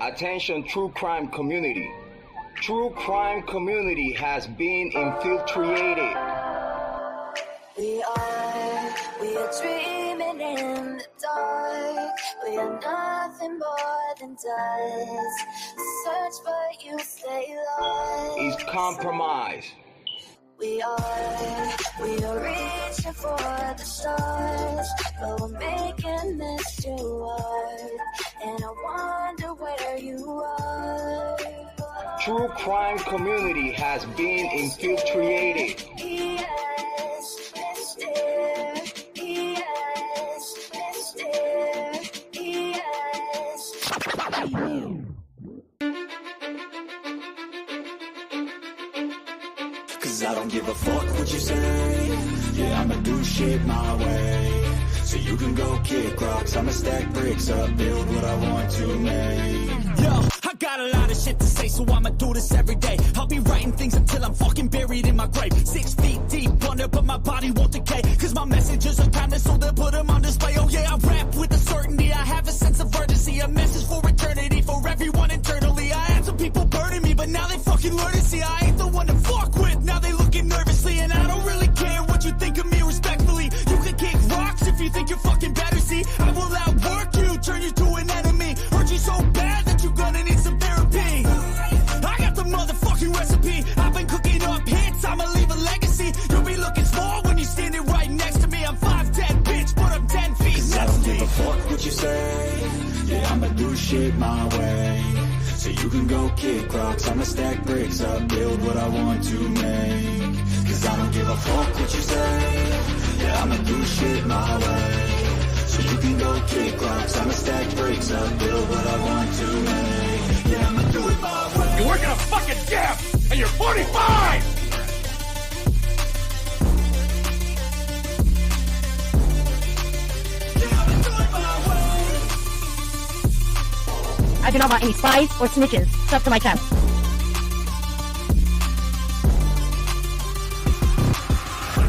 Attention, true crime community. True crime community has been infiltrated. We are dreaming in the dark. We are nothing more than dust. Search but you stay lost. Is compromised. We are reaching for the stars, but we're making this too hard. And I wonder where you are. True crime community has been infiltrated. Yes, Mr. Yes, Mr. Yes. Cause I don't give a fuck what you say. Yeah, I'ma do shit my way. So you can go kick rocks, I'ma stack bricks up, build what I want to make. Yo, I got a lot of shit to say, so I'ma do this every day. I'll be writing things until I'm fucking buried in my grave. 6 feet deep under, but my body won't decay. Cause my messages are timeless, so they'll put them on display. Oh yeah, I rap with a certainty, I have a sense of urgency. A message for eternity, for everyone internally. I had some people burning me, but now they fucking learn to see I ain't the one to fuck with. Now they looking nervously, and I don't really care what you think of me respectfully. You can kick rocks if you think you're fucking better, see. I will outwork you, turn you to an enemy. Hurt you so bad that you're gonna need some therapy. I got the motherfucking recipe. I've been cooking up hits, I'ma leave a legacy. You'll be looking small when you're standing right next to me. I'm 5'10", bitch, but I'm 10 feet. Cause I don't give a fuck what you say. Yeah, I'ma do shit my way. So you can go kick rocks, I'ma stack bricks up, build what I want to make. Cause I don't give a fuck what you say. Yeah, I'ma do shit my way. So you can go kick rocks, I'ma stack bricks up, build what I want to make. Yeah, I'ma do it my way. You're working a fucking gap, and you're 45! I do not want any spies or snitches stuck to my chest.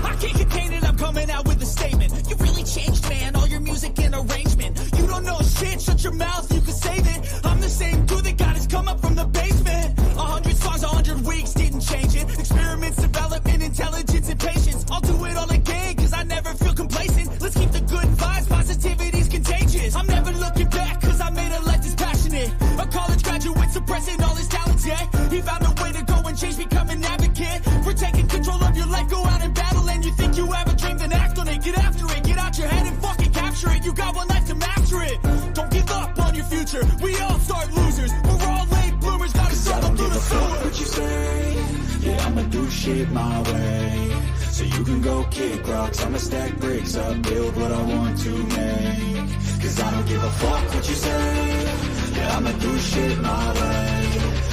I can't contain it, I'm coming out with a statement. You really changed, man, all your music and arrangement. You don't know shit, shut your mouth, you can save it. I'm the same dude that got his come up from the basement. 100 songs, 100 weeks, didn't change it. Experiments, development, intelligence, and patience. I'll do it all again, cause I never feel complacent. Let's keep the good vibes, positivity's contagious. I'm never looking back, cause I made a life that's passionate. A college graduate suppressing all his talents, yeah. He found a way to go and change, become an advocate. For taking control of your life, go out and battle. And you think you have a dream, then act on it. Get after it, get out your head and fucking capture it. You got one life to master it. Don't give up on your future, we all start losers. We're all late bloomers, gotta start them through the sewer. What you say? Yeah, I'ma do shit my way. So you can go kick rocks, I'ma stack bricks up, build what I want to make. Cause I don't give a fuck what you say. Yeah, I'ma do shit my way.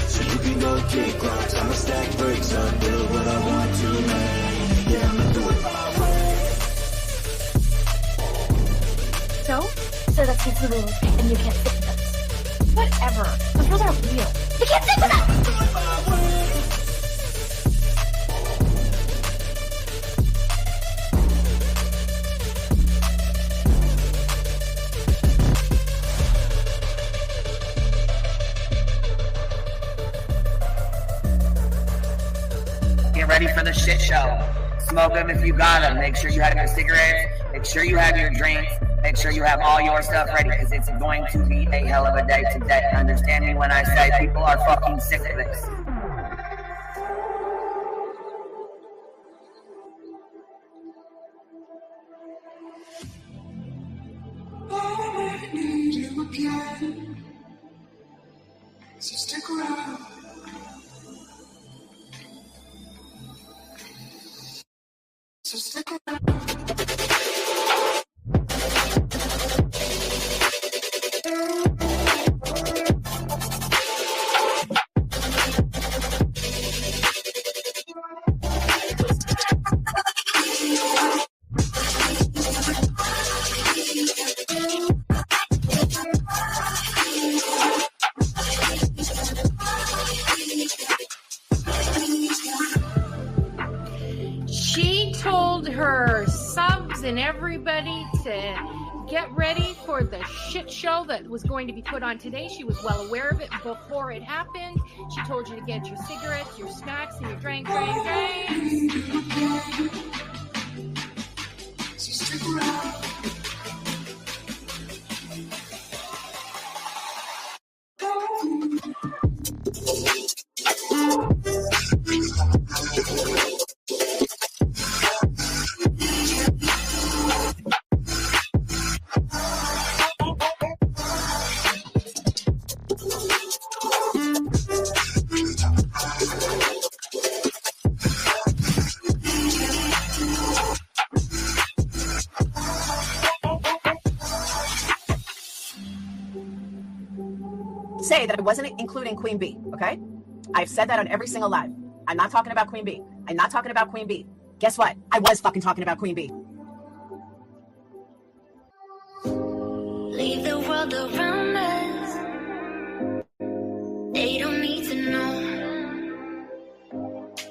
So you can go kick rocks, I'ma stack bricks up, build what I want to make. Yeah, I'ma do it my way. So that's his rules, and you can't stick with them. Whatever. Those rules aren't real. You can't stick with them! Do it my way. Get ready for the shit show. Smoke them if you got them. Make sure you have your cigarettes. Make sure you have your drinks. Make sure you have all your stuff ready because it's going to be a hell of a day today. Understand me when I say people are fucking sick of this. I need you again. So stick around. So stick around. She told her subs and everybody to get ready for the shit show that was going to be put on today. She was well aware of it before it happened. She told you to get your cigarettes, your snacks, and your drinks. So stick around. Say that I wasn't including Queen B, okay? I've said that on every single live. I'm not talking about Queen B. I'm not talking about Queen B. Guess what? I was fucking talking about Queen B. Leave the world around us. They don't need to know.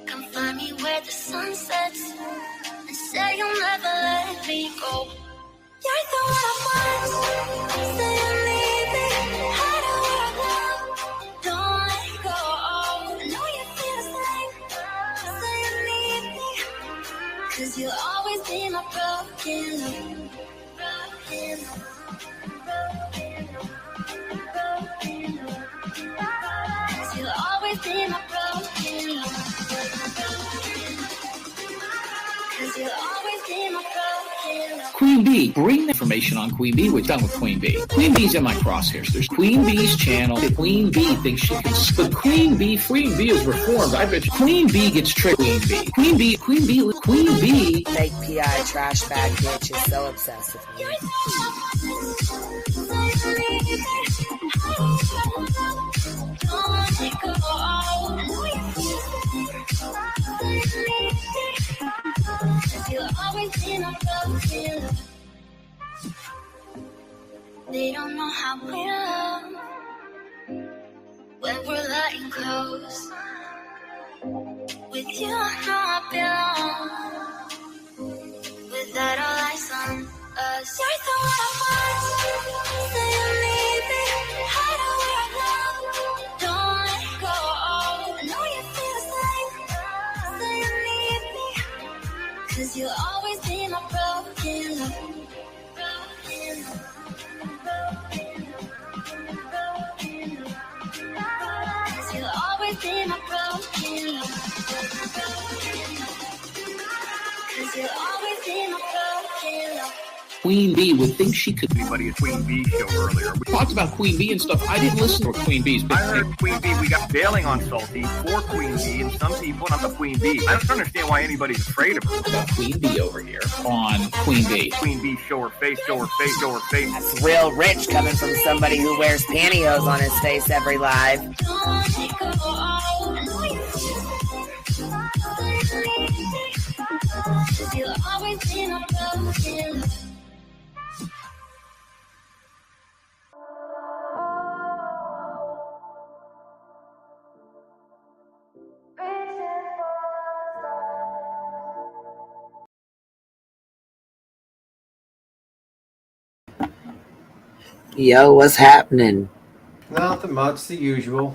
Come find me where the sun sets and say you'll never let me go. You're the one I want. Say you need me. Hide where I love. Don't let go. Know you feel the same. Say you need me. 'Cause you'll always be my broken love. Broken love. You'll always be my broken love. 'Cause you'll always be my broken love. Queen B, bring the information on Queen B. We're done with Queen B. Queen B's in my crosshairs. There's Queen B's channel. Queen B thinks she can. But Queen B is reformed. I bet you Queen B gets tricked. Queen B. Fake PI trash bag bitch is so obsessed with me. You'll always be my broken love. They don't know how we love when we're letting close. With you, I know I belong. Without all eyes on us, you're the one I want. Say you need me. Hide where I love. Don't let go. Know you feel the same. Say you need me. 'Cause you'll always be my broken love. Broken love. You'll always be my broken love. 'Cause you'll always be my broken love. Queen B would think she could. Anybody at Queen B show earlier. We talked about Queen B and stuff. I didn't listen to Queen B's. I heard Queen B, we got bailing on Salty for Queen B, and some people not the Queen B. I don't understand why anybody's afraid of her. About Queen B over here on Queen B. Queen B, show her face, show her face, show her face. That's real rich coming from somebody who wears pantyhose on his face every live. Don't let go. You'll always be my broken love. Yo, what's happening? Nothing much. The usual.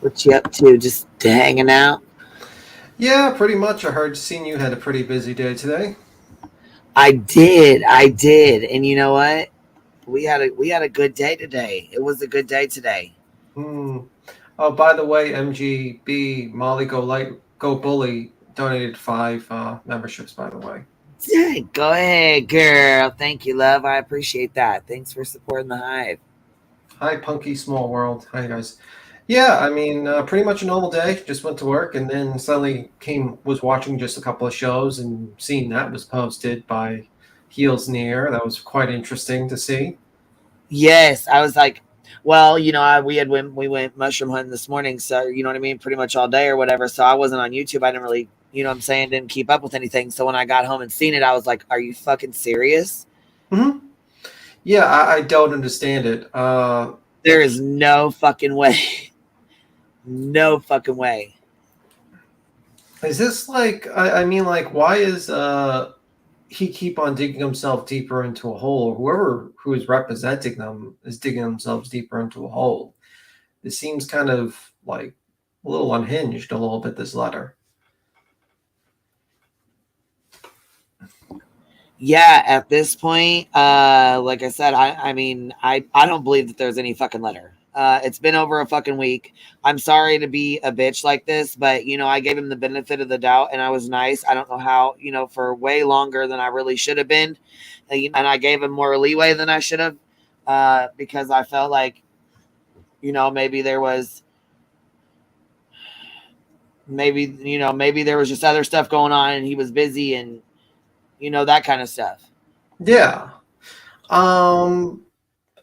What you up to? Just hanging out? Yeah, pretty much. I heard seen you had a pretty busy day today. I did. And you know what? We had a good day today. It was a good day today. Oh, by the way, MGB Molly Go Bully donated 5 memberships. By the way. Yeah, go ahead, girl. Thank you, love. I appreciate that. Thanks for supporting the Hive. Hi, Punky Small World. Hi, guys. Yeah, I mean, pretty much a normal day. Just went to work and then suddenly was watching just a couple of shows and seeing that was posted by Heels Near. That was quite interesting to see. Yes, I was like, well, you know, we went mushroom hunting this morning, so you know what I mean, pretty much all day or whatever. So I wasn't on YouTube. I didn't really, you know what I'm saying, didn't keep up with anything. So when I got home and seen it, I was like, are you fucking serious? Mm-hmm. Yeah, I don't understand it. There is no fucking way. No fucking way. Is this like, I mean, like, why is he keep on digging himself deeper into a hole, or whoever who is representing them is digging themselves deeper into a hole. It seems kind of like a little unhinged, a little bit, this letter. Yeah, at this point, like I said, I mean, I don't believe that there's any fucking letter. It's been over a fucking week. I'm sorry to be a bitch like this, but, you know, I gave him the benefit of the doubt and I was nice. I don't know how, you know, for way longer than I really should have been. And I gave him more leeway than I should have, because I felt like, you know, maybe there was just other stuff going on and he was busy and, you know, that kind of stuff. Yeah.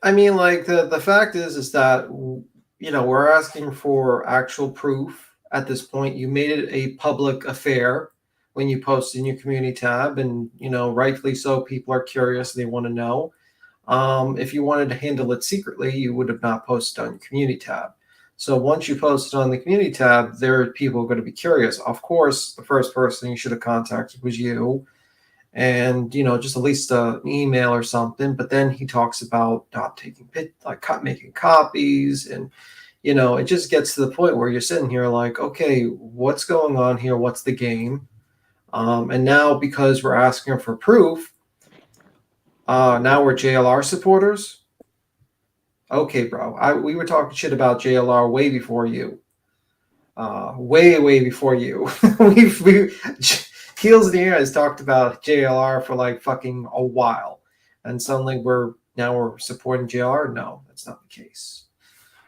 I mean, like, the fact is that, you know, we're asking for actual proof at this point. You made it a public affair when you posted in your community tab, and, you know, rightfully so, people are curious, they want to know. If you wanted to handle it secretly, you would have not posted on your community tab. So once you posted on the community tab, there are people going to be curious. Of course, the first person you should have contacted was you. And, you know, just at least an email or something. But then he talks about not taking making copies, and, you know, it just gets to the point where you're sitting here like, okay, what's going on here? What's the game? And now, because we're asking for proof, now we're JLR supporters. Okay, bro. We were talking shit about JLR way before you. Way before you. Heels in the Air has talked about JLR for like fucking a while, and suddenly we're supporting JLR. No, that's not the case.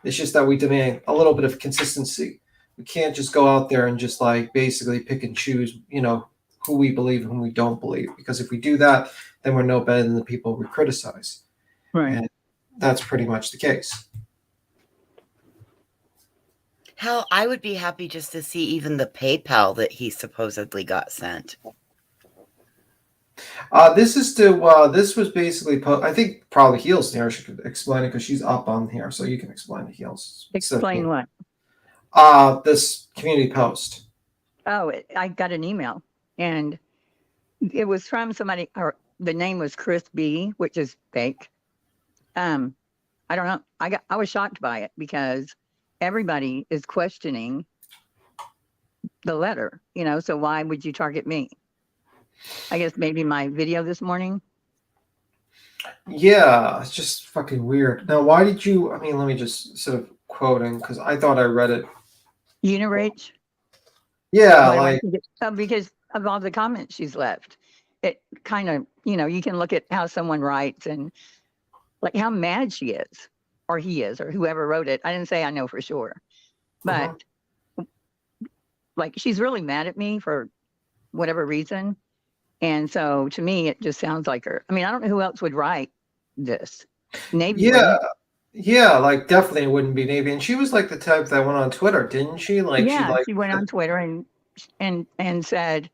It's just that we demand a little bit of consistency. We can't just go out there and just like basically pick and choose, you know, who we believe and who we don't believe. Because if we do that, then we're no better than the people we criticize. Right. And that's pretty much the case. Hell, I would be happy just to see even the PayPal that he supposedly got sent. This was basically, I think probably Heels there should explain it because she's up on here, so you can explain the Heels. Explain what? This community post. Oh, I got an email, and it was from somebody, or the name was Chris B, which is fake. I don't know. I was shocked by it because everybody is questioning the letter, you know, so why would you target me? I guess maybe my video this morning. Yeah, it's just fucking weird. Now, why did you, let me just sort of quoting, because I thought I read it. Unirage? Yeah, because of all the comments she's left. It kind of, you know, you can look at how someone writes and like how mad she is. Or he is, or whoever wrote it. I didn't say I know for sure. But like she's really mad at me for whatever reason. And so to me, it just sounds like her. I mean, I don't know who else would write this. Navy. Yeah, like definitely it wouldn't be Navy. And she was like the type that went on Twitter, didn't she? Like she went on Twitter and said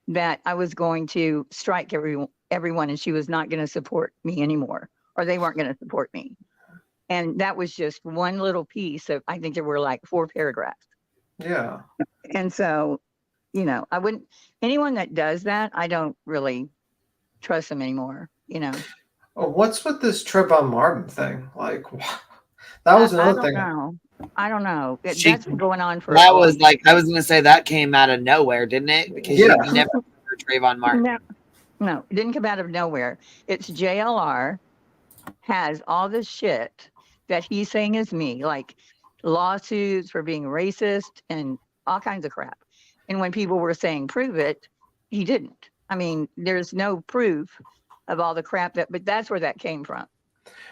that I was going to strike everyone and she was not going to support me anymore, or they weren't going to support me. And that was just one little piece of, I think there were like 4 paragraphs. Yeah. And so, you know, anyone that does that, I don't really trust them anymore, you know. Oh, what's with this Trayvon Martin thing? Like, that was another thing. I don't know. That's been going on for. That was like, I was going to say that came out of nowhere, didn't it? Because you never heard Trayvon Martin. No, it didn't come out of nowhere. It's JLR has all this shit that he's saying is me, like lawsuits for being racist and all kinds of crap. And when people were saying prove it, he didn't. I mean, there's no proof of all the crap but that's where that came from.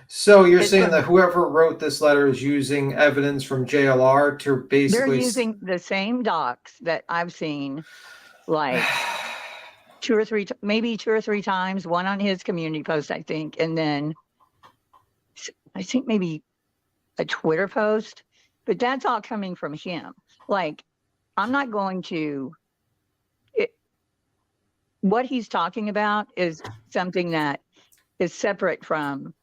So you're saying that whoever wrote this letter is using evidence from JLR to basically... They're using the same docs that I've seen like 2 or 3, maybe 2 or 3 times, one on his community post, I think, and then I think maybe a Twitter post, but that's all coming from him. Like, I'm not going to, what he's talking about is something that is separate from,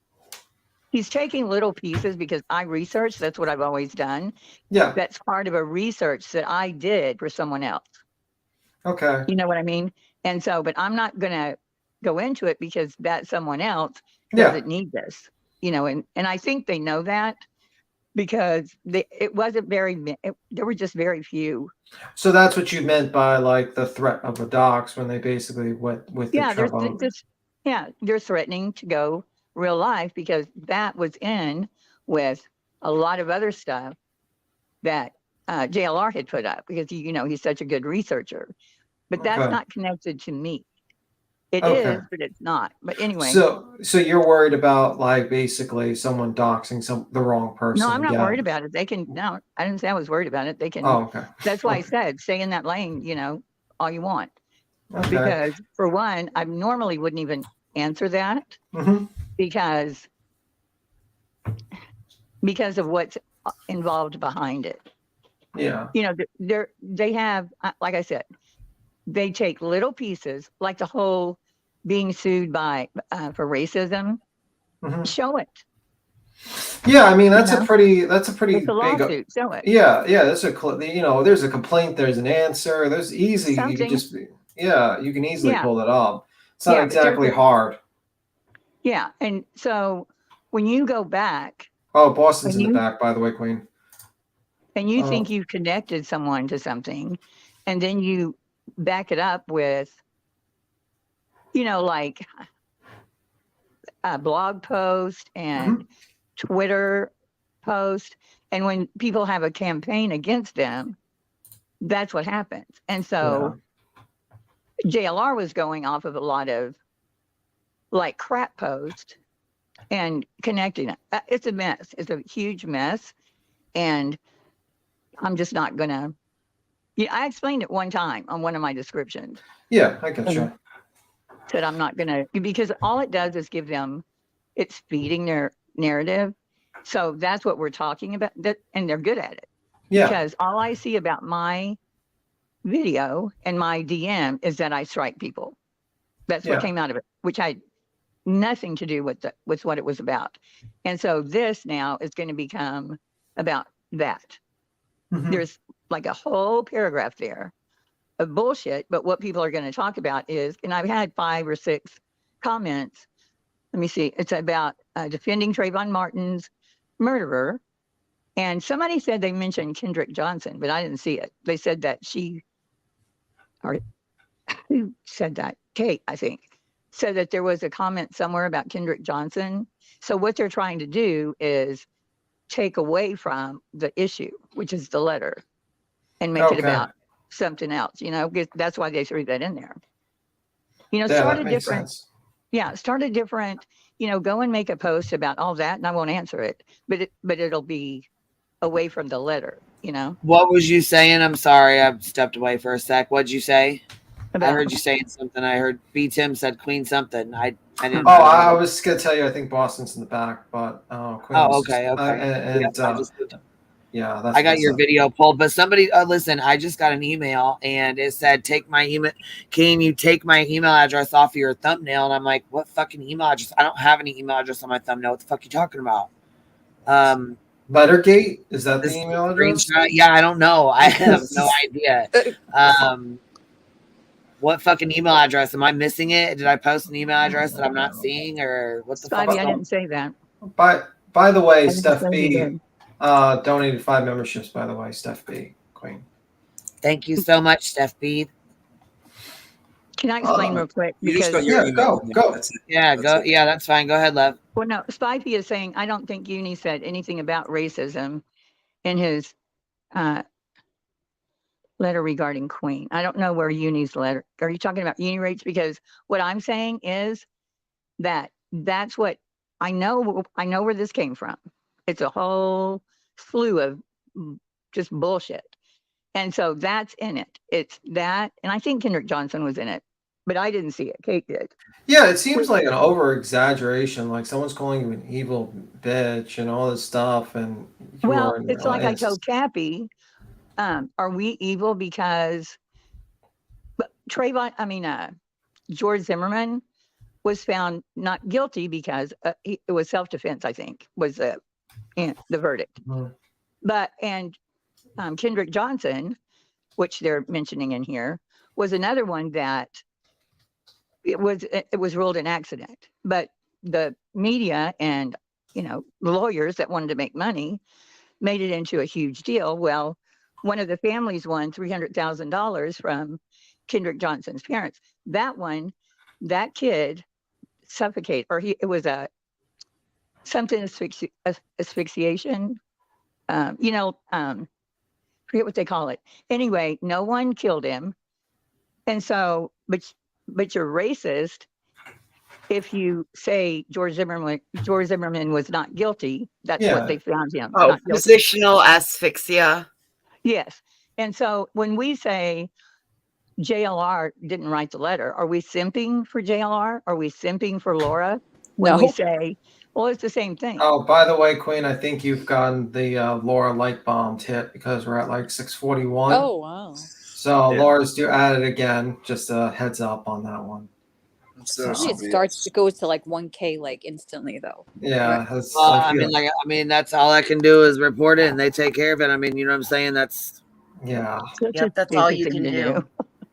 he's taking little pieces because I research, that's what I've always done. Yeah. That's part of a research that I did for someone else. Okay. You know what I mean? And so, but I'm not going to go into it because that someone else doesn't need this, you know, and I think they know that because it wasn't there were just very few. So that's what you meant by like the threat of a dox when they basically went with the trouble. They're threatening to go real life because that was in with a lot of other stuff that JLR had put up because you know he's such a good researcher, but that's not connected to me. It is, but it's not. But anyway. So you're worried about like basically someone doxing the wrong person? No, I'm not worried about it. They can. No, I didn't say I was worried about it. They can. Oh, okay. That's why I said stay in that lane. You know, all you want. Okay. Because for one, I normally wouldn't even answer that because of what's involved behind it. Yeah. You know, they have, like I said, they take little pieces, like the whole being sued for racism. Show it. Yeah, I mean that's a pretty it's a big lawsuit. Show it. Yeah, that's there's a complaint, there's an answer, there's easy. Something. You can just you can easily pull it up. It's not exactly hard. Yeah, and so when you go back. Oh, Boston's in the back, by the way, Queen. And you think you've connected someone to something, and then you back it up with, you know, like a blog post and Twitter post. And when people have a campaign against them, that's what happens. And so JLR was going off of a lot of like crap post and connecting it. It's a mess. It's a huge mess. And I'm just not going to. Yeah, I explained it one time on one of my descriptions. Yeah, I get you. Said I'm not going to, because all it does is give them, it's feeding their narrative. So that's what we're talking about. And they're good at it. Yeah. Because all I see about my video and my DM is that I strike people. That's what came out of it, which had nothing to do with what it was about. And so this now is going to become about that. There's like a whole paragraph there of bullshit, but what people are going to talk about is, and I've had 5 or 6 comments. Let me see. It's about defending Trayvon Martin's murderer. And somebody said they mentioned Kendrick Johnson, but I didn't see it. They said that who said that? Kate, I think, said that there was a comment somewhere about Kendrick Johnson. So what they're trying to do is take away from the issue, which is the letter, and make it about something else, you know, because that's why they threw that in there. You know, start a different, start a different, you know, go and make a post about all that, and I won't answer it, but it'll be away from the letter, you know. What was you saying? I'm sorry, I stepped away for a sec. What'd you say? I heard you saying something. I heard B. Tim said Queen something. I didn't. Oh, I was gonna tell you. I think Boston's in the back, but Queen. Oh, okay. I got your video pulled, but somebody listen. I just got an email and it said, "Take my email. Can you take my email address off of your thumbnail?" And I'm like, "What fucking email address? I don't have any email address on my thumbnail. What the fuck are you talking about?" Lettergate, is that the email address? Yeah, I don't know. I have no idea. What fucking email address? Am I missing it? Did I post an email address that I'm not seeing, or what the fuck? I didn't say that. By the way, Steph B donated 5 memberships. By the way, Steph B, Queen. Thank you so much, Steph B. Can I explain real quick? Because go. Yeah, go. Yeah, that's fine. Go ahead, love. Well, no, Spivey is saying I don't think Uni said anything about racism in his letter regarding Queen. I don't know where Uni's letter. Are you talking about Uni rates? Because what I'm saying is that's what I know. I know where this came from. It's a whole slew of just bullshit. And so that's in it. It's that. And I think Kendrick Johnson was in it, but I didn't see it. Kate did. Yeah, it seems like an over exaggeration. Like someone's calling you an evil bitch and all this stuff. And it's like I told Cappy, are we evil because George Zimmerman was found not guilty because it was self-defense, I think, was the verdict. But Kendrick Johnson, which they're mentioning in here, was another one that it was ruled an accident. But the media and, you know, the lawyers that wanted to make money made it into a huge deal. Well, one of the families won $300,000 from Kendrick Johnson's parents. That kid suffocated, or it was a something asphyxiation. Forget what they call it. Anyway, no one killed him, and so, but you're racist if you say George Zimmerman was not guilty. That's what they found him. Oh, not guilty. positional asphyxia. Yes, and so when we say JLR didn't write the letter, are we simping for JLR? Are we simping for Laura? When we say, well, it's the same thing. Oh, by the way, Queen, I think you've gotten the Laura light bombed hit because we're at like 641. Oh, wow. So Laura's due at it again. Just a heads up on that one. Usually it goes to like 1K like instantly though. Yeah. I mean, that's all I can do is report it and they take care of it. I mean, you know what I'm saying? That's that's all you can do.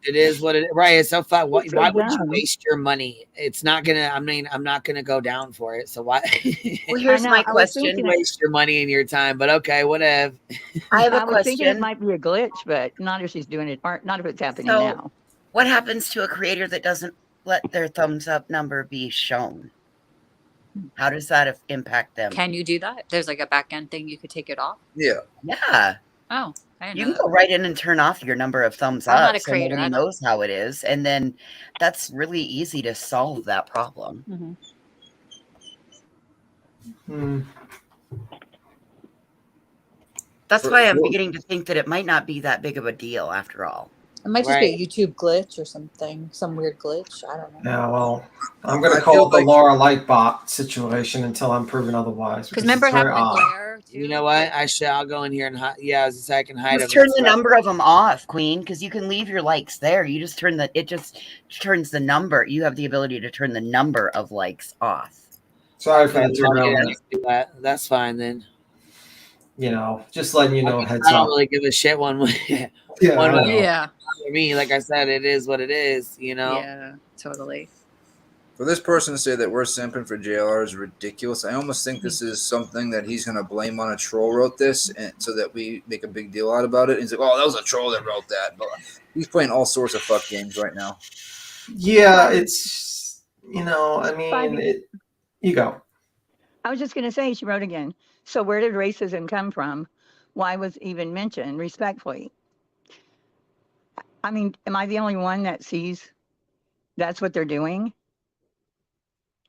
It is what it is. Right. It's so fun. Why would you waste your money? It's not gonna, I'm not gonna go down for it. So why? Well, here's my question. Waste your money and your time, but okay, whatever. I have a was thinking question. it might be a glitch, but not if she's doing it, or not if it's happening So, now. what happens to a creator that doesn't let their thumbs up number be shown? How does that impact them? Can you do that? There's like a back end thing you could take it off. Yeah. Oh, I didn't You know can go right in and turn off your number of thumbs I'm up. not a so creator. nobody I don't- knows how it is, and then that's really easy to solve that problem. That's why I'm beginning to think that it might not be that big of a deal after all. It might just be a YouTube glitch or something, some weird glitch. I don't know. Yeah, well, I'm going to call it the Laura Lightbot situation until I'm proven otherwise. Because remember it's very having odd. the glare too? You know what? I'll go in here and hide. Yeah, as I can hide Just them. turn the number of them off, Queen, because you can leave your likes there. You just it just turns the number. You have the ability to turn the number of likes off. Sorry for the derailment. Do that. That's fine then. You know, just letting you know heads I don't up. really give a shit one way. Yeah, one I way. know. Yeah. For me, like I said, it is what it is, you know? Yeah, totally. For this person to say that we're simping for JLR is ridiculous. I almost think this is something that he's going to blame on a troll wrote this, and so that we make a big deal out about it. And he's like, oh, that was a troll that wrote that. But he's playing all sorts of fuck games right now. Yeah, it's, you know, I mean, you go. I was just going to say, she wrote again. So where did racism come from? Why was even mentioned respectfully? I mean, am I the only one that sees that's what they're doing?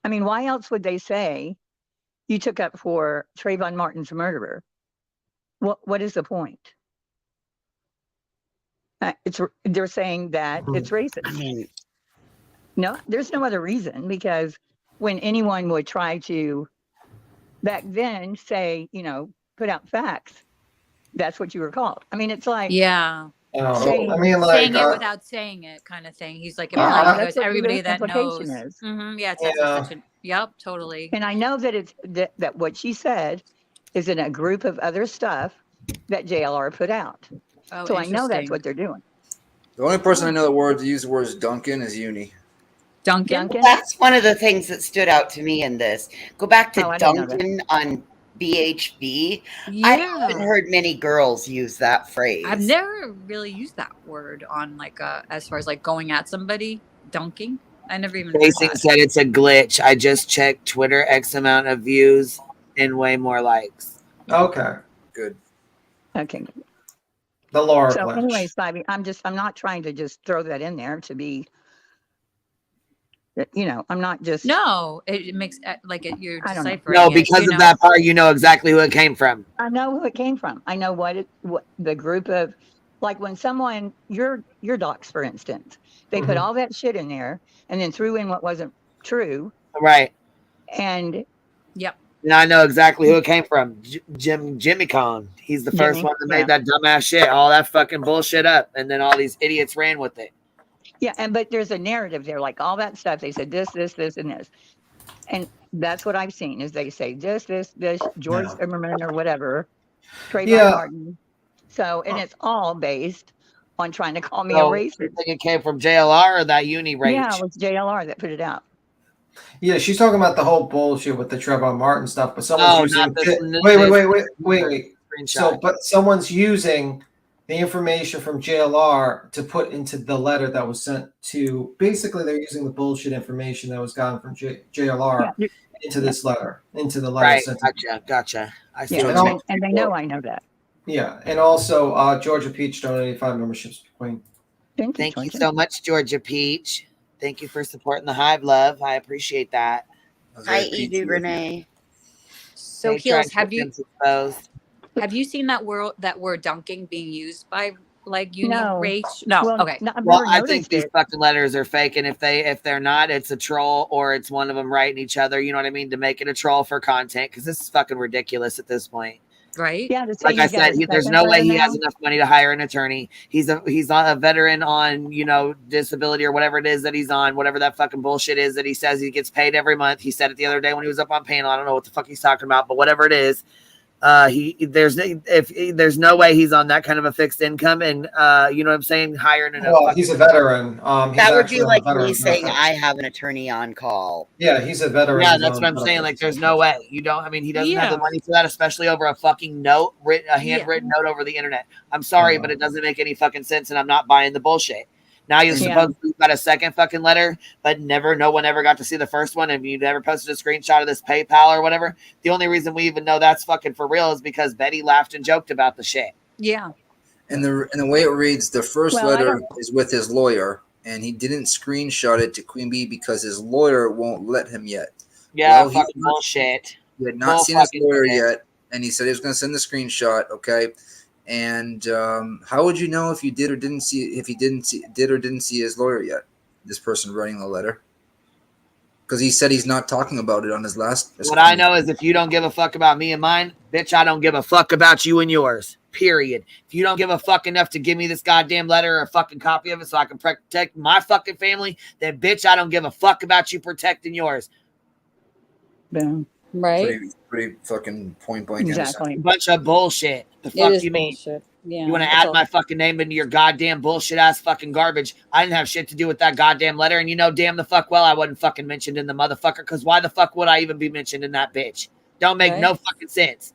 I mean, why else would they say you took up for Trayvon Martin's murderer? What is the point? They're saying that it's racist. I mean, no, there's no other reason, because when anyone would try to back then say, you know, put out facts, that's what you were called. I mean, it's like, yeah. Saying, I mean, like, saying it without saying it, kind of thing. He's like, Yeah, implying that's to what everybody the that knows. implication is. Yeah, it's Yeah. such a, yep, totally. And I know that it's that what she said is in a group of other stuff that JLR put out. Oh, So I know that's interesting. what they're doing. The only person I know to use the word Duncan is Uni. Duncan? That's one of the things that stood out to me in this. Go back to I didn't know that. Duncan on BHB. Yeah. I haven't heard many girls use that phrase. I've never really used that word on like as far as like going at somebody, dunking. I never even heard Basing that. said it's a glitch. I just checked Twitter, X amount of views and way more likes. Okay. Good. Okay. The Laura So glitch. anyways, Bobby, I'm not trying to just throw that in there to be, you know, I'm not just. No, it makes like you're I don't know. deciphering. No, it, because you of know? that part, you know exactly who it came from. I know who it came from. I know what the group of, like when someone, your docs, for instance, they put all that shit in there and then threw in what wasn't true. Right. And yep. And I know exactly who it came from. Jimmy Con. He's the first one that made that dumbass shit, all that fucking bullshit up. And then all these idiots ran with it. yeah, but there's a narrative there, like all that stuff. They said this, and this. And that's what I've seen is they say this, George Zimmerman or whatever, Trayvon Martin. So, and it's all based on trying to call me a So, racist. you think it came from JLR or that uni rage? Yeah, it was JLR that put it out. Yeah, she's talking about the whole bullshit with the Trayvon Martin stuff, but someone's No, using not this. wait. So, but someone's using the information from JLR to put into the letter that was sent to. Basically, they're using the bullshit information that was gotten from JLR into this letter, into the letter Right, sent. gotcha. I see. Yeah, and they know I know that. Yeah, and also Georgia Peach donated 5 memberships. Queen. Thank you so much, Georgia Peach. Thank you for supporting the Hive, love. I appreciate that. Hi, Edu Renee. So They Heels, tried to expose. have you seen that word dunking being used by like uni No. rage? No. Well, okay. Well, I think these fucking letters are fake, and if they're not, it's a troll or it's one of them writing each other. You know what I mean? To make it a troll for content, because this is fucking ridiculous at this point. Right? Yeah. Like I said, there's no way he has enough money to hire an attorney. He's not a veteran on, disability or whatever it is that he's on, whatever that fucking bullshit is that he says he gets paid every month. He said it the other day when he was up on panel. I don't know what the fuck he's talking about, but whatever it is, there's no way he's on that kind of a fixed income, and you know what I'm saying, hiring an. Well, he's a veteran. That would be like me saying I have an attorney on call. Yeah, he's a veteran. Yeah, that's what I'm saying. Like, there's no way. He doesn't have the money for that, especially over a fucking note, a handwritten note over the internet. I'm sorry, but it doesn't make any fucking sense, and I'm not buying the bullshit. Now you're supposed to got a second fucking letter, but no one ever got to see the first one, and you never posted a screenshot of this PayPal or whatever. The only reason we even know that's fucking for real is because Betty laughed and joked about the shit. Yeah. And the way it reads, the first letter is with his lawyer, and he didn't screenshot it to Queen Bee because his lawyer won't let him yet. Yeah, fucking bullshit. He had not seen his lawyer yet, and he said he was going to send the screenshot. Okay. And how would you know if you did or didn't see his lawyer yet? This person writing the letter, because he said he's not talking about it on his last. What I know is if you don't give a fuck about me and mine, bitch, I don't give a fuck about you and yours. Period. If you don't give a fuck enough to give me this goddamn letter or a fucking copy of it so I can protect my fucking family, then bitch, I don't give a fuck about you protecting yours. Boom. Right. Pretty fucking point blank. Exactly. Bunch of bullshit. The fuck you mean? Bullshit. Yeah, you want to add my fucking name into your goddamn bullshit ass fucking garbage? I didn't have shit to do with that goddamn letter, and damn the fuck well I wasn't fucking mentioned in the motherfucker, because why the fuck would I even be mentioned in that bitch? Don't make no fucking sense.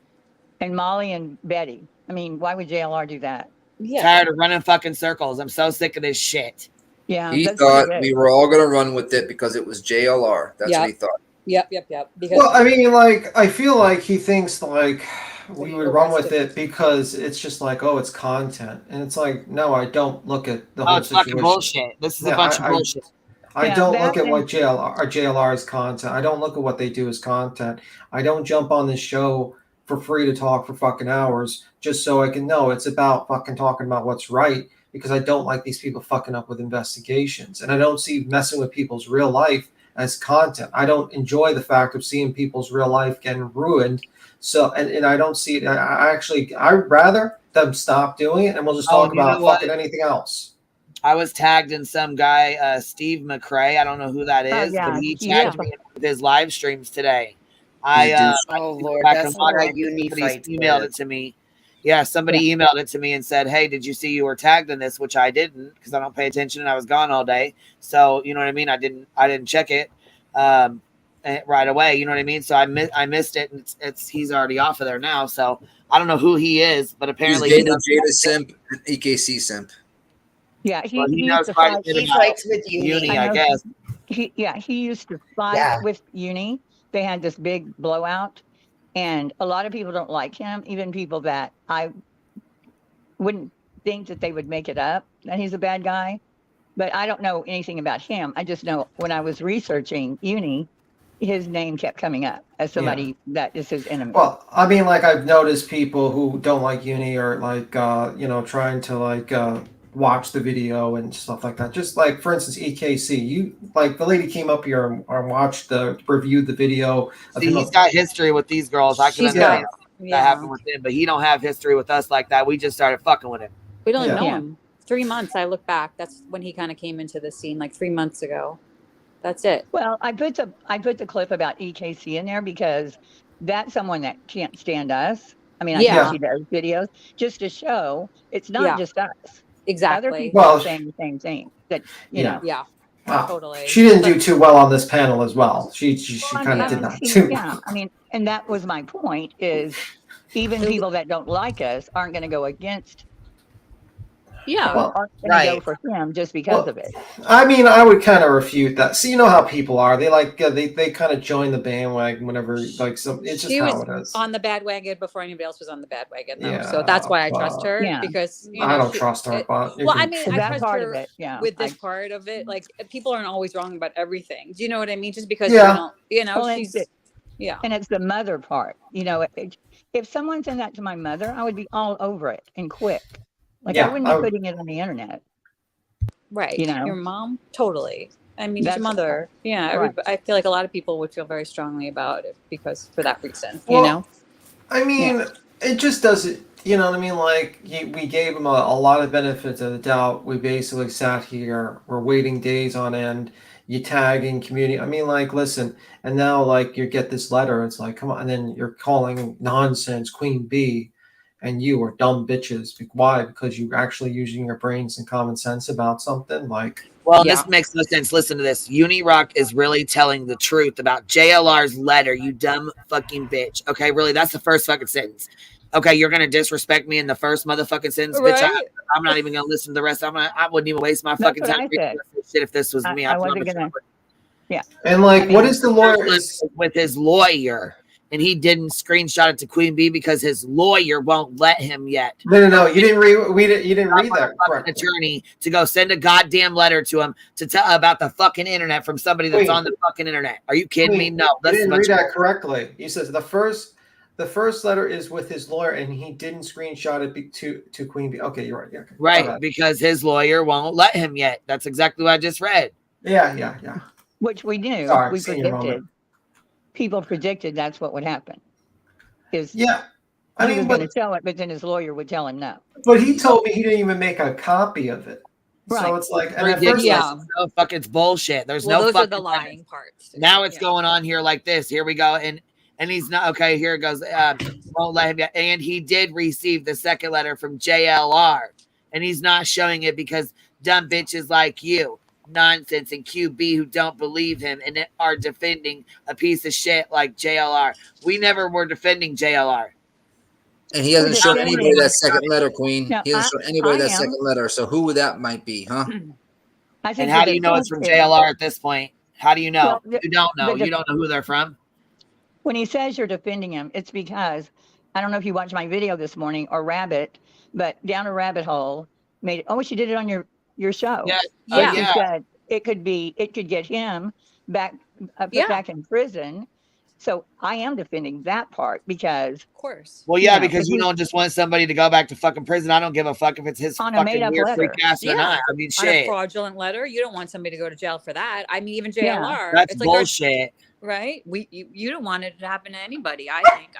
And Molly and Betty. I mean, why would JLR do that? Yeah. Tired of running fucking circles. I'm so sick of this shit. Yeah. He thought we were all gonna run with it because it was JLR. That's what he thought. Yep. Because Well, I mean, like, I feel like he thinks like we would run with it because it's just like, oh, it's content, and it's like, no, I don't look at the whole it's situation. fucking bullshit. This is a bunch of bullshit. I don't look at what JLR's content. I don't look at what they do as content. I don't jump on this show for free to talk for fucking hours just so I can know it's about fucking talking about what's right, because I don't like these people fucking up with investigations, and I don't see messing with people's real life as content. I don't enjoy the fact of seeing people's real life getting ruined. So, and I don't see it. I'd rather them stop doing it, and we'll just talk about fucking anything else. I was tagged in some guy, Steve McCrae. I don't know who that is, but he tagged me with his live streams today. Lord, that's what uni fights emailed it to me. Yeah, somebody emailed it to me and said, hey, did you see you were tagged in this? Which I didn't, because I don't pay attention and I was gone all day. So, you know what I mean? I didn't check it right away. You know what I mean? So I missed it, and he's already off of there now. So I don't know who he is, but apparently he's Jada simp and EKC simp. Yeah, he knows fight. He fights with Uni, I guess. He used to fight with Uni. They had this big blowout. And a lot of people don't like him, even people that I wouldn't think that they would make it up that he's a bad guy. But I don't know anything about him. I just know when I was researching Uni, his name kept coming up as somebody that is his enemy. Well, I mean, like, I've noticed people who don't like Uni or like, trying to like watch the video and stuff like that. Just like, for instance, EKC, the lady came up here and reviewed the video. He's got history with these girls. I can understand that happened with him, but he don't have history with us like that. We just started fucking with him. We don't know him. 3 months. I look back. That's when he kind of came into the scene, like 3 months ago. That's it. Well, I put the clip about EKC in there because that's someone that can't stand us. I mean, I know she does videos just to show it's not just us. Exactly. Other people Well, are saying the same thing. That you Yeah. know. Yeah. Wow. Totally. She didn't do too well on this panel as well. She kind of did not too Yeah, well. I mean, and that was my point. Is even people that don't like us aren't going to go against. Yeah. Well, aren't going to go for him just because of it. I mean, I would kind of refute that. See, you know how people are. They like they kind of join the bandwagon whenever like some. It's just She how was it is. on the bandwagon before anybody else was on the bandwagon, though. Yeah, So that's why I trust but- her Yeah. because you know, I don't trust her, but you well, can- I mean, So I that trust part her of it, yeah, with this part of it. Like people aren't always wrong about everything. Do you know what I mean? Just because Yeah. you don't, you know, Well, she's yeah. And it's the mother part. You know, if someone sent that to my mother, I would be all over it and quick. Like Yeah, I wouldn't be putting it on the internet. Right. You know? Your mom, totally. I mean, That's your mother. Yeah. right. I feel like a lot of people would feel very strongly about it because for that reason, Well, you know. I mean, it just doesn't. You know what I mean? Like we gave him a lot of benefits of the doubt. We basically sat here. We're waiting days on end. You tagging community. I mean, like, listen. And now, like, you get this letter. It's like, come on. And then you're calling nonsense Queen Bee, and you are dumb bitches. Why? Because you're actually using your brains and common sense about something. Like, Well, this makes no sense. Listen to this. Unirock is really telling the truth about JLR's letter, you dumb fucking bitch. Okay, really, that's the first fucking sentence. Okay, you're gonna disrespect me in the first motherfucking sentence, bitch. Right? I'm not even gonna listen to the rest. I wouldn't even waste my fucking what time I reading said. this shit if this was me. I wasn't promise gonna. you. Yeah. and like, I mean, what is the lawyer is? With his lawyer, and he didn't screenshot it to Queen Bee because his lawyer won't let him yet. No. You didn't read. You didn't read that An correctly. attorney to go send a goddamn letter to him to tell about the fucking internet from somebody that's Queen. on the fucking internet. Are you kidding me? Queen, No, you that's didn't much read that more. correctly. He says the first letter is with his lawyer, and he didn't screenshot it to Queen Bee. Okay, you're right. Yeah, okay. Right, because his lawyer won't let him yet. That's exactly what I just read. Yeah. Which we knew. Sorry, We senior moment. predicted. People predicted that's what would happen. Is Yeah, I he mean, was but going to tell it, but then his lawyer would tell him no. but he told me he didn't even make a copy of it. So Right. it's like, and at Ridiculous. first, Yeah. No fucking it's bullshit. There's Well, no those fucking are the lying parts. Now it's going on here like this. Here we go. And he's not okay. Here it goes. Won't let him get. And he did receive the second letter from JLR, and he's not showing it because dumb bitches like you, nonsense, and QB who don't believe him and are defending a piece of shit like JLR. We never were defending JLR. And he hasn't We're shown defending anybody him. that second letter, Queen. No, He hasn't shown anybody I that am. second letter. So who that might be, huh? I think And how the do you know it's defense from is- JLR at this point? How do you know? Well, You don't know. the You don't know who they're from. When he says you're defending him, it's because I don't know if you watched my video this morning or Rabbit, but down a rabbit hole made it. Oh, she did it on your show. Yeah, Where yeah. She said it could get him back put back in prison. So I am defending that part because Of course. Well, yeah, know, because you don't just want somebody to go back to fucking prison. I don't give a fuck if it's his On a fucking made-up weird letter. freak ass or not. I mean, On a shit. fraudulent letter, you don't want somebody to go to jail for that. I mean, even JLR. Yeah. That's it's like our- bullshit. right? You don't want it to happen to anybody. I think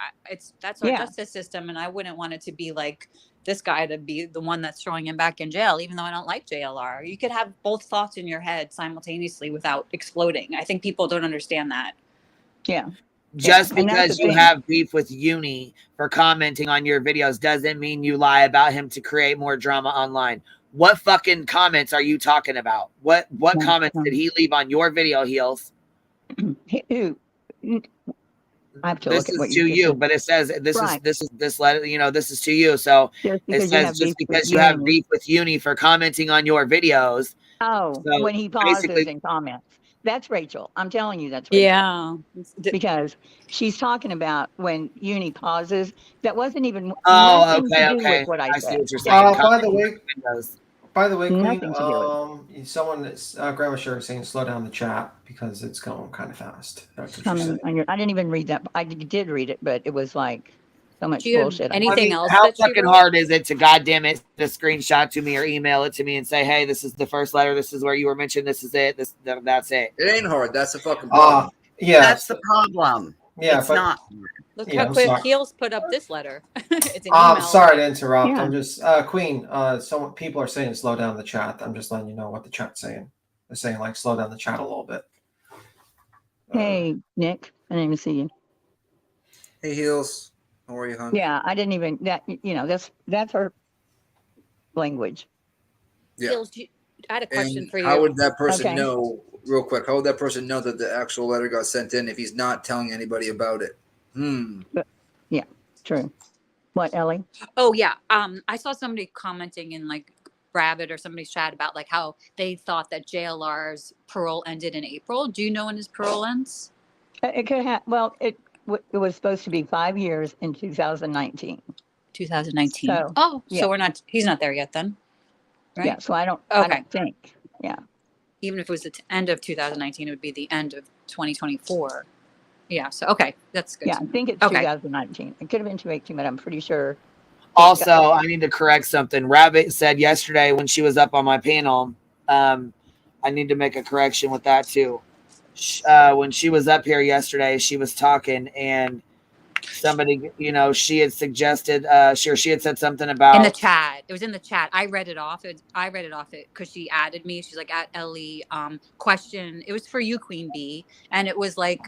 that's our justice system, and I wouldn't want it to be like this guy to be the one that's throwing him back in jail, even though I don't like JLR. You could have both thoughts in your head simultaneously without exploding. I think people don't understand that. Yeah. Just And that's because the you thing. have beef with Uni for commenting on your videos doesn't mean you lie about him to create more drama online. What fucking comments are you talking about? What comments did he leave on your video, Heels? Who? I have to This look at is what to you you, said. but it says this Right. is this letter, you know, this is to you. So Just it because you says have just beef with because you have Uni. beef with Uni for commenting on your videos. Oh, So when he pauses basically- and comments. That's Rachel. I'm telling you, that's Rachel. Yeah. Because she's talking about when Uni pauses. That wasn't even Oh, nothing okay, to do okay. with what I I said. see what you're saying. by the way, Videos. Queen, Nothing to do with someone that's Grandma Sherry is saying slow down the chat because it's going kind of fast. That's what she's Coming saying. on your, I didn't even read that. I did read it, but it was like so much Do you have bullshit. anything I mean, else how that she fucking wrote? hard is it to goddamn it to screenshot to me or email it to me and say, hey, this is the first letter. This is where you were mentioned. This is it. That's it. It ain't hard. That's the fucking problem. Yeah. That's the problem. Yeah, It's but- not. Look Yeah, how I'm quick sorry. Heels put up this letter. It's an email. Sorry to interrupt. Yeah. I'm just Queen. Some people are saying slow down the chat. I'm just letting you know what the chat's saying. They're saying like slow down the chat a little bit. Hey, Nick, I didn't even see you. Hey, Heels. How are you, hon? Yeah, I didn't even that. You know, that's her language. Gills, I had a question And for you. how would that person know, real quick, how would that person know that the actual letter got sent in if he's not telling anybody about it? Yeah, true. What, Ellie? Oh, yeah. I saw somebody commenting in like Rabbit or somebody's chat about like how they thought that JLR's parole ended in April. Do you know when his parole ends? It could have, well, it was supposed to be 5 years in 2019. 2019. So, so he's not there yet then, right? Yeah, so I don't think, yeah. Even if it was the end of 2019, it would be the end of 2024. Yeah, so, okay, that's good. Yeah, I think it's 2019. It could have been 2018, but I'm pretty sure. Also, I need to correct something. Rabbit said yesterday when she was up on my panel, I need to make a correction with that too. When she was up here yesterday, she was talking and somebody, she had suggested, she had said something about in the chat. It was in the chat. I read it off. I read it off because she added me. She's like, at Ellie, question. It was for you, Queen Bee, and it was like,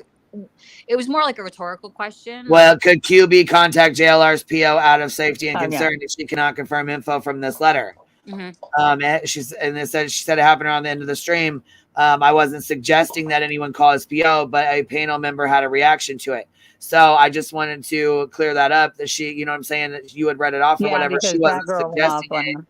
it was more like a rhetorical question. Well, could QB contact JLR's PO out of safety and concern if she cannot confirm info from this letter? Mm-hmm. She said it happened around the end of the stream. I wasn't suggesting that anyone call his PO, but a panel member had a reaction to it. So I just wanted to clear that up. That she, you know what I'm saying, that you had read it off or whatever. She wasn't suggesting it.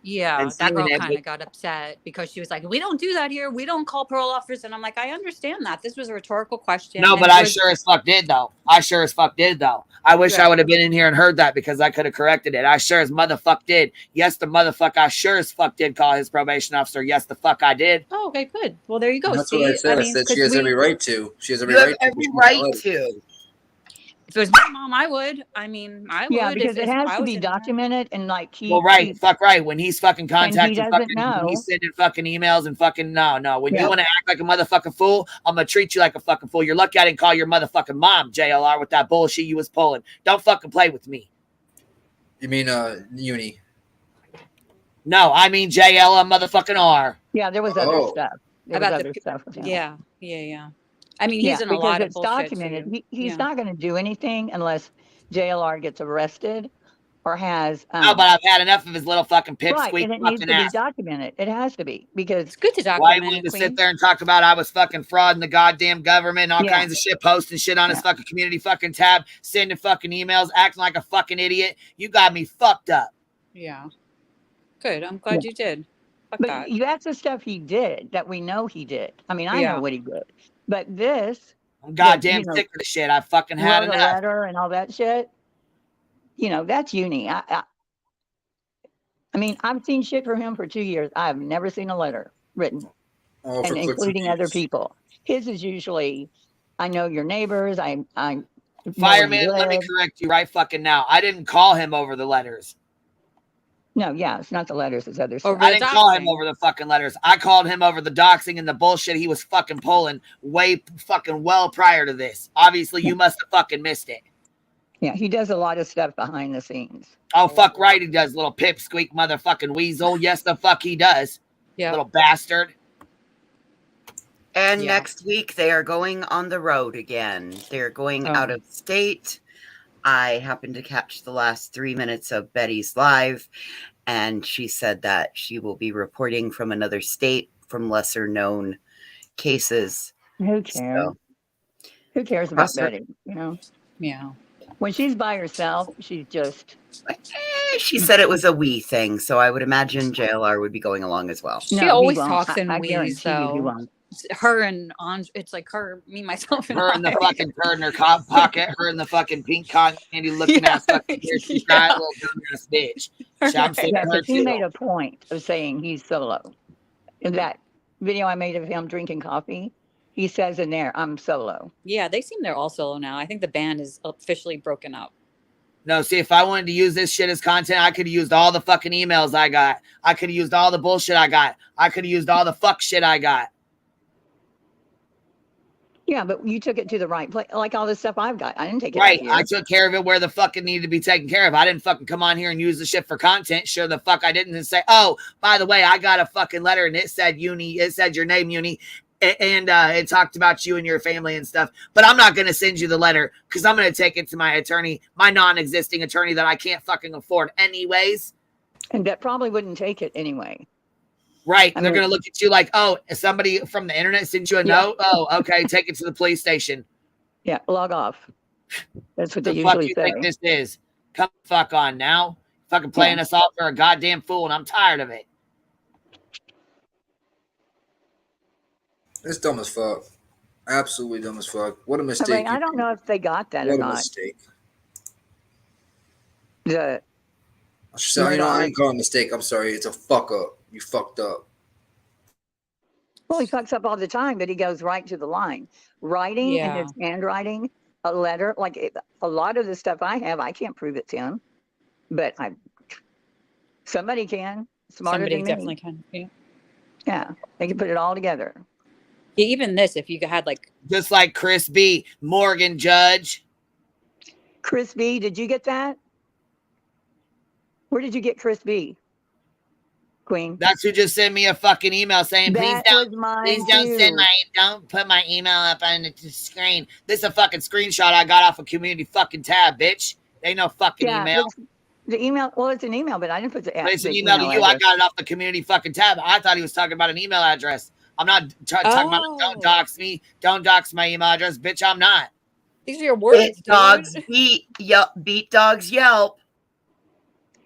Yeah, that girl kind of got upset because she was like, we don't do that here. We don't call parole officers. And I'm like, I understand that. This was a rhetorical question. No, but I sure as fuck did, though. I wish I would have been in here and heard that because I could have corrected it. I sure as motherfuck did. Yes, the motherfuck I sure as fuck did call his probation officer. Yes, the fuck I did. Oh, okay, good. Well, there you go. That's what I said. I said she has every right to. She has every right to. If it was my mom, I would. I mean, I would. Yeah, because it has to be documented and like fuck right. When he's fucking contacting when he's sending fucking emails and fucking no. When you want to act like a motherfucking fool, I'm gonna treat you like a fucking fool. You're lucky I didn't call your motherfucking mom, JLR, with that bullshit you was pulling. Don't fucking play with me. You mean Uni? No, I mean JL motherfucking R. Yeah, there was other stuff. There was other stuff. Yeah. I mean, he's in a lot of bullshit. Documented. He's not going to do anything unless JLR gets arrested or has. No, but I've had enough of his little fucking pipsqueak and it needs to be documented. It has to be because it's good to document. Why wanted to sit there and talk about I was fucking frauding the goddamn government and all kinds of shit, posting shit on his fucking community fucking tab, sending fucking emails, acting like a fucking idiot. You got me fucked up. Yeah. Good. I'm glad you did. Fuck but that. That's the stuff he did that we know he did. I mean, I know what he did. But this, I'm goddamn sick of the shit. I fucking had enough. Letter and all that shit. That's Uni. I mean, I've seen shit for him for 2 years. I've never seen a letter written, and including other people. His is usually, I know your neighbors. Fireman, let me correct you right fucking now. I didn't call him over the letters. No, it's not the letters. It's other stuff. I didn't call him over the fucking letters. I called him over the doxing and the bullshit he was fucking pulling way fucking well prior to this. Obviously, you must have fucking missed it. Yeah, he does a lot of stuff behind the scenes. Oh, fuck right he does, little pipsqueak motherfucking weasel. Yes, the fuck he does. Yeah. Little bastard. And next week, they are going on the road again. They're going out of state. I happened to catch the last 3 minutes of Betty's live, and she said that she will be reporting from another state from lesser known cases. Who cares? So, who cares about Betty? Yeah. When she's by herself, she's just. She said it was a we thing, so I would imagine JLR would be going along as well. She always talks in we, so. Her and it's like her, me, myself, and her in the fucking her in her cob pocket, her in the fucking pink cotton candy looking ass fucking here. She's got a little dumbass bitch. She made a point of saying he's solo. In that video I made of him drinking coffee, he says in there, "I'm solo." Yeah, they seem they're all solo now. I think the band is officially broken up. No, see, if I wanted to use this shit as content, I could have used all the fucking emails I got. I could have used all the bullshit I got. I could have used all the fuck shit I got. Yeah, but you took it to the right place, like all the stuff I've got. I didn't take it right. I took care of it where the fuck it needed to be taken care of. I didn't fucking come on here and use the shit for content. Sure the fuck I didn't, and say, oh, by the way, I got a fucking letter and it said Uni, it said your name, Uni, and it talked about you and your family and stuff. But I'm not going to send you the letter because I'm going to take it to my attorney, my non-existing attorney that I can't fucking afford anyways. And that probably wouldn't take it anyway. Right. I They're mean, going to look at you like, oh, somebody from the internet sent you a note. Oh, okay. Take it to the police station. Yeah, log off. That's what they The fuck usually you say. think this is? Come the fuck on now. Fucking playing us off for a goddamn fool, and I'm tired of it. It's dumb as fuck. Absolutely dumb as fuck. What a I mistake. mean, I don't know if they got that or What a not. mistake. The So, I didn't call it a mistake. I'm sorry. It's a fuck up. You fucked up. Well, he fucks up all the time, but he goes right to the line. Writing and his handwriting, a letter, a lot of the stuff I have, I can't prove it's him, but somebody can, smarter Somebody than me. definitely can. Yeah. Yeah, they can put it all together. Yeah, even this, if you had just like Chris B, Morgan Judge. Chris B, did you get that? Where did you get Chris B? Queen. That's who just sent me a fucking email saying, please don't put my email up on the screen. This is a fucking screenshot I got off a community fucking tab, bitch. They no fucking email. The email, well, it's an email, but I didn't put the But it's an email to you. I got it off the community fucking tab. I thought he was talking about an email address. I'm not talking about don't dox me. Don't dox my email address. Bitch, I'm not. These are your words, dogs beat dogs yelp.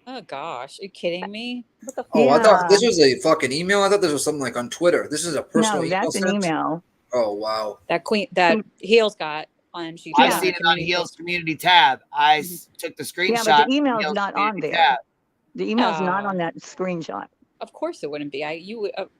Oh gosh, are you kidding me? What the Oh, I thought this was a fucking email. I thought this was something like on Twitter. This is a personal email. No, that's an email. Oh, wow. That Heels got on. I've seen it on Heels community tab. I took the screenshot. Yeah, but the email's not on there. Tab. The email's not on that screenshot. Of course it wouldn't be.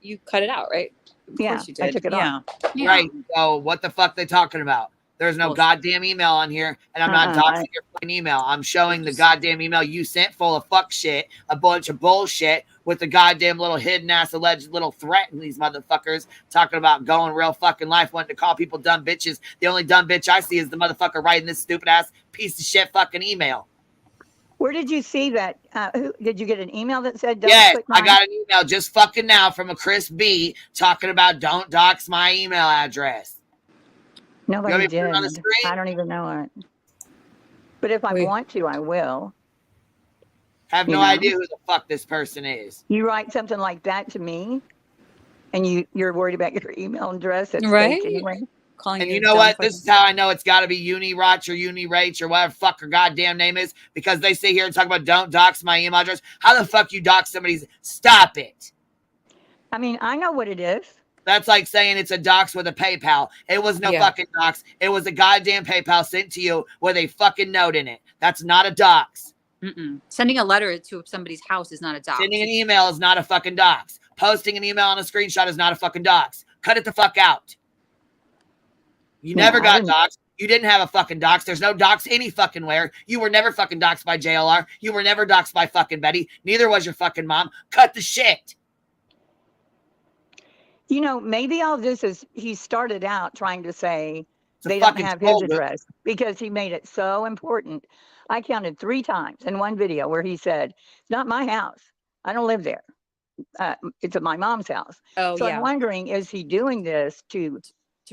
You cut it out, right? Of course you did. I took it off. Yeah. Right. So what the fuck they talking about? There's no goddamn email on here, and I'm not doxing your fucking email. I'm showing the goddamn email you sent full of fuck shit, a bunch of bullshit with the goddamn little hidden ass alleged little threat in these motherfuckers talking about going real fucking life, wanting to call people dumb bitches. The only dumb bitch I see is the motherfucker writing this stupid ass piece of shit fucking email. Where did you see that? Did you get an email that said don't yes, click I got an email just fucking now from a Chris B talking about don't dox my email address. Nobody did. I don't even know it. But if I want to, I will. Have no idea who the fuck this person is. You write something like that to me, and you're worried about your email address. That's right. fake anyway. And you know what? This is how I know it's got to be unirock or unirach or whatever fuck her goddamn name is, because they sit here and talk about don't dox my email address. How the fuck you dox somebody's? Stop it. I mean, I know what it is. That's like saying it's a dox with a PayPal. It was no fucking dox. It was a goddamn PayPal sent to you with a fucking note in it. That's not a dox. Sending a letter to somebody's house is not a dox. Sending an email is not a fucking dox. Posting an email on a screenshot is not a fucking dox. Cut it the fuck out. You never got doxed. You didn't have a fucking dox. There's no dox any fucking where. You were never fucking doxed by JLR. You were never doxed by fucking Betty. Neither was your fucking mom. Cut the shit. You know, maybe all this is he started out trying to say they don't have his address because he made it so important. I counted 3 times in one video where he said, it's not my house. I don't live there. It's at my mom's house. Oh, so I'm wondering, is he doing this to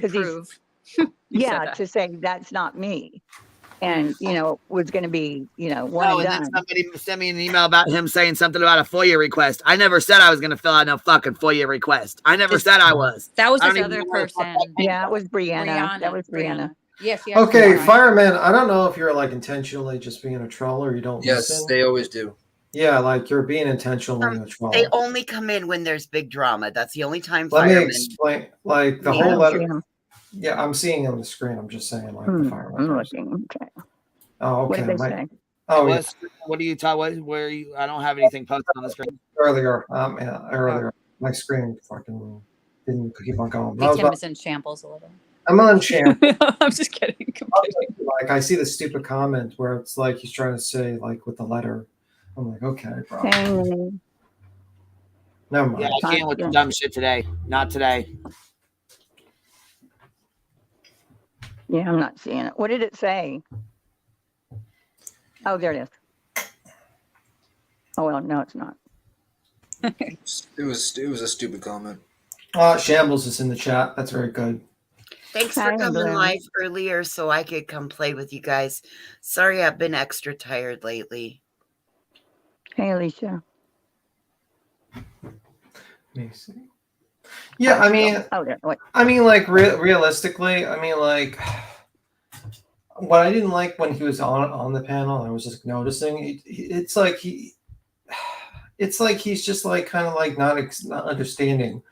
prove? To say that's not me. And, was going to be, one and done. Then somebody sent me an email about him saying something about a FOIA request. I never said I was going to fill out no fucking FOIA request. I never said I was. That was this other person. Yeah, it was Brianna. That was Brianna. Yes. Okay, fireman, I don't know if you're like intentionally just being a troll or you don't listen. Yes, they always do. Yeah, like you're being intentionally a troll. They only come in when there's big drama. That's the only time Let firemen... me explain. Like the whole letter... Yeah, I'm seeing on the screen. I'm just saying, like the fireman. I'm looking. Okay. Oh, okay. What did they say? Oh, what do you talk? Where are you? I don't have anything posted on the screen. Earlier, my screen fucking didn't keep on going. Tim is in shambles a little. I'm on shambles. I'm just kidding. Like I see the stupid comment where it's like he's trying to say like with the letter. I'm like, okay, bro. Never mind. Yeah, I can't with the dumb shit today. Not today. Yeah, I'm not seeing it. What did it say? Oh, there it is. Oh, well, no, it's not. It was a stupid comment. Shambles is in the chat. That's very good. Thanks for coming live earlier so I could come play with you guys. Sorry I've been extra tired lately. Hey, Alicia. Let me see. Yeah, I mean, like realistically, I mean, like what I didn't like when he was on the panel, I was just noticing it's like he's just like kind of like not understanding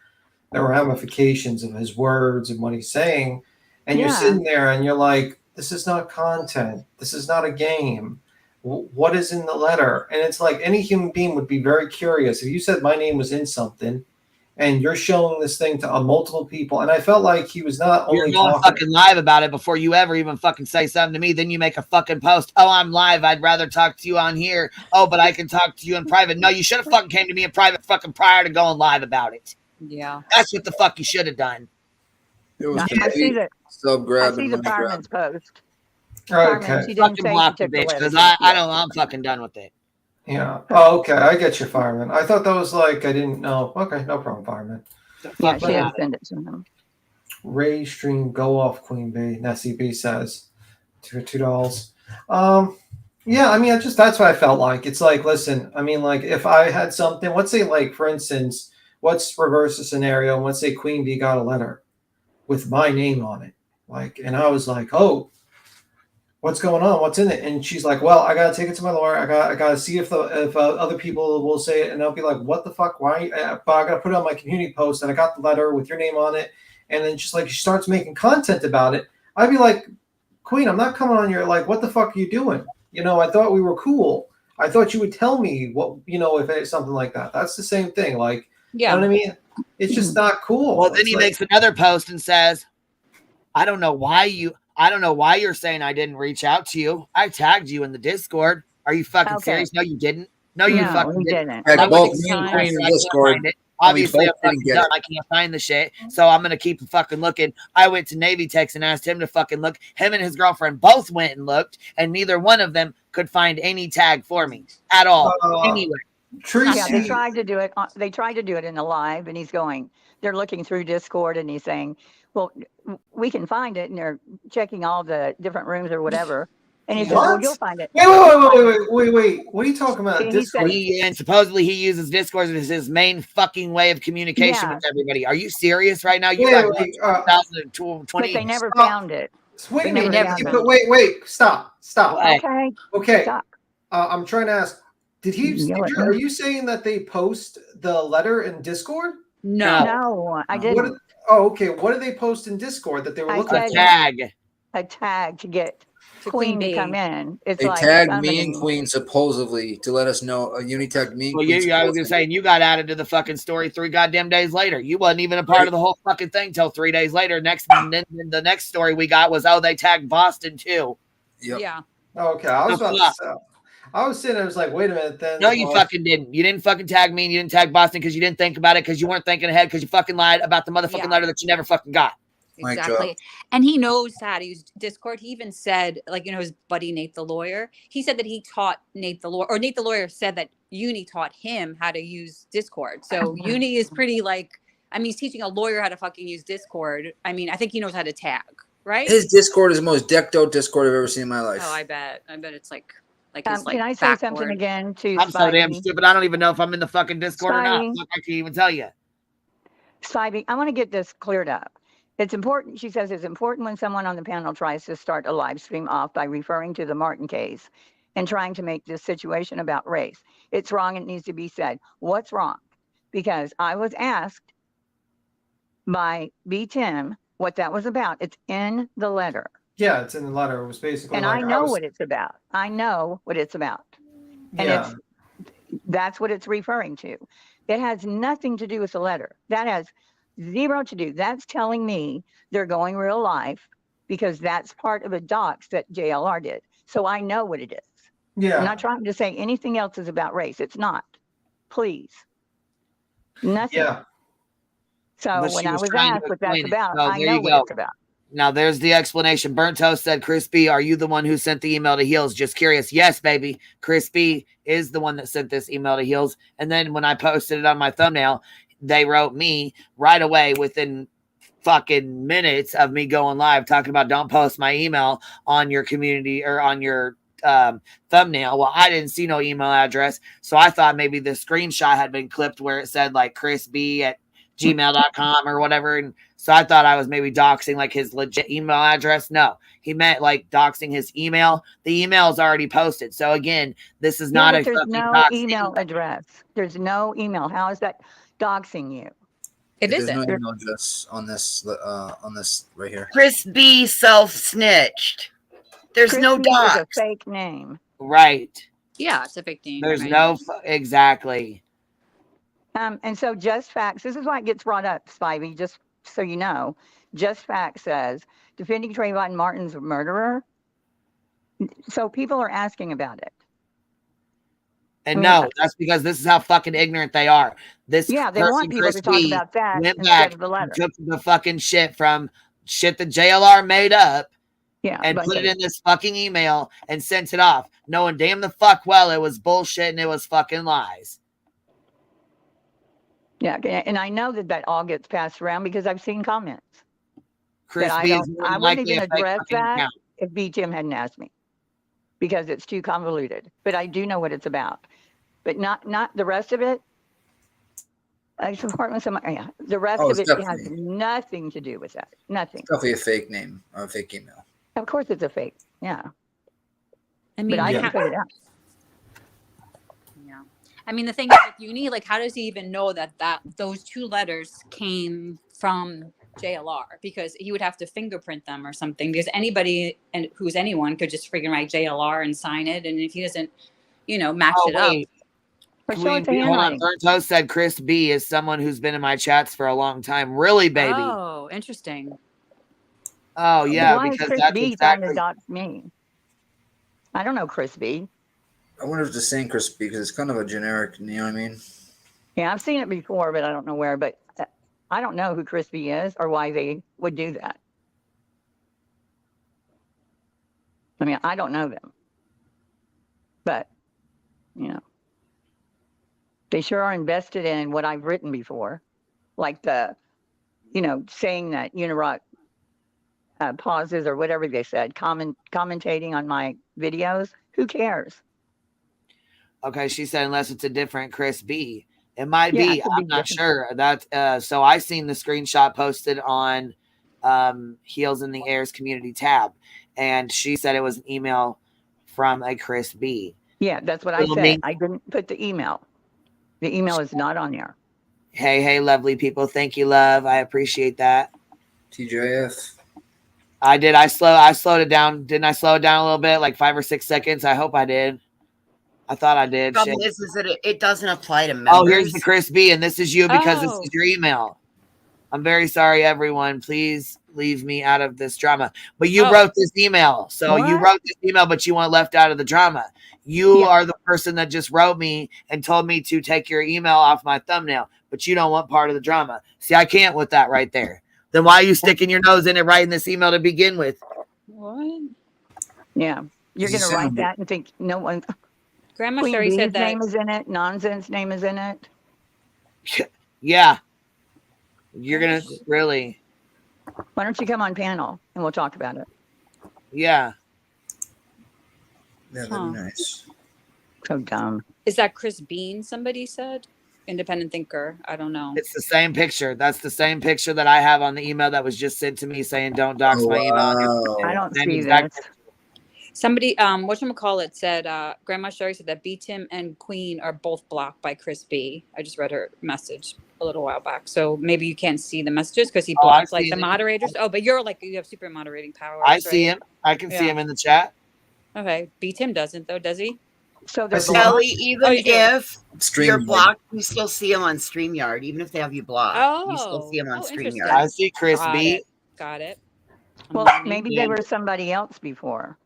the ramifications of his words and what he's saying, and you're sitting there and you're like, this is not content, this is not a game. What is in the letter? And it's like any human being would be very curious if you said my name was in something and you're showing this thing to multiple people. And I felt like he was not You're only going talking fucking live about it before you ever even fucking say something to me. Then you make a fucking post. Oh, I'm live. I'd rather talk to you on here. Oh, but I can talk to you in private. No, you should have fucking came to me in private fucking prior to going live about it. Yeah. That's what the fuck you should have done. It was I see the sub grab I see and the money grab. fireman's post. Okay. Fireman, she didn't Fucking say block she the took the bitch because letter. I'm fucking done with it. Yeah. Oh, okay. I get your fireman. I thought that was like I didn't know. Okay, no problem, fireman. Yeah, she didn't send it to him. Ray stream go off Queen Bee. Nessie B says $2. Yeah, I mean, that's what I felt like. It's like, listen, I mean, like if I had something, let's say, like for instance, let's reverse the scenario and let's say Queen Bee got a letter with my name on it, like, and I was like, oh, what's going on? What's in it? And she's like, well, I gotta take it to my lawyer. I gotta see if other people will say it, and I'll be like, what the fuck? Why? But I gotta put it on my community post, and I got the letter with your name on it. And then just like she starts making content about it, I'd be like, Queen, I'm not coming on your like, what the fuck are you doing? You know, I thought we were cool. I thought you would tell me what, you know, if it's something like that. That's the same thing. Like, yeah, you know what I mean? It's just not cool. Well, then It's he like, makes another post and says, I don't know why you're saying I didn't reach out to you. I tagged you in the Discord. Are you fucking serious? No, you didn't. No, you fucking didn't. Tag both me and Queen in Discord. Obviously, I'm both didn't fucking get done. it. I can't find the shit. So I'm going to keep fucking looking. I went to Navy Techs and asked him to fucking look. Him and his girlfriend both went and looked, and neither one of them could find any tag for me at all. Anyway. Yeah, they tried to do it. They tried to do it in the live, and he's going. They're looking through Discord, and he's saying, "Well, we can find it," and they're checking all the different rooms or whatever. And he says, "Well, you'll find it." Wait! What are you talking about? He Discord? And supposedly he uses Discord as his main fucking way of communication with everybody. Are you serious right now? You got 2020. But they never found it. Wait! Stop! Okay. Stop. I'm trying to ask. Are you saying that they post the letter in Discord? No, I didn't. Okay. What did they post in Discord that they were looking for? A tag to get Queen to come in. It's They like tagged me and Queen supposedly to let us know. Unitagged me. Well, I was gonna say, and you got added to the fucking story 3 goddamn days later. You wasn't even a part of the whole fucking thing till 3 days later. Then the next story we got was, they tagged Boston too. Yep. Yeah. Okay, I was about to say. I was sitting there, I was like, wait a minute. Then no, you fucking didn't. You didn't fucking tag me and you didn't tag Boston because you didn't think about it because you weren't thinking ahead because you fucking lied about the motherfucking letter that you never fucking got. Exactly. And he knows how to use Discord. He even said, like, you know, his buddy Nate the lawyer, he said that he taught Nate the lawyer, or Nate the lawyer said that Uni taught him how to use Discord. So Uni is pretty he's teaching a lawyer how to fucking use Discord. I mean, I think he knows how to tag, right? His Discord is the most decked out Discord I've ever seen in my life. Oh, I bet it's like can I say something again to I'm so damn stupid. I don't even know if I'm in the fucking Discord or not. I can't even tell you. Spivey, I want to get this cleared up. It's important, she says, it's important when someone on the panel tries to start a live stream off by referring to the Martin case and trying to make this situation about race. It's wrong. It needs to be said. What's wrong? Because I was asked by B. Tim what that was about. It's in the letter. Yeah, it's in the letter. It was basically and I know what it's about. I know what it's about. And that's what it's referring to. It has nothing to do with the letter. That has zero to do. That's telling me they're going real life because that's part of a dox that JLR did. So I know what it is. Yeah. I'm not trying to say anything else is about race. It's not. Please. Nothing. Yeah. So when I was asked what that's about, I know what it's about. Now there's the explanation. Burnt Toast said, Chris B, are you the one who sent the email to Heels? Just curious. Yes, baby. Chris B is the one that sent this email to Heels. And then when I posted it on my thumbnail, they wrote me right away within fucking minutes of me going live talking about don't post my email on your community or on your thumbnail. Well, I didn't see no email address, so I thought maybe the screenshot had been clipped where it said like chrisb@gmail.com or whatever. And so I thought I was maybe doxing like his legit email address. No, he meant like doxing his email. The email is already posted. So again, this is not a there's fucking no doxing. email address. There's no email. How is that doxing you? There's no email address on this right here. Chris B self-snitched. There's Chris no B is a docs. fake name. Right. Yeah, it's a fake name. There's right? no exactly. And so Just Facts, this is why it gets brought up, Spivey, just so you know. Just Facts says, defending Trayvon Martin's murderer. So people are asking about it. And no, that's because this is how fucking ignorant they are. This they want people to talk about that went instead back of the letter. and took the fucking shit from shit that JLR made up and but put it in this fucking email and sent it off, knowing damn the fuck well it was bullshit and it was fucking lies. Yeah, and I know that all gets passed around because I've seen comments. Chris I B is more I than wouldn't likely even a fake address fucking that account. if BTM hadn't asked me because it's too convoluted. But I do know what it's about. But not the rest of it. I support with some. Yeah, the rest of it has nothing to do with that. Nothing. It's definitely a fake name or a fake email. Of course, it's a fake. Yeah. I mean, but I can put it out. Yeah. I mean, the thing is with Uni, like, how does he even know that those two letters came from JLR? Because he would have to fingerprint them or something. Because anybody who's anyone could just freaking write JLR and sign it, and if he doesn't, match it up. Hold on. Burnt Toast said Chris B is someone who's been in my chats for a long time. Really, baby? Oh, interesting. Oh, yeah. Why because is Chris that's B trying to dox me? I don't know Chris B. I wonder if it's the same Chris B because it's kind of a generic, you know what I mean? Yeah, I've seen it before, but I don't know where. But I don't know who Chris B is or why they would do that. I mean, I don't know them. But, they sure are invested in what I've written before. Like saying that unirock pauses or whatever they said, commentating on my videos. Who cares? Okay, she said unless it's a different Chris B. It might be. I'm not different. sure. That so I seen the screenshot posted on Heels in the Airs community tab, and she said it was an email from a Chris B. Yeah, that's what I said. I didn't put the email. The email is not on there. Hey, lovely people. Thank you, love. I appreciate that. TJF. I did. I slowed it down. Didn't I slow it down a little bit, like 5 or 6 seconds? I hope I did. I thought I did. The problem is that it doesn't apply to members. Oh, here's the Chris B, and this is you because this is your email. I'm very sorry, everyone. Please leave me out of this drama. But you wrote this email. So you wrote this email, but you want left out of the drama. You are the person that just wrote me and told me to take your email off my thumbnail, but you don't want part of the drama. See, I can't with that right there. Then why are you sticking your nose in it writing this email to begin with? What? Yeah. You're going to write that and think no one. Grandma Queen Sherry Bee's said that. name is in it. Nonsense name is in it. Yeah. You're going to really. Why don't you come on panel and we'll talk about it? Yeah. Yeah, that'd be nice. So dumb. Is that Chris Bean, somebody said? Independent thinker. I don't know. It's the same picture. That's the same picture that I have on the email that was just sent to me saying don't dox my email. I don't Same see exact this. Somebody, whatchamacallit said, Grandma Sherry said that B. Tim and Queen are both blocked by Chris B. I just read her message a little while back. So maybe you can't see the messages because he blocks like the moderators. Oh, but you have super moderating power. I see him. I can see him in the chat. Okay. B. Tim doesn't though, does he? So Kelly, even if you're StreamYard. blocked, you still see them on StreamYard. Even if they have you blocked, you still see them on StreamYard. I see Chris B. Got it. Well, maybe they were somebody else before.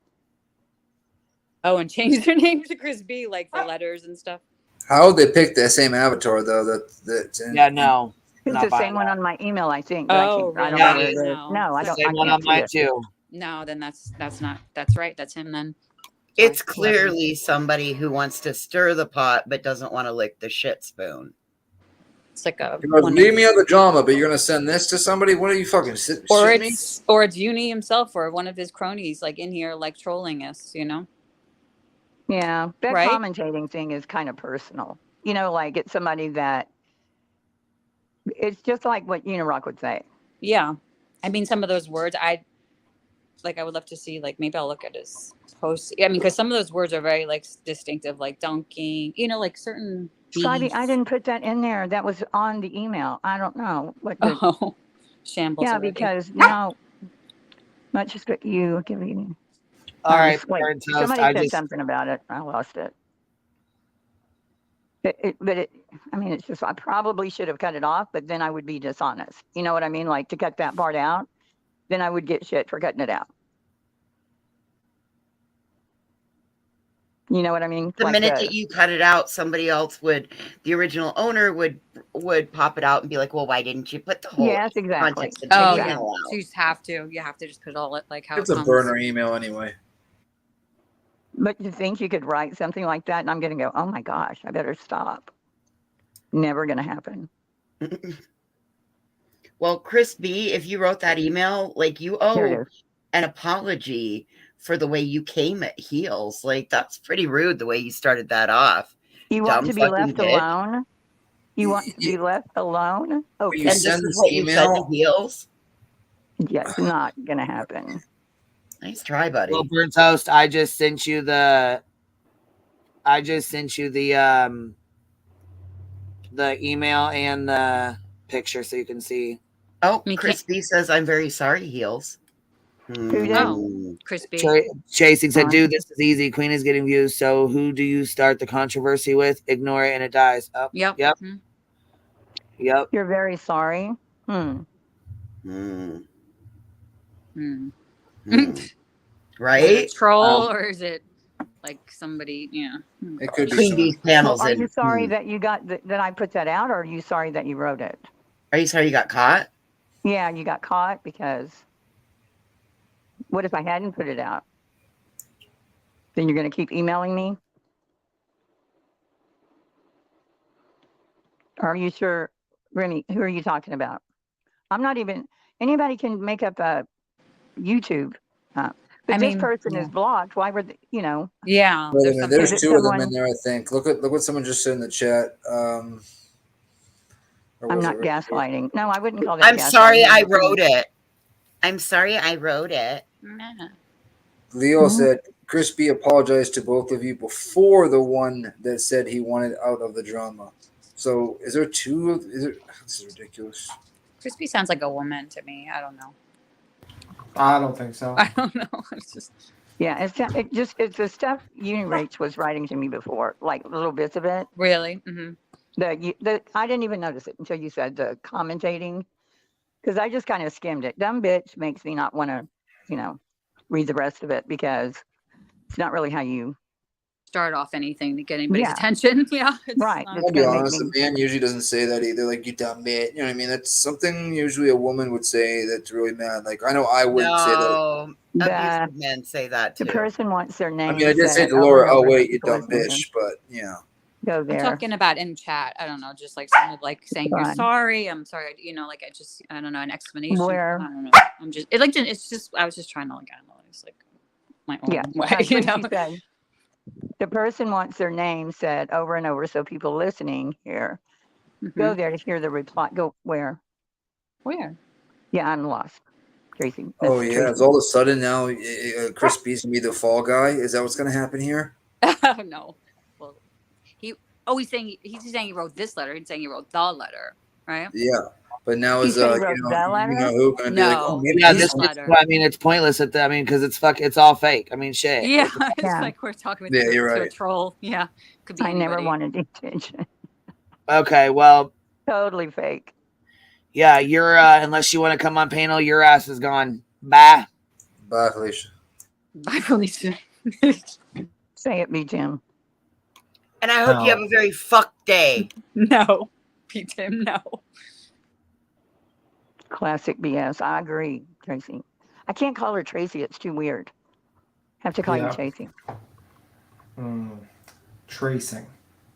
Oh, and changed their name to Chris B, like the letters and stuff. How would they pick that same avatar though? That's in, Yeah, no. It's the same one on my email, I think. Oh, I don't really? know where it is. No, I don't. Same one on mine too. No, then that's right. That's him then. It's clearly somebody who wants to stir the pot but doesn't want to lick the shit spoon. It's like a leave me out of the drama, but you're gonna send this to somebody? What are you fucking or shitting me? it's Uni himself or one of his cronies like in here like trolling us, Yeah, that Right? commentating thing is kind of personal. You know, like it's somebody that it's just like what Unirock would say. Yeah. I mean, some of those words I would love to see, like, maybe I'll look at his post. I mean, because some of those words are very like distinctive, like dunking, you know, like certain Scotty, beef. I didn't put that in there. That was on the email. I don't know what the. Oh, shambles Yeah, already. because now, not just what you give me. All right, Wait, Burn Toast, somebody I said just something about it. I lost it. I mean, it's just, I probably should have cut it off, but then I would be dishonest. You know what I mean? Like to cut that part out, then I would get shit for cutting it out. You know what I mean? The minute that you cut it out, somebody else the original owner would pop it out and be like, well, why didn't you put the whole context of the Oh, email yeah. out? So you just have to. You have to just put it all like how It's it a comes. burner email anyway. But you think you could write something like that, and I'm going to go, oh my gosh, I better stop. Never going to happen. Well, Chris B, if you wrote that email, like you owe an apology for the way you came at Heels. Like that's pretty rude the way you started that off. You want to be left alone? You want to be left alone? Okay. And this is what you said to Heels? Yeah, it's not going to happen. Nice try, buddy. Well, Burn Toast, I just sent you the email and the picture so you can see. Oh, Chris B says, I'm very sorry, Heels. Oh, Chris B. Chasing said, dude, this is easy. Queen is getting views. So who do you start the controversy with? Ignore it and it dies. Oh, yep. Yep. Mm-hmm. Yep. You're very sorry. Right? Is it a troll or is it like somebody? Yeah. It could be Queen Bee's panels. Are you sorry that you got that I put that out, or are you sorry that you wrote it? Are you sorry you got caught? Yeah, you got caught because what if I hadn't put it out? Then you're going to keep emailing me? Are you sure, Remy? Who are you talking about? I'm not even. Anybody can make up a YouTube. But this person is blocked. Why were they, you know? Yeah. There's two of them in there, I think. Look what someone just said in the chat. I'm not gaslighting. No, I wouldn't call that I'm gaslighting. sorry I wrote it. I'm sorry I wrote it. Leo said, Chris B apologized to both of you before the one that said he wanted out of the drama. So is there two? This is ridiculous. Chris B sounds like a woman to me. I don't know. I don't think so. I don't know. It's just. Yeah, it's the stuff Unirach was writing to me before, like little bits of it. Really? Mm-hmm. I didn't even notice it until you said the commentating, because I just kind of skimmed it. Dumb bitch makes me not want to, read the rest of it because it's not really how you start off anything to get anybody's attention. Yeah, right. I'll be honest, a man usually doesn't say that either. Like, you dumb bitch. You know what I mean? That's something usually a woman would say that's really mad. Like, I know I wouldn't say that. Abusive men say that too. The person wants their name. I mean, I did say to Laura, "Oh wait, you dumb bitch," but yeah. Go there. I'm talking about in chat. I don't know, just like someone like saying you're sorry. I'm sorry. Like I don't know, an explanation. Where? I don't know. I'm just it's just I was just trying to like analyze like my own way. Said, the person wants their name said over and over, so people listening here go there to hear the reply. Go where? Where? Yeah, I'm lost. Tracy. Oh yeah, Tracy. it's all of a sudden now Chris B's gonna be the fall guy. Is that what's gonna happen here? No. Well, he's saying he wrote this letter. He's saying he wrote the letter, right? Yeah, but now is who gonna be like, oh, maybe this letter. I mean, it's pointless because it's all fake. I mean, shit. Yeah, it's like we're talking to a troll. Yeah, could be. I never wanted attention. Okay, well, totally fake. Yeah, you're unless you want to come on panel, your ass is gone. Bye. Bye, Felicia. Bye, Felicia. Say it, me, Tim. And I hope you have a very fucked day. No, P. Tim, no. Classic BS. I agree, Tracy. I can't call her Tracy. It's too weird. Have to call you Tracy. Tracing.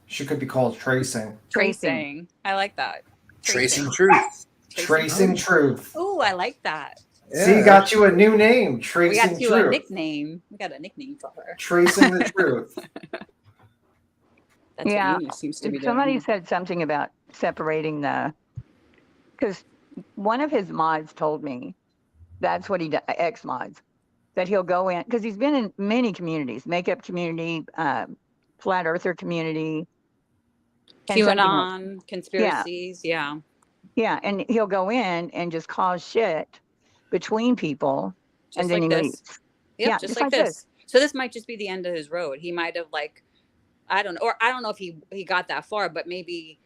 She could be called Tracing. Tracing. I like that. Tracing truth. Tracing truth. Oh, I like that. See, got you a new name, We Tracing got you a Truth. nickname. We got a nickname for her. Tracing the Truth. That's Yeah, what Uni seems to be somebody doing. said something about separating because one of his mods told me that's what he does, ex-mods, that he'll go in, because he's been in many communities, makeup community, flat earther community. and something else. QAnon, conspiracies, yeah. Yeah, and he'll go in and just cause shit between people, Just and then like he this. leaves. Yep, Yeah, just like this. So this might just be the end of his road. He might have I don't know if he got that far, but maybe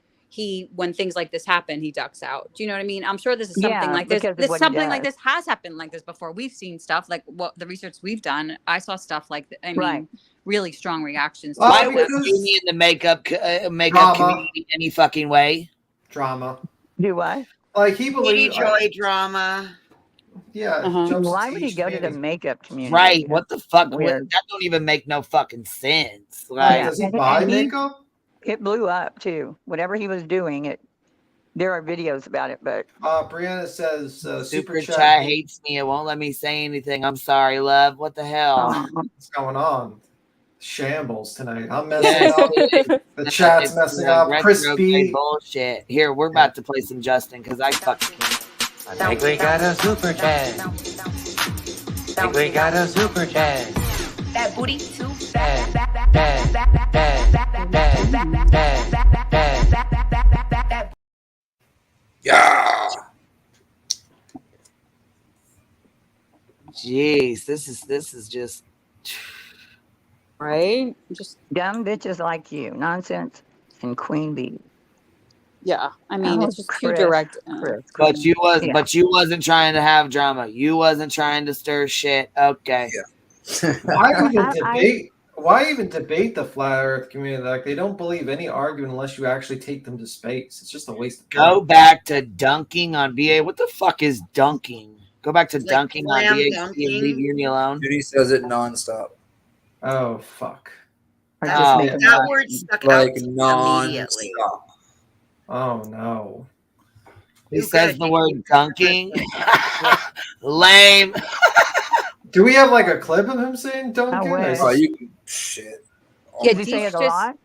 when things like this happen, he ducks out. Do you know what I mean? I'm sure this is something like this. This something like this has happened like this before. We've seen stuff like what the research we've done. I saw stuff like I mean, really strong reactions. Why would Uni in the makeup community any fucking way? Drama. Do what? Like he believes joy drama. Yeah. Why would he go to the makeup community? Right. What the fuck? Weird. That don't even make no fucking sense. Like, does he buy makeup? It blew up too. Whatever he was doing, there are videos about it, but Brianna says Super Chat hates me. It won't let me say anything. I'm sorry, love. What the hell? What's going on? Shambles tonight. I'm messing up. The chat's messing up. Crispy bullshit. Here, we're about to play some Justin because I fucking I think we got a super chat. I think we got a super chat. That booty too Yeah. Jeez, this is just right. Just dumb bitches like you, nonsense, and Queen Bee. Yeah, I mean it's just too direct. But you wasn't trying to have drama. You wasn't trying to stir shit. Okay. Yeah. Why even debate the flat Earth community? Like they don't believe any argument unless you actually take them to space. It's just a waste of time. Go back to dunking on BA. What the fuck is dunking? Go back to dunking on BA and leave Uni alone. Judy says it nonstop. Oh fuck. That word stuck out like to me immediately. Oh no. He says the word dunking. Lame. Do we have like a clip of him saying dunking? Oh, you can shit. Yeah, does he say it a lot?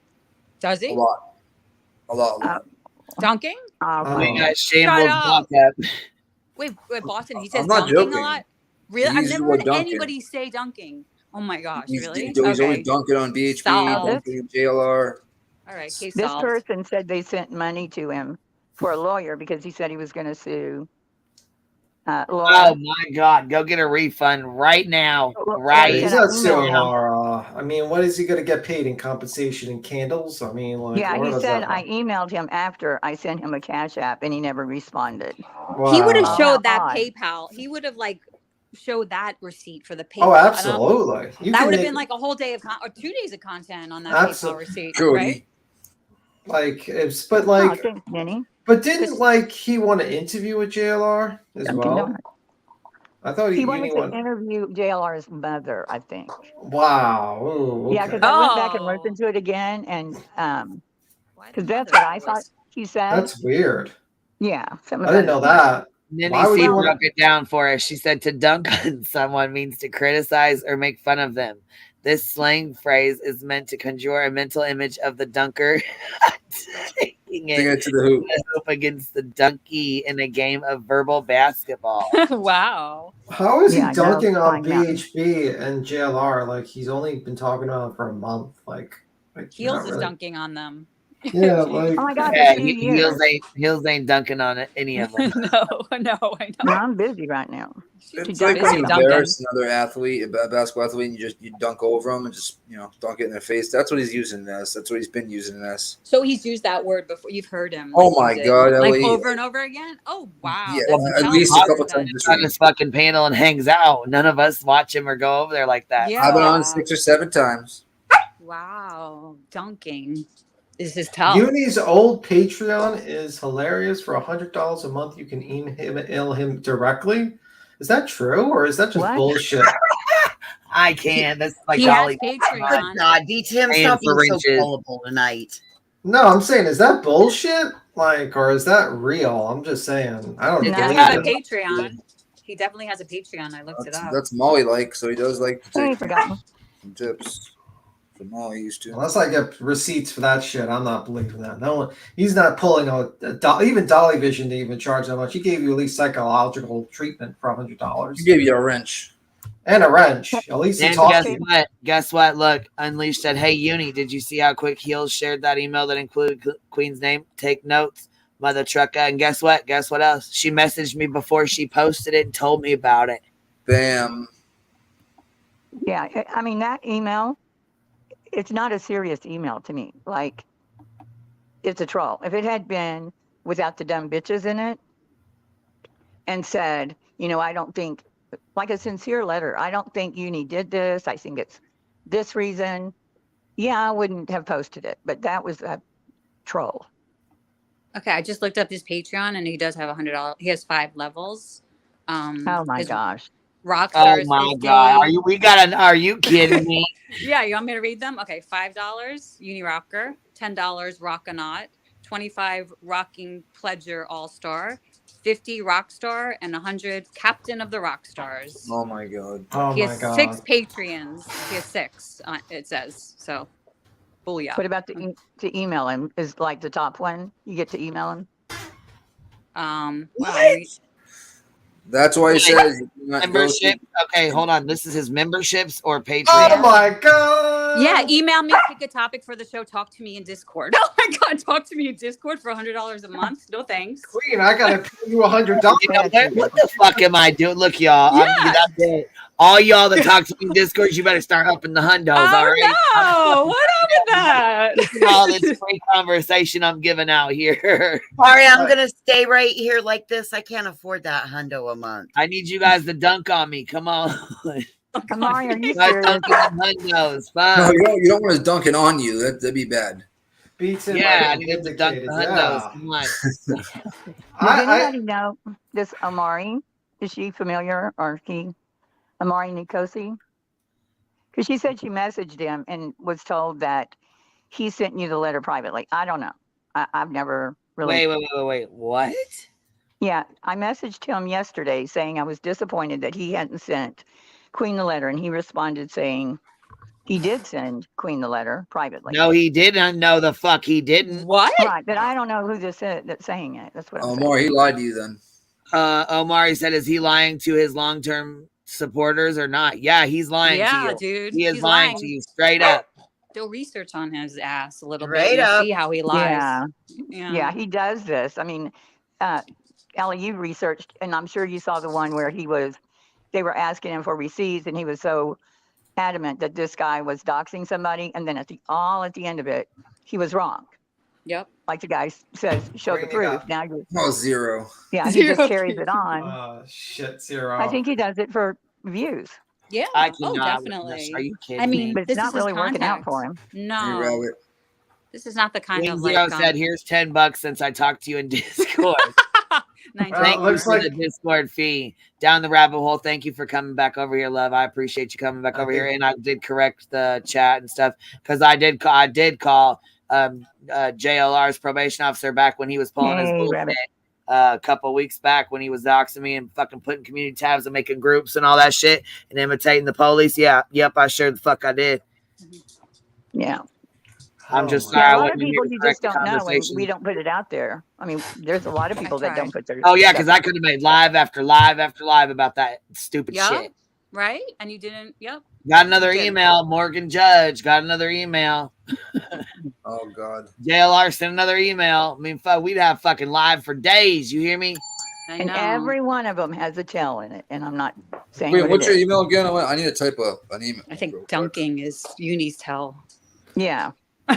Does he? A lot. Dunking? We got shameless Shut up. buck up. Wait, Boston, he says I'm not dunking joking. a lot? Really? He I've uses never the word heard dunking. anybody say dunking. Oh my gosh, really? He's always dunking on BHP, dunking on JLR. All right, case This solved. person said they sent money to him for a lawyer because he said he was going to sue. Laura. Oh my God! Go get a refund right now. Right. He's not suing Laura. I mean, what is he going to get paid in compensation and candles? I mean, like, Yeah, where he does said that I emailed him after I sent him a Cash App and he never responded. Wow. He would have showed that Odd. PayPal. He would have showed that receit for the PayPal. Oh, absolutely. You That can would have make- been like a whole day of or 2 days of content on that Absolutely. PayPal receipt, Jody. right? Like, but like, thanks, Jenny. but didn't like he want to interview with JLR as Dunkin' well? Donuts. I thought He he wanted to wanted. interview JLR's mother, I think. Wow. Ooh, Yeah, okay. because I went back and listened to it again, and because that's what I thought he said. That's weird. Yeah, I didn't know that. Then Why would he you want- broke it down for us. She said to dunk on someone means to criticize or make fun of them. This slang phrase is meant to conjure a mental image of the dunker taking it to the hoop against the donkey in a game of verbal basketball. Wow. How is Yeah, he dunking no, on fine, yeah. BHP and JLR? Like he's only been talking about it for a month. Like Heels not is really. dunking on them. Yeah, like Oh my God, Yeah, for 2 Heels years. ain't dunking on it, any of them. No, I know. No, I'm busy right now. It's Too like when busy you dunking. embarrass another athlete, a basketball athlete, and you dunk over him and just dunk it in their face. That's what he's using as. That's what he's been using as. So he's used that word before. You've heard him. Oh my use it, God, like Ellie. over and over again. Oh wow. Yeah, That's at least a intelligent. couple times He's on his fucking panel and hangs out. None of us watch him or go over there like that. Yeah. I've been on 6 or 7 times. Wow, dunking is his talent. Uni's old Patreon is hilarious. For $100 a month, you can email him directly. Is that true, or is that just What? bullshit? I can't. That's like He Dolly. has Patreon. God, D-Tim, Paying stop for being so riches. gullible tonight. No, I'm saying, is that bullshit? Like, or is that real? I'm just saying. I don't He know. does Yeah. have a Patreon. He definitely has a Patreon. I looked it up. That's Molly like, so he does like to I take ain't forgotten. some tips. For Molly used to. Unless I get receipts for that shit, I'm not believing that. No one, he's not pulling even Dolly Vision to even charge that much. He gave you at least psychological treatment for $100. He gave you a wrench. And a wrench. At least he And talked guess to you. what? Guess what? Look, Unleashed said, "Hey, Uni, did you see how quick Heels shared that email that included Queen's name? Take notes, mother trucker." And guess what? Guess what else? She messaged me before she posted it and told me about it. Bam. Yeah, I mean, that email, it's not a serious email to me. Like, it's a troll. If it had been without the dumb bitches in it and said, you know, I don't think, like a sincere letter, I don't think Uni did this. I think it's this reason. Yeah, I wouldn't have posted it, but that was a troll. Okay, I just looked up his Patreon, and he does have $100. He has 5 levels. Oh my gosh! Rockstar. Oh is my 50. God! Are you kidding me? Yeah, you want me to read them? Okay, $5 Unirocker, $10 Rockonaut, 25 Rocking Pledger All Star, 50 Rockstar, and 100 Captain of the Rockstars. Oh my God! Oh He my has God! 6 Patreons. He has 6. It says so. Booyah. What about to email him? Is like the top one? You get to email him. Wow. That's why he says membership. Okay, hold on. This is his memberships or Patreon. Oh my God! Yeah, email me, pick a topic for the show, talk to me in Discord. Oh my God, talk to me in Discord for $100 a month. No thanks. Queen, I gotta pay you $100. You know what the fuck am I doing? Look, y'all. Yeah. That's it. All y'all that talk to me in Discord, you better start upping the hundos. All right. No, what up with that? Look at all this free conversation I'm giving out here. Sorry, I'm gonna stay right here like this. I can't afford that hundo a month. I need you guys to dunk on me. Come on. Amari, are you Guys serious? dunking on hundos. Fuck. No, you don't want us dunking on you. That'd be bad. Beats him. Yeah, I like need to dunk the hundos. Come on. Does anybody know this Amari? Is she familiar, or he? Amari Nikosi? Because she said she messaged him and was told that he sent you the letter privately. I don't know. I've never really. Wait. What? Yeah, I messaged him yesterday saying I was disappointed that he hadn't sent Queen the letter, and he responded saying he did send Queen the letter privately. No, he didn't. No, the fuck he didn't. What? Right, but I don't know who this is that's saying it. That's what I'm saying. Omar, he lied to you then. Omar, he said, is he lying to his long-term supporters or not? Yeah, he's lying to you. Dude. He is He's lying to you straight up. Do research on his ass a little Straight bit. up. See how he lies. Yeah, he does this. I mean, Ellie, you researched, and I'm sure you saw the one where they were asking him for receipts, and he was so adamant that this guy was doxing somebody, and then at the end of it, he was wrong. Yep. Like the guy says, show the proof. Now you. Oh, 0. Yeah, Zero he just carries it views. on. Oh shit, 0. I think he does it for views. Yeah. I Oh, cannot with definitely. this. Are you kidding I mean, me? But it's this not is his really working out contact. for him. No. Rabbit. This is not the kind Wing of Zero like. said, here's $10 since I talked to you in Discord. Thank you looks for the Discord fee. Down the rabbit hole. Thank you for coming back over here, love. I appreciate you coming back over here. And I did correct the chat and stuff because I did call JLR's probation officer back when he was pulling his bullshit a couple weeks back when he was doxing me and fucking putting community tabs and making groups and all that shit and imitating the police. Yeah, yep, I sure the fuck I did. Yeah. I'm just Yeah, sorry. a lot of people you just don't know, and we don't put it out there. I mean, there's a lot of people that don't put their. Oh yeah, because I could have made live after live after live about that stupid shit. Right? And you didn't. Yep. Got another email. Morgan Judge got another email. Oh God. JLR sent another email. I mean, we'd have fucking live for days. You hear me? And every one of them has a tail in it, and I'm not saying. Wait, what what's it your is. email again? I need to type an email. I think dunking is Uni's tell. Yeah.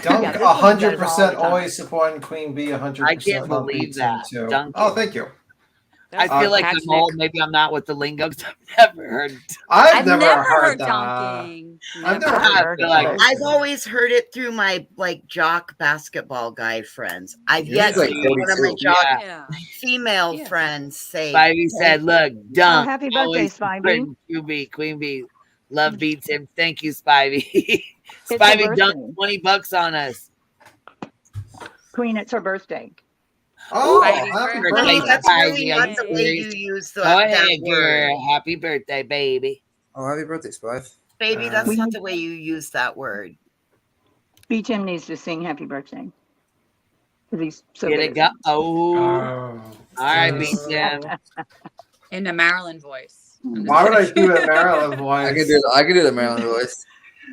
Dunk Yeah, this one does it all 100% the time. always supporting Queen Bee. 100%. I can't love believe beats that. him, too. Dunk Oh, thank you. I feel like I'm old. Maybe I'm not with the lingo. 'Cause I've never heard. I've never heard that. dunking. I've never heard that. I've always heard it through my jock basketball guy friends. I've He's yet like to hear one of my 32. jock female friends say. Spivey said, "Look, dunk. Oh, happy birthday, always Spivey. supporting Queen Bee. Love beats him. Thank you, Spivey. It's her Spivey dunked birthday. $20 on us. Queen, it's her birthday. Oh, Spivey happy birthday. birthday. That's really Spivey, not I'm the way you serious. use Go that ahead, word. girl. Happy birthday, baby. Oh, happy birthday, Spive. Baby, that's not the way you use that word. B Tim needs to sing happy birthday. 'Cause he's so Get good it at go. singing. Oh. All right, B Tim. In a Maryland voice. Why would I do a Maryland voice? I can do the Maryland voice.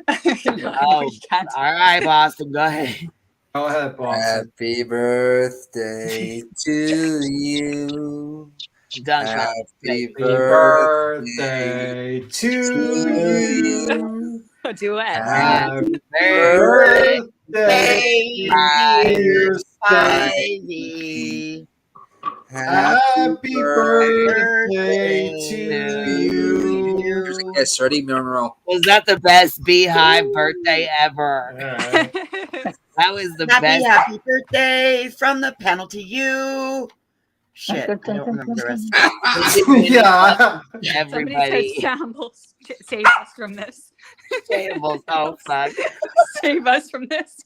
Oh, all right, Boston. Go ahead. Go ahead, Boston. Happy birthday to you. Done. Happy birthday to you. A duet. Happy birthday, dear Spivey. Happy birthday to you. Yes, ready? Monroe. Was that the best Beehive birthday ever? That was the best. Happy birthday from the panel to you. Shit, I don't remember the rest. Yeah. Somebody Everybody. said shambles. Save us from this. Shambles. Oh, fuck. Save us from this.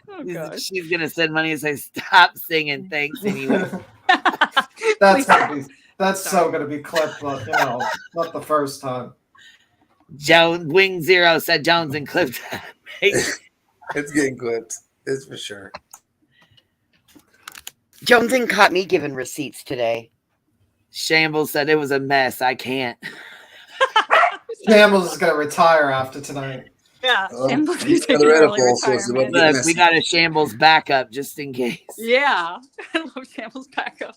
Oh, gosh. She's going to send money and say, stop singing. Thanks anyway. That's so gonna be clipped, but not the first time. Jones Wing Zero said Jones and clipped that. It's getting clipped. It's for sure. Jonesing caught me giving receipts today. Shambles said it was a mess. I can't. Shambles is gonna retire after tonight. Yeah. Look, Look, we got a Shambles backup just in case. Yeah. I love shambles backup.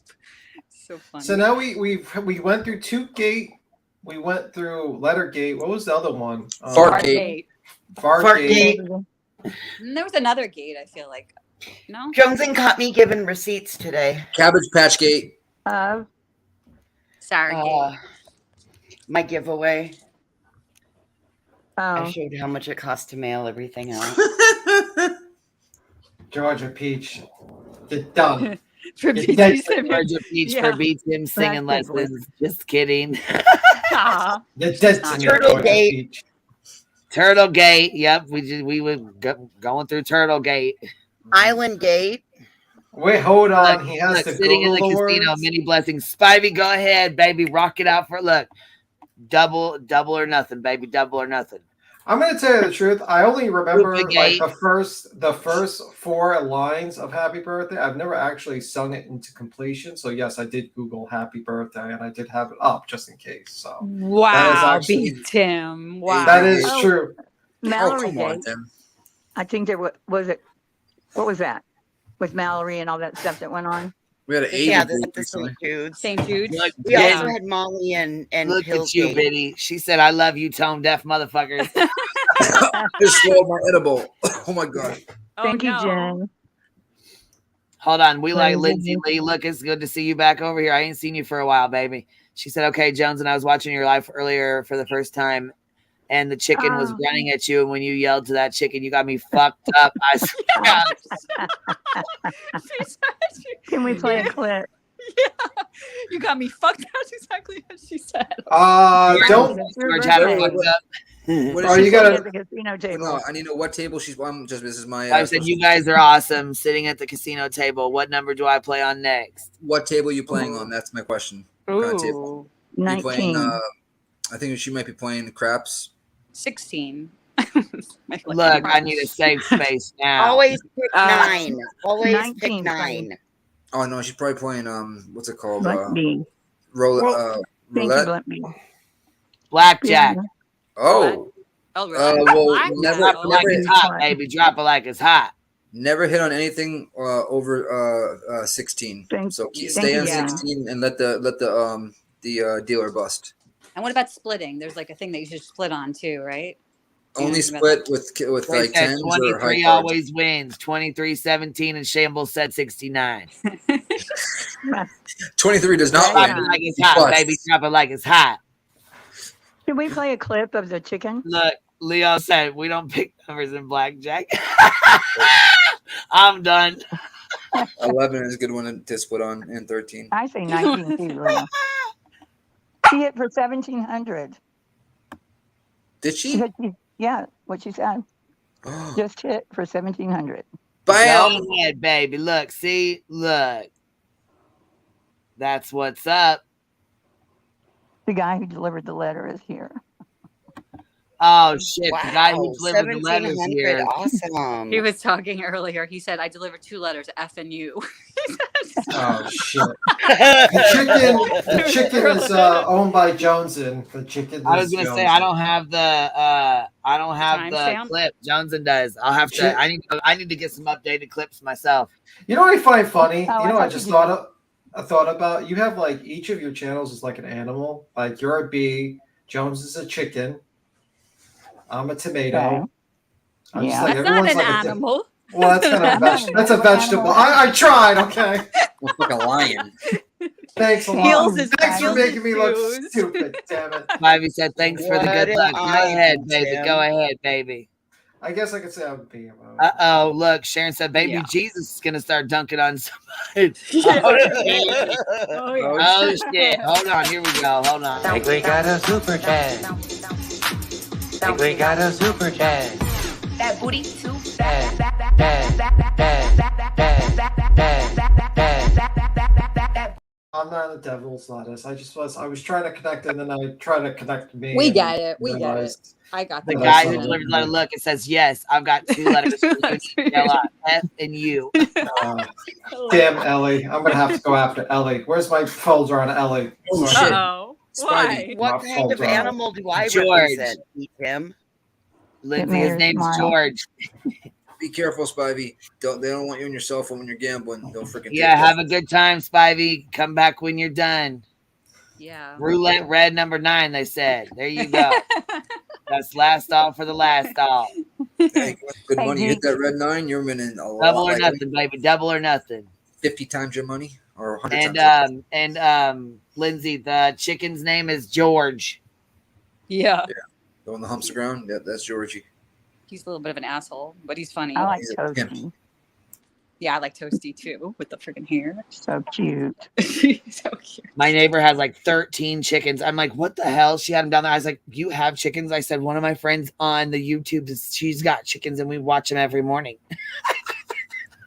So funny. So now we went through Toot Gate, we went through Letter Gate. What was the other one? Fartgate. Fartgate. And there was another gate, I feel like. No? Jonesing caught me giving receipts today. Cabbage Patch Gate. Sour My giveaway. Oh. I showed how much it cost to mail everything out. Georgia Peach. You're done. For You're Peach, dead. Georgia Peach for beat him singing That's good. lessons. Just kidding. You're dead to me, Turtle Georgia Gate. Peach. Turtle Gate. Yep, we were going through Turtle Gate. Island Gate. Wait, hold on. He has Look, to sitting in the Google casino. words. Many blessings. Spivey, go ahead, baby. Rock it out for look. Double or nothing, baby. Double or nothing. I'm gonna tell you the truth. I only remember Rupa like Gate. the first 4 lines of Happy Birthday. I've never actually sung it into completion. So yes, I did Google Happy Birthday and I did have it up just in case. So Wow, beat Tim. Wow. that is true. Mallory come on, Gate. Tim. I think there was it. What was that? With Mallory and all that stuff that went on. We had an Ava Yeah, Gate the recently. St. Jude's. St. Jude's. Look, We also had Molly and look Hills at you, Gate. Biddy. She said, "I love you, tone deaf motherfuckers." Just swallowed my edible. Oh my god. Thank you, Jen. Hold on, we like Crazy. Lindsay Lee. Look, it's good to see you back over here. I ain't seen you for a while, baby. She said, "Okay, Jones, and I was watching your live earlier for the first time, and the chicken was running at you, and when you yelled to that chicken, you got me fucked up." I swear. Can we play a clip? Yeah. You got me fucked. That's exactly what she said. Don't. George had her fucked up. What Oh, is you she gotta- At the casino table. No, I need to know what table she's on. Just this is my. I said, "You guys are awesome, sitting at the casino table. What number do I play on next?" What table are you playing on? That's my question. What kind of table? Ooh. You playing? 19. I think she might be playing craps. 16. Look, I need a safe space now. Always pick 9. Always 19, pick 9. Oh no, she's probably playing. What's it called? Blunt B. Roulette. Thank you, Roulette. Blunt B. Blackjack. Oh. Oh, really? Well, Drop it like it's hot, baby. Drop it like it's hot. Never hit on anything over 16. So stay on 16 and let the dealer bust. And what about splitting? There's like a thing that you should split on too, right? Only split with like 10s or high 23 cards. always wins. 23-17 and Shambles said 69. 23 does not Drop it win. like it's hot, Bust. baby. Drop it like it's hot. Can we play a clip of the chicken? Look, Leo said we don't pick numbers in blackjack. I'm done. 11 is a good one to split on, and 13. I say 19 too, Leo. She hit for 1,700. Did she? Yeah, what she said. Just hit for 1,700. Bam. Go ahead, baby. Look, see, look. That's what's up. The guy who delivered the letter is here. Oh shit! Wow, The guy who delivered the letters 1700. here. Awesome. He was talking earlier. He said, I delivered 2 letters, F and U. Oh shit! The chicken is owned by Joneson. The chicken. I was is gonna say Joneson. I don't have the timestamp? clip. Johnson does. I'll have to. I need to get some updated clips myself. You know what I find funny? Oh, you know, I I just thought about. You have like each of your channels is like an animal. Like you're a bee. Jones is a chicken. I'm a tomato. Okay. I'm just Yeah. like That's everyone's not an like animal. well, that's kind of that's a vegetable. I tried. Okay. Looks like a lion. Thanks a lot. Heels is Thanks for heels making is me look shoes. stupid. Damn it. Ivy said, "Thanks for the What good am luck." Go I, ahead, baby. Tim? Go ahead, baby. I guess I could say I'm a bee. Oh, look, Sharon said, "Baby Yeah. Jesus is gonna start dunking on somebody." Yeah. Oh, oh shit! Hold on, here we go. Hold on. Think we got a super chat. Think we got a super chat. That booty too I'm not a devil's lettuce. I was trying to connect and then I tried to connect me. We and get it. We get it. realized- I got The that. guy who delivered the letter. Look, it says yes. I've got 2 letters for you. F and U. Damn Ellie. I'm gonna have to go after Ellie. Where's my folder on Ellie? Oh, Sorry. shit. Uh-oh. Why? Spidey. What My kind of fault, animal do I George. represent, Tim? Lindsay, made his her name's smile. George. Be careful, Spivey. They don't want you on your cell phone when you're gambling. They'll freaking Yeah, take have that. a good time, Spivey. Come back when you're done. Yeah. Roulette red number 9, they said. There you go. That's last all for the last all. Hey, good Hey, money. You hit Jake. that red 9, you're winning a lot. Double or Like nothing, baby. Double or nothing. 50 times your money or 100 times. And Lindsay, the chicken's name is George. Yeah. Go on the humps of ground. Yeah, that's Georgie. He's a little bit of an asshole, but he's funny. I like He's a pimp. Toasty. Yeah, I like Toasty too, with the freaking hair. So cute. So cute. My neighbor has like 13 chickens. I'm like, what the hell? She had them down there. I was like, you have chickens? I said, one of my friends on the YouTube, she's got chickens and we watch them every morning.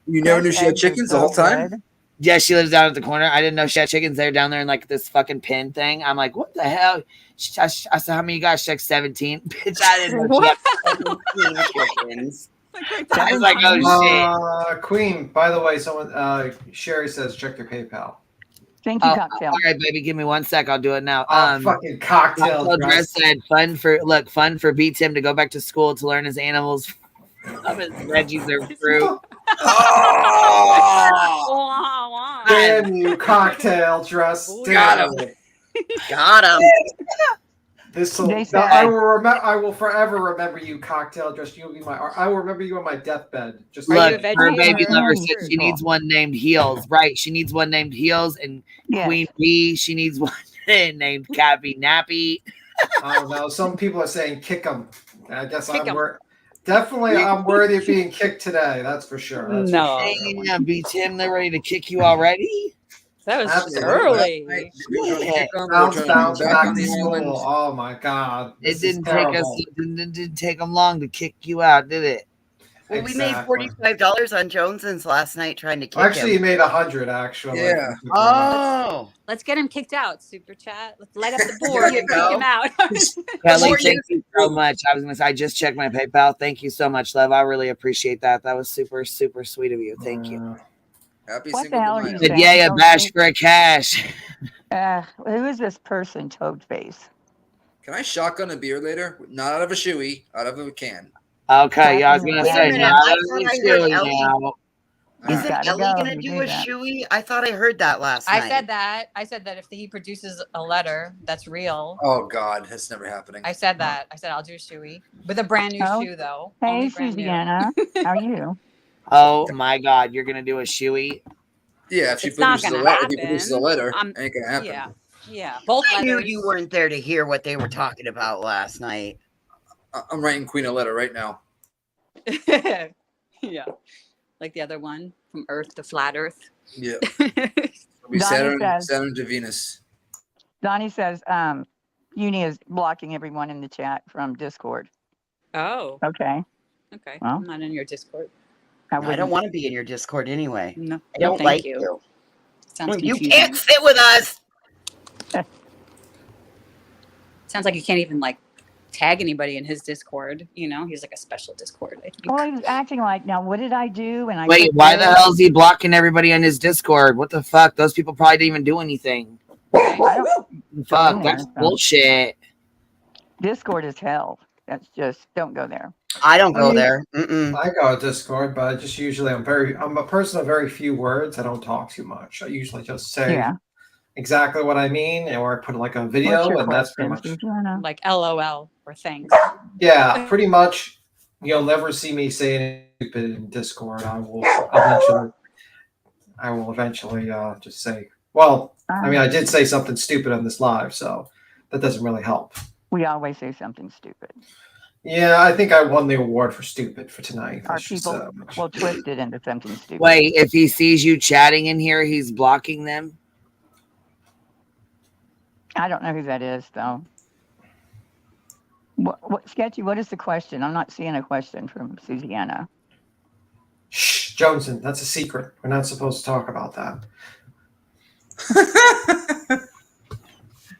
You never knew she had chickens the whole time? Yeah, she lives down at the corner. I didn't know she had chickens. They're down there in like this fucking pen thing. I'm like, what the hell? I said, how many you got? She's like, 17. Bitch, I didn't know. Chickens. I was like, oh shit. Queen, by the way, someone Sherry says check your PayPal. Thank you, Oh, cocktail. all right, baby, give me 1 sec. I'll do it now. Fucking cocktail dress said fun for B Tim to go back to school to learn his animals. Of his veggies or fruit. Oh! Damn you, cocktail dress. Got him. Got him. I will forever remember you, cocktail dress. You'll be I will remember you on my deathbed. Just Look, her baby lover said she needs one named Heels. Right, she needs one named Heels, and Queen Bee, she needs one named Cappy Nappy. I don't know. Some people are saying kick them. I guess Kick 'em. I'm worthy of being kicked today. That's for sure. That's No, for sure. yeah, B Tim, they're ready to kick you already. That was Absolutely. early. Yeah. Bounce back to school. Oh my god. It didn't take them long to kick you out, did it? Well, we made $45 on Joneson's last night trying to kick Actually, him. you made 100. Actually. Yeah. Oh. Let's get him kicked out. Super chat. Let's light up the board and kick him out. Kelly, thank you so much. I was gonna say I just checked my PayPal. Thank you so much, love. I really appreciate that. That was super, super sweet of you. Thank you. Happy What single the hell are you night. But yeah, a bash for a cash. Who is this person, Toad Face? Can I shotgun a beer later? Not out of a shoey, out of a can. Okay, yeah, I was gonna Wait a say minute, now. I thought I heard Ellie. Now. Isn't gotta Ellie go going to to do do a that. shoey? I thought I heard that last night. I said that if he produces a letter that's real. Oh God, that's never happening. I said that. I said I'll do a shoey with a brand new Oh, shoe though. Hey, Only brand new. Susanna. How are you? Oh my God, you're gonna do a shoey? Yeah, if she It's not produces a gonna letter, if happen. he produces a letter, I'm- ain't gonna happen. Yeah, yeah. Both I knew letters. you weren't there to hear what they were talking about last night. I'm writing Queen a letter right now. Yeah, like the other one from Earth to Flat Earth. Yeah. It'll be Donnie Saturn says- to Venus. Donnie says Uni is blocking everyone in the chat from Discord. Oh, Okay. okay. Well. I'm not in your Discord. I don't want to be in your Discord anyway. No, I don't thank like you. you. Sounds You confusing. can't sit with us. Sounds like you can't even like tag anybody in his Discord. You know, he's like a special Discord. I think. Well, he was acting like, now what did I do? And I Wait, why the hell is he blocking everybody on his Discord? What the fuck? Those people probably didn't even do anything. Fuck, that's bullshit. Discord is hell. That's just, don't go there. I don't go mean, there. I go to Discord, but I just usually I'm a person of very few words. I don't talk too much. I usually just say exactly what I mean, or I put like a video, and that's pretty much like LOL or thanks. Yeah, pretty much. You'll never see me say anything stupid in Discord. I will eventually just say, well, I mean, I did say something stupid on this live, so that doesn't really help. We always say something stupid. Yeah, I think I won the award for stupid for tonight. Our people will twist it into something stupid. Wait, if he sees you chatting in here, he's blocking them? I don't know who that is, though. What Sketchy, what is the question? I'm not seeing a question from Susanna. Shh, Johnson, that's a secret. We're not supposed to talk about that.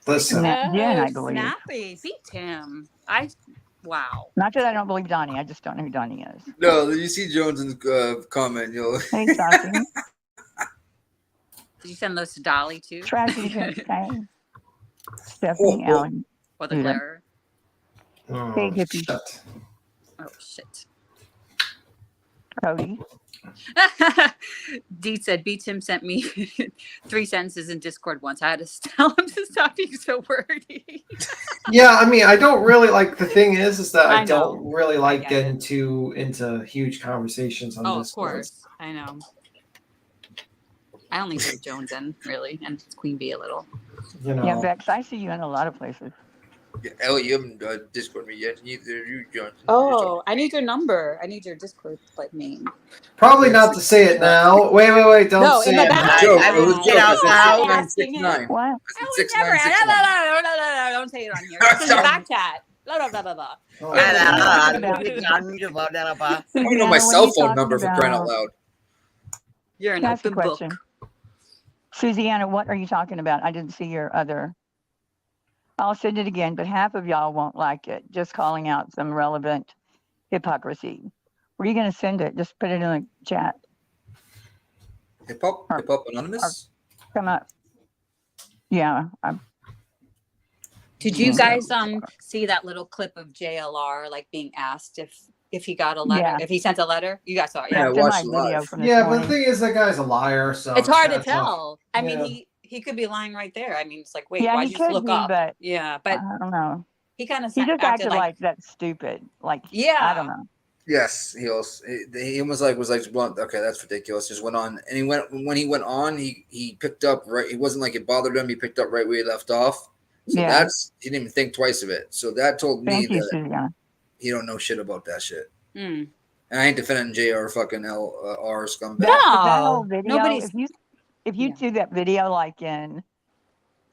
Listen. Jen, I believe. Snappy, beat him. Wow. Not that I don't believe Donnie. I just don't know who Donnie is. No, you see Jones's comment, you'll. Hey, Saucy. Did you send those to Dolly too? Tragedy. Stephanie Allen. Or the Claire. Oh, hey, hippie. Shit. Oh shit. Cody. Dee said Beat Him sent me 3 sentences in Discord once. I had to tell him to stop being so wordy. Yeah, I mean, I don't really like. The thing is that I know. don't really like getting into huge conversations on Oh, this. of course. I know. I only put Jones in, really, and Queen Bee a little. You know. Yeah, Bex, I see you in a lot of places. Yeah, Ellie, you haven't Discord me yet. Neither you, Johnson. Oh, I need your number. I need your Discord name. Probably not to say it now. Wait, don't say it. Joke. I will get out now. What? I would never. No, don't say it on here. It's in the back chat. Blah, blah, blah, blah, blah. I don't know my cell phone number for crying out loud. You're an That's the open book. question. Susanna, what are you talking about? I didn't see your other. I'll send it again, but half of y'all won't like it. Just calling out some relevant hypocrisy. Where are you going to send it? Just put it in the chat. Hip Hop Anonymous? Come up. Yeah. Did you guys see that little clip of JLR like being asked if he got a letter, if he sent a letter? You guys saw it. Yeah, I watched the live. Yeah, but the thing is, that guy's a liar. So it's hard to tell. I mean, he could be lying right there. I mean, it's like, wait, why'd you just look up? But but I don't know. He kind of acted like that's stupid. Like, I don't know. Yes, he was like blunt. Okay, that's ridiculous. Just went on, and when he went on, he picked up right. It wasn't like it bothered him. He picked up right where he left off. So he didn't even think twice of it. So that told me that he don't know shit about that shit. And I ain't defending JR fucking R scumbag. No, that whole video, if you do that video like in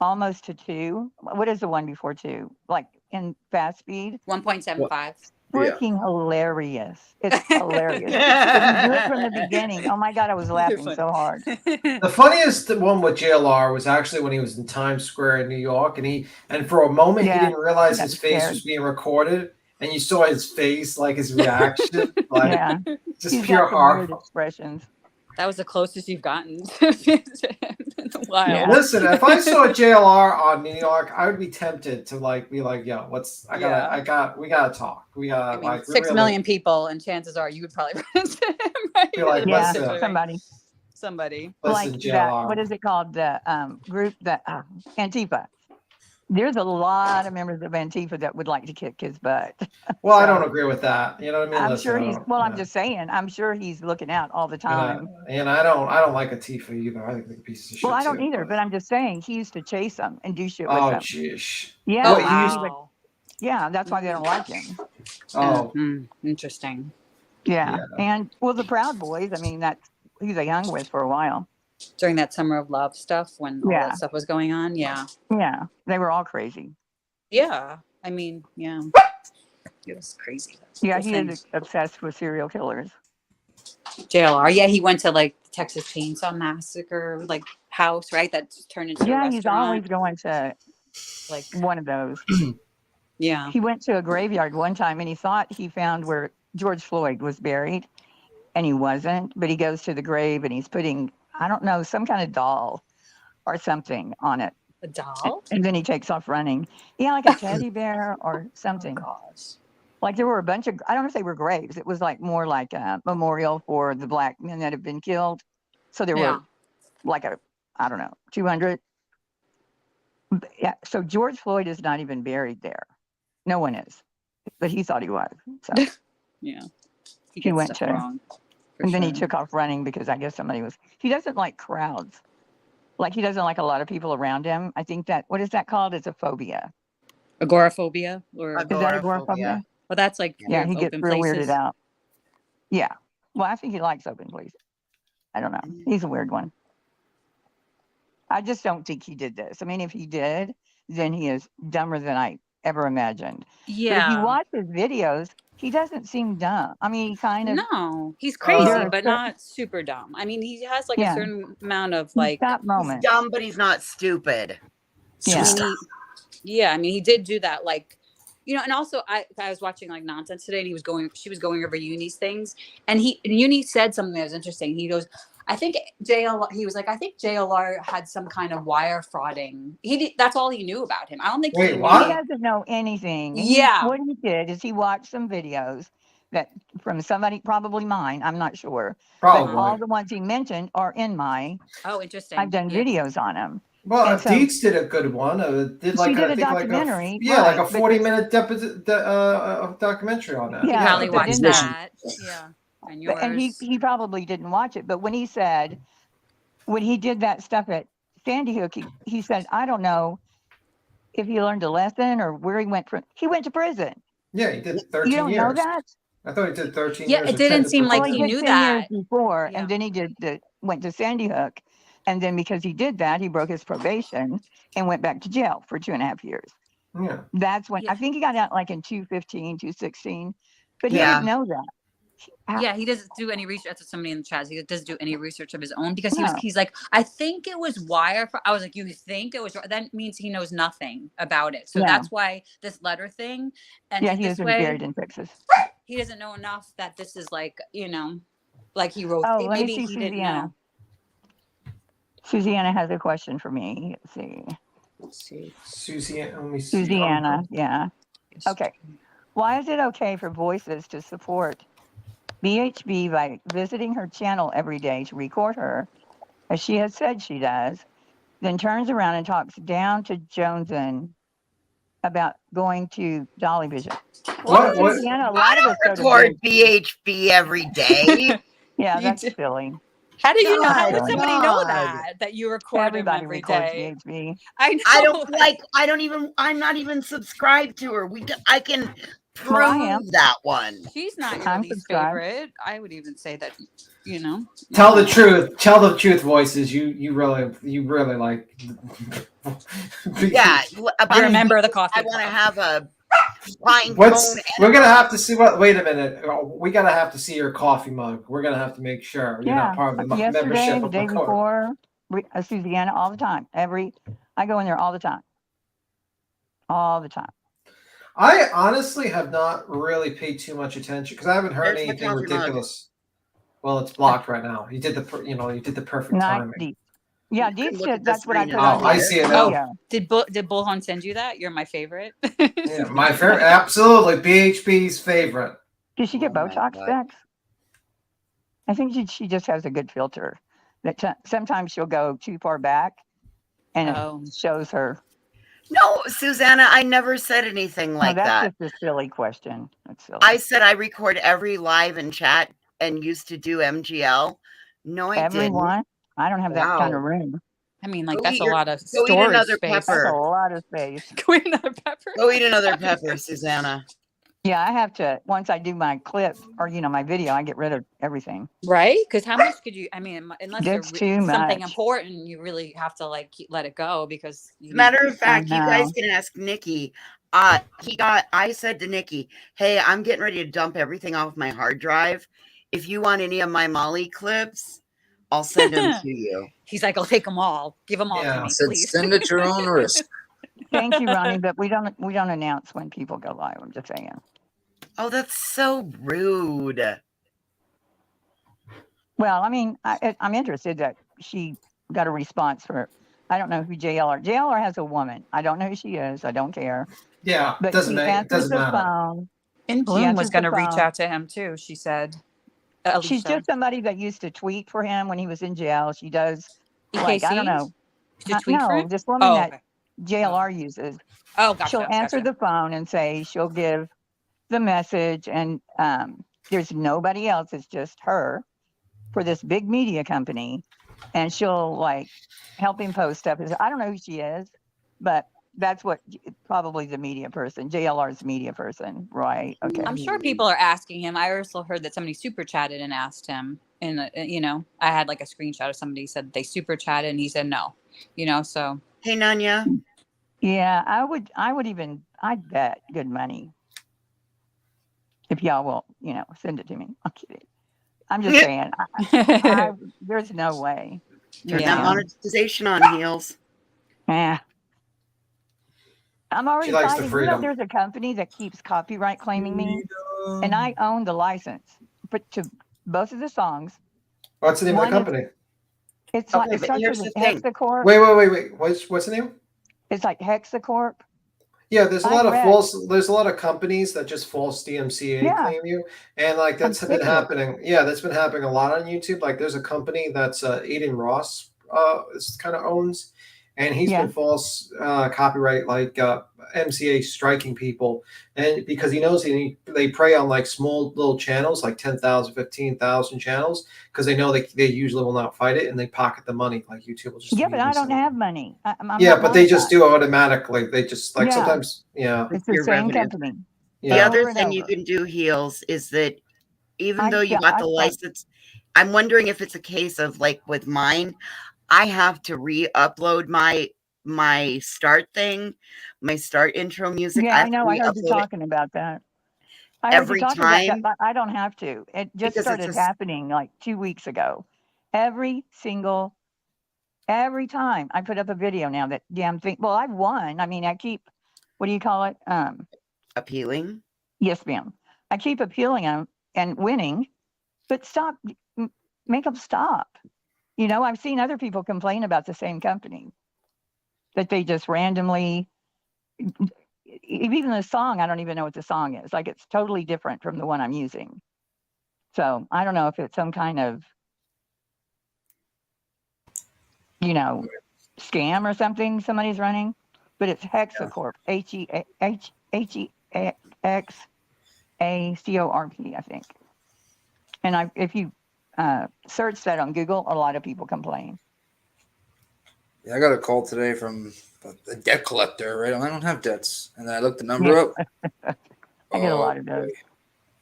almost to 2, what is the one before 2? Like in fast speed? 1.75. Freaking hilarious. It's hilarious. If you do it from the beginning, oh my God, I was laughing so hard. The funniest one with JLR was actually when he was in Times Square in New York, and for a moment he didn't realize his face was being recorded, and you saw his face, like his reaction, like just He's pure got some horror weird expressions. That was the closest you've gotten to him in a while. Yeah. Listen, if I saw JLR on New York, I would be tempted to be like, yo, we gotta talk. We gotta 6 million people, and chances are you would probably run into him, right? Be like, somebody. Listen, like JLR. that, what is it called? The group that Antifa. There's a lot of members of Antifa that would like to kick his butt. Well, I don't agree with that. You know what I mean? I'm sure he's. Well, I'm just saying. I'm sure he's looking out all the time. And I don't like Antifa either. I think they're pieces of shit. Well, I don't either. But I'm just saying he used to chase them and do shit with them. Oh, jeez. Yeah. Oh, wow. Yeah, that's why they don't like him. Oh, interesting. Yeah. And the Proud Boys. I mean, he's a young with for a while. During that Summer of Love stuff when all that stuff was going on. Yeah. Yeah. They were all crazy. Yeah. I mean, yeah. It was crazy. Yeah, he is obsessed with serial killers. JLR. Yeah, he went to like the Texas Chainsaw Massacre like house, right? That's turned into a Yeah, he's always restaurant. going to Like one of those. Yeah. He went to a graveyard one time and he thought he found where George Floyd was buried, and he wasn't. But he goes to the grave and he's putting, I don't know, some kind of doll or something on it. A doll? And then he takes off running. Yeah, like a teddy bear or something. Oh, gosh. Like there were a bunch of, I don't know if they were graves. It was like more like a memorial for the black men that have been killed. So there Yeah. were like I don't know, 200. Yeah. So George Floyd is not even buried there. No one is, but he thought he was. So Yeah. he went to, wrong. and then he took off running because I guess somebody was, he doesn't like crowds. Like he doesn't like a lot of people around him. I think that, what is that called? It's a phobia. Agoraphobia? Or Is that agoraphobia? Well, that's like Yeah, he gets open real places. weirded out. Yeah. Well, I think he likes open places. I don't know. He's a weird one. I just don't think he did this. I mean, if he did, then he is dumber than I ever imagined. But if you Yeah. watch his videos, he doesn't seem dumb. I mean, he kind of. No, he's crazy, There are but certain- not super dumb. I mean, he has like a Yeah. certain amount of He's like got moments. Dumb, but he's not stupid. Yeah. I mean, he did do that, like, you know, and also I was watching like Nonsense today, and she was going over Uni's things, and Uni said something that was interesting. He goes, I think he was like, I think JLR had some kind of wire frauding. That's all he knew about him. I don't think He he doesn't know anything. Yeah. What he did is he watched some videos that from somebody, probably mine, I'm not sure. Probably. But all the ones he mentioned are in my. Oh, interesting. I've done Yeah. videos on them. Well, And so- Deets did a good one. Did like She did I a think documentary, like like a right, but 40-minute documentary on that. Yeah, probably but watch in that. Yeah. And yours. And he probably didn't watch it, but when he said, when he did that stuff at Sandy Hook, he said, I don't know if he learned a lesson or where he went from. He went to prison. Yeah, he did 13 You don't years. know that? I thought he did 13 Yeah, years. it or didn't 10 seem like prison. he knew 10 that. years before, and then he went to Sandy Hook, and then because he did that, he broke his probation and went back to jail for 2.5 years. Yeah. That's when I think he got out like in 2015, 2016, but he Yeah. didn't know that. Yeah, he doesn't do any research. That's what somebody in the chat. He doesn't do any research of his own because No. he's like, I think it was wire. I was like, you think it was? That means he knows nothing about it. So Yeah. that's why this letter thing. And Yeah, in he this isn't way, buried in Texas. he doesn't know enough that this is like, you know, like he wrote. Oh, let me maybe see he didn't Susanna. know. Susanna has a question for me. Let's see. Susanna, let me see. Susanna, yeah. Okay. Why is it okay for Voices to support BHB by visiting her channel every day to record her, as she has said she does, then turns around and talks down to Joneson about going to Dolly Vision? What? Susanna, a lot of us go to Record BHB. BHB every day. Yeah, that's silly. How do you know? How God, would somebody know God. that you record Everybody him every records day? BHB. I know. I'm not even subscribed to her. I can prove Well, I am. that one. She's not your I'm least subscribed. favorite. I would even say that, you know. Tell the truth. Tell the truth, Voices. You really like. Yeah. You remember the coffee. I want to have a pine What's cone. we're gonna have to see what? Wait a minute. We gotta have to see your coffee mug. We're gonna have to make sure you're Yeah, not part of the yesterday, membership the of day the court. before, Susanna, all the time. I go in there all the time. All the time. I honestly have not really paid too much attention because I haven't heard There's my anything coffee mug. ridiculous. Well, it's blocked right now. You did the perfect Nice, timing. deep. Yeah, You deep can look said at the that's what I screen put and on Oh, I here. see it now. Yeah. Did Bullhorn send you that? You're my favorite. Yeah, my favorite, absolutely, BHB's favorite. Did she get Oh my Botox God. back? I think she just has a good filter. That sometimes she'll go too far back, and Oh. it shows her. No, Susanna, I never said anything like no, that. that's just a silly question. That's silly. I said I record every live and chat and used to do MGL. No, I Everyone, I don't have that kind of Wow. room. I mean, like Go that's eat a your- lot of go eat storage another space. That's pepper. a lot of space. Go eat another pepper. didn't. Go eat another pepper, Susanna. Yeah, I have to. Once I do my clip or my video, I get rid of everything. Right? Because how much could you? I mean, unless That's they're too something much. important, you really have to like let it go because. Matter of fact, you guys know. can ask Nikki. I said to Nikki, hey, I'm getting ready to dump everything off my hard drive. if you want any of my Molly clips, I'll send them to you. He's like, I'll take them all. Give them all to me, please. Send at your own risk. Thank you, Ronnie, but we don't announce when people go live. I'm just saying. Oh, that's so rude. Well, I mean, I'm interested that she got a response for. I don't know who JLR. JLR has a woman. I don't know who she is. I don't care. Yeah, but doesn't she matter. answers the Matter. phone. And Bloom was going to reach out to him too. She said. She's just somebody that used to tweet for him when he was in jail. She does, like, I don't know. To tweet for him? This woman that JLR uses. Oh, gotcha. She'll answer the phone and say she'll give the message, and there's nobody else. It's just her for this big media company, and she'll like help him post stuff. I don't know who she is, but that's what probably the media person, JLR's media person, right? Okay. I'm sure people are asking him. I also heard that somebody super chatted and asked him, and I had like a screenshot of somebody said they super chatted, and he said no. So hey, Nanya. Yeah, I'd bet good money if y'all will, send it to me. I'm kidding. I'm just saying, there's no way. Turn that monetization on, Heels. Yeah. I'm already likes fighting. the freedom. There's a company that keeps copyright claiming me, and I own the license to both of the songs. What's the name of the company? It's like it starts with Hexacorp. Wait. What's the name? It's like Hexacorp. Yeah, there's a lot of false. There's a lot of companies that just false DMCA claim you, and like that's been happening. Yeah, that's been happening a lot on YouTube. Like, there's a company that's Aiden Ross kind of owns, and he's been false copyright, like MCA striking people, and because he knows they prey on like small little channels, like 10,000, 15,000 channels, because they know they usually will not fight it, and they pocket the money. Like YouTube will just but I don't have money. but they just do automatically. They just like sometimes it's the same company. The other thing you can do, Heels, is that even though you got the license, I'm wondering if it's a case of like with mine, I have to re-upload my start thing, my start intro music. Yeah, I know. I heard you talking about that. Every time. But I don't have to. It just started happening like 2 weeks ago. Every time I put up a video now, that damn thing. Well, I've won. I mean, I keep, what do you call it? Appealing? Yes, ma'am. I keep appealing them and winning, but make them stop. I've seen other people complain about the same company, that they just randomly, even the song, I don't even know what the song is. Like, it's totally different from the one I'm using. So I don't know if it's some kind of, scam or something somebody's running, but it's Hexacorp, HEXACORP, I think. And if you search that on Google, a lot of people complain. Yeah, I got a call today from a debt collector, right? I don't have debts. And then I looked the number up. I get a lot of those.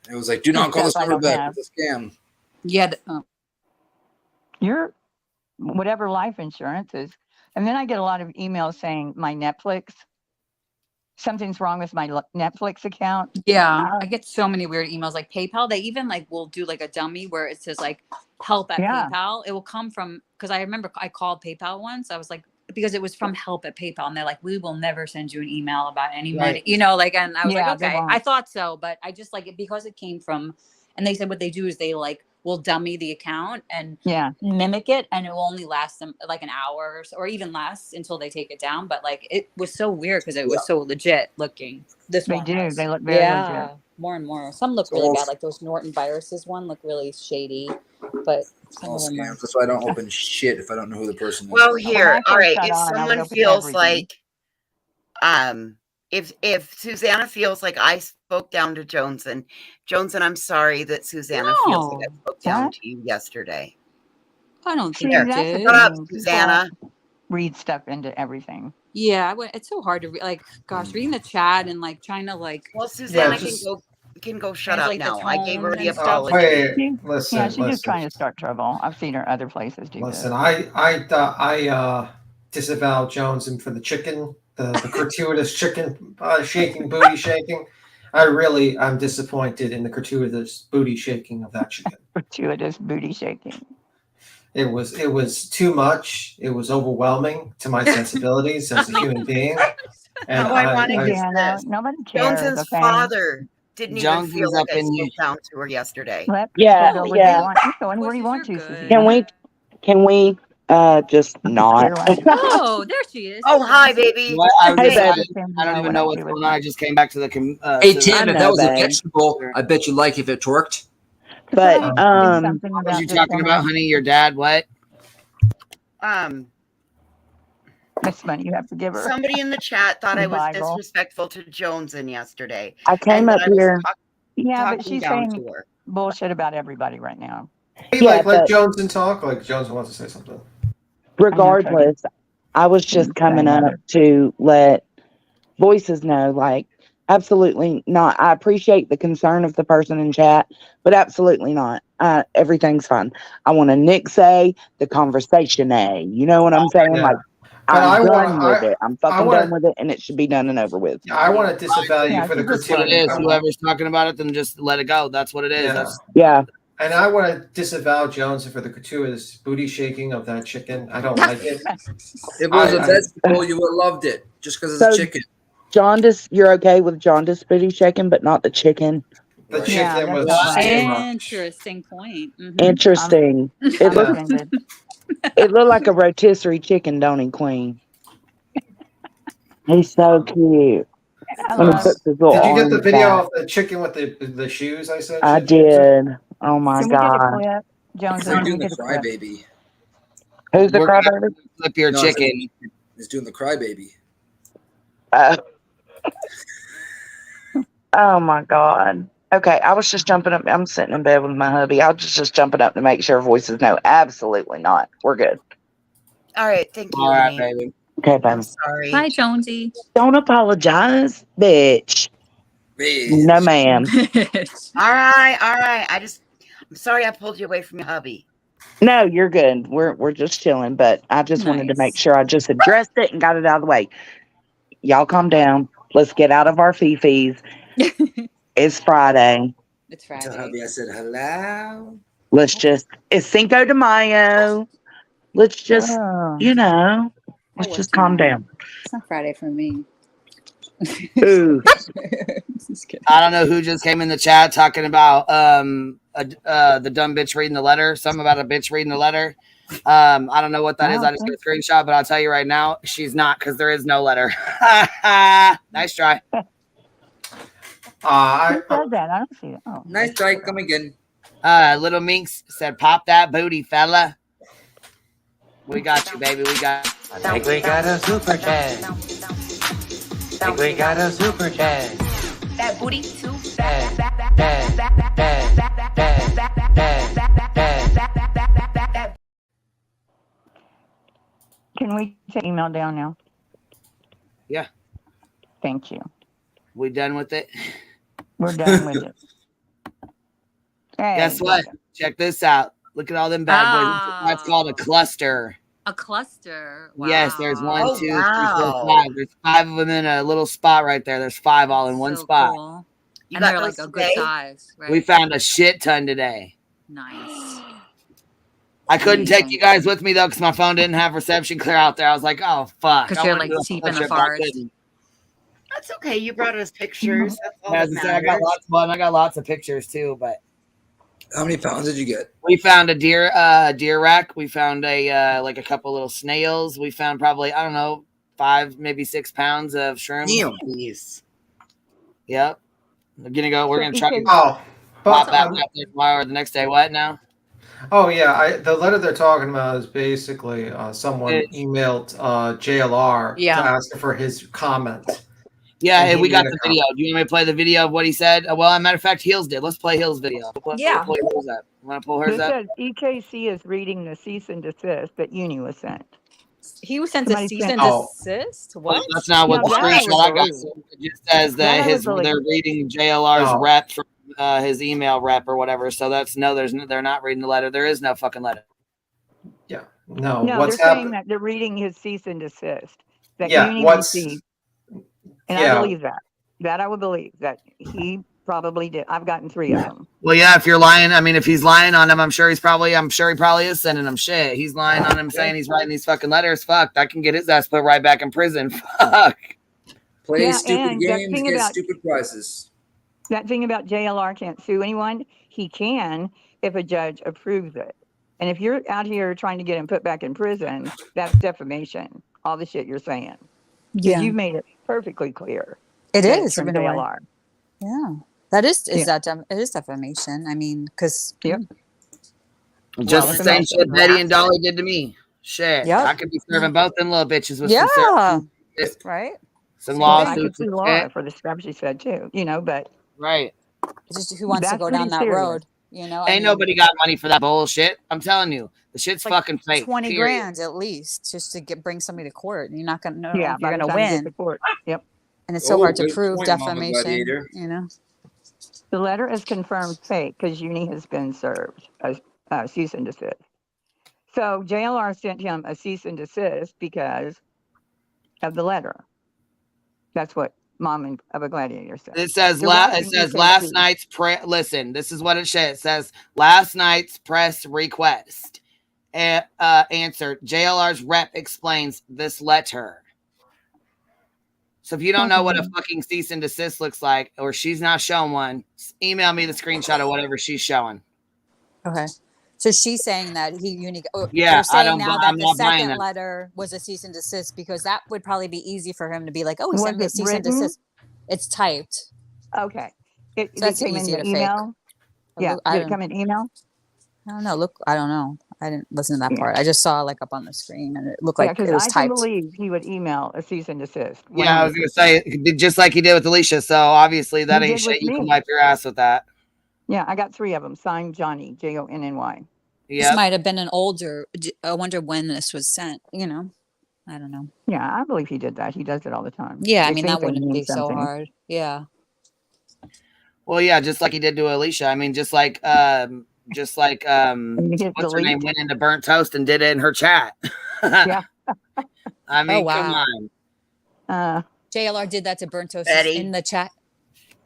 It was like, do not call this number back. It's a scam. Yeah. Your whatever life insurance is. And then I get a lot of emails saying my Netflix, something's wrong with my Netflix account. Yeah, I get so many weird emails, like PayPal. They even will do like a dummy where it says like help at PayPal. It will come from, because I remember I called PayPal once. I was like, because it was from help at PayPal, and they're like, we will never send you an email about any money, and I was like, okay, I thought so, but I just like it because it came from, and they said what they do is they will dummy the account and mimic it, and it will only last them like an hour or even less until they take it down. But like it was so weird because it was so legit looking. They look very legit. More and more. Some look really bad, like those Norton viruses one look really shady, but some of them are. That's why I don't open shit if I don't know who the person is. Well, here, all right. If someone feels like, if Susanna feels like I spoke down to Jones, and I'm sorry that Susanna feels like I spoke down to you yesterday. I don't think you did. Shut up, Susanna. Read stuff into everything. Yeah, it's so hard to read. Like, gosh, reading the chat and like trying to like. Well, Susanna can go shut up now. I gave her the apology. Listen, she's just trying to start trouble. I've seen her other places do this. Listen, I disavow Jones and for the chicken, the gratuitous chicken shaking, booty shaking. I'm disappointed in the gratuitous booty shaking of that chicken. Gratuitous booty shaking. It was too much. It was overwhelming to my sensibilities as a human being. And How ironic is Yeah, this? nobody cares. Jones's Okay. father didn't even Jones feel is like up I in spoke you. down to her yesterday. Let Yeah, people go where yeah. they want. You go where you want to, Susie. Can we just not? Oh, there she is. Oh, hi, baby. What? I, was Hey, just, baby. I don't even know what's going on. I just came back to the. Hey to the- Tim, I if know, that was a babe. vegetable, I bet you like if it twerked. But What was you talking about, honey? Your dad? What? That's money you have to give her. Somebody in the chat thought The I was Bible. disrespectful to Joneson yesterday. I came and up that I was here. Yeah, but talking she's down saying to her. bullshit about everybody right now. Hey, Yeah, let but Johnson talk. Like Johnson wants to say something. regardless, I was just coming up to let voices know, like, absolutely not. I appreciate the concern of the person in chat, but absolutely not. Everything's fine. I want a Nick say the conversation A. You know what I'm saying? Yeah. Like, But I'm I done wanna- with it. I'm fucking wanna- done with it, and it should be done and over with. I want to disavow you for the That's what it gratuity. is. Whoever's talking about it, then just let it go. That's what it is. Yeah. That's Yeah. And I want to disavow Jones for the gratuitous booty shaking of that chicken. I don't like it. If it was a vegetable, you would have loved it just because it's So, chicken. Jaundice, you're okay with jaundice booty shaking, but not the chicken. The Yeah, chicken was that's too much. interesting point. Mhm. Interesting. It I'm looked offended. it looked like a rotisserie chicken, don't he, Queen? He's so cute. When he puts his little Did you get the arms video back. of the chicken with the shoes? I said. I did. Oh my Can we get a god. clip? Jones, They're can we doing the get a clip? crybaby. Who's the We're gonna crybaby? flip your No, chicken. He's doing the crybaby. Oh my god. Okay, I was just jumping up. I'm sitting in bed with my hubby. I was just jumping up to make sure voices know. Absolutely not. We're good. All right, thank you, All right, honey. baby. Okay, baby. I'm sorry. Hi, Jonesy. Don't apologize, bitch. No, ma'am. All right. I'm sorry I pulled you away from your hubby. No, you're good. We're just chilling, but I just wanted to make sure I just addressed it and got it out of the way. Y'all calm down. Let's get out of our fifis. It's Friday. It's Tell Friday. hubby I said hello. Let's just it's Cinco de Mayo. Let's just let's just calm down. It's not Friday for me. Ooh. Just kidding. I don't know who just came in the chat talking about the dumb bitch reading the letter. Something about a bitch reading the letter. I don't know what that is. I just got a screenshot, but I'll tell you right now, she's not, because there is no letter. Nice try. Who said that? I don't see it. Oh, Nice try. Come again. Little Minx said, "Pop that booty, fella." We got you, baby. We got. I think we got a super chat. Think we got a super chat. That booty too Can we take email down now? Yeah. Thank you. We done with it? We're done with it. Hey, Guess what? Check this out. Look at all them bad boys. That's called a cluster. A cluster. Wow. Yes, there's one, Oh, 2, 3, wow. 4, 5. There's 5 of them in a little spot right there. There's 5 all in one spot. Cool. You And got they're like those a good today? size, right? We found a shit ton today. Nice. I couldn't take you guys with me though because my phone didn't have reception clear out there. I was like, oh fuck. Because I you're wanna like do a deep photo in the trip, but I forest. couldn't. That's okay. You brought us pictures. That's all As that I said, I got matters. lots. Well, I got lots of pictures too. But How many pounds did you get? we found a deer rack. We found a like a couple little snails. We found probably, I don't know, 5 maybe 6 pounds of shrimp. Damn. Jeez. Yep. We're gonna try to Oh, pop but, that out there tomorrow or the next day. What now? oh yeah, the letter they're talking about is basically someone emailed JLR to ask for his comment. Yeah, And hey, he we got made a the video. Do you want me to play the video of what he said? Well, as a matter of fact, Heels did. Let's play Heels' video. Yeah. Pull yours up. Want to pull hers This up? says EKC is reading the cease and desist that Uni was sent. He was sent Somebody to cease sent- and Oh. desist? What? That's not what No, the that I screenshot I got. believe. It just says That that I would believe. they're reading JLR's Oh. rep from his email rep or whatever. So that's they're not reading the letter. There is no fucking letter. Yeah, no. No, What's they're saying happening? that they're reading his cease and desist. That Yeah, Uni what's received. And I yeah. believe that. That I would believe that he probably did. I've gotten 3 of them. Well, yeah, if you're lying, I mean, if he's lying on him, I'm sure he probably is sending him shit. He's lying on him saying he's writing these fucking letters. Fuck, that can get his ass put right back in prison. Fuck. Play stupid games, get stupid prizes. That thing about JLR can't sue anyone, he can if a judge approves it. And if you're out here trying to get him put back in prison, that's defamation. All the shit you're saying. Yeah. You've made it perfectly clear. It that is it's from in a way. JLR. Yeah. That is Yeah. it is defamation. I mean, because Just the same shit Betty and Dolly did to me. Shit. Yep. I could be serving both them little bitches with right. some I lawsuits. could sue Laura for the stuff she said too, but right. It's just who wants to That's go down pretty that serious. road, Ain't nobody got money for that bullshit. I'm telling you. The shit's fucking fake. 20 period. grand at least just to bring somebody to court. You're not gonna know Yeah, if you're by the gonna time you get to win. court. Yep. And it's so hard to good prove point, Mama defamation. Gladiator. The letter is confirmed fake because Uni has been served a cease and desist. So JLR sent him a cease and desist because of the letter. That's what Mom of a Gladiator said. It says They're last watching last EKG. night's listen, this is what it says. It says last night's press request. Answer. JLR's rep explains this letter. So if you don't know what a fucking cease and desist looks like, or she's not showing one, email me the screenshot of whatever she's showing. Okay. So she's saying that Yeah, they're saying I don't now buy- that I'm the not buying second that. letter was a cease and desist because that would probably be easy for him to be like, oh, he Was sent me a it cease and written? desist. It's typed. Okay. It that's came in easy the to fake. email. Yeah. I Did it come in email? don't know. Look, I don't know. I didn't listen to that Yeah. part. I just saw up on the screen and it looked Yeah, like because it was I can typed. believe he would email a cease and desist. Yeah, I was 100%. gonna say just like he did with Alicia. So obviously that He ain't did with shit. You can me. wipe your ass with that. Yeah, I got 3 of them. Signed Johnny, Jonny. This might have been an older. I wonder when this was sent. I don't know. Yeah, I believe he did that. He does it all the time. Yeah, I They mean think that they wouldn't mean be so something. hard. Yeah. Well, yeah, just like he did to Alicia. I mean, just like You hit what's her name delete. went into Burnt Toast and did it in her chat. Yeah. I mean, Oh, wow. come on. JLR did that to Burnt Toast Betty. in the chat.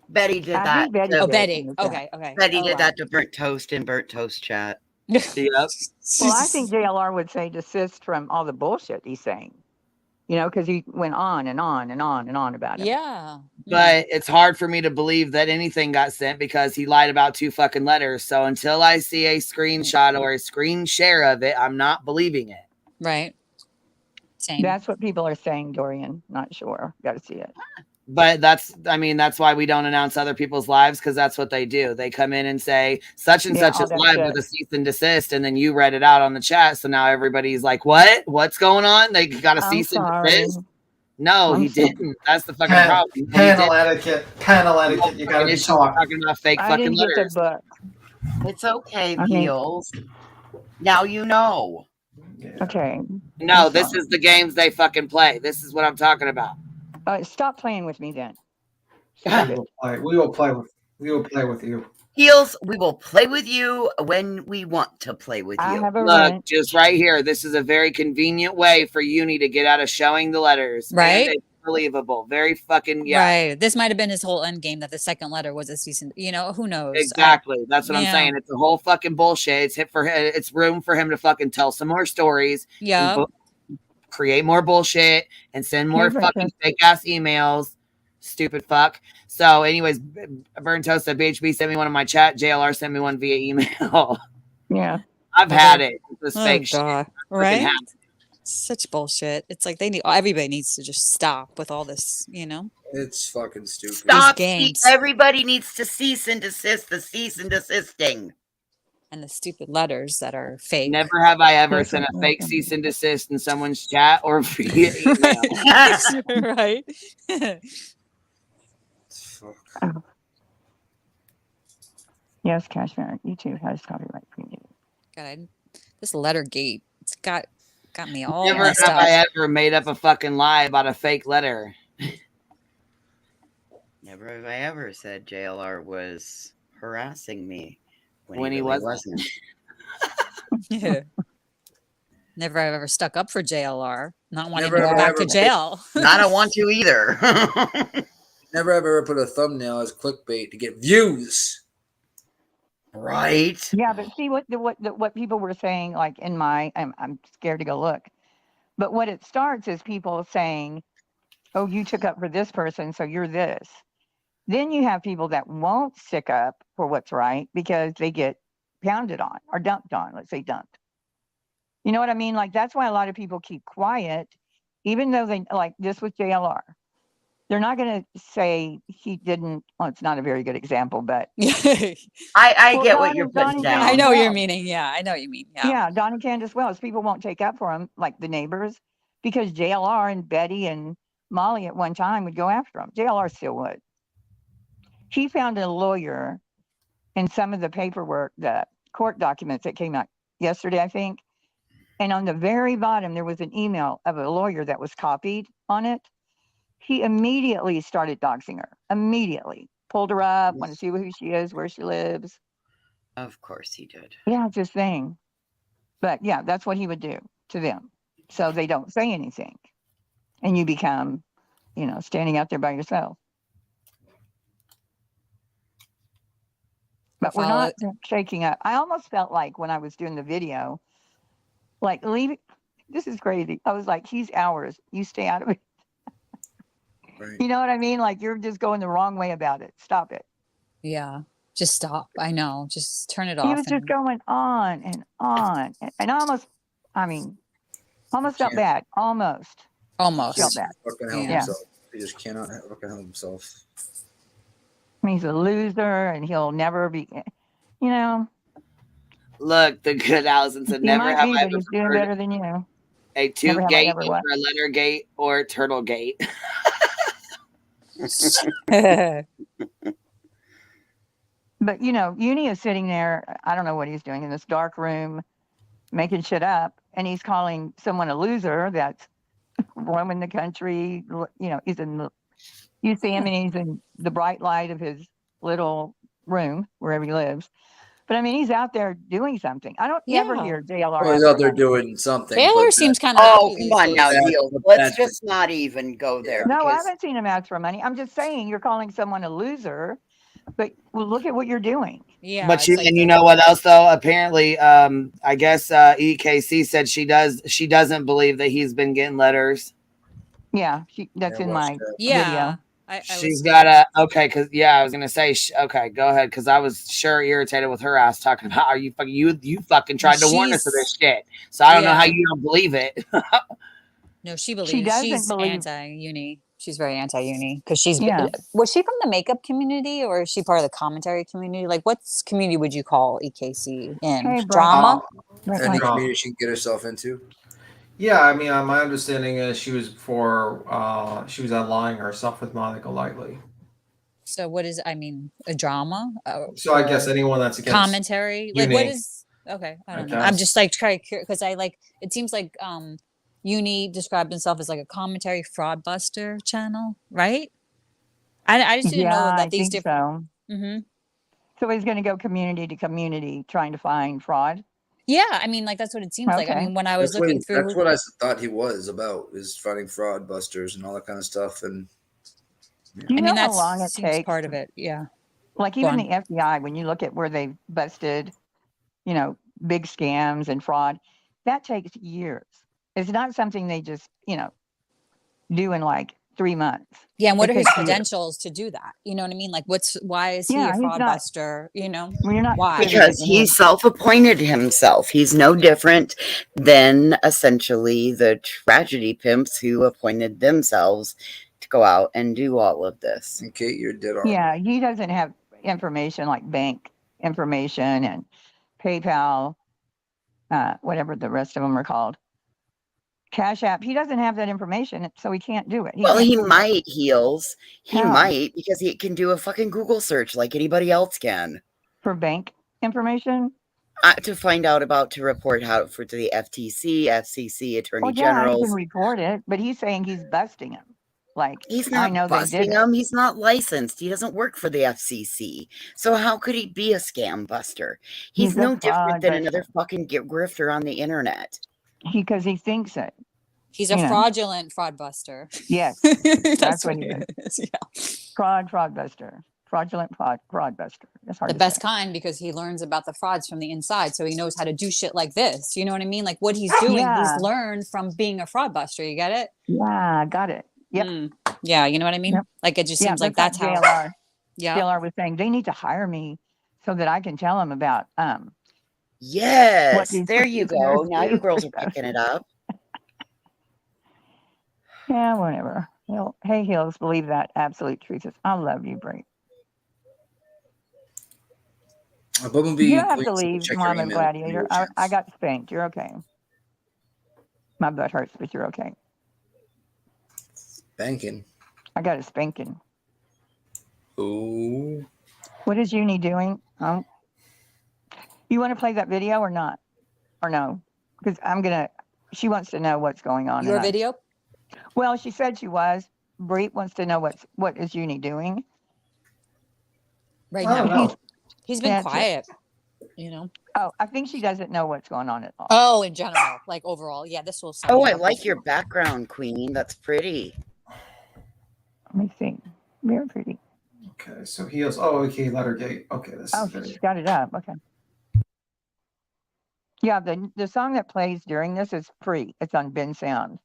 Betty did I that. think Betty to- Oh, did it Betty. in the chat. Okay. Betty Oh, did wow. that to Burnt Toast in Burnt Toast chat. Yep. Well, I think JLR would say desist from all the bullshit he's saying. Because he went on and on and on and on about it. Yeah. But it's hard for me to believe that anything got sent because he lied about 2 fucking letters. So until I see a screenshot or a screen share of it, I'm not believing it. Right. Same. That's what people are saying, Dorian. Not sure. Got to see it. But that's why we don't announce other people's lives, because that's what they do. They come in and say such and Yeah, such all is that live shit. with a cease and desist, and then you read it out on the chat. So now everybody's like, "What? What's going on? They got a I'm cease and sorry. desist?" No, I'm he sorry. didn't. That's the fucking Pan- problem. He Panel didn't. etiquette. Panel etiquette. You gotta be It's talking. talking about fake I fucking didn't get the letters. book. It's okay, I mean- Peels. Now you know. Okay. No, I'm this sorry. is the games they fucking play. This is what I'm talking about. Stop playing with me then. Stop it. We will play with you. Peels, we will play with you when we want to play with I you. have a Look, wrench. just right here. This is a very convenient way for Uni to get out of showing the letters. Right? And it's believable. Very fucking, yeah. Right. This might have been his whole end game that the second letter was a cease and who knows? Exactly. That's what I'm Yeah. saying. It's a whole fucking bullshit. It's room for him to fucking tell some more stories. Yeah. and create more bullshit and send more Here, fucking Vincent. fake ass emails. Stupid fuck. So, anyways, Burn Toast at BHB sent me one in my chat. JLR sent me one via email. Yeah. I've had it. This Oh, fake shit. God. I freaking Right? have it. Such bullshit. It's like everybody needs to just stop with all this, It's fucking stupid. Stop. games. Everybody needs to cease and desist the cease and desisting. and the stupid letters that are fake. Never have I ever sent a fake cease and desist in someone's chat or via email. Right. Yes, Cashmere. YouTube has copyright premium. God, this letter gate, it's got me all Never messed have up. I ever made up a fucking lie about a fake letter. Never have I ever said JLR was harassing me When he really wasn't. Yeah. Never have ever stuck up for JLR. Not wanting Never to go have back I to ever- jail. I don't want to either. Never ever put a thumbnail as clickbait to get views. Right. Yeah, but see what people were saying, like in my, I'm scared to go look. But what it starts is people saying, oh, you took up for this person, so you're this. Then you have people that won't stick up for what's right because they get pounded on or dumped on. Let's say dumped. You know what I mean? Like, that's why a lot of people keep quiet, even though they, like this with JLR. They're not going to say he didn't. Well, it's not a very good example, but I get what you're putting down. I know what you're meaning. Yeah, I know what you mean. Yeah. Yeah, Don and Candace Wells. People won't take up for him, like the neighbors, because JLR and Betty and Molly at one time would go after him. JLR still would. He found a lawyer in some of the paperwork, the court documents that came out yesterday, I think. And on the very bottom, there was an email of a lawyer that was copied on it. He immediately started doxing her. Immediately. Pulled her up, want to see who she is, where she lives. Of course he did. Yeah, it's his thing. But yeah, that's what he would do to them. So they don't say anything. And you become, standing out there by yourself. But we're not shaking up. I almost felt like when I was doing the video, like leaving, this is crazy. I was like, he's ours. You stay out of it. Right. You know what I mean? Like, you're just going the wrong way about it. Stop it. Yeah. Just stop. I know. Just turn it off. He was just going on and on. And almost felt bad. Almost felt bad. Fucking help himself. He just cannot fucking help himself. He's a loser and he'll never be, Look, the good Allison said, never have I ever he's doing better than you. a two-gate, intraletter-gate, or turtle-gate. But Uni is sitting there, I don't know what he's doing, in this dark room making shit up, and he's calling someone a loser that's roaming the country. He's in you see him and he's in the bright light of his little room wherever he lives. But I mean, he's out there doing something. I don't ever hear JLR. Well, he's out there doing something. JLR seems kind of. Oh, come on now, Neil. Let's just not even go there. No, I haven't seen him ask for money. I'm just saying, you're calling someone a loser, but look at what you're doing. Yeah. But you know what else though? Apparently, I guess EKC said she doesn't believe that he's been getting letters. Yeah, that's in my video. She's got okay, because I was gonna say okay, go ahead, because I was sure irritated with her ass talking about are you fucking tried to warn us of this shit, so I don't know how you don't believe it. No, she believes. She doesn't she's believe. Anti-uni. She's very anti-uni because she's. Was she from the makeup community or is she part of the commentary community? Like, what community would you call EKC in? Hey, Drama? Any community she can get herself into. Yeah, I mean, my understanding is she was outlying herself with Monica Lightly. So what is? I mean, a drama. So I guess anyone that's against commentary. Like, what is? Okay, I don't know. I'm just like trying to because I like. It seems like Uni described himself as like a commentary fraud buster channel, right? I just didn't know that these different. So. Mm-hmm. So he's going to go community to community trying to find fraud. Yeah, I mean, like that's what it seems like. I mean, when I was looking through, that's what I thought he was about, is finding fraud busters and all that kind of stuff. And I mean, that's how long it takes. Part of it, yeah. Like even the FBI, when you look at where they've busted, big scams and fraud, that takes years. It's not something they just, do in like 3 months. Yeah, and what are his credentials to do that? You know what I mean? Like, why is he a fraud buster? Why? Because he self-appointed himself. He's no different than essentially the tragedy pimps who appointed themselves to go out and do all of this. Okay, you're dead on. Yeah, he doesn't have information like bank information and PayPal, whatever the rest of them are called. Cash App. He doesn't have that information, so he can't do it. He might, Heels. He might, because he can do a fucking Google search like anybody else can. For bank information? To find out to report to the FTC, FCC, Attorney He Generals. can report it, but he's saying he's busting him. Like, he's not busting him. He's not licensed. He doesn't work for the FCC. So how could he be a scam buster? He's no different than another fucking grifter on the internet. Because he thinks it. He's a fraudulent fraud buster. Yes. That's what he is. Yeah. Fraudbuster. Fraudulent fraudbuster. That's hard The to best say. kind, because he learns about the frauds from the inside, so he knows how to do shit like this. You know what I mean? Like what he's doing, Yeah. he's learned from being a fraud buster. You get it? Yeah, got it. Yep. Yeah, you know what I mean? Yep. Like it just Yeah, seems like that's that's how. JLR. Yeah. JLR was saying they need to hire me so that I can tell them about Yes, these there you go. listeners Now you do. girls are picking it up. Yeah, whatever. Well, hey, Hills, believe that absolute truth is. I love you, Bray. Bumblebee, You don't have to Queen, leave, check your Mama email. Gladiator. I got spanked. You're okay. My butt hurts, but you're okay. Banking. I got a spanking. Ooh. What is Uni doing? You want to play that video or not? Or no? Because she wants to know what's going on. Your video? Well, she said she was. Bree wants to know what is Uni doing. Right now. He's been Yeah, quiet, you know. Oh, I think she doesn't know what's going on at all. Oh, in general, like overall. Yeah, this will Oh, I like your background, Queen. That's pretty. Let me see. Very pretty. Okay, so Heels. Oh, okay, Lettergate. Okay, this is very... She's got it up. Okay. Yeah, the song that plays during this is free. It's on Ben Sound.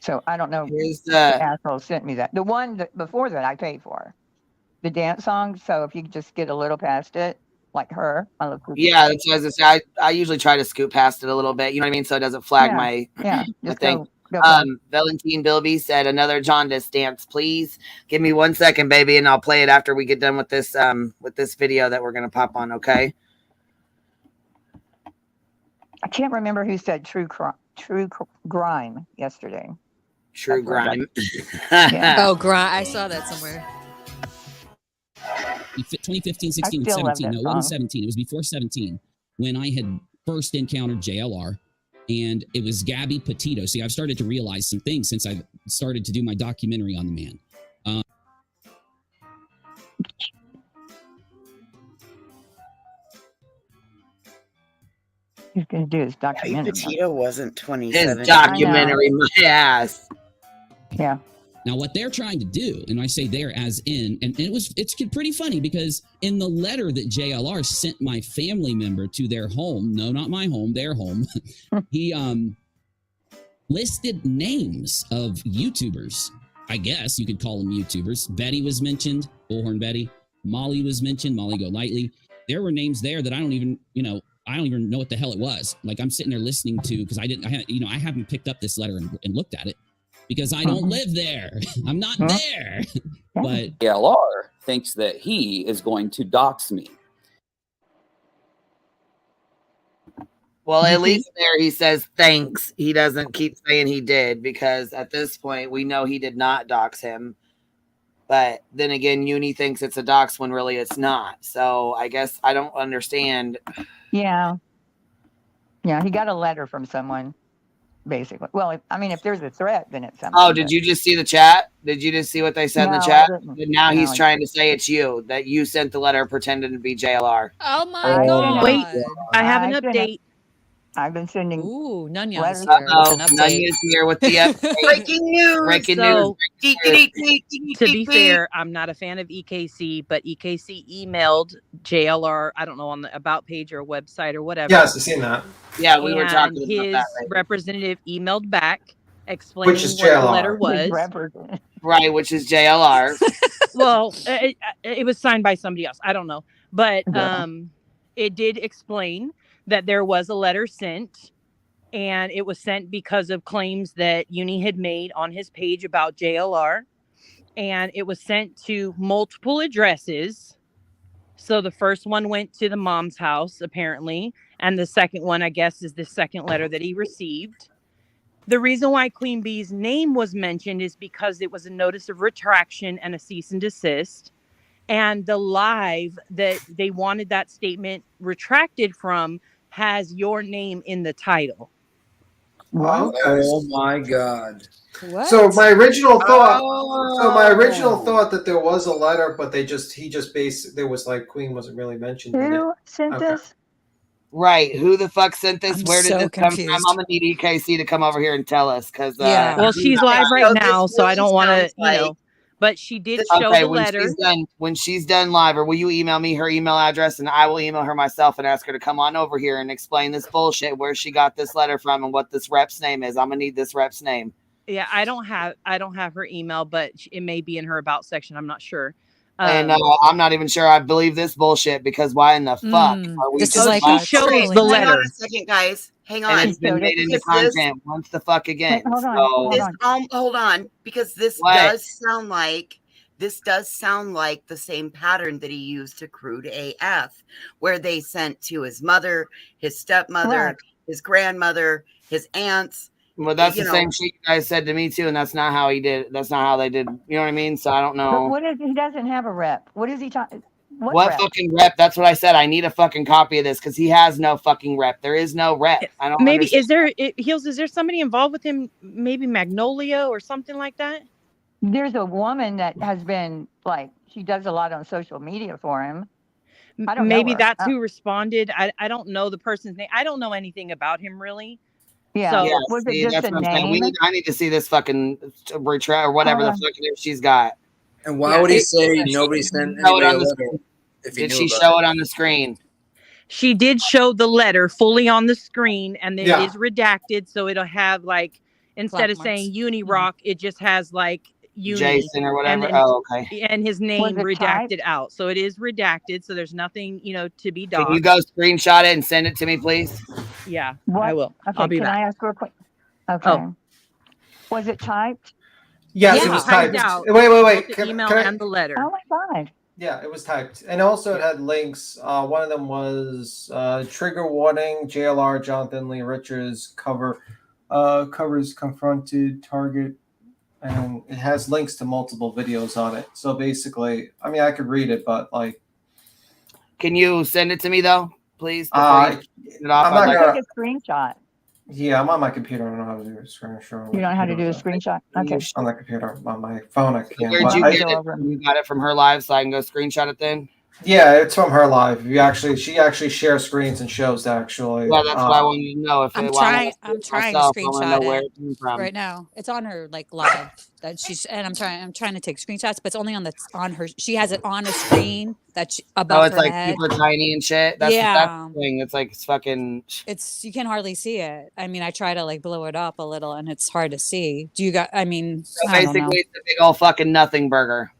So I don't know. The asshole sent me that. The one that before that I paid for. The dance song. So if you could just get a little past it, like her. Yeah, that's what I was gonna say. I usually try to scoot past it a little bit. You know what I mean? So it doesn't flag my thing. Valentine Bilby said another jaundice dance, please. Give me 1 second, baby, and I'll play it after we get done with this video that we're gonna pop on. Okay. I can't remember who said true grime yesterday. True grime. Oh, grime. I saw that somewhere. 2015, 16, and 17. No, it wasn't 17. It was before 17 when I had first encountered JLR, and it was Gabby Petito. See, I've started to realize some things since I've started to do my documentary on the man. He's going to do his documentary. Petito wasn't 27. His documentary, my ass. Yeah. Now, what they're trying to do, and I say there as in, and it's pretty funny because in the letter that JLR sent my family member to their home, no, not my home, their home, he listed names of YouTubers. I guess you could call them YouTubers. Betty was mentioned, Bullhorn Betty. Molly was mentioned, Molly Go Lightly. There were names there that I don't even know what the hell it was. Like I'm sitting there listening to, because I haven't picked up this letter and looked at it. Because I don't live there. I'm not there. But JLR thinks that he is going to dox me. Well, at least there he says thanks. He doesn't keep saying he did, because at this point we know he did not dox him. But then again, Uni thinks it's a dox when really it's not. So I guess I don't understand. Yeah. Yeah, he got a letter from someone. Basically. Well, if there's a threat, then it's something. Oh, did you just see the chat? Did you just see what they said in the chat? And now he's trying to say it's you, that you sent the letter pretending to be JLR. Oh my God. Wait, I have an update. I've been sending. Ooh, Nunya's here. Nunya's here with the update. Breaking news. Breaking So, news. To be fair, I'm not a fan of EKC, but EKC emailed JLR, I don't know, on the About page or website or whatever. Yes, I've seen that. Yeah, we were talking about his that. Right? representative emailed back explaining Which is what the JLR. letter was. Right, which is JLR. Well, it was signed by somebody else. I don't know. But it did explain that there was a letter sent, and it was sent because of claims that Uni had made on his page about JLR. And it was sent to multiple addresses. So the first one went to the mom's house, apparently. And the second one, I guess, is the second letter that he received. The reason why Queen Bee's name was mentioned is because it was a notice of retraction and a cease and desist. And the live that they wanted that statement retracted from has your name in the title. Okay. Oh my God. What? So my original thought that there was a letter, but he just there was like Queen wasn't really mentioned. Who sent this? Right. Who the fuck sent this? Where did so this come from? I'm gonna need EKC to come over here and tell us, because Well, she's live right now, so I don't want to, But she did show Okay, the letter. when she's done live, or will you email me her email address and I will email her myself and ask her to come on over here and explain this bullshit, where she got this letter from and what this rep's name is. I'm gonna need this rep's name. Yeah, I don't have her email, but it may be in her about section. I'm not sure. And I'm not even sure I believe this bullshit, because why in the fuck are we This just is like she shows Okay, the hang on letter. a second, guys. Hang on. and it's been made into Because this- content once the fuck again. Hold on, So hold on, because this What? does sound like the same pattern that he used to Crude AF, where they sent to his mother, his stepmother, Correct. his grandmother, his aunts. well, that's you the know. same shit you guys said to me too, and that's not how he did. That's not how they did. You know what I mean? So I don't But know what is he doesn't have a rep? What is he talking? what rep? fucking rep. That's what I said. I need a fucking copy of this because he has no fucking rep. There is no rep. I don't. Maybe understand. is there somebody involved with him? Maybe Magnolia or something like that. There's a woman that has been like, she does a lot on social media for him. I don't know Maybe her. that's who responded. I don't know the person's name. I don't know anything about him really. Yeah. So Yeah, Was see, it just that's a what I'm saying. name? I need to see this fucking retract or whatever the fuck it is she's got. And why Yeah, would he it- say nobody sent Show it anybody a on the letter screen. if he Did knew she about show it? it on the screen? She did show the letter fully on the screen, and it Yeah. is redacted, so it'll have like instead Black of saying marks. Unirock, it just has like Uni Jason or and whatever. then Oh, okay. and his name it typed? redacted out. So it is redacted, so there's nothing, to be Can you doxed. go screenshot it and send it to me, please? Yeah, What? I will. Okay, I'll be can back. I ask her a quick? Okay. Oh. Was it typed? Yes, Yeah, it was typed typed. out. Wait. Both the Can- email can I- and the letter. Oh my God. Yeah, it was typed, and also it had links. One of them was trigger warning: JLR Jonathan Lee Richards covers confronted target, and it has links to multiple videos on it. So basically, I mean, I could read it, but like, Can you send it to me though, please? I'm not I'd like- gonna. Take a screenshot. Yeah, I'm on my computer. I don't know how to do a screen share. You don't know how to do a screenshot? Okay. On the computer, on my phone, I can. Where'd but you I- get it? You got it from her live, so I can go screenshot it then. Yeah, it's from her live. She actually shares screens and shows actually. Well, that's what I wanted to know. If I'm it, trying well, to myself, I wanna know screenshot where it it came from. right now. It's on her like live that she's and I'm trying to take screenshots, but it's only on her. She has it on a screen that's above Oh, it's her like head. super tiny and shit. That's Yeah. the thing. It's like it's fucking. It's you can hardly see it. I mean, I try to like blow it up a little, and it's hard to see. Do you got? I mean, So I don't know. basically, it's a big old fucking nothing burger.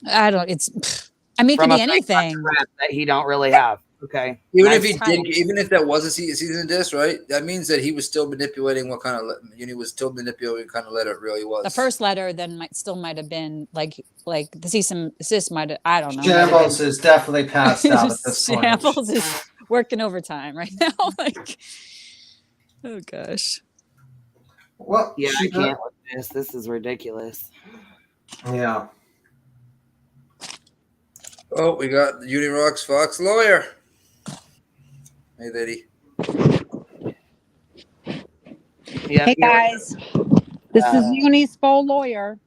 I don't. It's. I mean, it From could be a fake anything. rep that he don't really have. Okay. Even Nice. if he did, even if that was a season disc, right? That means that he was still manipulating what kind of Uni was still manipulating what kind of letter it really was. The first letter then might have been like the cease and desist might have, I don't know. might have Shambles been- is definitely passed out at this point. Shambles is working overtime right now. Like, oh gosh. Well, Yeah, I she can't with this. This is ridiculous. Yeah. Oh, we got Unirock's Fox lawyer. Hey, lady. Yeah. Hey guys, this is Uni's full lawyer.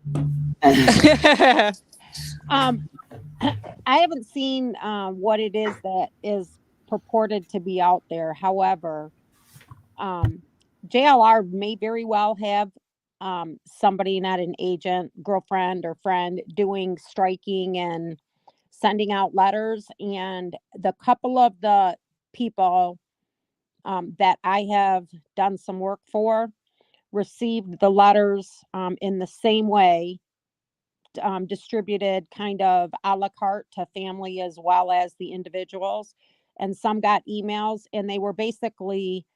I haven't seen what it is that is purported to be out there. However, JLR may very well have somebody, not an agent, girlfriend or friend, doing striking and sending out letters. And the couple of the people that I have done some work for received the letters in the same way, distributed kind of a la carte to family as well as the individuals. And some got emails, and they were basically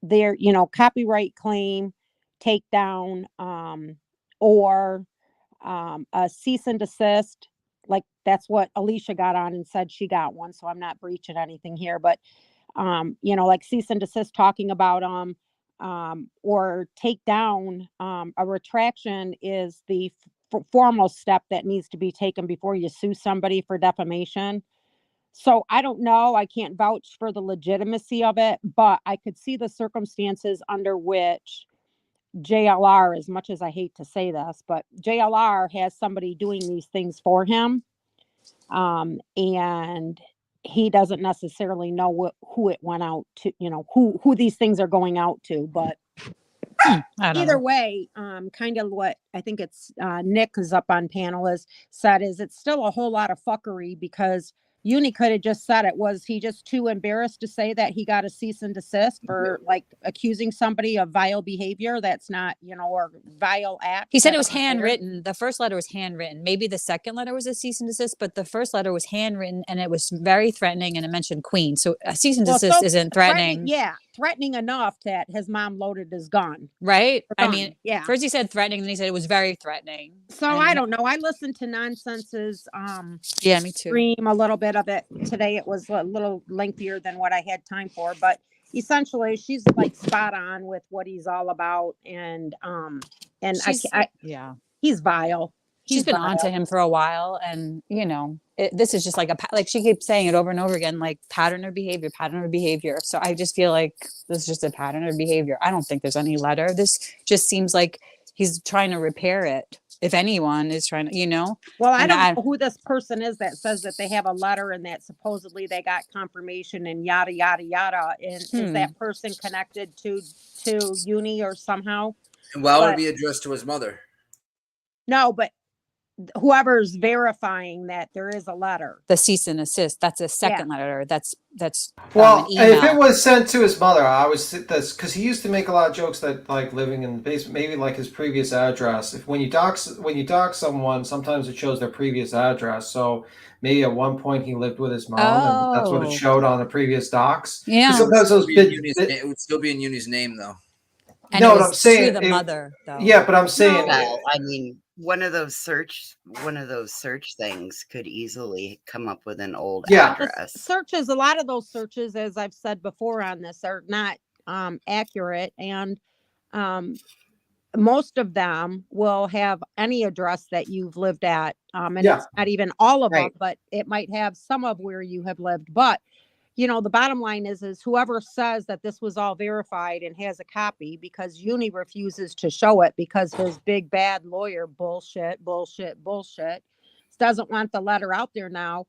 their, copyright claim, takedown, or a cease and desist. Like that's what Alicia got on and said she got one. So I'm not breaching anything here, but like cease and desist, talking about or take down. A retraction is the foremost step that needs to be taken before you sue somebody for defamation. So I don't know. I can't vouch for the legitimacy of it, but I could see the circumstances under which JLR, as much as I hate to say this, but JLR has somebody doing these things for him. And he doesn't necessarily know who it went out to, who these things are going out to, but I don't Either know. way, kind of what I think it's Nick is up on panel is said is it's still a whole lot of fuckery because Uni could have just said it. Was he just too embarrassed to say that he got a cease and desist for like accusing somebody of vile behavior? That's not, or vile act. He said it was handwritten. The first letter was handwritten. Maybe the second letter was a cease and desist, but the first letter was handwritten and it was very threatening and it mentioned Queen. So a cease and desist isn't threatening. Threatening enough that his mom loaded his gun. Right? I Gun, mean, yeah. First he said threatening, then he said it was very threatening. So I don't know. I listened to Nonsense's yeah, me too. stream, a little bit of it today. It was a little lengthier than what I had time for, but essentially she's like spot on with what he's all about, and he's vile. She's been on to him for a while, and this is just like she keeps saying it over and over again, like pattern of behavior. So I just feel like this is just a pattern of behavior. I don't think there's any letter. This just seems like he's trying to repair it. If anyone is trying to, Well, I don't know who this person is that says that they have a letter and that supposedly they got confirmation and yada, yada, yada. And is that person connected to Uni or somehow? And why would it be addressed to his mother? No, but whoever's verifying that there is a letter. The cease and desist. That's a second letter. That's well, an email. if it was sent to his mother, I was this because he used to make a lot of jokes that like living in the basement, maybe like his previous address. If when you dox someone, sometimes it shows their previous address. So maybe at one point he lived with his mom, and that's what it showed on the previous docs. Yeah, sometimes those it would still be in Uni's name though. And no, what I'm saying, the mother, though. Yeah, but I'm saying, well, I mean, one of those search things could easily come up with an old address. Searches, a lot of those searches, as I've said before on this, are not accurate, and most of them will have any address that you've lived at, and it's not even all of them, but it might have some of where you have lived. But the bottom line is whoever says that this was all verified and has a copy, because Uni refuses to show it because his big bad lawyer bullshit doesn't want the letter out there now.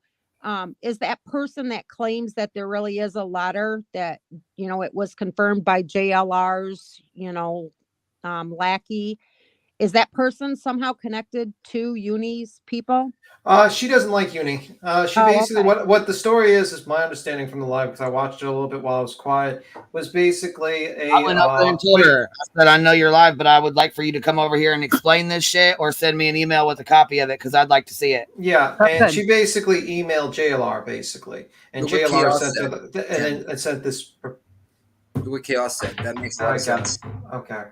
Is that person that claims that there really is a letter that, it was confirmed by JLR's, lackey? Is that person somehow connected to Uni's people? She doesn't like Uni. She basically what the story is my understanding from the live, because I watched it a little bit while I was quiet, was basically I went up there and told her, I said, I know you're live, but I would like for you to come over here and explain this shit, or send me an email with a copy of it, because I'd like to see it. Yeah, and she basically emailed JLR basically, and JLR sent this. What Chaos said. That makes a lot of sense. Okay.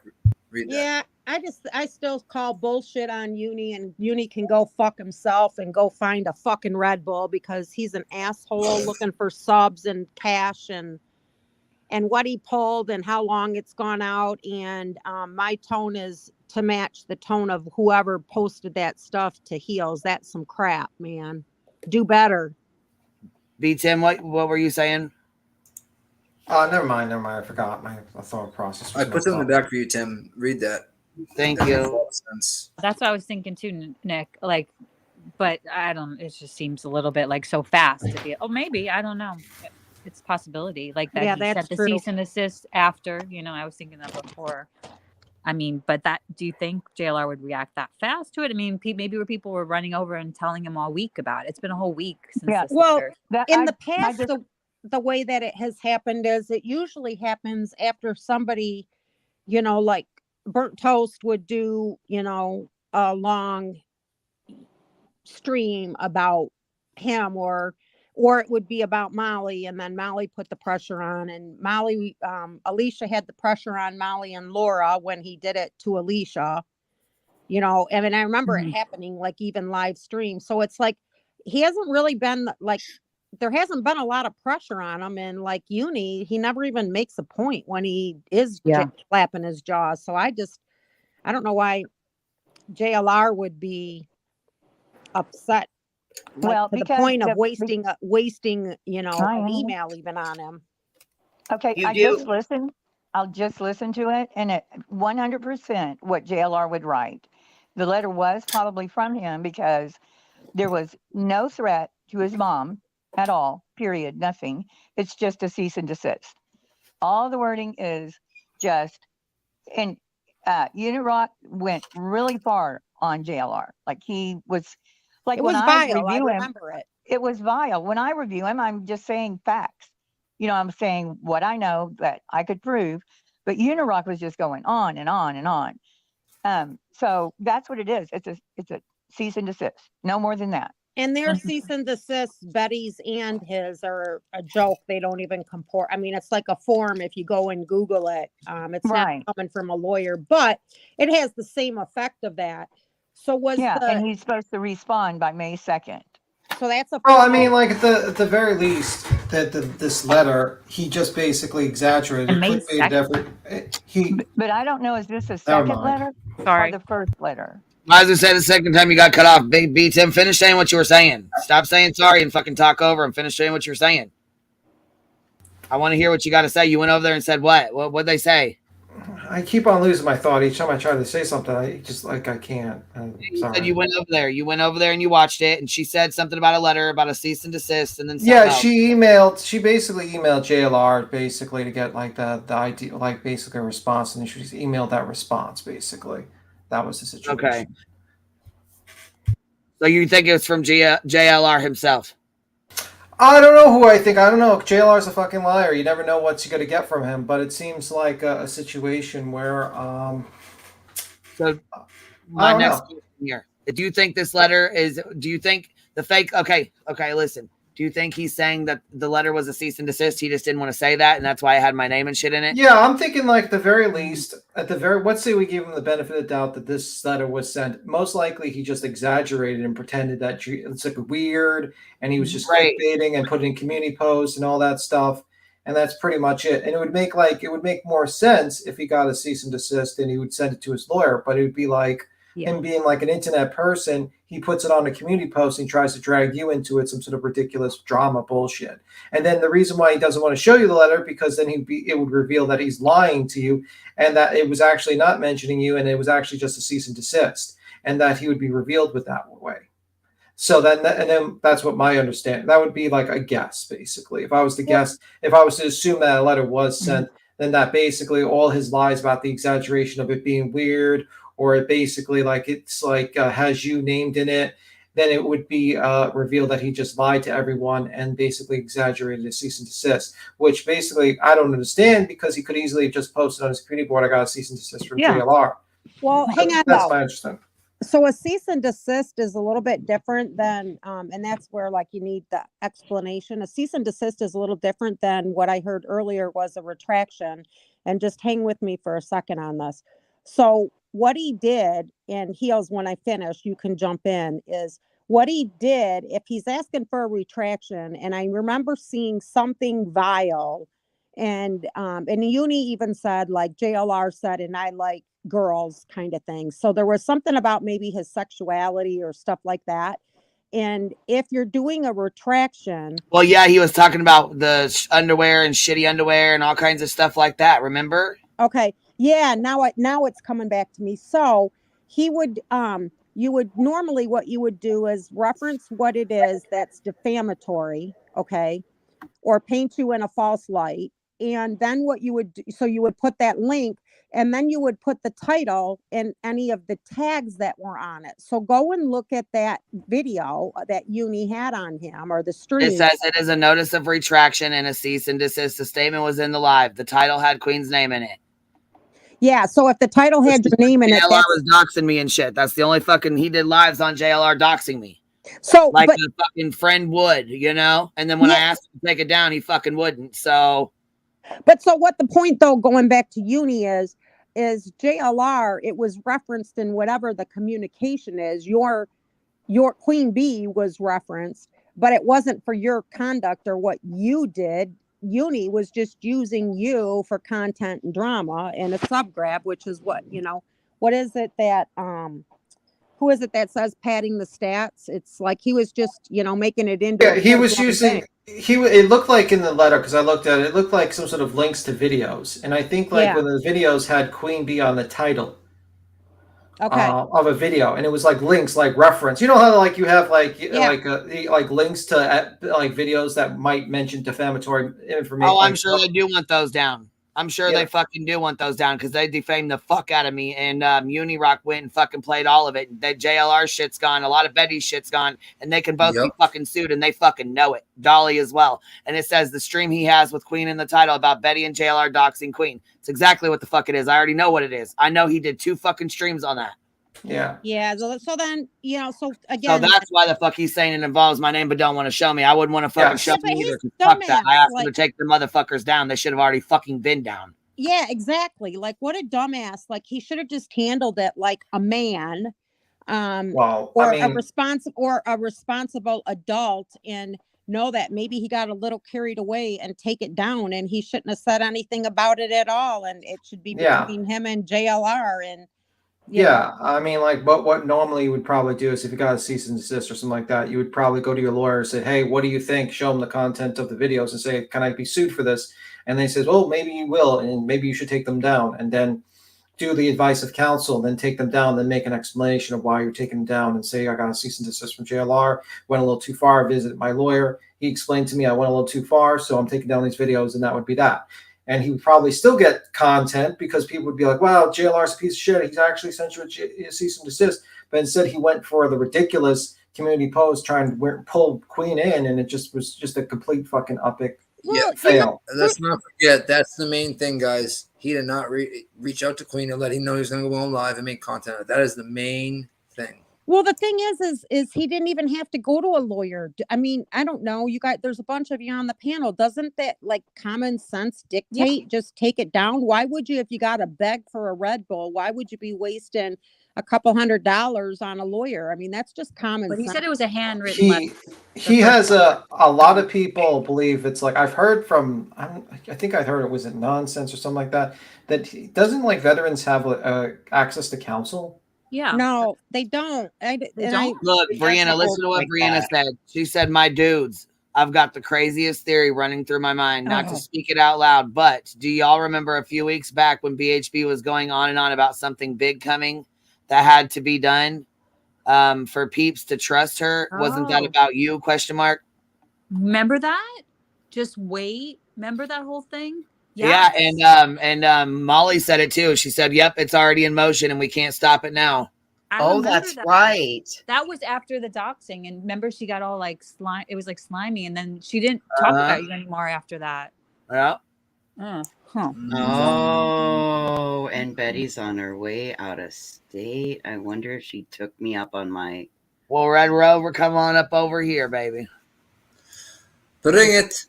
Read that. Yeah, I still call bullshit on Uni, and Uni can go fuck himself and go find a fucking Red Bull, because he's an asshole looking for subs and cash and what he pulled and how long it's gone out. And my tone is to match the tone of whoever posted that stuff to Heels. That's some crap, man. Do better. B-Tim, what were you saying? Never mind. I forgot. My thought process. I put them in the back for you, Tim. Read that. Thank you. That's what I was thinking too, Nick. Like, but I don't. It just seems a little bit like so fast to be. Oh, maybe I don't know. It's a possibility. Like that. Yeah, he that's sent the true. cease and desist after. I was thinking that before. I mean, but do you think JLR would react that fast to it? I mean, maybe where people were running over and telling him all week about it. It's been a whole week since. Yeah. Well, in the past, the way that it has happened is it usually happens after somebody, like Burnt Toast would do, a long stream about him, or it would be about Molly, and then Molly put the pressure on, and Molly, Alicia had the pressure on Molly and Laura when he did it to Alicia, and I remember it happening like even live stream. So it's like, he hasn't really been like, there hasn't been a lot of pressure on him, and like Uni, he never even makes a point when he is flapping his jaws. So I don't know why JLR would be upset. Like, to the point of wasting an email even on him. Okay, I'll just listen to it, and it 100% what JLR would write. The letter was probably from him, because there was no threat to his mom at all, period, nothing. It's just a cease and desist. All the wording is just, and Unirock went really far on JLR. Like he was, like It when was I vile. I review him, remember it. it was vile. When I review him, I'm just saying facts. You know, I'm saying what I know that I could prove. But Unirock was just going on and on and on. So that's what it is. It's a cease and desist. No more than that. And their cease and desist, Betty's and his, are a joke. They don't even comport. I mean, it's like a form if you go and Google it. It's Right. not coming from a lawyer, but it has the same effect of that. So was and he's supposed to respond by May 2nd. So that's a. Well, I mean, like at the very least, that this letter, he just basically exaggerated. But I don't know. Is this a Never second mind. letter or the first letter? I was gonna say the second time you got cut off. B Tim, finish saying what you were saying. Stop saying sorry and fucking talk over and finish saying what you were saying. I want to hear what you got to say. You went over there and said what? What'd they say? I keep on losing my thought each time I try to say something. I can't. You Sorry. said you went over there. You went over there and you watched it, and she said something about a letter, about a cease and desist, and then Yeah, else. she basically emailed JLR basically to get like the idea, like basically a response, and then she just emailed that response basically. That was the situation. Okay. So you think it was from JLR himself? I don't know who I think. I don't know. JLR's a fucking liar. You never know what you're going to get from him. But it seems like a situation where. So my next question here: do you think this letter is? Do you think the fake? Okay. Listen. Do you think he's saying that the letter was a cease and desist? He just didn't want to say that, and that's why I had my name and shit in it. Yeah, I'm thinking like the very least, let's say we give him the benefit of the doubt that this letter was sent. Most likely, he just exaggerated and pretended that it's like weird, and he was just clickbaiting and putting community posts and all that stuff, and that's pretty much it. And it would make more sense if he got a cease and desist and he would send it to his lawyer, but it would be like. Yeah. Him being like an internet person, he puts it on a community post and tries to drag you into it, some sort of ridiculous drama bullshit. And then the reason why he doesn't want to show you the letter, because then it would reveal that he's lying to you and that it was actually not mentioning you and it was actually just a cease and desist, and that he would be revealed with that way. So then that's what my understanding. That would be like a guess, basically. If I was to guess, if I was to assume that a letter was sent, then that basically all his lies about the exaggeration of it being weird, or it basically has you named in it, then it would be revealed that he just lied to everyone and basically exaggerated his cease and desist, which basically I don't understand, because he could easily have just posted on his community board, I got a cease and desist from JLR. Well, hang on. That's my understanding. So a cease and desist is a little bit different than, and that's where like you need the explanation. A cease and desist is a little different than what I heard earlier was a retraction. And just hang with me for a second on this. So what he did, and Heels, when I finish, you can jump in, is what he did, if he's asking for a retraction, and I remember seeing something vile, and Uni even said, like JLR said, and I like girls kind of thing. So there was something about maybe his sexuality or stuff like that. And if you're doing a retraction. Well, yeah, he was talking about the underwear and shitty underwear and all kinds of stuff like that. Remember? Okay. Yeah. Now it's coming back to me. So he would, you would normally, what you would do is reference what it is that's defamatory. Okay. Or paint you in a false light. And then what you would do, so you would put that link, and then you would put the title and any of the tags that were on it. So go and look at that video that Uni had on him, or the stream. It says it is a notice of retraction and a cease and desist. The statement was in the live. The title had Queen's name in it. Yeah, so if the title had your name in it, JLR was doxing me and shit. That's the only fucking, he did lives on JLR doxing me. So like a fucking friend would, you know? And then when I asked him to take it down, he fucking wouldn't. So but so what the point though, going back to Uni is JLR, it was referenced in whatever the communication is. Your Queen Bee was referenced, but it wasn't for your conduct or what you did. Uni was just using you for content and drama and a sub grab, which is what, you know, what is it that who is it that says padding the stats? It's like he was just, you know, making it into. Yeah, he was using. It looked like in the letter, because I looked at it, it looked like some sort of links to videos, and I think like when the videos had Queen Bee on the title. Okay. Of a video, and it was like links, like reference. You know how like you have like links to like videos that might mention defamatory information. Oh, I'm sure they do want those down. I'm sure they fucking do want those down because they defamed the fuck out of me. And Unirock went and fucking played all of it. That JLR shit's gone. A lot of Betty's shit's gone. And they can both be fucking sued and they fucking know it. Dolly as well. And it says the stream he has with Queen in the title about Betty and JLR doxing Queen. It's exactly what the fuck it is. I already know what it is. I know he did 2 fucking streams on that. Yeah. Yeah. So then, you know, so again. So that's why the fuck he's saying it involves my name, but don't want to show me. I wouldn't want to fucking show me either. Fuck that. I asked them to take the motherfuckers down. They should have already fucking been down. Yeah, exactly. Like, what a dumbass. Like, he should have just handled it like a man, well, or I mean, a responsible adult, and know that maybe he got a little carried away and take it down, and he shouldn't have said anything about it at all, and it should be between him and JLR. And I mean, like, but what normally you would probably do is if you got a cease and desist or something like that, you would probably go to your lawyer and say, hey, what do you think? Show them the content of the videos and say, can I be sued for this? And they says, oh, maybe you will, and maybe you should take them down, and then do the advice of counsel, then take them down, then make an explanation of why you're taking them down, and say, I got a cease and desist from JLR, went a little too far, visited my lawyer. He explained to me I went a little too far, so I'm taking down these videos, and that would be that. And he would probably still get content because people would be like, wow, JLR's a piece of shit. He's actually sent you a cease and desist. But instead, he went for the ridiculous community post trying to pull Queen in, and it just was just a complete fucking epic fail. Let's not forget, that's the main thing, guys. He did not reach out to Queen and let him know he was going to go on live and make content. That is the main thing. Well, the thing is he didn't even have to go to a lawyer. I mean, I don't know. You guys, there's a bunch of you on the panel. Doesn't that like common sense dictate just take it down? Why would you, if you got to beg for a Red Bull, why would you be wasting a couple $100 on a lawyer? I mean, that's just common sense. He said it was a handwritten letter. He has a lot of people believe it's like, I've heard from, I think I heard it was in Nonsense or something like that doesn't like veterans have access to counsel? Yeah. No, they don't. Look, Brianna, listen to what Brianna said. She said, my dudes, I've got the craziest theory running through my mind, not to speak it out loud, but do y'all remember a few weeks back when BHB was going on and on about something big coming that had to be done for peeps to trust her? Wasn't that about you? ? Remember that? Just wait. Remember that whole thing? Yeah, and Molly said it too. She said, "Yep, it's already in motion, and we can't stop it now." That's right. That was after the doxing, and remember, she got all like slime. It was like slimy, and then she didn't talk about you anymore after that. Yeah. Oh, and Betty's on her way out of state. I wonder if she took me up on my. Well, Red Rover, come on up over here, baby. Bring it.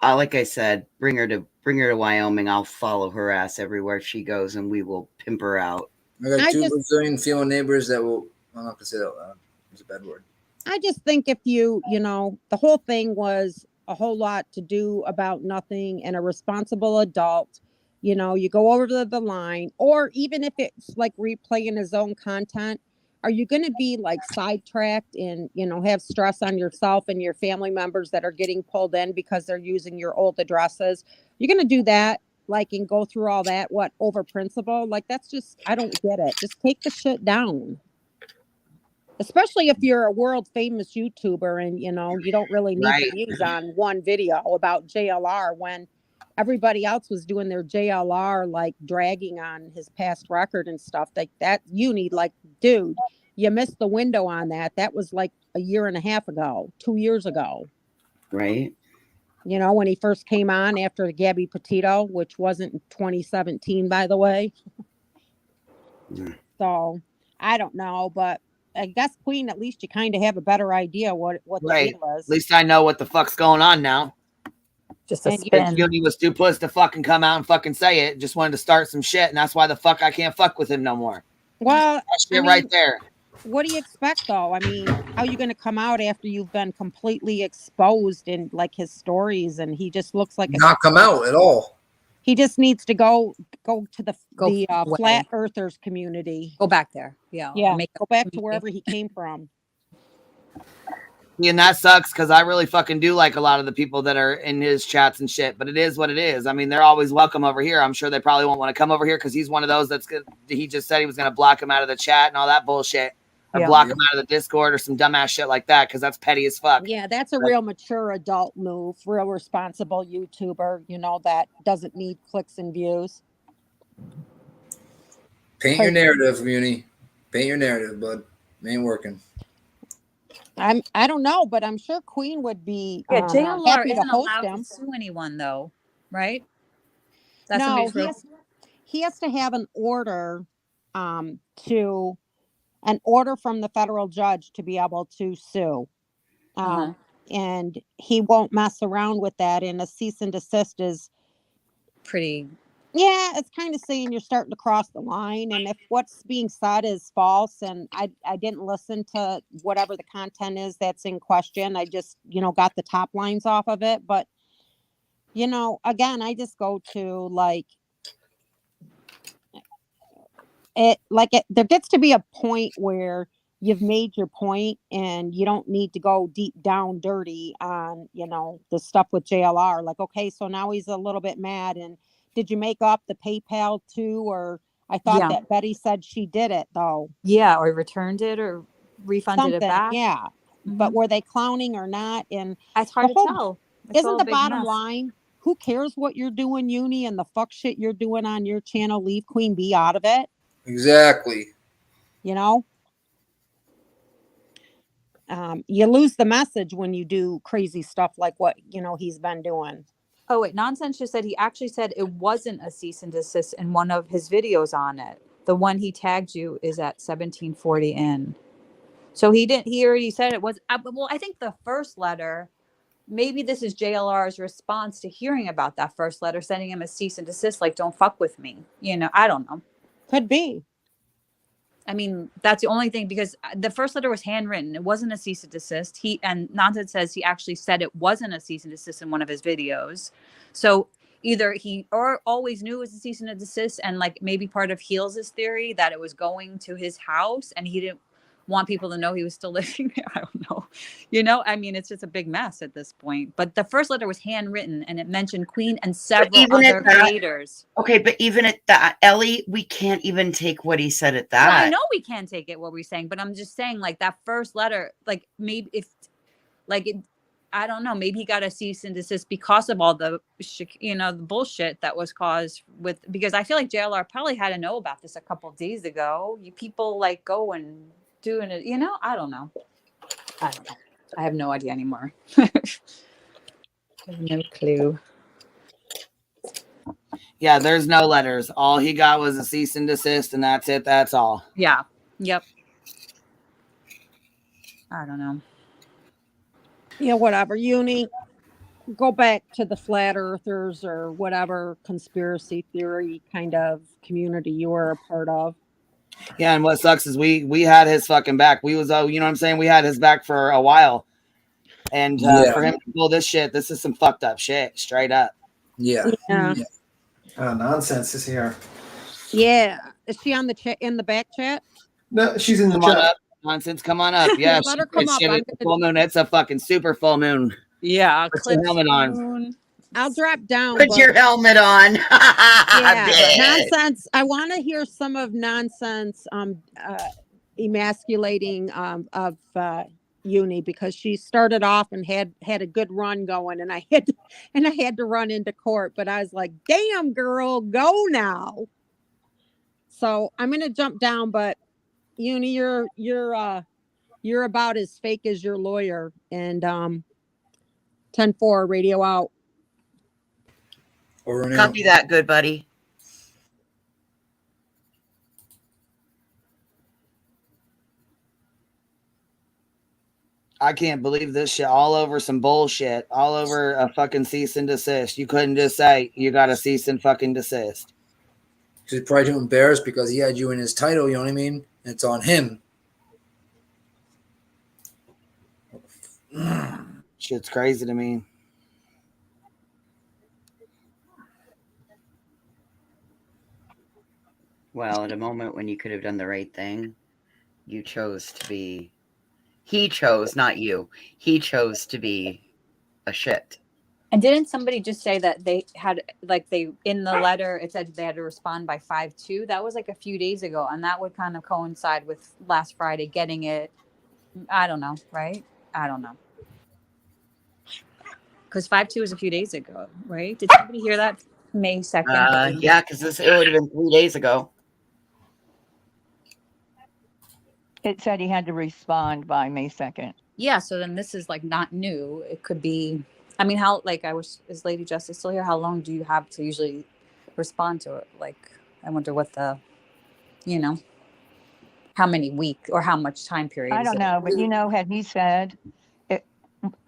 Like I said, bring her to Wyoming. I'll follow her ass everywhere she goes, and we will pimp her out. I got two Brazilian female neighbors that will. I'm not gonna say that loud. It's a bad word. I just think if you know, the whole thing was a whole lot to do about nothing, and a responsible adult, you know, you go over the line, or even if it's like replaying his own content. Are you going to be like sidetracked and, you know, have stress on yourself and your family members that are getting pulled in because they're using your old addresses? You're going to do that, like, and go through all that, over principle? Like, that's just, I don't get it. Just take the shit down. Especially if you're a world famous YouTuber and, you know, you don't really need the views on one video about JLR when everybody else was doing their JLR, like dragging on his past record and stuff like that. You need, like, dude, you missed the window on that. That was like a year and a half ago, 2 years ago. Right. You know, when he first came on after the Gabby Petito, which wasn't 2017, by the way. So I don't know, but I guess Queen, at least you kind of have a better idea what the deal is. At least I know what the fuck's going on now. Just a spin. He was too puss to fucking come out and fucking say it. Just wanted to start some shit, and that's why the fuck I can't fuck with him no more. Well, that shit right there. What do you expect, though? I mean, how are you going to come out after you've been completely exposed in like his stories, and he just looks like not come out at all. He just needs to go to the flat earthers community. Go back there. Yeah. Go back to wherever he came from. And that sucks because I really fucking do like a lot of the people that are in his chats and shit, but it is what it is. I mean, they're always welcome over here. I'm sure they probably won't want to come over here because he's one of those he just said he was going to block him out of the chat and all that bullshit. or Yeah. block them out of the Discord or some dumbass shit like that, because that's petty as fuck. Yeah, that's a real mature adult move, real responsible YouTuber, that doesn't need clicks and views. Paint your narrative, Muni. Paint your narrative, bud. Ain't working. I don't know, but I'm sure Queen would be JLR happy to isn't host allowed him. to sue anyone, though, right? That's No, somebody's he has to have an order an order from the federal judge to be able to sue. And he won't mess around with that. And a cease and desist is pretty. Yeah, it's kind of saying you're starting to cross the line. And if what's being said is false, and I didn't listen to whatever the content is that's in question, I just, got the top lines off of it. But, again, I just go to there gets to be a point where you've made your point and you don't need to go deep down dirty on, the stuff with JLR. Like, okay, so now he's a little bit mad, and did you make up the PayPal too? Or I thought that Betty said she did it though. Yeah, or returned it or refunded it Something, back. yeah. But were they clowning or not? And it's hard to tell. Isn't the bottom line, who cares what you're doing, Uni, and the fuck shit you're doing on your channel? Leave Queen Bee out of it. Exactly. You lose the message when you do crazy stuff like what, he's been doing. Oh, wait. Nonsense just said he actually said it wasn't a cease and desist in one of his videos on it. The one he tagged you is at 1740 in. So he already said it was. Well, I think the first letter, maybe this is JLR's response to hearing about that first letter, sending him a cease and desist, like, don't fuck with me. I don't know. Could be. I mean, that's the only thing, because the first letter was handwritten. It wasn't a cease and desist. And Nonsense says he actually said it wasn't a cease and desist in one of his videos. So either he always knew it was a cease and desist, and like maybe part of Heels' theory that it was going to his house and he didn't want people to know he was still living there. I don't know. I mean, it's just a big mess at this point. But the first letter was handwritten, and it mentioned Queen and several other creators. Okay, but even at that, Ellie, we can't even take what he said at that. No, I know we can't take it what we're saying, but I'm just saying, like, that first letter, like, maybe if, like, it, I don't know, maybe he got a cease and desist because of all the, the bullshit that was caused with, because I feel like JLR probably had to know about this a couple of days ago. People like go and doing it, I don't know. I have no idea anymore. I have no clue. Yeah, there's no letters. All he got was a cease and desist, and that's it. That's all. Yeah. Yep. I don't know. Yeah, whatever. Uni, go back to the flat earthers or whatever conspiracy theory kind of community you were a part of. Yeah, and what sucks is we had his fucking back. We was, you know what I'm saying? We had his back for a while. And for him to pull this shit, this is some fucked up shit, straight up. Yeah. Yeah. Nonsense is here. Yeah. Is she on the chat, in the back chat? No, she's in the Come chat. on up. Nonsense, come on up. Yeah, Let her come up. it's a full moon. It's a fucking super full moon. Yeah, put your helmet on. I'll drop down. Put your helmet on. Yeah, Nonsense. I want to hear some of Nonsense emasculating of Uni, because she started off and had a good run going, and I had to run into court, but I was like, damn girl, go now. So I'm gonna jump down, but Uni, you're about as fake as your lawyer. And 10-4 radio out. Copy that, good buddy. I can't believe this shit. All over some bullshit. All over a fucking cease and desist. You couldn't just say you got to cease and fucking desist. He's probably too embarrassed because he had you in his title, you know what I mean? And it's on him. Shit's crazy to me. Well, at a moment when you could have done the right thing, you chose to be... He chose, not you. He chose to be a shit. And didn't somebody just say that they had, like, they, in the letter, it said they had to respond by 5/2? That was like a few days ago. And that would kind of coincide with last Friday getting it. I don't know, right? I don't know. Because 5/2 was a few days ago, right? Did somebody hear that? May 2nd. Yeah, because it would have been 3 days ago. It said he had to respond by May 2nd. Yeah, so then this is like not new. It could be, I mean, how, like, is Lady Justice still here? How long do you have to usually respond to it? Like, I wonder what the, you know, how many week or how much time period I is don't it? know, but had he said it,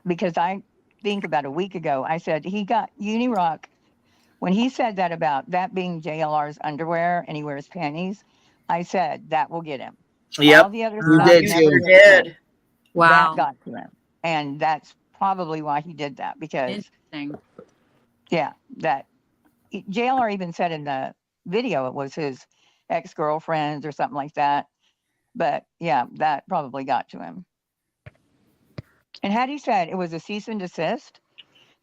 because I think about a week ago, I said he got unirock when he said that about that being JLR's underwear and he wears panties. I said that will get him. Yep, All the other you stuff did never too. gets him. Wow. That got to him, and that's probably why he did that, because Interesting. yeah, that JLR even said in the video it was his ex-girlfriends or something like that. But yeah, that probably got to him. And had he said it was a cease and desist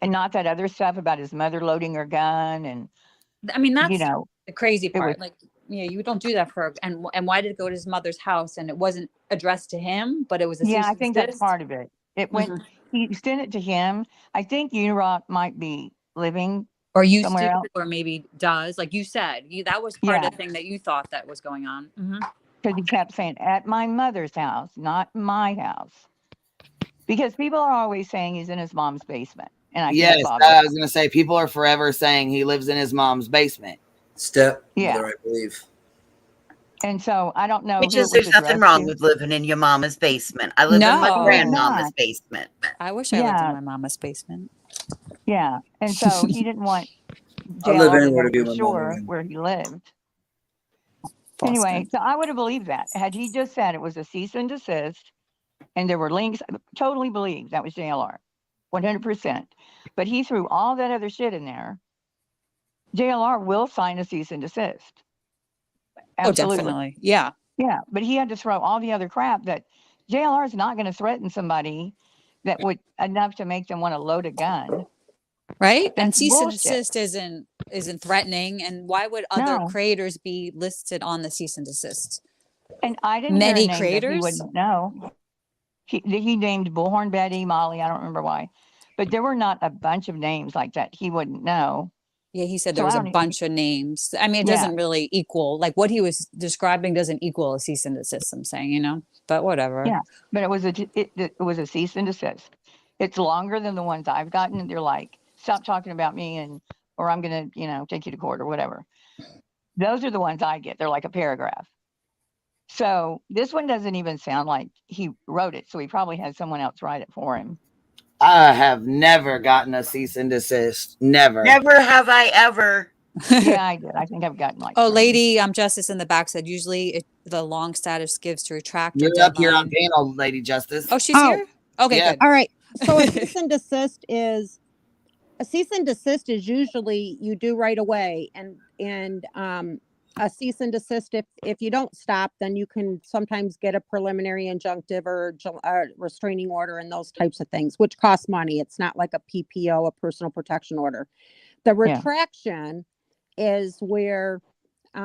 and not that other stuff about his mother loading her gun, and I mean, that's you know, the crazy it was, part. Like, yeah, you don't do that for, and why did it go to his mother's house and it wasn't addressed to him, but it was a yeah, cease I and think that's desist? part of it. It went, Mhm. he sent it to him. I think Unirock might be living Or used somewhere to, else. or maybe does, like you said, that was part of the thing that you thought that was going on. Because he kept saying at my mother's house, not my house. Because people are always saying he's in his mom's basement, and I Yes, can't bother. I was going to say, people are forever saying he lives in his mom's basement. Stepmother, Yeah. I believe. And so I don't know Which who is, it was there's nothing addressed wrong to. with living in your mama's basement. I live in my No. grandmama's not. basement. I wish I lived in Yeah. my mama's basement. Yeah. And so he didn't want I live JLR to anywhere know to be for with my mom sure again. where he lived. Boston. Anyway, so I would have believed that. Had he just said it was a cease and desist and there were links, I totally believe that was JLR, 100%. But he threw all that other shit in there. JLR will sign a cease and desist. Absolutely. Oh, definitely. Yeah. Yeah, but he had to throw all the other crap that JLR is not going to threaten somebody that would enough to make them want to load a gun. Right. That's And cease and bullshit. desist isn't threatening. And why would other No. creators be listed on the cease and desist? And I didn't hear a Many name that he creators? wouldn't know. He named Bullhorn Betty, Molly, I don't remember why. But there were not a bunch of names like that he wouldn't know. Yeah, he said So there was I a don't even- bunch of names. I mean, it Yeah. doesn't really equal, like what he was describing doesn't equal a cease and desist, I'm saying, you know, but whatever. Yeah, but it was a cease and desist. It's longer than the ones I've gotten, and they're like, stop talking about me, and or I'm gonna, take you to court or whatever. Those are the ones I get. They're like a paragraph. So this one doesn't even sound like he wrote it. So he probably had someone else write it for him. I have never gotten a cease and desist. Never. Never have I ever. Yeah, I did. I think I've gotten like. Oh, 3. Lady Justice in the back said usually the long status gives to retract. You're or up here on deadline. panel, Lady Justice. Oh, she's here? Okay, Yeah. good. All right. So a cease and desist is usually you do right away, and a cease and desist, if you don't stop, then you can sometimes get a preliminary injunctive or a restraining order and those types of things, which cost money. It's not like a PPO, a personal protection order. The retraction is where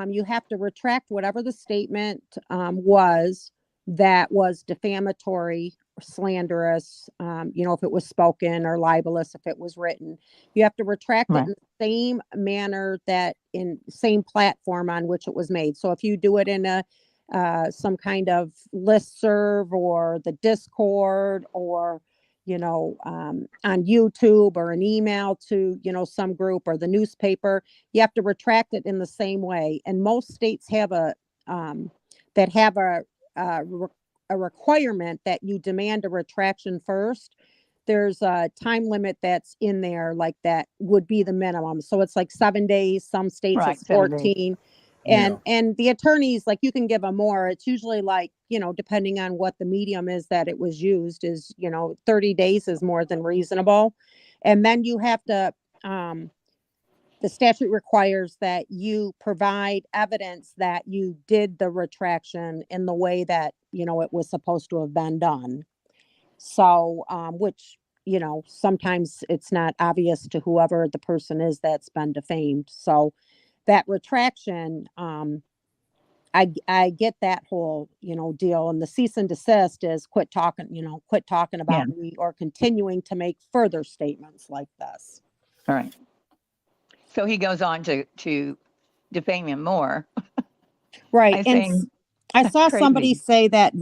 you have to retract whatever the statement was that was defamatory, slanderous, if it was spoken, or libelous if it was written. You have to retract it in the same manner that in same platform on which it was made. So if you do it in a some kind of listserv or the Discord or on YouTube or an email to some group or the newspaper, you have to retract it in the same way. And most states have a requirement that you demand a retraction first. There's a time limit that's in there, like that would be the minimum. So it's like 7 days. Some states it's 14. And the attorneys, like, you can give them more. It's usually like, depending on what the medium is that it was used, is 30 days is more than reasonable. And then you have to the statute requires that you provide evidence that you did the retraction in the way that it was supposed to have been done. So which you know, sometimes it's not obvious to whoever the person is that's been defamed. So that retraction, I get that whole, you know, deal. And the cease and desist is quit talking, you know, quit talking about me or continuing to make further statements like this. All right. So he goes on to defame him more. Right. I And think I saw somebody crazy. say that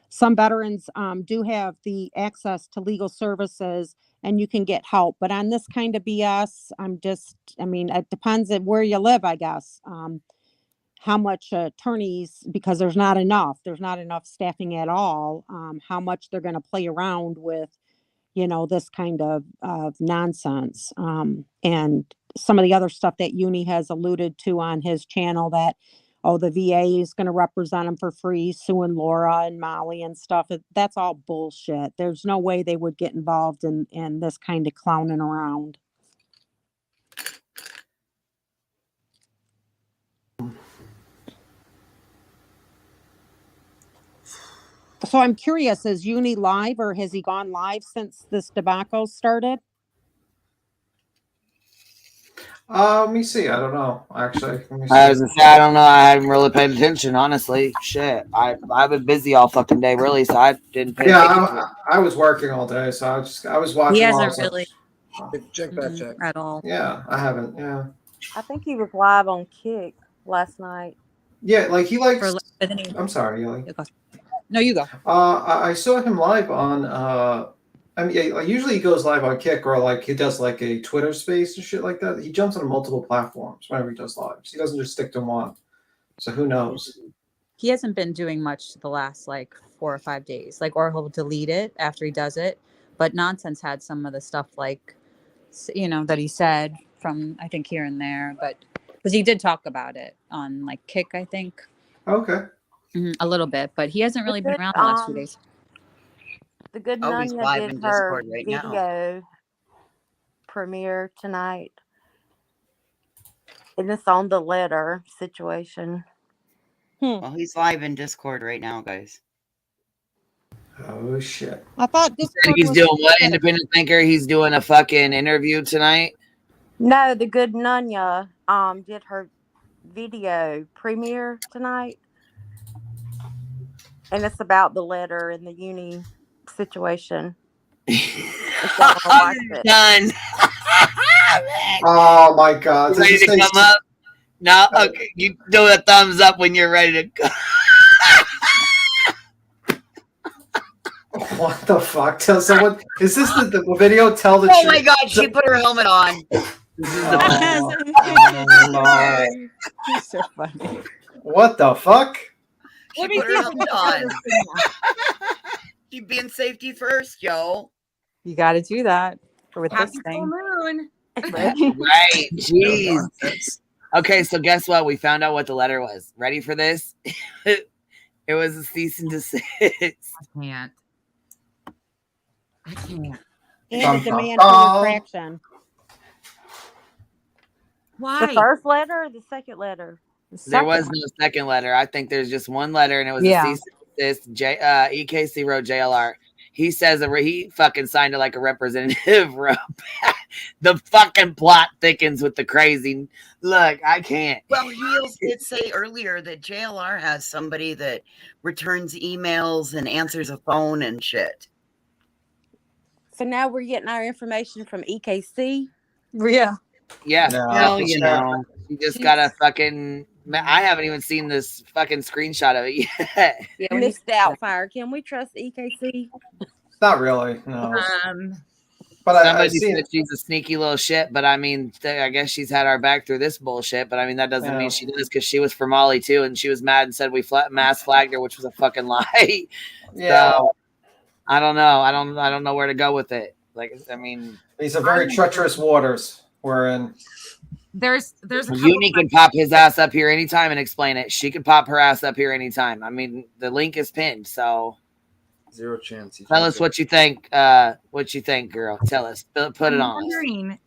some veterans do have the access to legal services and you can get help. But on this kind of BS, I mean, it depends on where you live, I guess. How much attorneys, because there's not enough staffing at all, how much they're going to play around with, you know, this kind of nonsense. And some of the other stuff that Uni has alluded to on his channel that, oh, the VA is going to represent him for free, suing Laura and Molly and stuff. That's all bullshit. There's no way they would get involved in this kind of clowning around. So I'm curious, is Uni live or has he gone live since this debacle started? Let me see. I don't know. Actually, let me see. I was gonna say, I don't know. I hadn't really paid attention, honestly. Shit, I've been busy all fucking day, really, so I didn't pay attention to it. I was working all day, so I was watching. He all hasn't this really check at all. Yeah, I haven't. Yeah. I think he was live on Kick last night. Yeah, like he likes. but then he- I'm sorry, Yoli. No, you go. I saw him live on. I mean, yeah, like usually he goes live on Kick or like he does like a Twitter space and shit like that. He jumps on multiple platforms whenever he does lives. He doesn't just stick to one. So who knows? He hasn't been doing much the last like 4 or 5 days. Like, or he'll delete it after he does it. But Nonsense had some of the stuff like, you know, that he said from I think here and there, but because he did talk about it on like Kick, I think. Okay. A little bit, but he hasn't really been around the last few days. The Good Oh, he's Nunya live did in her Discord right now. video premiere tonight. And it's on the letter situation. Well, he's live in Discord right now, guys. Oh shit! I thought He said he's doing what? Independent thinker. He's doing a fucking interview tonight. No, the Good Nunya did her video premiere tonight. And it's about the letter and the uni situation. Done. Oh my God! Ready to come up? No, okay. You do a thumbs up when you're ready to go. What the fuck? Tell someone. Is this the video? Tell the Oh truth. my God, she put her helmet on. No. He's so funny. What the fuck? She put her helmet on. She's being safety first, yo. You got to do that with Happy this full thing. moon. Right. Jeez. Okay, so guess what? We found out what the letter was. Ready for this? It was a cease and desist. I can't. And a demand for retraction. Why? The first letter or the second letter? There was no second letter. I think there's just one letter, and it was a cease and desist. EKC wrote JLR. He says he fucking signed it like a representative. The fucking plot thickens with the crazy. Look, I can't. Well, Heels did say earlier that JLR has somebody that returns emails and answers a phone and shit. So now we're getting our information from EKC? Yeah. Yeah. No, Hell, it's you not. know. She just got a fucking. I haven't even seen this fucking screenshot of it yet. Yeah, Miss Doubtfire. Can we trust EKC? Not really. No. But Somebody I've seen said she's a sneaky little shit, but I mean, I guess she's had our back through this bullshit. But I mean, that doesn't mean she does, because she was for Molly too, and she was mad and said we mass flagged her, which was a fucking lie. Yeah. So I don't know. I don't know where to go with it. Like, I mean, these are very treacherous waters we're in. There's a couple Uni can pop his ass up here anytime and explain it. She could pop her ass up here anytime. I mean, the link is pinned, so. Zero chance. Tell us what you think. What you think, girl? Tell us. Put it I'm on. wondering,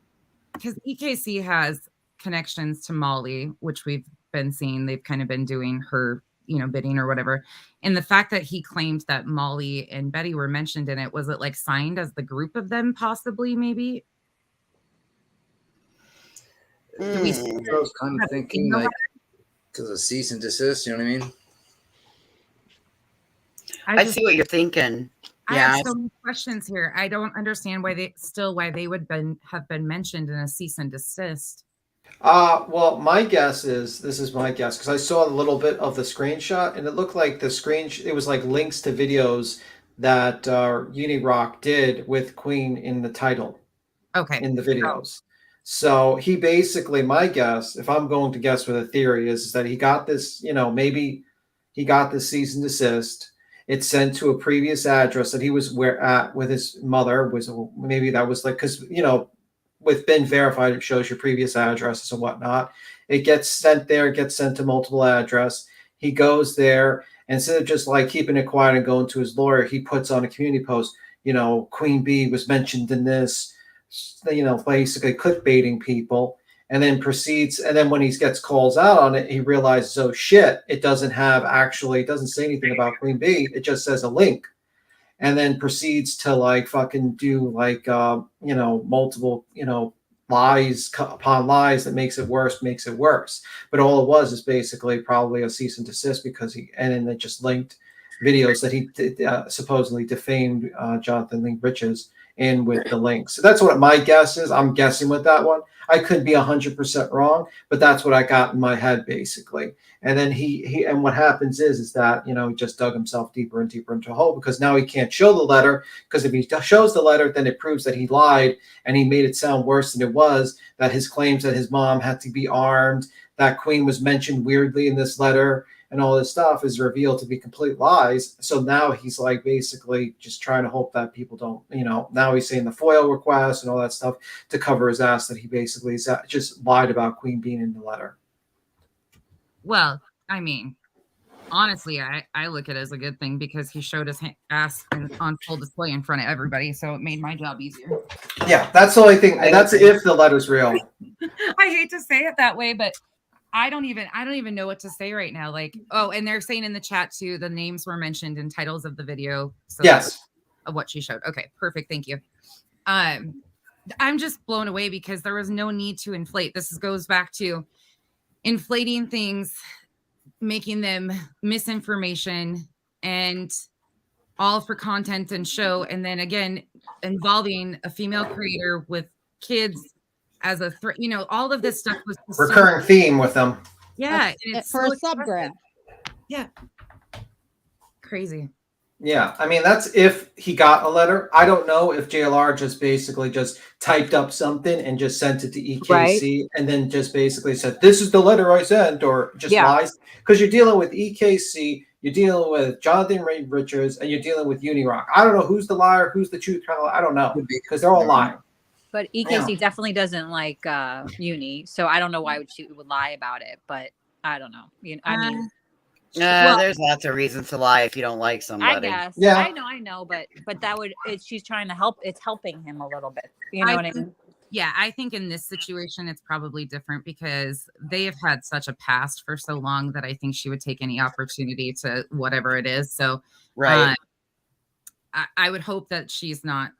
because EKC has connections to Molly, which we've been seeing. They've kind of been doing her bidding or whatever. And the fact that he claimed that Molly and Betty were mentioned in it, was it like signed as the group of them possibly, maybe? I was kind of thinking like because of cease and desist, you know what I mean? I see what you're thinking. I Yeah. have so many questions here. I don't understand why they would have been mentioned in a cease and desist. Well, my guess is, this is my guess, because I saw a little bit of the screenshot, and it looked like it was like links to videos that Unirock did with Queen in the title. Okay. In the videos. So he basically, my guess, if I'm going to guess with a theory, is that he got this, maybe he got this cease and desist. It's sent to a previous address that he was at with his mother. Maybe that was like, because, with been verified, it shows your previous addresses and whatnot. It gets sent there, it gets sent to multiple address. He goes there, and instead of just like keeping it quiet and going to his lawyer, he puts on a community post, Queen Bee was mentioned in this, basically clickbaiting people, and then proceeds. And then when he gets calls out on it, he realizes, oh shit, it doesn't say anything about Queen Bee. It just says a link. And then proceeds to like fucking do like, multiple, lies upon lies that makes it worse. But all it was is basically probably a cease and desist and then they just linked videos that he supposedly defamed Jonathan Lee Riches in with the link. So that's what my guess is. I'm guessing with that one. I could be 100% wrong, but that's what I got in my head basically. And then he and what happens is that, he just dug himself deeper and deeper into a hole, because now he can't show the letter, because if he shows the letter, then it proves that he lied and he made it sound worse than it was, that his claims that his mom had to be armed, that Queen was mentioned weirdly in this letter, and all this stuff is revealed to be complete lies. So now he's like basically just trying to hope that people don't, now he's saying the FOIL request and all that stuff to cover his ass, that he basically just lied about Queen being in the letter. Well, I mean, honestly, I look at it as a good thing, because he showed his ass on full display in front of everybody, so it made my job easier. Yeah, that's the only thing. And that's if the letter's real. I hate to say it that way, but I don't even know what to say right now. Like, oh, and they're saying in the chat too, the names were mentioned in titles of the video. So yes. Of what she showed. Okay, perfect. Thank you. I'm just blown away, because there was no need to inflate. This goes back to inflating things, making them misinformation, and all for content and show. And then again, involving a female creator with kids as a threat, all of this stuff was recurring theme with them. Yeah, it's for a subgraph. Yeah, crazy. Yeah, I mean, that's if he got a letter. I don't know if JLR just basically just typed up something and just sent it to EKC, right, and then just basically said, this is the letter I sent, or just lies. Because you're dealing with EKC, you're dealing with Jonathan Ray Richards, and you're dealing with Unirock. I don't know who's the liar, who's the truth teller. I don't know, because they're all lying. But EKC definitely doesn't like Uni, so I don't know why she would lie about it. But I don't know. I mean, there's lots of reasons to lie if you don't like somebody. I guess. Yeah. I know, but that would. She's trying to help. It's helping him a little bit. You know what I mean? Yeah, I think in this situation it's probably different, because they have had such a past for so long that I think she would take any opportunity to whatever it is. So, right. I would hope that she's not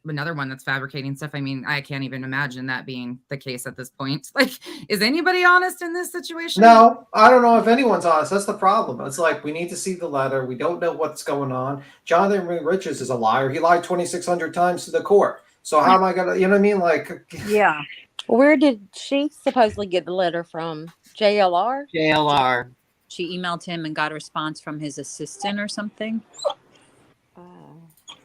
another one that's fabricating stuff. I mean, I can't even imagine that being the case at this point. Like, is anybody honest in this situation? No, I don't know if anyone's honest. That's the problem. It's like, we need to see the letter. We don't know what's going on. Jonathan Richards is a liar. He lied 2,600 times to the court. So how am I gonna, you know what I mean? Like, yeah. Where did she supposedly get the letter from? JLR? JLR. She emailed him and got a response from his assistant or something.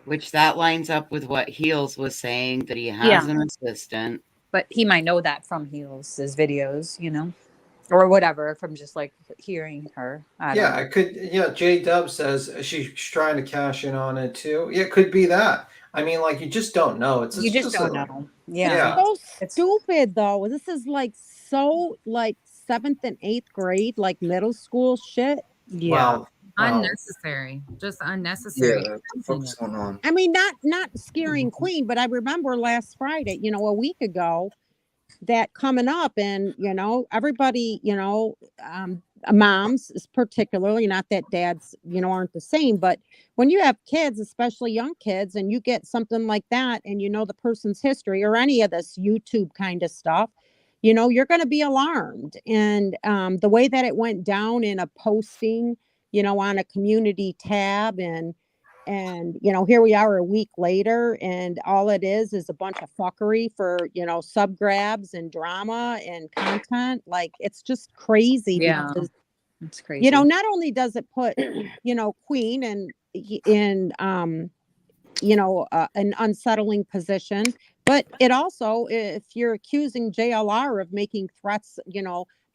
Which that lines up with what Heels was saying, that he has an assistant. But he might know that from Heels' videos, or whatever, from just like hearing her. I don't know. It could. Yeah, J Dub says she's trying to cash in on it too. Yeah, it could be that. I mean, like, you just don't know. You just don't know. Yeah. It's so stupid though. This is like so like 7th and 8th grade, like middle school shit. Yeah. Wow. Unnecessary, just unnecessary. Yeah, what's going on? I mean, not scaring Queen, but I remember last Friday, a week ago, that coming up, and everybody, moms particularly, not that dads, aren't the same, but when you have kids, especially young kids, and you get something like that and the person's history or any of this YouTube kind of stuff, you're going to be alarmed. And the way that it went down in a posting, on a community tab, and here we are a week later, and all it is a bunch of fuckery for, sub grabs and drama and content. Like, it's just crazy. Yeah, because, it's crazy. not only does it put, Queen in an unsettling position, but it also, if you're accusing JLR of making threats,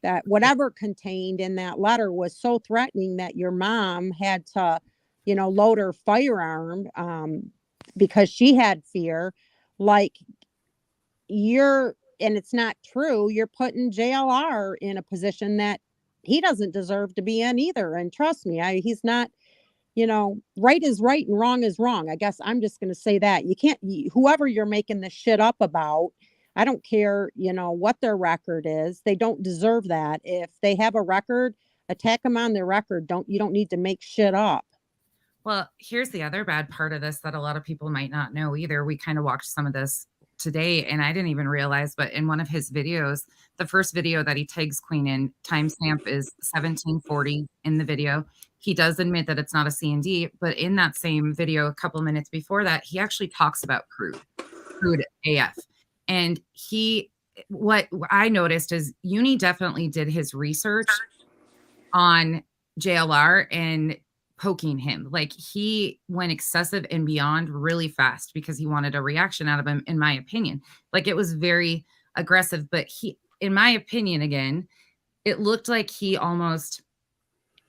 that whatever contained in that letter was so threatening that your mom had to, load her firearm because she had fear, like, and it's not true, you're putting JLR in a position that he doesn't deserve to be in either. And trust me, he's not, right is right and wrong is wrong. I guess I'm just going to say that. You can't, whoever you're making this shit up about, I don't care, what their record is. They don't deserve that. If they have a record, attack them on their record. You don't need to make shit up. Well, here's the other bad part of this that a lot of people might not know either. We kind of watched some of this today, and I didn't even realize, but in one of his videos, the first video that he tags Queen in, timestamp is 1740 in the video. He does admit that it's not a C&D, but in that same video, a couple minutes before that, he actually talks about crude AF. And what I noticed is Uni definitely did his research on JLR and poking him. Like, he went excessive and beyond really fast because he wanted a reaction out of him, in my opinion. Like, it was very aggressive, but in my opinion, again, it looked like he almost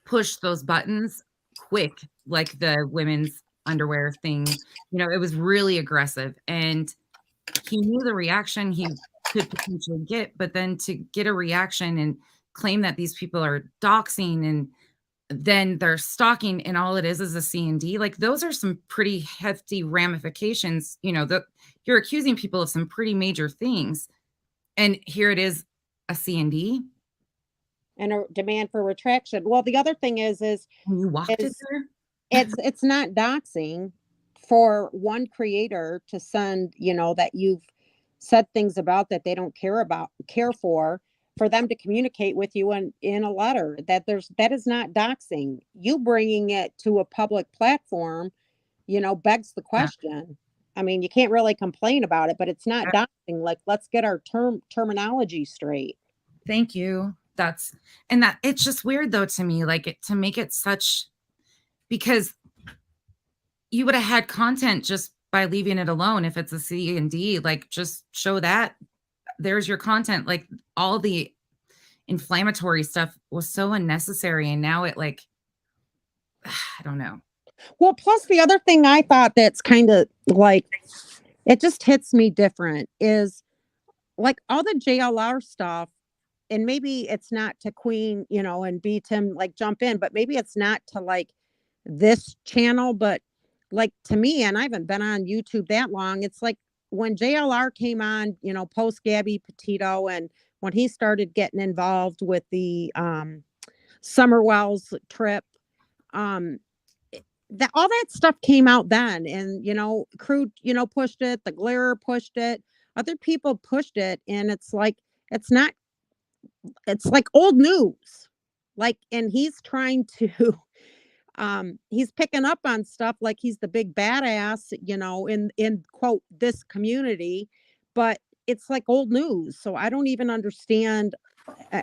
pushed those buttons quick, like the women's underwear thing. It was really aggressive, and he knew the reaction he could potentially get, but then to get a reaction and claim that these people are doxing and then they're stalking, and all it is a C&D, like, those are some pretty hefty ramifications. You're accusing people of some pretty major things, and here it is, a C&D and a demand for retraction. Well, the other thing is you walked it there? it's not doxing for one creator to send, that you've said things about that they don't care for them to communicate with you in a letter. That is not doxing. You bringing it to a public platform, begs the question. I mean, you can't really complain about it, but it's not doxing. Like, let's get our terminology straight. Thank you. It's just weird though to me, like, to make it such, because you would have had content just by leaving it alone. If it's a C&D, like, just show that there's your content. Like, all the inflammatory stuff was so unnecessary, and now it, like, I don't know. Well, plus the other thing I thought that's kind of like, it just hits me different is, like, all the JLR stuff, and maybe it's not to Queen, and be Tim, like, jump in, but maybe it's not to, like, this channel, but, like, to me, and I haven't been on YouTube that long, it's like when JLR came on, post Gabby Petito, and when he started getting involved with the Summerwells trip, that all that stuff came out then, and Crude pushed it, the Glare pushed it, other people pushed it, and it's like, it's like old news, like, and he's trying to he's picking up on stuff like he's the big badass, in quote this community, but it's like old news. So I don't even understand.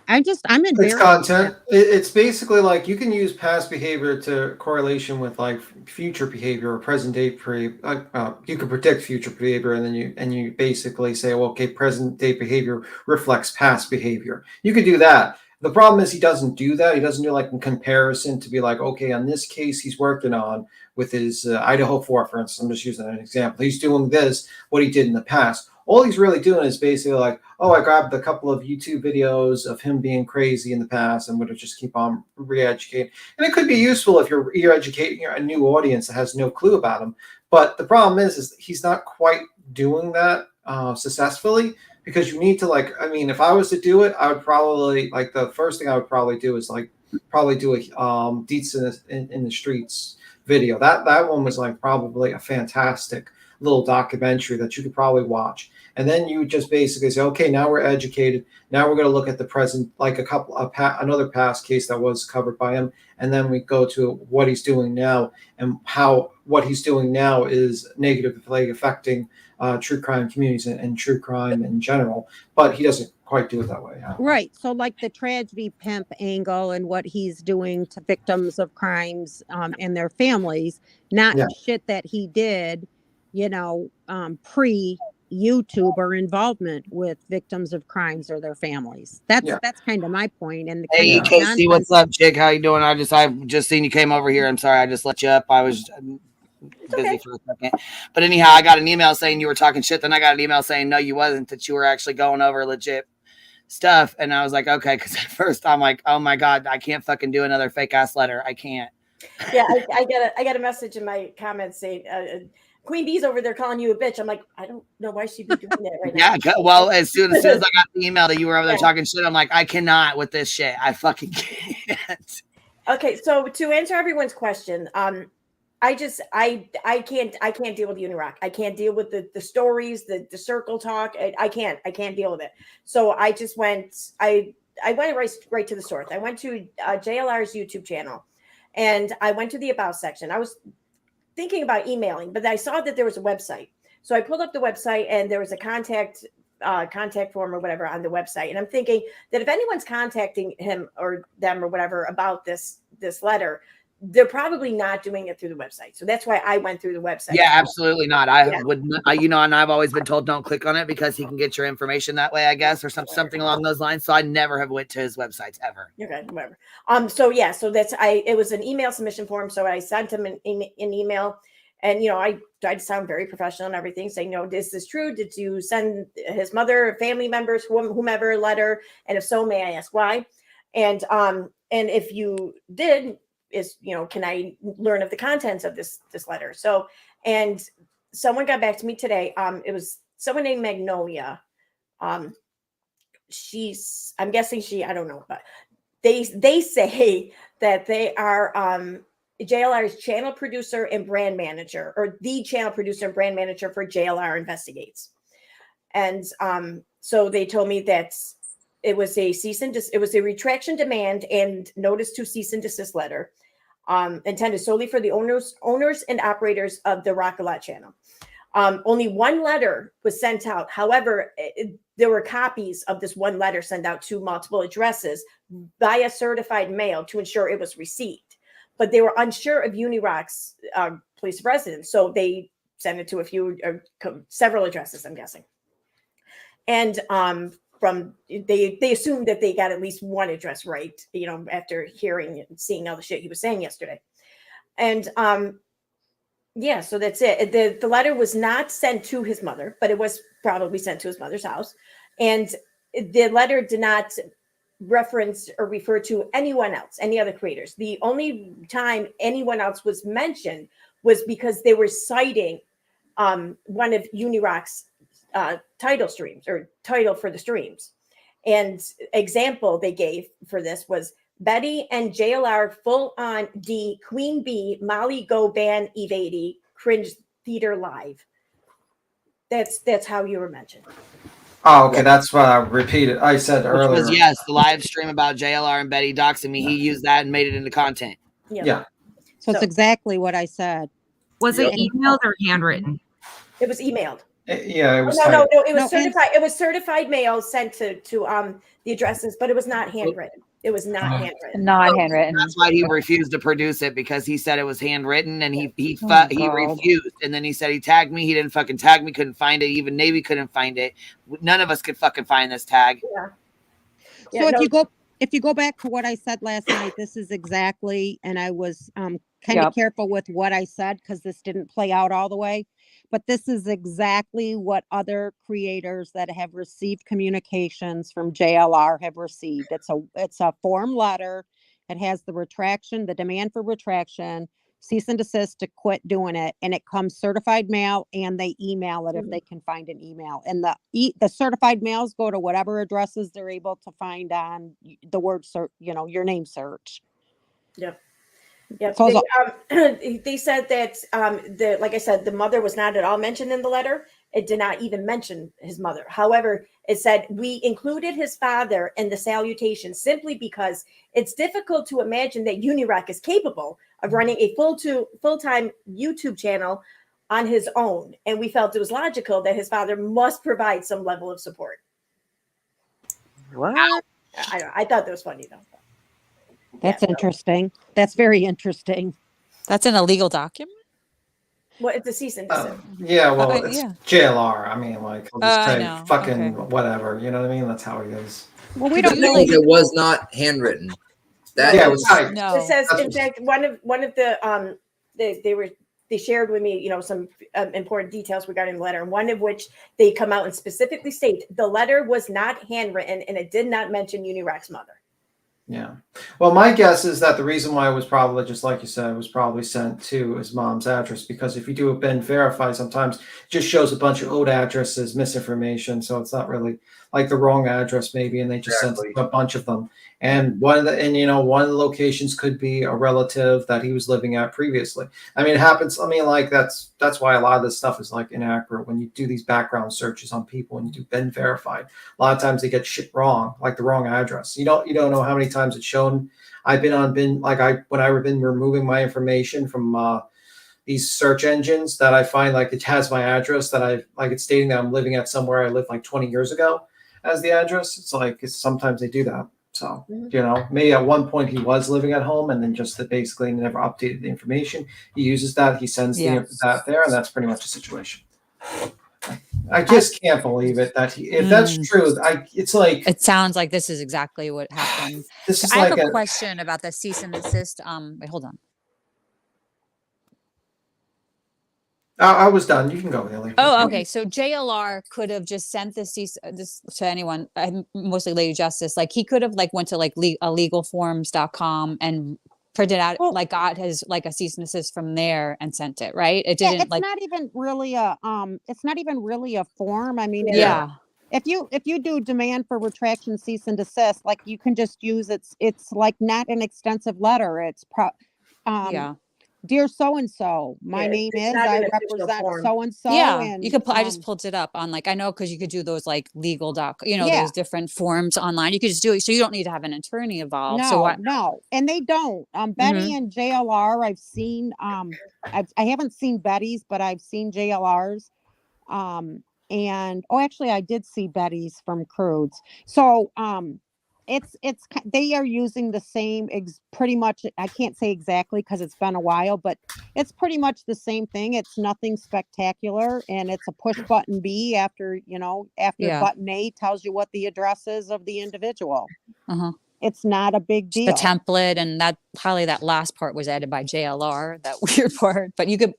I'm embarrassed. It's content. It's basically like you can use past behavior to correlation with like future behavior or present day you can predict future behavior, and then you basically say, well, okay, present day behavior reflects past behavior. You could do that. The problem is he doesn't do that. He doesn't do like in comparison to be like, okay, on this case he's working on with his Idaho 4, for instance. I'm just using an example. He's doing this, what he did in the past. All he's really doing is basically like, oh, I grabbed a couple of YouTube videos of him being crazy in the past. I'm going to just keep on re-educating. And it could be useful if you're educating a new audience that has no clue about him. But the problem is he's not quite doing that successfully, because you need to, like, I mean, if I was to do it, I would probably, like, the first thing I would probably do is, like, probably do a Deets in the Streets video. That one was like probably a fantastic little documentary that you could probably watch. And then you just basically say, okay, now we're educated. Now we're going to look at the present, like another past case that was covered by him. And then we go to what he's doing now and how what he's doing now is negatively affecting true crime communities and true crime in general. But he doesn't quite do it that way. Right. So like the tragedy pimp angle and what he's doing to victims of crimes and their families, not shit that he did, pre YouTube or involvement with victims of crimes or their families. That's kind of my point. And the Hey, kind of Casey, what's nonsense- up, chick? How you doing? I've just seen you came over here. I'm sorry, I just let you up. I was busy for a second. But anyhow, I got an email saying you were talking shit. Then I got an email saying no, you wasn't. That you were actually going over legit stuff. And I was like, okay, because at first I'm like, oh my god, I can't fucking do another fake ass letter. I can't. Yeah, I got a message in my comments saying Queen Bee's over there calling you a bitch. I'm like, I don't know why she'd be doing that right now. Yeah, well, as soon as I got the email that you were over there talking shit, I'm like, I cannot with this shit. I fucking can't. Okay, so to answer everyone's question, I can't deal with unirock. I can't deal with the stories, the circle talk. I can't deal with it. So I just went right to the source. I went to JLR's YouTube channel, and I went to the about section. I was thinking about emailing, but I saw that there was a website. So I pulled up the website, and there was a contact form or whatever on the website. And I'm thinking that if anyone's contacting him or them or whatever about this letter, they're probably not doing it through the website. So that's why I went through the website. Yeah, absolutely not. I would, and I've always been told don't click on it because he can get your information that way, I guess, or something along those lines. So I never have went to his websites ever. Okay, whatever. So it was an email submission form. So I sent him an email, and I tried to sound very professional and everything, saying, no, is this true? Did you send his mother, family members, whomever a letter? And if so, may I ask why? And if you did, can I learn of the contents of this letter? So, and someone got back to me today. It was someone named Magnolia. I'm guessing I don't know, but they say that they are JLR's channel producer and brand manager, or the channel producer and brand manager for JLR Investigates. And so they told me that it was it was a retraction demand and notice to cease and desist letter, intended solely for the owners and operators of the Rock-A-Lot channel. Only one letter was sent out. However, there were copies of this one letter sent out to multiple addresses via certified mail to ensure it was received. But they were unsure of Unirock's place of residence, so they sent it to several addresses, I'm guessing. And they assumed that they got at least one address right, after hearing and seeing all the shit he was saying yesterday. And so that's it. The letter was not sent to his mother, but it was probably sent to his mother's house. And the letter did not reference or refer to anyone else, any other creators. The only time anyone else was mentioned was because they were citing one of Unirock's title streams or title for the streams. And example they gave for this was Betty and JLR full on D Queen Bee Molly Go Ban Evady Cringe Theater Live. That's how you were mentioned. Oh, okay. That's what I repeated. I said earlier. Yes, the live stream about JLR and Betty doxing me. He used that and made it into content. Yeah. So it's exactly what I said. Was it emailed or handwritten? It was emailed. Yeah, it was. No. It was certified. It was certified mail sent to the addresses, but it was not handwritten. It was not handwritten. Not handwritten. That's why he refused to produce it, because he said it was handwritten, and he refused. And then he said he tagged me. He didn't fucking tag me. Couldn't find it. Even Navy couldn't find it. None of us could fucking find this tag. Yeah. So if you go back to what I said last night, this is exactly, and I was kind of careful with what I said because this didn't play out all the way, but this is exactly what other creators that have received communications from JLR have received. It's a form letter. It has the retraction, the demand for retraction, cease and desist to quit doing it, and it comes certified mail, and they email it if they can find an email. And the certified mails go to whatever addresses they're able to find on the word search, your name search. Yep. Yep. So They said that like I said, the mother was not at all mentioned in the letter. It did not even mention his mother. However, it said we included his father in the salutation simply because it's difficult to imagine that Unirock is capable of running a full-time YouTube channel on his own, and we felt it was logical that his father must provide some level of support. What? I thought that was funny though. That's interesting. That's very interesting. That's an illegal document. Well, it's a cease and desist. Yeah, well, it's yeah. JLR. I mean, like, he'll just I say know. fucking Okay. whatever. You know what I mean? That's how he is. Well, we don't know. It was not handwritten. That Yeah, it was was typed. No. It says, in fact, one of the they shared with me, some important details regarding the letter, and one of which they come out and specifically state the letter was not handwritten and it did not mention Unirock's mother. Yeah. Well, my guess is that the reason why it was probably, just like you said, it was probably sent to his mom's address, because if you do a Ben verify, sometimes it just shows a bunch of old addresses, misinformation. So it's not really like the wrong address maybe, and they just sent a bunch of them. And one of the locations could be a relative that he was living at previously. I mean, it happens. I mean, like that's why a lot of this stuff is like inaccurate when you do these background searches on people and you do Ben verified. A lot of times they get shit wrong, like the wrong address. You don't know how many times it's shown. I've been on when I've been removing my information from these search engines, that I find like it has my address that it's stating that I'm living at somewhere I lived like 20 years ago as the address. Sometimes they do that. So, maybe at one point he was living at home and then just basically never updated the information. He uses that, he sends that there, and that's pretty much the situation. I just can't believe it if that's true. It's like, it sounds like this is exactly what happened. This is I have like a question about the cease and desist. Wait, hold on. I was done. You can go, Haley. Oh, okay. So JLR could have just sent this to anyone, mostly Lady Justice. Like he could have went to legalforms.com and printed out got his a cease and desist from there and sent it, right? It didn't it's not even really a form. I mean, yeah. If you do demand for retraction, cease and desist, you can just use it's like not an extensive letter. It's dear so-and-so, my name is, I represent so-and-so. Yeah, and you could I just pulled it up on I know, because you could do those legal those different forms online. You could just do it, so you don't need to have an attorney involved. No, and they don't. Betty and JLR, I've seen. I haven't seen Betty's, but I've seen JLR's. And actually, I did see Betty's from Crudes. So they are using the same pretty much. I can't say exactly because it's been a while, but it's pretty much the same thing. It's nothing spectacular, and it's a push button B after button A tells you what the address is of the individual. It's not a big deal. The template, and that probably that last part was added by JLR, that weird part. But you could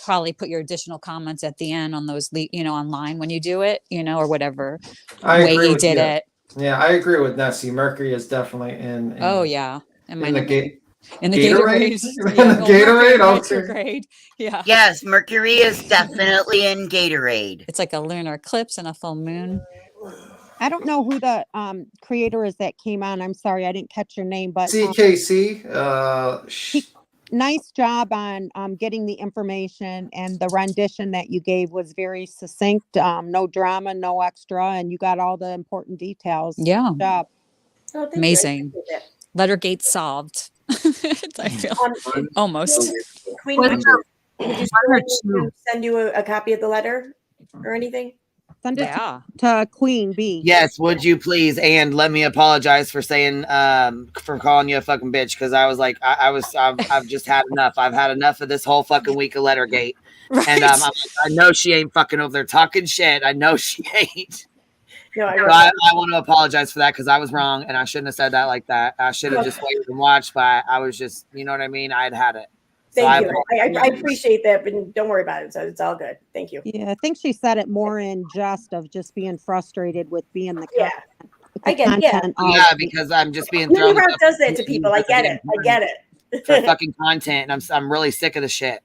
probably put your additional comments at the end on those online when you do it, or whatever way he did it. Yeah, I agree with Nessie. Mercury is definitely in oh yeah, in the Gatorade. Gatorade. Yeah. Yes, Mercury is definitely in Gatorade. It's like a lunar eclipse and a full moon. I don't know who the creator is that came on. I'm sorry, I didn't catch your name, but CKC. Nice job on getting the information, and the rendition that you gave was very succinct. No drama, no extra, and you got all the important details. Yeah. Good job. Oh, amazing. Lettergate solved. I feel almost. Queen, would you send you a copy of the letter or anything? Send it to Queen B. Yes, would you please? And let me apologize for saying for calling you a fucking bitch, because I was like, I've just had enough. I've had enough of this whole fucking week of Lettergate. Right. And I know she ain't fucking over there talking shit. I know she ain't. No, I want to apologize for that, because I was wrong and I shouldn't have said that like that. I should have just waited and watched, but I was just, you know what I mean? I'd had it. Thank you. I appreciate that, but don't worry about it. So it's all good. Thank you. Yeah, I think she said it more in jest of just being frustrated with being the I get it. Yeah, because I'm just being thrown. Unirock does that to people. I get it. for fucking content, and I'm really sick of the shit.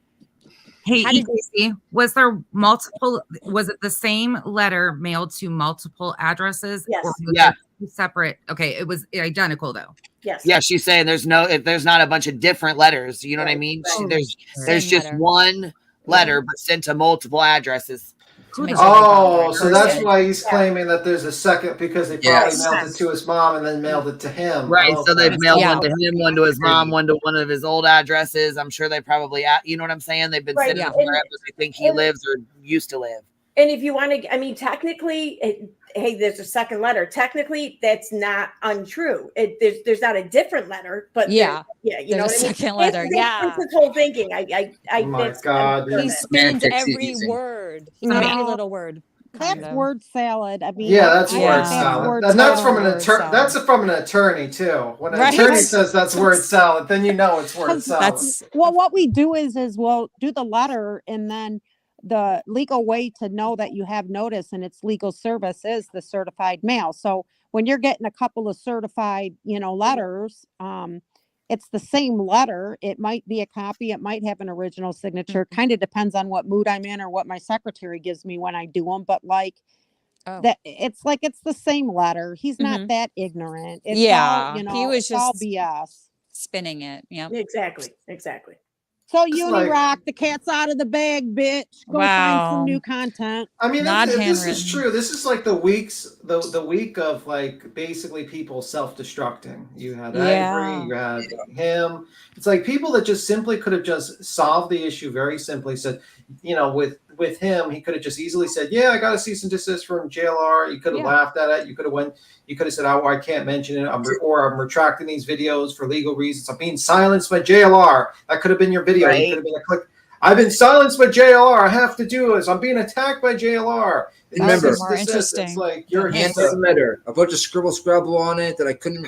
Hey, How did- EKC, was there multiple? Was it the same letter mailed to multiple addresses? Yes. Or was Yeah. it two separate? Okay, it was identical though. Yes. Yeah, she's saying there's not a bunch of different letters. You know what I mean? Oh, There's Same just letter. one letter, but sent to multiple addresses. To make sure they got the right So that's person. why he's claiming that there's a second, because they probably Yes. mailed it to his mom and then mailed it to him. Right. So they've Okay. mailed Yeah. one to him, one to his mom, one to one of his old addresses. I'm sure they probably, you know what I'm saying? They've been Right, sending yeah. them wherever they think he And- lives or used to live. And if you want to, I mean, technically, hey, there's a second letter. Technically, that's not untrue. There's not a different letter, but Yeah. you There's know a what I mean. second letter, That's his whole thinking. Oh my that's God. I'm He sure spins Semantics he's every using. word, No. every little word. That's kind of. word salad. I mean, Yeah, that's I word think salad. word And that's from salad. an attorney. That's from an attorney too. When an Right? attorney says that's word salad, then you know it's word salad. That's Well, what we do is we'll do the letter, and then the legal way to know that you have notice and it's legal service is the certified mail. So when you're getting a couple of certified, letters, it's the same letter. It might be a copy. It might have an original signature. Kind of depends on what mood I'm in or what my secretary gives me when I do them. But that, it's the same letter. He's not that ignorant. It's yeah. all, He was it's all just BS. spinning it. Yeah. Exactly. So It's unirock, the cat's out of the bag, bitch. Go find some new content. I mean, Not if this is handwritten. true, this is like the week of like basically people self-destructing. You had Avery, you had him. It's like people that just simply could have just solved the issue very simply. Said, with him, he could have just easily said, "Yeah, I got a cease and desist from JLR." You could have laughed at it. You could have said, "Oh, I can't mention it. I'm retracting these videos for legal reasons. I'm being silenced by JLR." That could have been your video. Right. You could have been a click. I've been silenced by JLR. I have to do this. I'm being attacked by JLR. Remember, It's like you're handwritten letter, a bunch of scribble scrabble on it that I couldn't.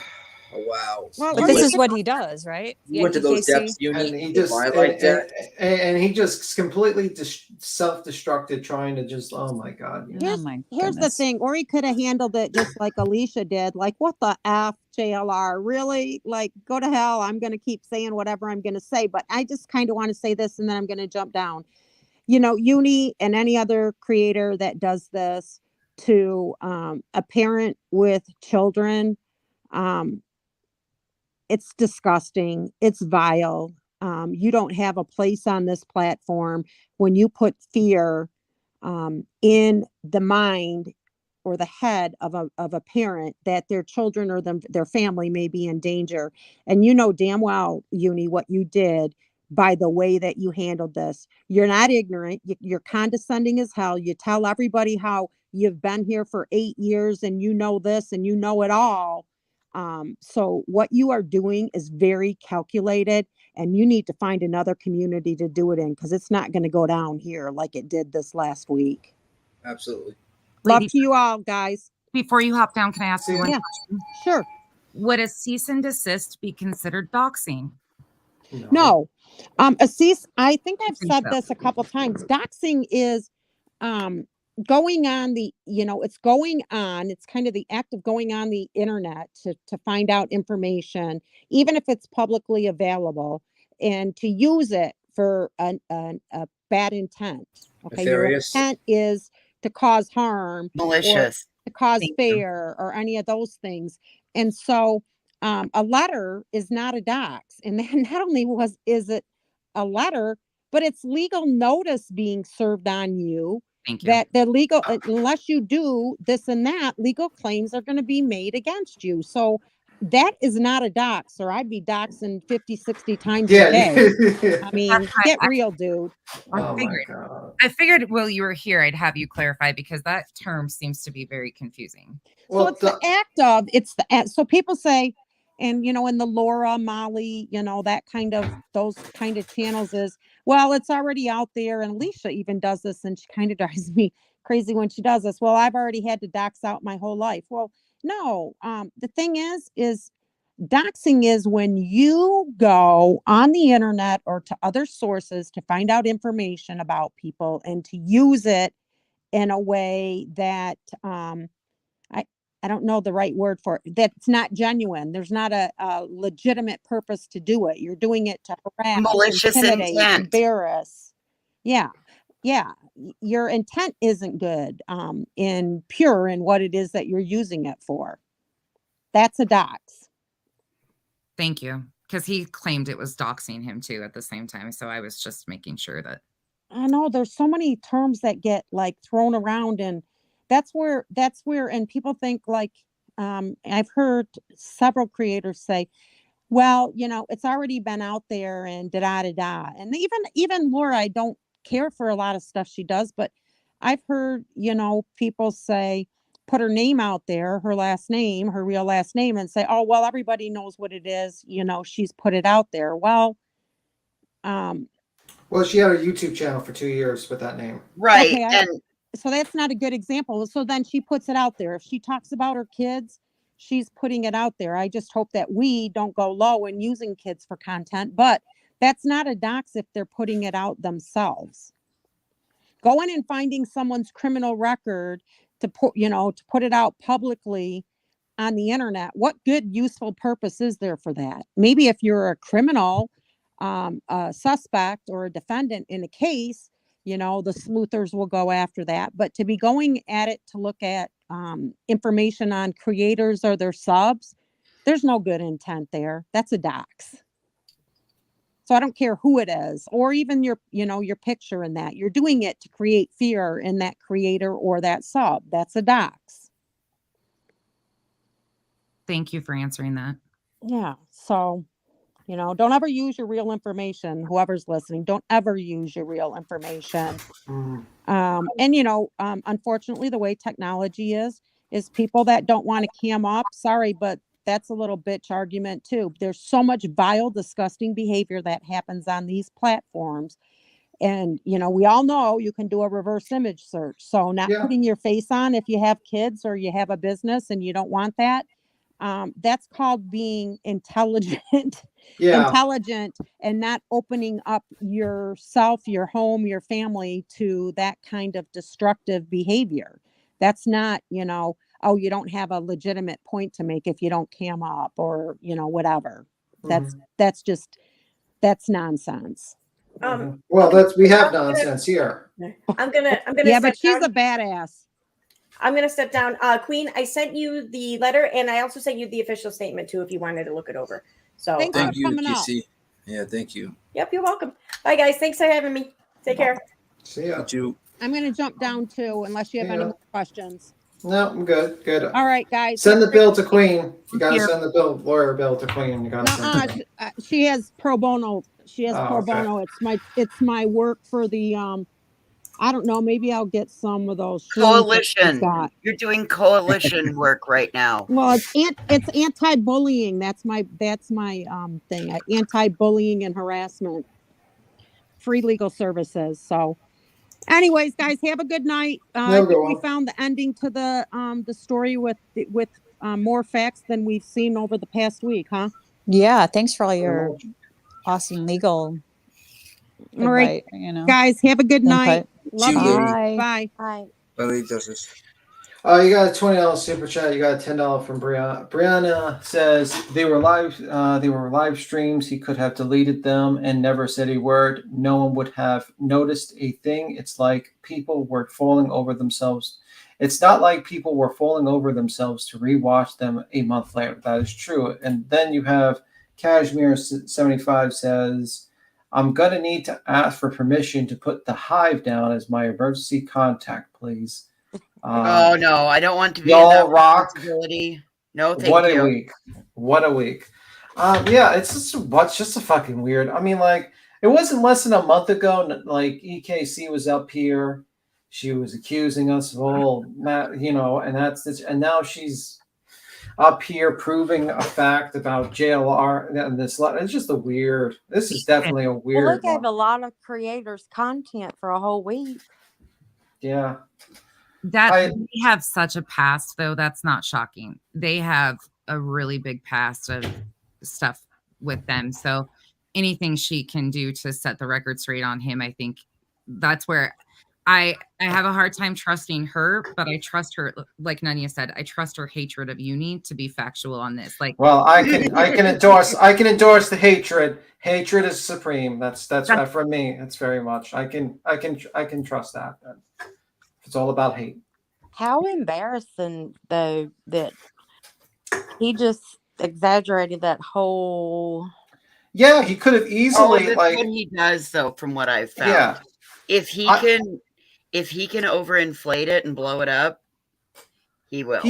Oh wow! Well, but this is what he does, right? You went to those depths, and he just like that. And he just completely self-destructed, trying to just. Oh my God! Here's the thing, or he could have handled it just like Alicia did. Like, what the F, JLR? Really? Like, go to hell. I'm going to keep saying whatever I'm going to say, but I just kind of want to say this, and then I'm going to jump down. Uni and any other creator that does this to a parent with children, it's disgusting. It's vile. You don't have a place on this platform when you put fear in the mind or the head of a parent that their children or their family may be in danger. And you know damn well, Uni, what you did by the way that you handled this. You're not ignorant. You're condescending as hell. You tell everybody how you've been here for 8 years and you know this and you know it all. So what you are doing is very calculated, and you need to find another community to do it in, because it's not going to go down here like it did this last week. Absolutely. Love to you all, guys. Before you hop down, can I ask you one Yeah, question? sure. Would a cease and desist be considered doxing? No. A cease, I think I've said this a couple times. Doxing is going on it's kind of the act of going on the internet to find out information, even if it's publicly available, and to use it for a bad intent. Okay, Nefarious. your intent is to cause harm, Malicious. or to cause fear, or any of those things. And so a letter is not a dox, and then not only is it a letter, but it's legal notice being served on you. Thank you. That the legal, unless you do this and that, legal claims are going to be made against you. So that is not a dox, or I'd be doxing 50, 60 times a day. I mean, get real, dude. I figured while you were here, I'd have you clarify, because that term seems to be very confusing. So it's the act of, so people say, and in the Laura, Molly, that kind of, those kind of channels is, well, it's already out there. And Alicia even does this, and she kind of drives me crazy when she does this. Well, I've already had to dox out my whole life. Well, no, the thing is doxing is when you go on the internet or to other sources to find out information about people and to use it in a way that I don't know the right word for it. That's not genuine. There's not a legitimate purpose to do it. You're doing it to harass, Malicious intimidate, intent. embarrass. Yeah. Yeah. Your intent isn't good in pure in what it is that you're using it for. That's a dox. Thank you. Because he claimed it was doxing him too at the same time. So I was just making sure that. I know there's so many terms that get like thrown around, and that's where and people think like I've heard several creators say, well, it's already been out there and da da da. And even Laura, I don't care for a lot of stuff she does, but I've heard, people say, put her name out there, her last name, her real last name, and say, oh, well, everybody knows what it is. She's put it out there. Well, she had a YouTube channel for 2 years with that name. Right. Okay, so that's not a good example. So then she puts it out there. If she talks about her kids, she's putting it out there. I just hope that we don't go low in using kids for content, but that's not a dox if they're putting it out themselves. Going and finding someone's criminal record to put it out publicly on the internet. What good, useful purpose is there for that? Maybe if you're a criminal, a suspect or a defendant in a case, the sleuthers will go after that. But to be going at it to look at information on creators or their subs, there's no good intent there. That's a dox. So I don't care who it is, or even your picture in that. You're doing it to create fear in that creator or that sub. That's a dox. Thank you for answering that. Yeah. So, don't ever use your real information. Whoever's listening, don't ever use your real information. And unfortunately, the way technology is people that don't want to cam up. Sorry, but that's a little bitch argument too. There's so much vile, disgusting behavior that happens on these platforms. And, we all know you can do a reverse image search. So not putting your face on if you have kids or you have a business and you don't want that. That's called being intelligent and not opening up yourself, your home, your family to that kind of destructive behavior. That's not, oh, you don't have a legitimate point to make if you don't cam up or, whatever. That's nonsense. Well, we have nonsense here. I'm gonna yeah, but she's a badass. I'm gonna step down. Queen, I sent you the letter and I also sent you the official statement too if you wanted to look it over. So thank you, PC. Yeah, thank you. Yep, you're welcome. Bye guys. Thanks for having me. Take care. See ya. I'm gonna jump down too, unless you have any more questions. No, I'm good. Good. All right, guys. Send the bill to Queen. You gotta send the lawyer bill to Queen. You gotta send it. She has pro bono. She has pro bono. It's my work for the I don't know. Maybe I'll get some of those coalition. You're doing coalition work right now. Well, it's anti-bullying. That's my thing. Anti-bullying and harassment. Free legal services. So, anyways, guys, have a good night. I think we found the ending to the story with more facts than we've seen over the past week, huh? Yeah. Thanks for all your awesome legal. All right, guys, have a good night. Love you. Bye. Bye. Bye, Justice. You got a $20 super chat. You got a $10 from Brianna. Brianna says they were live streams. He could have deleted them and never said a word. No one would have noticed a thing. It's like people were falling over themselves. It's not like people were falling over themselves to rewatch them a month later. That is true. And then you have Cashmere75 says, I'm going to need to ask for permission to put the hive down as my emergency contact, please. Oh, no, I don't want to be in that responsibility. No, thank you. What a week. Yeah, it's just a fucking weird. I mean, like, it wasn't less than a month ago, like, EKC was up here. She was accusing us of all, and now she's up here proving a fact about JLR and this. It's just this is definitely a weird Well, they gave a lot of creators content for a whole week. Yeah. They have such a past, though. That's not shocking. They have a really big past of stuff with them. So anything she can do to set the record straight on him, I think that's where I have a hard time trusting her, but I trust her. Like Nanya said, I trust her hatred of Uni to be factual on this. Like, well, I can endorse the hatred. Hatred is supreme. That's from me. It's very much. I can trust that. It's all about hate. How embarrassing though that he just exaggerated that whole. Yeah, he could have easily that's what he does, though. From what I've found, Yeah. if he can overinflate it and blow it up, he will.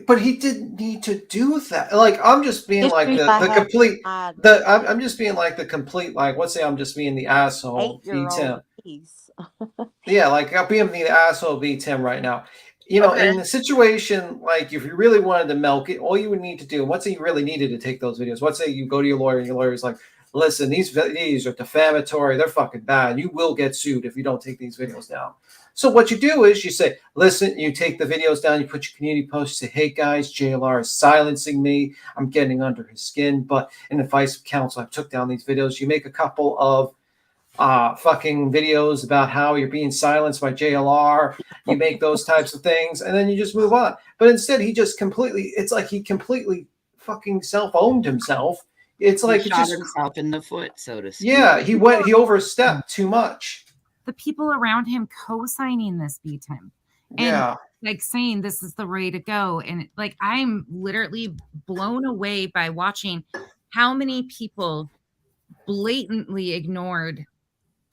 But he didn't need to do that. Like, I'm just being like I'm just being like the complete, like, let's say I'm just being the asshole, be Tim. Yeah, like I'll be the asshole, be Tim right now. You know, in the situation, like if you really wanted to milk it, all you would need to do, let's say you really needed to take those videos. Let's say you go to your lawyer and your lawyer's like, listen, these videos are defamatory. They're fucking bad. You will get sued if you don't take these videos down. So what you do is you say, listen, you take the videos down, you put your community post, you say, hey guys, JLR is silencing me. I'm getting under his skin. But in advice of counsel, I took down these videos. You make a couple of fucking videos about how you're being silenced by JLR. You make those types of things, and then you just move on. But instead, he just it's like he completely fucking self-owned himself. It's like he it's shot just himself in the foot, so to speak. Yeah, he overstepped too much. The people around him co-signing this beat him. And like saying this is the way to go. And like I'm literally blown away by watching how many people blatantly ignored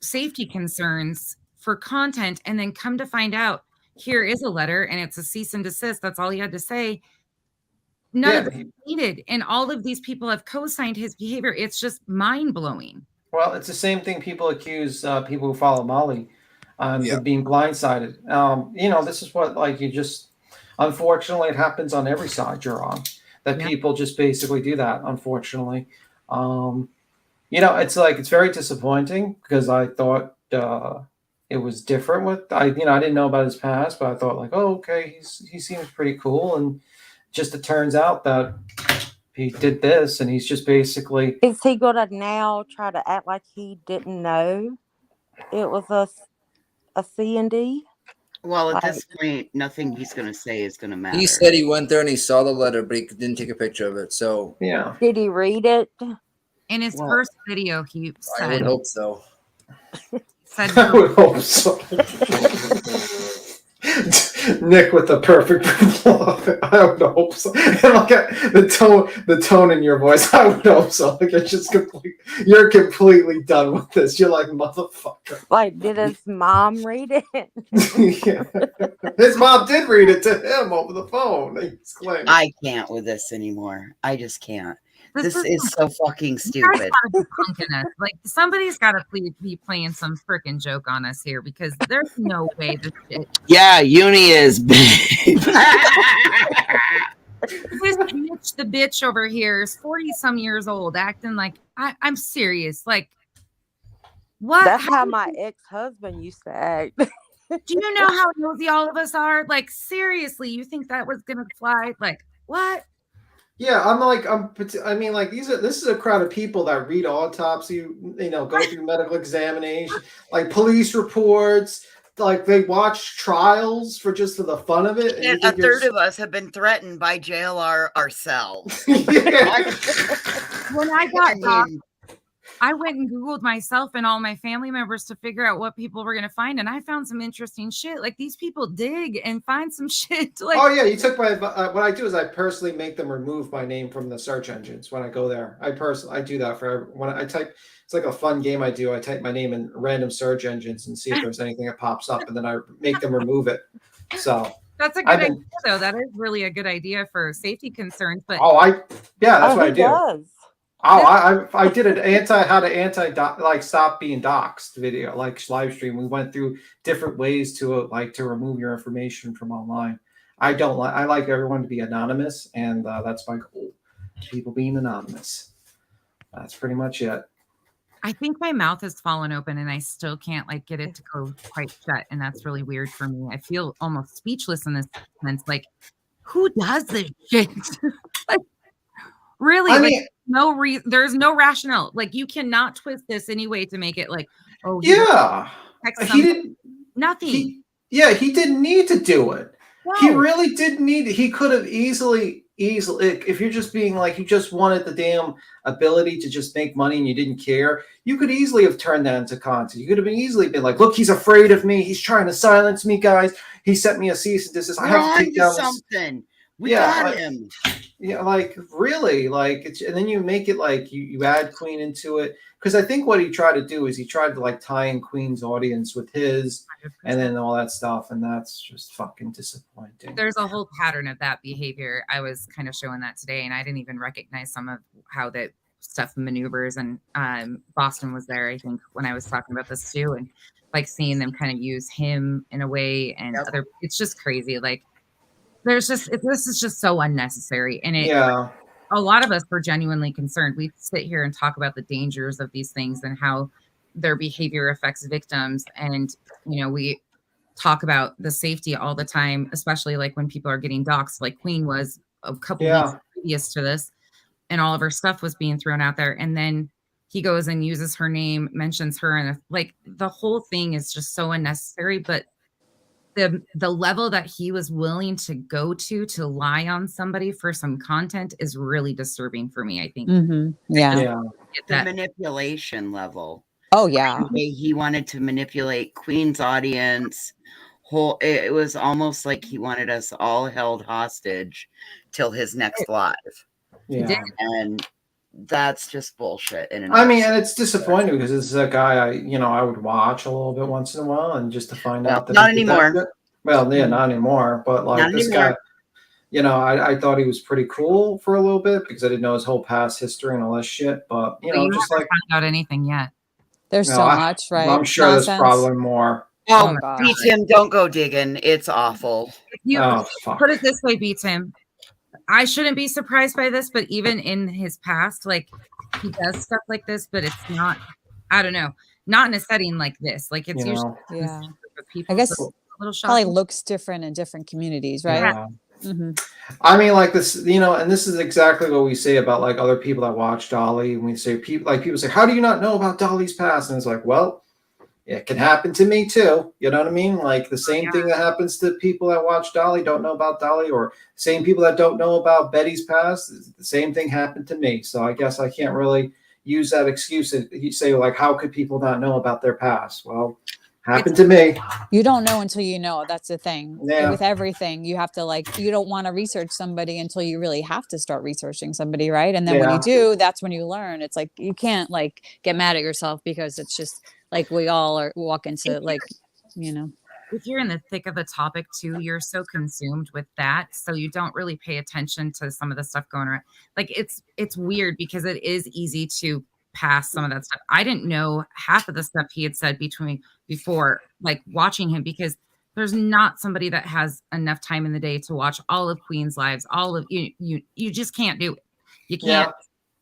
safety concerns for content, and then come to find out here is a letter and it's a cease and desist. That's all he had to say. None of it needed, and all of these people have co-signed his behavior. It's just mind-blowing. Well, it's the same thing people accuse people who follow Molly of being blindsided. You know, this is what, like, you just, unfortunately, it happens on every side you're on, that people just basically do that, unfortunately. You know, it's like, it's very disappointing because I thought it was different with, I didn't know about his past, but I thought like, oh, okay, he seems pretty cool. And just it turns out that he did this and he's just basically. Is he going to now try to act like he didn't know it was a C&D? Well, at this point, nothing he's going to say is going to matter. He said he went there and he saw the letter, but he didn't take a picture of it. So yeah. Did he read it? In his first video, he said, I would hope so. I would hope so. Nick with the perfect I would hope so. And look at the tone in your voice. I would hope so. Like it's just you're completely done with this. You're like, motherfucker. Like, did his mom read it? Yeah. His mom did read it to him over the phone. I can't with this anymore. I just can't. This is so fucking stupid. Like somebody's got to be playing some freaking joke on us here because there's no way this shit. Yeah, Uni is big. The bitch over here is 40-some years old, acting like I'm serious. Like, what? That's how my ex-husband used to act. Do you know how nosy all of us are? Like, seriously, you think that was gonna fly? Like, what? Yeah, I mean, like this is a crowd of people that read autopsy, go through medical examination, like police reports, like they watch trials for the fun of it. And a third of us have been threatened by JLR ourselves. When I got doxed, I went and Googled myself and all my family members to figure out what people were going to find. And I found some interesting shit. Like these people dig and find some shit. Like, oh yeah. You took what I do is I personally make them remove my name from the search engines when I go there. I do that when I type, it's like a fun game I do. I type my name in random search engines and see if there's anything that pops up and then I make them remove it. So that's a good idea though. That is really a good idea for safety concerns. But that's what I do. Does. Oh, I did an stop being doxed video, like live stream. We went through different ways to remove your information from online. I like everyone to be anonymous, and that's my goal. People being anonymous. That's pretty much it. I think my mouth has fallen open, and I still can't get it to go quite shut, and that's really weird for me. I feel almost speechless in this sense. Like, who does this shit? Really? There's no rationale. Like you cannot twist this any way to make it like, oh yeah. He Nothing. He didn't need to do it. No. He really didn't need it. He could have easily, if you're just being like, you just wanted the damn ability to just make money and you didn't care, you could easily have turned that into content. You could have easily been like, look, he's afraid of me. He's trying to silence me, guys. He sent me a cease and desist. I have to take down something. We got him. Yeah, like really, like it's, and then you make it like you add Queen into it, because I think what he tried to do is he tried to like tie in Queen's audience with his 100%. And then all that stuff, and that's just fucking disappointing. There's a whole pattern of that behavior. I was kind of showing that today, and I didn't even recognize some of how that stuff maneuvers. And Boston was there, I think, when I was talking about this too, and like seeing them kind of use him in a way, and other. It's just crazy, like. This is just so unnecessary. And a lot of us were genuinely concerned. We sit here and talk about the dangers of these things and how their behavior affects victims. And, we talk about the safety all the time, especially like when people are getting doxxed, like Queen was a couple weeks previous to this, and all of her stuff was being thrown out there. And then he goes and uses her name, mentions her, and like the whole thing is just so unnecessary. But the level that he was willing to go to lie on somebody for some content is really disturbing for me, I think. Mm-hmm. Yeah. The manipulation level. Oh, yeah. He wanted to manipulate Queen's audience. It was almost like he wanted us all held hostage till his next live. Yeah. And that's just bullshit. And it's disappointing because this is a guy I would watch a little bit once in a while, and just to find out that not anymore. Not anymore. But like not this anymore. guy, I thought he was pretty cool for a little bit because I didn't know his whole past history and all that shit. But you just haven't found out anything yet. There's so much, right? I'm sure Nonsense. there's probably more. Oh, beat him! Don't go digging. It's awful. Fuck. Put it this way, beats him. I shouldn't be surprised by this, but even in his past, like he does stuff like this, but it's not, I don't know, not in a setting like this. Like it's usually people. I guess so a little probably shocking. looks different in different communities, right? Yeah. Mm-hmm. I mean, like this, and this is exactly what we say about like other people that watch Dolly. And we say people say, how do you not know about Dolly's past? And it's like, well, it can happen to me too. You know what I mean? Like the same thing that happens to people that watch Dolly don't know about Dolly, or same people that don't know about Betty's past. The same thing happened to me. So I guess I can't really use that excuse. You say like, how could people not know about their past? Well, happened to me. You don't know until you know. That's the thing. Yeah. With everything, you have to you don't want to research somebody until you really have to start researching somebody, right? And then when you do, that's when you learn. It's like you can't get mad at yourself because it's just like we all are walk into If you're in the thick of the topic too, you're so consumed with that, so you don't really pay attention to some of the stuff going around. Like it's weird because it is easy to pass some of that stuff. I didn't know half of the stuff he had said before like watching him, because there's not somebody that has enough time in the day to watch all of Queen's lives. All of you just can't do it. You can't.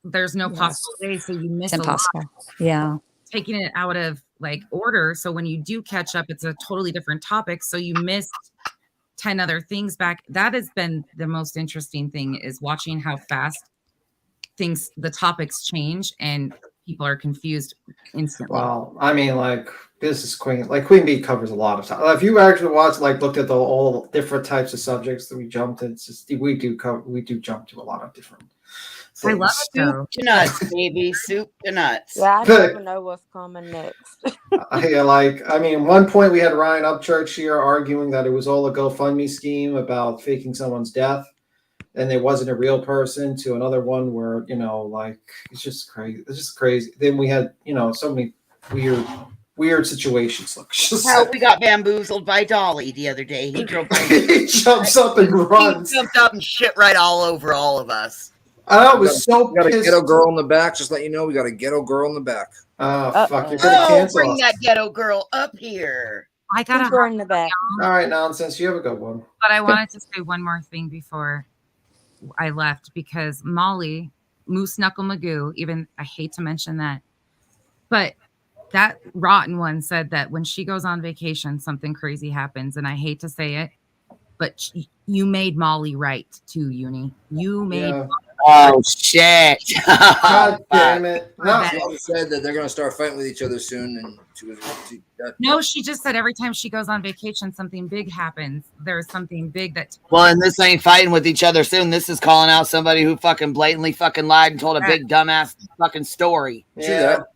There's no possible way, so you miss it's impossible. Taking it out of order. So when you do catch up, it's a totally different topic. So you missed 10 other things back. That has been the most interesting thing, is watching how fast the topics change and people are confused instantly. Well, I mean, this is Queen. Queen Bee covers a lot of time. If you actually looked at all different types of subjects that we jumped, it's just we do jump to a lot of different things. I love it though. Soup to nuts, baby. Soup to nuts. Yeah, I never know what's coming next. One point we had Ryan Upchurch here arguing that it was all a GoFundMe scheme about faking someone's death, and it wasn't a real person, to another one where, it's just crazy. It's just crazy. Then we had, so many weird situations. How we got bamboozled by Dolly the other day. He drove he jumps up and runs. He jumped up and shit right all over all of us. I was so we got a pissed. ghetto girl in the back. Just let you know, we got a ghetto girl in the back. Oh, fuck. You're going to cancel bring us. that ghetto girl up here. I got her in the back. All right, nonsense. You have a good one. But I wanted to say one more thing before I left, because Molly, Moose Knuckle Magoo, even I hate to mention that, but that rotten one said that when she goes on vacation, something crazy happens. And I hate to say it, but you made Molly right too, Uni. You made Molly Oh shit! God damn it! No, She said that they're gonna start fighting with each other soon, and she was. No, she just said every time she goes on vacation, something big happens. There's something big that. Well, and this ain't fighting with each other soon. This is calling out somebody who fucking blatantly fucking lied and told a big dumbass fucking story. To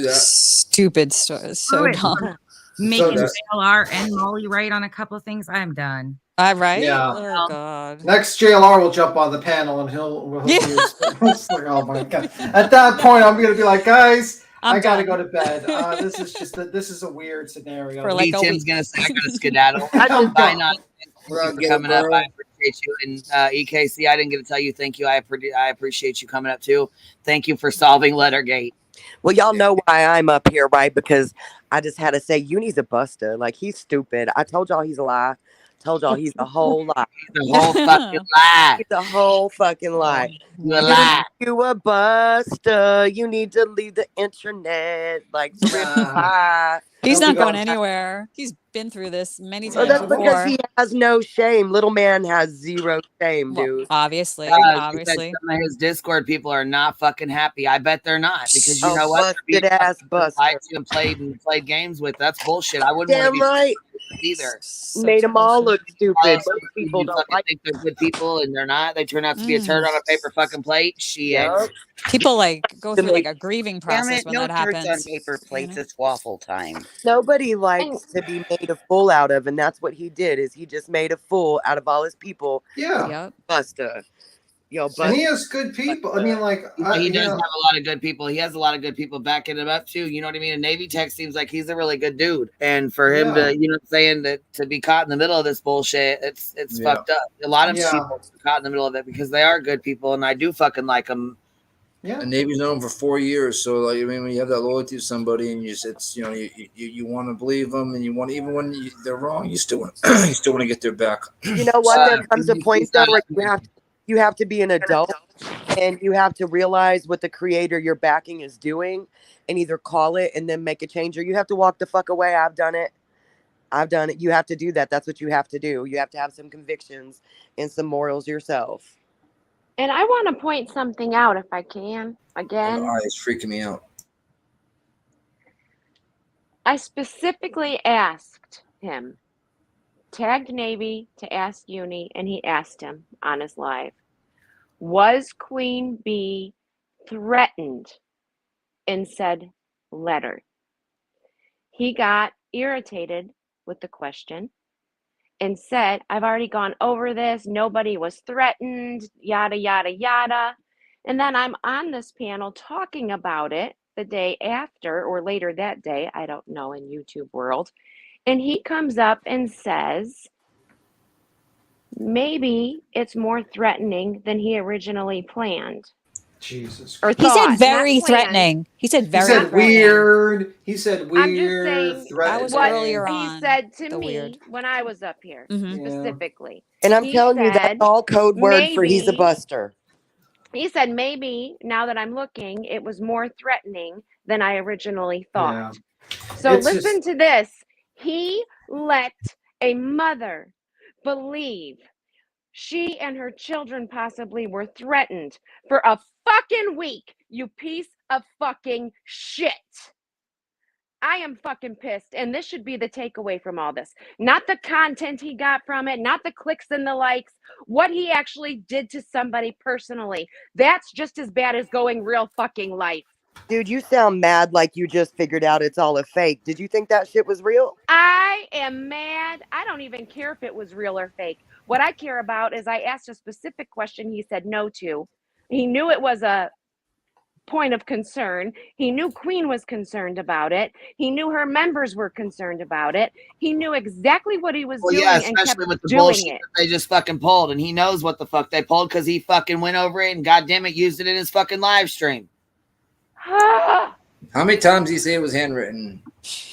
that. Stupid story. So dumb. Making JLR and Molly right on a couple of things. I'm done. Right? Yeah. Oh God. Next, JLR will jump on the panel and he'll be it's like, oh my god! At that point, I'm gonna be like, guys, I gotta go to bed. This is a weird scenario. For like Tim's gonna say I gotta skedaddle. Bye, not for coming up. I appreciate you. And EKC, I didn't get to tell you thank you. I appreciate you coming up too. Thank you for solving Lettergate. Well, y'all know why I'm up here, right? Because I just had to say, Uni's a buster. Like, he's stupid. I told y'all he's a lie. Told y'all he's a whole lie. The whole fucking lie. He's a whole fucking lie. You a lie. You a buster. You need to leave the internet. Like, He's not going anywhere. He's been through this many times that's before. because he has no shame. Little man has zero shame, dude. Obviously. Some of his Discord people are not fucking happy. I bet they're not, because you know what? Busted ass buster. And played games with. That's bullshit. I wouldn't want to Damn be right. Either. Made them all look stupid. Most people don't think they're good people, and they're not. They turn out to be a turd on a paper fucking plate. Shit. People like go through like a grieving process when no that happens. on paper plates. It's waffle time. Nobody likes to be made a fool out of, and that's what he did. Is he just made a fool out of all his people? Yeah. Yep. Buster. Yo, Buster. And he has good people. I mean, like He does have a lot of good people. He has a lot of good people backing him up too. You know what I mean? And Navy Tech seems like he's a really good dude. And for him to, you know what I'm saying, to be caught in the middle of this bullshit, it's fucked up. A lot of people are caught in the middle of it because they are good people, and I do fucking like them. Yeah. And Navy's known him for 4 years, so like I mean, when you have that loyalty to somebody, and you want to believe them, and you want, even when they're wrong, you still want to get their back. You know what? There comes a point though where you have to be an adult, and you have to realize what the creator you're backing is doing, and either call it and then make a change, or you have to walk the fuck away. I've done it. You have to do that. That's what you have to do. You have to have some convictions and some morals yourself. And I want to point something out if I can. Again, It's freaking me out. I specifically asked him, tagged Navy to ask Uni, and he asked him on his live, was Queen Bee threatened in said letter? He got irritated with the question and said, I've already gone over this. Nobody was threatened, yada, yada, yada. And then I'm on this panel talking about it the day after or later that day. I don't know, in YouTube world. And he comes up and says, maybe it's more threatening than he originally planned. Jesus. Or He thought, said very not planned. threatening. He said very He said threatening. weird. He said weird. I'm just saying threatening. was what earlier he on, said to the me weird. when I was up here specifically. And I'm He telling you, said, that's all code word for he's a maybe- buster. He said, maybe now that I'm looking, it was more threatening than I originally thought. So It's listen to this. He let a mother believe she and her children possibly were threatened for a fucking week, you piece of fucking shit. I am fucking pissed, and this should be the takeaway from all this. Not the content he got from it, not the clicks and the likes, what he actually did to somebody personally. That's just as bad as going real fucking life. Dude, you sound mad like you just figured out it's all a fake. Did you think that shit was real? I am mad. I don't even care if it was real or fake. What I care about is I asked a specific question he said no to. He knew it was a point of concern. He knew Queen was concerned about it. He knew her members were concerned about it. He knew exactly what he was doing and kept especially with the doing bullshit it. that they just fucking pulled, and he knows what the fuck they pulled because he fucking went over it and goddamn it used it in his fucking live stream. How many times did he say it was handwritten?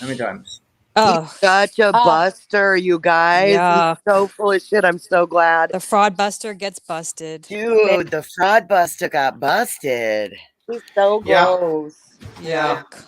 How many times? He's such a buster, you guys. Yuck. He's so full of shit. I'm so glad. The fraud buster gets busted. Dude, the fraud buster got busted. He's so gross. Yuck.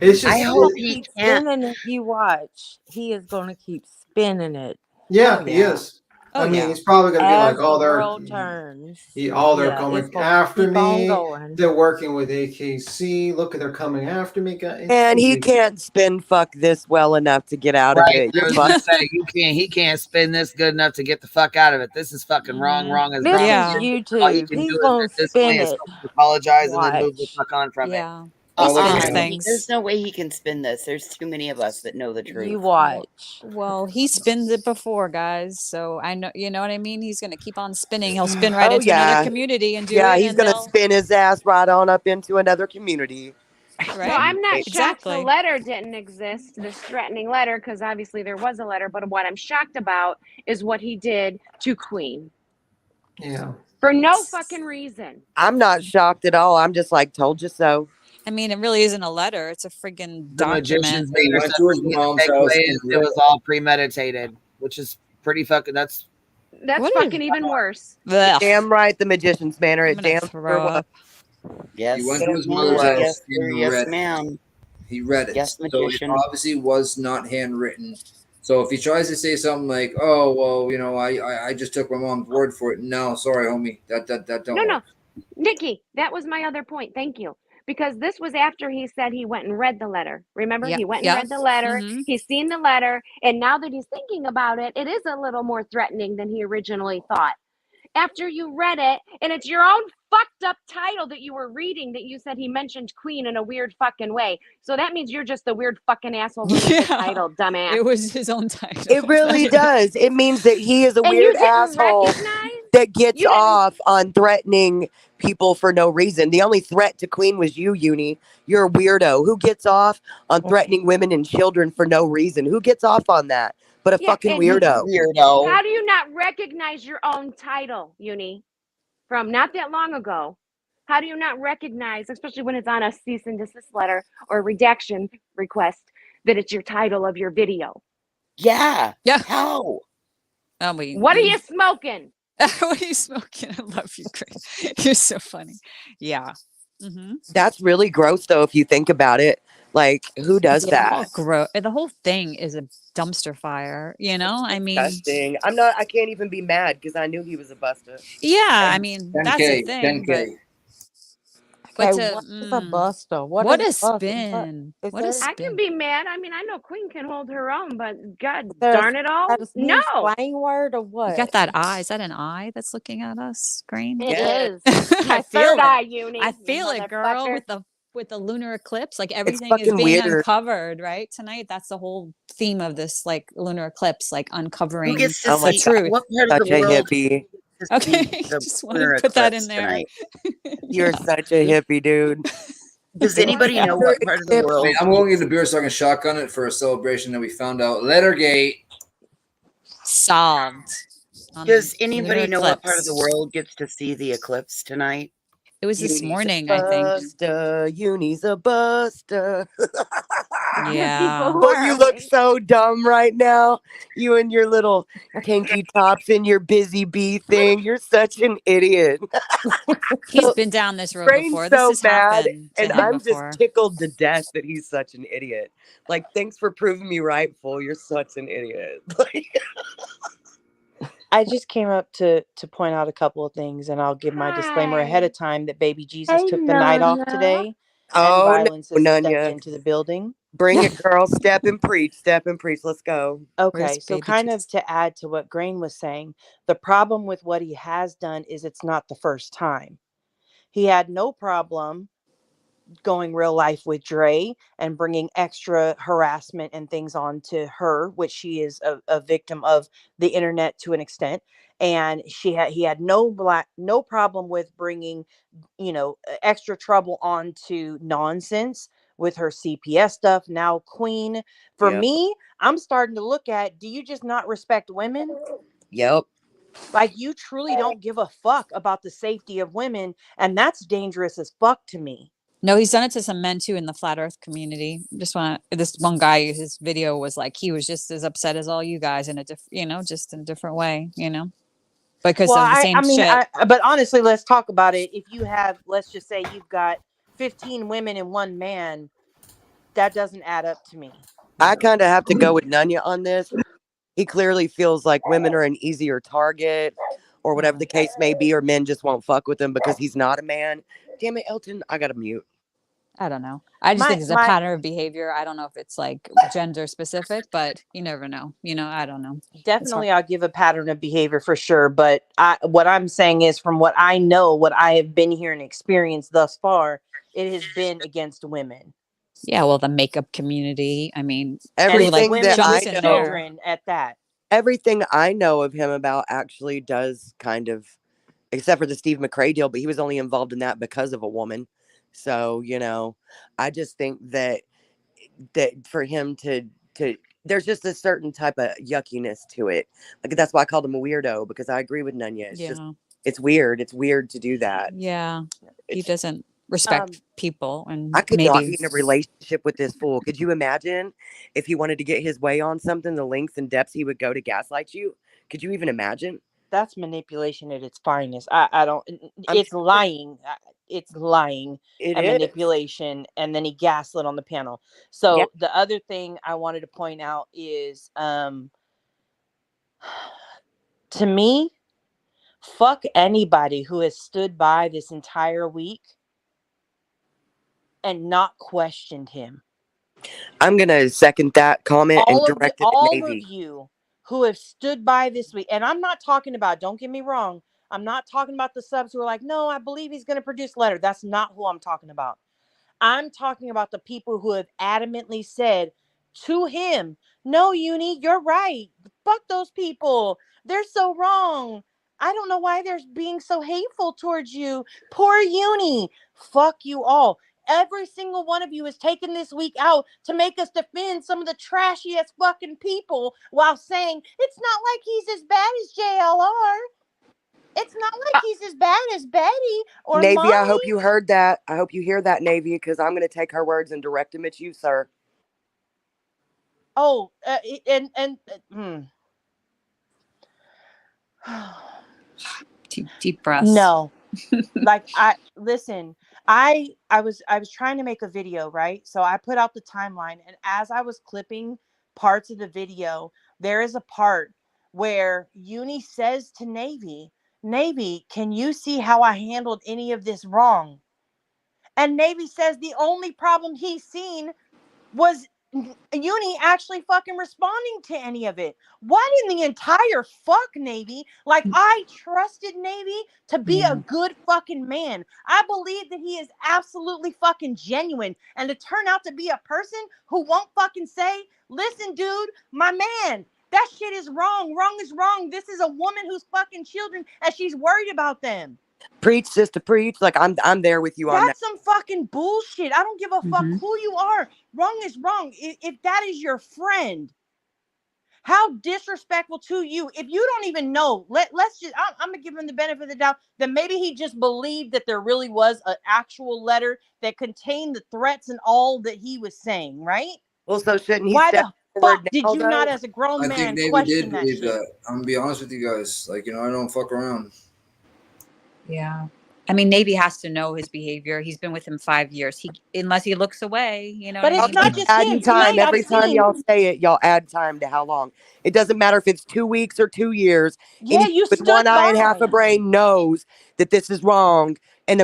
It's just, I hope he Keep can't. spinning it. You watch. He is going to keep spinning it. Yeah, he is. Oh, I mean, yeah. he's probably gonna be As like, the oh, world turns, they're yeah, it's coming gonna after keep on me. going. They're working with AKC. Look, they're coming after me, guys. And he can't spin fuck this well enough to get out of Right. it. I You're was gonna fucked. say he can't spin this good enough to get the fuck out of it. This is fucking wrong as This wrong. is All he YouTube. can He's do gonna at this spin point is it. apologize and then move the Watch. fuck on from it. Yeah. He spins things. There's no way he can spin this. There's too many of us that know the truth. You watch. Well, he spins it before, guys. So I know, you know what I mean? He's going to keep on spinning. He'll spin right Oh into yeah. another community and do Yeah, it. he's And gonna they'll, spin his ass right on up into another community. So I'm not shocked Exactly. the letter didn't exist, this threatening letter, because obviously there was a letter. But what I'm shocked about is what he did to Queen Yeah. for no fucking reason. I'm not shocked at all. I'm just like, told you so. I mean, it really isn't a letter. It's a friggin' The magician's document. being went to his mom's house and it was all premeditated, which is pretty fucking. That's fucking even worse. Damn right, the magician's manner. It damn sure was. Yes. He went to yes, his mother's ma'am. house Yes, and sir. Yes, read it. ma'am. He read it. Yes, So it magician. obviously was not handwritten. So if he tries to say something like, "Oh, well, you know, I just took my mom's word for it," no, sorry, homie, that don't. No, work. Nikki, that was my other point. Thank you. Because this was after he said he went and read the letter. Remember, Yeah, he went and yeah. read the letter. Mhm. He's seen the letter. And now that he's thinking about it, it is a little more threatening than he originally thought. After you read it, and it's your own fucked up title that you were reading that you said he mentioned Queen in a weird fucking way. So that means you're just the weird fucking asshole who made the title, dumbass. It was his own title. It really does. It means that he is a And you weird didn't asshole recognize? that gets You didn't- off on threatening people for no reason. The only threat to Queen was you, Uni. You're a weirdo. Who gets off on threatening women and children for no reason? Who gets off on that? But a Yeah, fucking and weirdo. How do you not recognize your own title, Uni, from not that long ago? How do you not recognize, especially when it's on a cease and desist letter or redaction request, that it's your title of your video? Yeah. Yeah. How? I mean, What are you smoking? What are you smoking? I love you, Grace. You're so funny. Yeah. Mm-hmm. That's really gross, though, if you think about it. Like, who does that? The whole thing is a dumpster fire. You know, I mean, Disgusting. I can't even be mad because I knew he was a buster. yeah. I mean, that's the thing. 10K. But Okay, to, what is a buster? what is a buster? spin! Is What a there- spin! I can be mad. I mean, I know Queen can hold her own, but God there darn it all, a new no. slang word or what? You got that eye? Is that an eye that's looking at us, Green? It Yes. is. My I feel third it. eye, Uni. I you feel it, girl. motherfucker. With the lunar eclipse, like everything is fucking being weird. uncovered, right? Tonight, that's the whole theme of this, like lunar eclipse, like uncovering Who gets to Oh my see the truth. what part of Such the a world hippie. gets to Okay, see the just want lunar to put that in eclipse there. tonight? You're such a hippie, dude. Does anybody know what part of the world? Wait, I'm going to get the beer so I can shotgun it for a celebration that we found out. Lettergate. Solved. on Does the lunar anybody know what part of the eclipse. world gets to see the eclipse tonight? It was this Uni's morning, a I think. buster. Uni's a buster. Yeah. People Oh, you look so dumb right now. You and your little kinky tops and your busy bee thing. You're such an idiot. He's been down this road Brain's before. so This has mad, happened to and him I'm before. just tickled to death that he's such an idiot. Like, thanks for proving me right, fool. You're such an idiot. Like, I just came up to point out a couple of things, and I'll give my disclaimer ahead of time that Baby Jesus took the night off today, and oh violence no, has stepped Nunya. into the building. Bring it, girl. Step and preach. Step and preach. Let's go. Okay, Where's so Baby kind Jesus? of to add to what Grain was saying, the problem with what he has done is it's not the first time. He had no problem going real life with Dre and bringing extra harassment and things on to her, which she is a victim of the internet to an extent. And he had no problem with bringing, extra trouble onto Nonsense with her CPS stuff. Now Queen, for Yep. me, I'm starting to look at, do you just not respect women? Yep. Like, you truly don't give a fuck about the safety of women, and that's dangerous as fuck to me. No, he's done it to some men too in the flat earth community. This one guy, his video was like, he was just as upset as all you guys in a just in a different way, because Well, of the same shit. but honestly, let's talk about it. If you have, let's just say you've got 15 women and one man, that doesn't add up to me. I kind of have to go with Nunya on this he clearly feels like women are an easier target or whatever the case may be, or men just won't fuck with him because he's not a man. Damn it, Elton, I gotta mute. I don't know. I just My think it's a my pattern of behavior. I don't know if it's like gender specific, but you never know. I don't know. It's hard. definitely I'll give a pattern of behavior for sure. But what I'm saying is from what I know, what I have been here and experienced thus far, it has been against women. Yeah, well, the makeup community. I mean, Everything women that I jumps in know, there. children at that. everything I know of him about actually does kind of, except for the Steve McRae deal, but he was only involved in that because of a woman. So, I just think that for him to there's just a certain type of yuckiness to it. Like that's why I called him a weirdo, because I agree with Nunya. It's just Yeah. it's weird. It's weird to do that. Yeah. He It's doesn't respect people, and I could not maybe be in a relationship with this fool. Could you imagine if he wanted to get his way on something, the lengths and depths he would go to gaslight you? Could you even imagine? That's manipulation at its finest. I don't. It's lying. It's lying It and is. manipulation, and then he gaslit on the panel. So the other thing I wanted to point out is, to me, fuck anybody who has stood by this entire week and not questioned him. I'm gonna second that comment and direct it at All Navy. of you who have stood by this week, and I'm not talking about, don't get me wrong, I'm not talking about the subs who are like, no, I believe he's going to produce a letter. That's not who I'm talking about. I'm talking about the people who have adamantly said to him, no, Uni, you're right. Fuck those people. They're so wrong. I don't know why they're being so hateful towards you. Poor Uni. Fuck you all. Every single one of you has taken this week out to make us defend some of the trashiest fucking people while saying it's not like he's as bad as JLR. It's not like he's as bad as Betty or Navy, Molly. I hope you heard that. I hope you hear that, Navy, because I'm going to take her words and direct them at you, sir. Oh, deep breaths. No, like I was trying to make a video, right? So I put out the timeline, and as I was clipping parts of the video, there is a part where Uni says to Navy, can you see how I handled any of this wrong? And Navy says the only problem he's seen was Uni actually fucking responding to any of it. What in the entire fuck, Navy? Like, I trusted Navy to be a good fucking man. I believe that he is absolutely fucking genuine. And to turn out to be a person who won't fucking say, listen, dude, my man, that shit is wrong. Wrong is wrong. This is a woman who's fucking children and she's worried about them. Preach, sister, preach. Like I'm there with you on that. That's some fucking bullshit. I don't give a fuck who you are. Wrong is wrong. If that is your friend, how disrespectful to you. If you don't even know, let's just, I'm gonna give him the benefit of the doubt that maybe he just believed that there really was an actual letter that contained the threats and all that he was saying, right? Well, so shouldn't he Why step the forward fuck did now, you though? not, as a grown I man, think Navy question did that believe shit? that. I'm gonna be honest with you guys. Like, I don't fuck around. Yeah. I mean, Navy has to know his behavior. He's been with him 5 years. Unless he looks away, But it's not just him. Time. Every time y'all say it, y'all add time to how long. It doesn't matter if it's 2 weeks or 2 years. Yeah, Anybody you with stood one eye and by. half a brain knows that this is wrong. And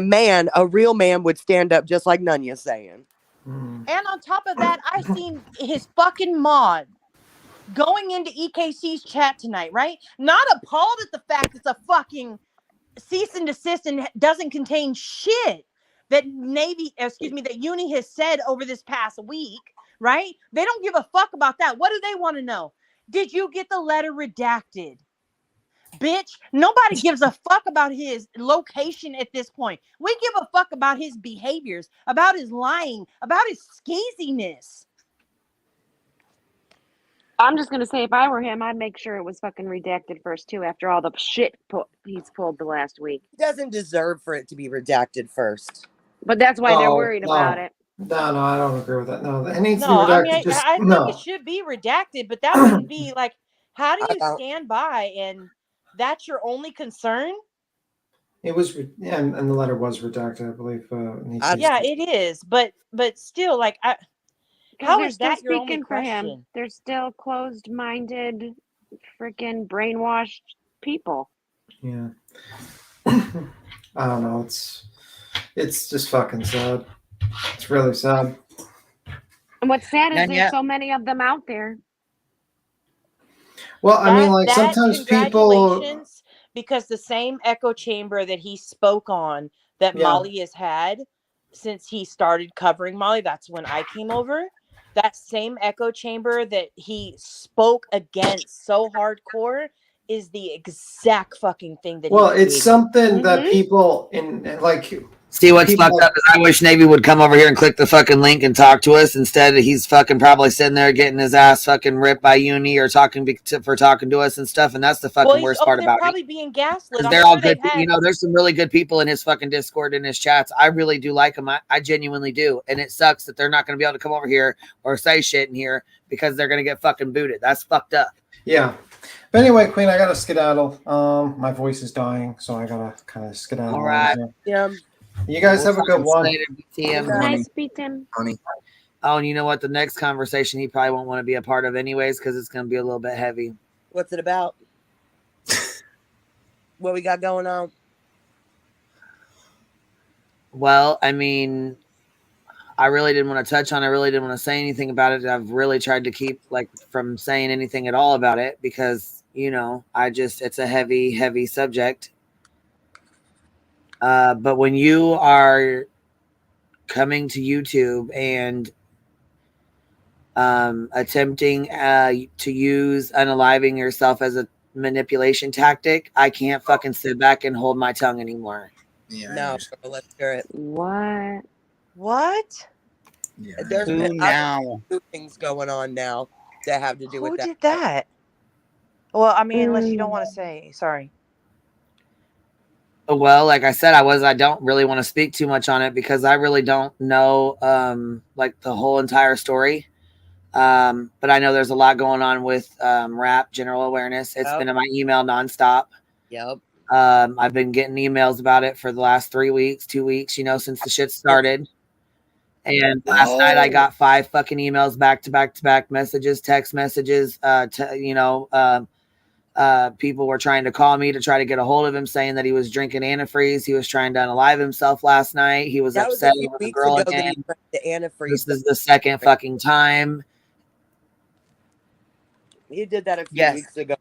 a real man would stand up just like Nunya's saying. And on top of that, I seen his fucking mod going into EKC's chat tonight, right? Not appalled at the fact it's a fucking cease and desist and doesn't contain shit that that Uni has said over this past week, right? They don't give a fuck about that. What do they want to know? Did you get the letter redacted? Bitch, nobody gives a fuck about his location at this point. We give a fuck about his behaviors, about his lying, about his skeeziness. I'm just gonna say, if I were him, I'd make sure it was fucking redacted first too. After all the shit he's pulled the last week, He doesn't deserve for it to be redacted first. but that's why they're worried about it. No, I don't agree with that. No, it needs to be No, I redacted. mean, I think it should be redacted, but that wouldn't be like, how do you stand by and that's your only concern? It was, yeah, and the letter was redacted, I believe. Yeah, it is, but still, like, how they're is still that your only speaking for him. question? They're still closed-minded freaking brainwashed people. Yeah. I don't know. It's just fucking sad. It's really sad. And what's sad is And there's yeah, so many of them out there. Well, I mean, like That sometimes people. congratulations, because the same echo chamber that he spoke on that Yeah. Molly has had since he started covering Molly, that's when I came over. That same echo chamber that he spoke against so hardcore is the exact fucking thing that Well, he it's created. something that people in like. see what's people fucked up is I wish Navy would come over here and click the fucking link and talk to us instead. He's fucking probably sitting there getting his ass fucking ripped by Uni or for talking to us and stuff. And that's the fucking Well, he's worst over part there about it. probably being gaslit. Because I'm they're all sure they've good. had. You know, there's some really good people in his fucking Discord and his chats. I really do like them. I genuinely do. And it sucks that they're not going to be able to come over here or say shit in here because they're going to get fucking booted. That's fucked up. Yeah. But anyway, Queen, I gotta skedaddle. My voice is dying, so I gotta kind of skedaddle. All right. You guys have a good one. Nice beat him. Honey. Oh, and you know what? The next conversation he probably won't want to be a part of anyways because it's going to be a little bit heavy. What's it about? What we got going on? Well, I mean, I really didn't want to touch on it. I really didn't want to say anything about it. I've really tried to keep from saying anything at all about it because, you know, it's a heavy, heavy subject. But when you are coming to YouTube and attempting to use unaliving yourself as a manipulation tactic, I can't fucking sit back and hold my tongue anymore. Yeah. No, let's hear it. What? What? Yeah. There's Who been now? things going on now that have to do Who with that. did that? Well, I mean, unless you don't want to say. Sorry. Well, like I said, I don't really want to speak too much on it because I really don't know like the whole entire story. But I know there's a lot going on with rap general awareness. It's been in my email nonstop. Yep. I've been getting emails about it for the last 2 weeks, you know, since the shit started. And last night I got 5 fucking emails back to back messages, text messages, people were trying to call me to try to get a hold of him, saying that he was drinking antifreeze. He was trying to unalive himself last night. He was upset with the girl again. The antifreeze. This is the second fucking time. He did that a few weeks ago.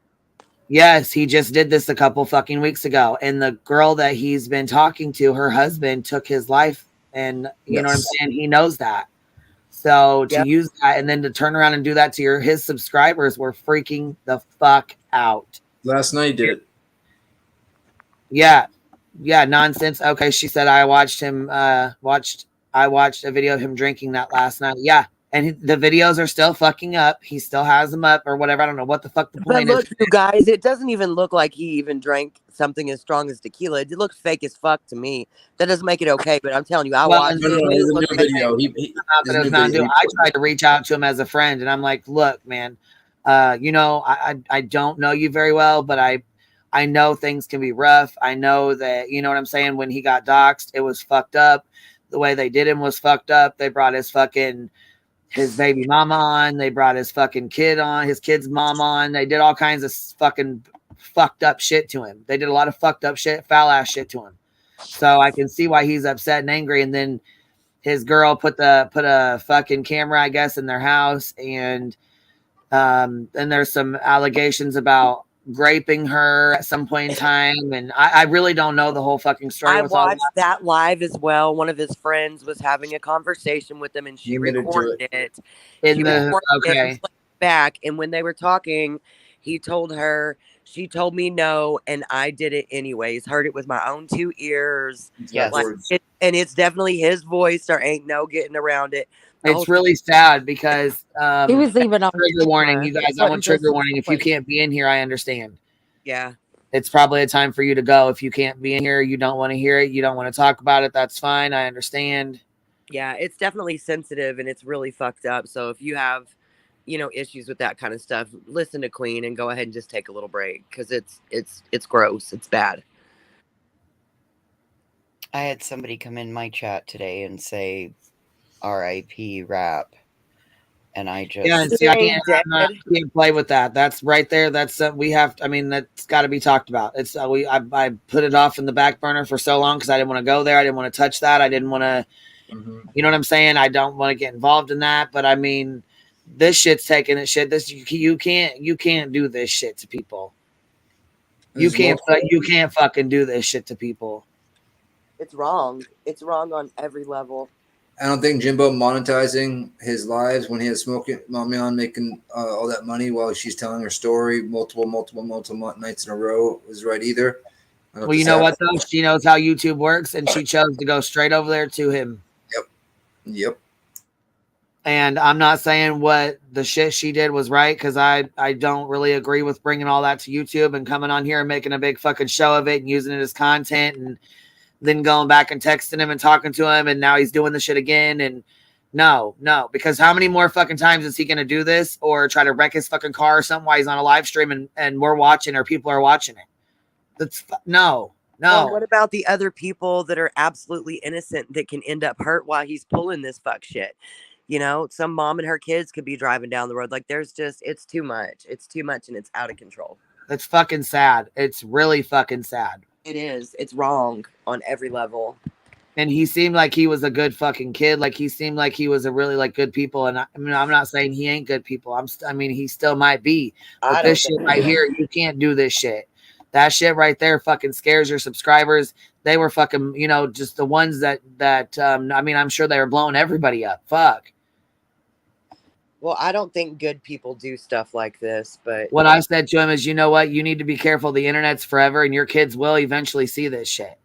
Yes, he just did this a couple fucking weeks ago. And the girl that he's been talking to, her husband took his life. And you know what I'm saying? He knows that. So to use that and then to turn around and do that to his subscribers, were freaking the fuck out. Last night did it. Yeah. Yeah, nonsense. Okay, she said I watched him I watched a video of him drinking that last night. Yeah. And the videos are still fucking up. He still has them up or whatever. I don't know what the fuck the point But look, is. you guys, it doesn't even look like he even drank something as strong as tequila. It looks fake as fuck to me. That doesn't make it okay. But I'm telling you, I watched No, it's a new video. I tried to reach out to him as a friend, and I'm like, look, man, you know, I don't know you very well, but I know things can be rough. I know that, you know what I'm saying? When he got doxxed, it was fucked up. The way they did him was fucked up. They brought his baby mama on. They brought his fucking kid on, his kid's mom on. They did all kinds of fucking fucked up shit to him. They did a lot of fucked up shit, foul ass shit to him. So I can see why he's upset and angry. And then his girl put a fucking camera, I guess, in their house. And there's some allegations about raping her at some point in time. And I really don't know the whole fucking story. I watched that live as well. One of his friends was having a conversation with him and she recorded it. Okay. Back. And when they were talking, she told me no, and I did it anyways. Heard it with my own 2 ears. Yes. And it's definitely his voice. There ain't no getting around it. It's really sad because He was even on trigger warning, camera. you guys. That's I what want he does trigger to warning. If you can't be in here, I understand. Yeah. It's probably a time for you to go. If you can't be in here, you don't want to hear it, you don't want to talk about it, that's fine. I understand. Yeah, it's definitely sensitive and it's really fucked up. So if you have, you know, issues with that kind of stuff, listen to Queen and go ahead and just take a little break because it's gross. It's bad. I had somebody come in my chat today and say, "R.I.P. rap." And I just Yeah, and see, I can't play with that. That's right there. That's we have. I mean, that's got to be talked about. It's I put it off in the back burner for so long because I didn't want to go there. I didn't want to touch that. I didn't want to. You know what I'm saying? I don't want to get involved in that. But I mean, this shit's taking it. Shit, this you can't do this shit to people. You can't fucking do this shit to people. It's wrong. It's wrong on every level. I don't think Jimbo monetizing his lives when he has Smoking Mommy on making all that money while she's telling her story multiple nights in a row is right either. Well, you know what though? She knows how YouTube works, and she chose to go straight over there to him. Yep. And I'm not saying what the shit she did was right because I don't really agree with bringing all that to YouTube and coming on here and making a big fucking show of it and using it as content and then going back and texting him and talking to him and now he's doing the shit again. And no, because how many more fucking times is he going to do this or try to wreck his fucking car or something while he's on a live stream and we're watching or people are watching it? That's no. Well, what about the other people that are absolutely innocent that can end up hurt while he's pulling this fuck shit? You know, some mom and her kids could be driving down the road. Like it's too much. It's too much and it's out of control. It's fucking sad. It's really fucking sad. It is. It's wrong on every level. And he seemed like he was a good fucking kid. Like he seemed like he was a really like good people. And I mean, I'm not saying he ain't good people. I mean, he still might be. But this shit right here, you can't do this shit. That shit right there fucking scares your subscribers. They were fucking, just the ones that I mean, I'm sure they were blowing everybody up. Fuck. Well, I don't think good people do stuff like this, but what I said to him is, you know what? You need to be careful. The internet's forever and your kids will eventually see this shit.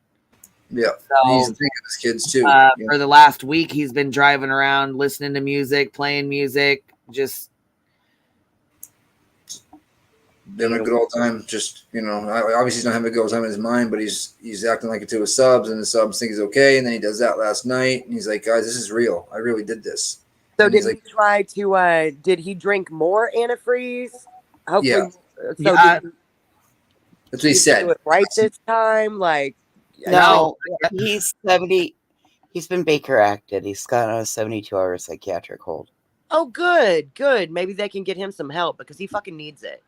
Yeah. So, he's thinking of his kids too. For the last week, he's been driving around, listening to music, playing music, just having a good old time. Just, obviously he's not having a good old time in his mind, but he's acting like it to his subs and the subs think he's okay. And then he does that last night and he's like, guys, this is real. I really did this. So did he try to, did he drink more antifreeze? Hopefully. Yeah. So that's what he said. Do it right this time? Like, no, he's 70. He's been Baker acted. He's got a 72-hour psychiatric hold. Oh, good. Maybe they can get him some help because he fucking needs it.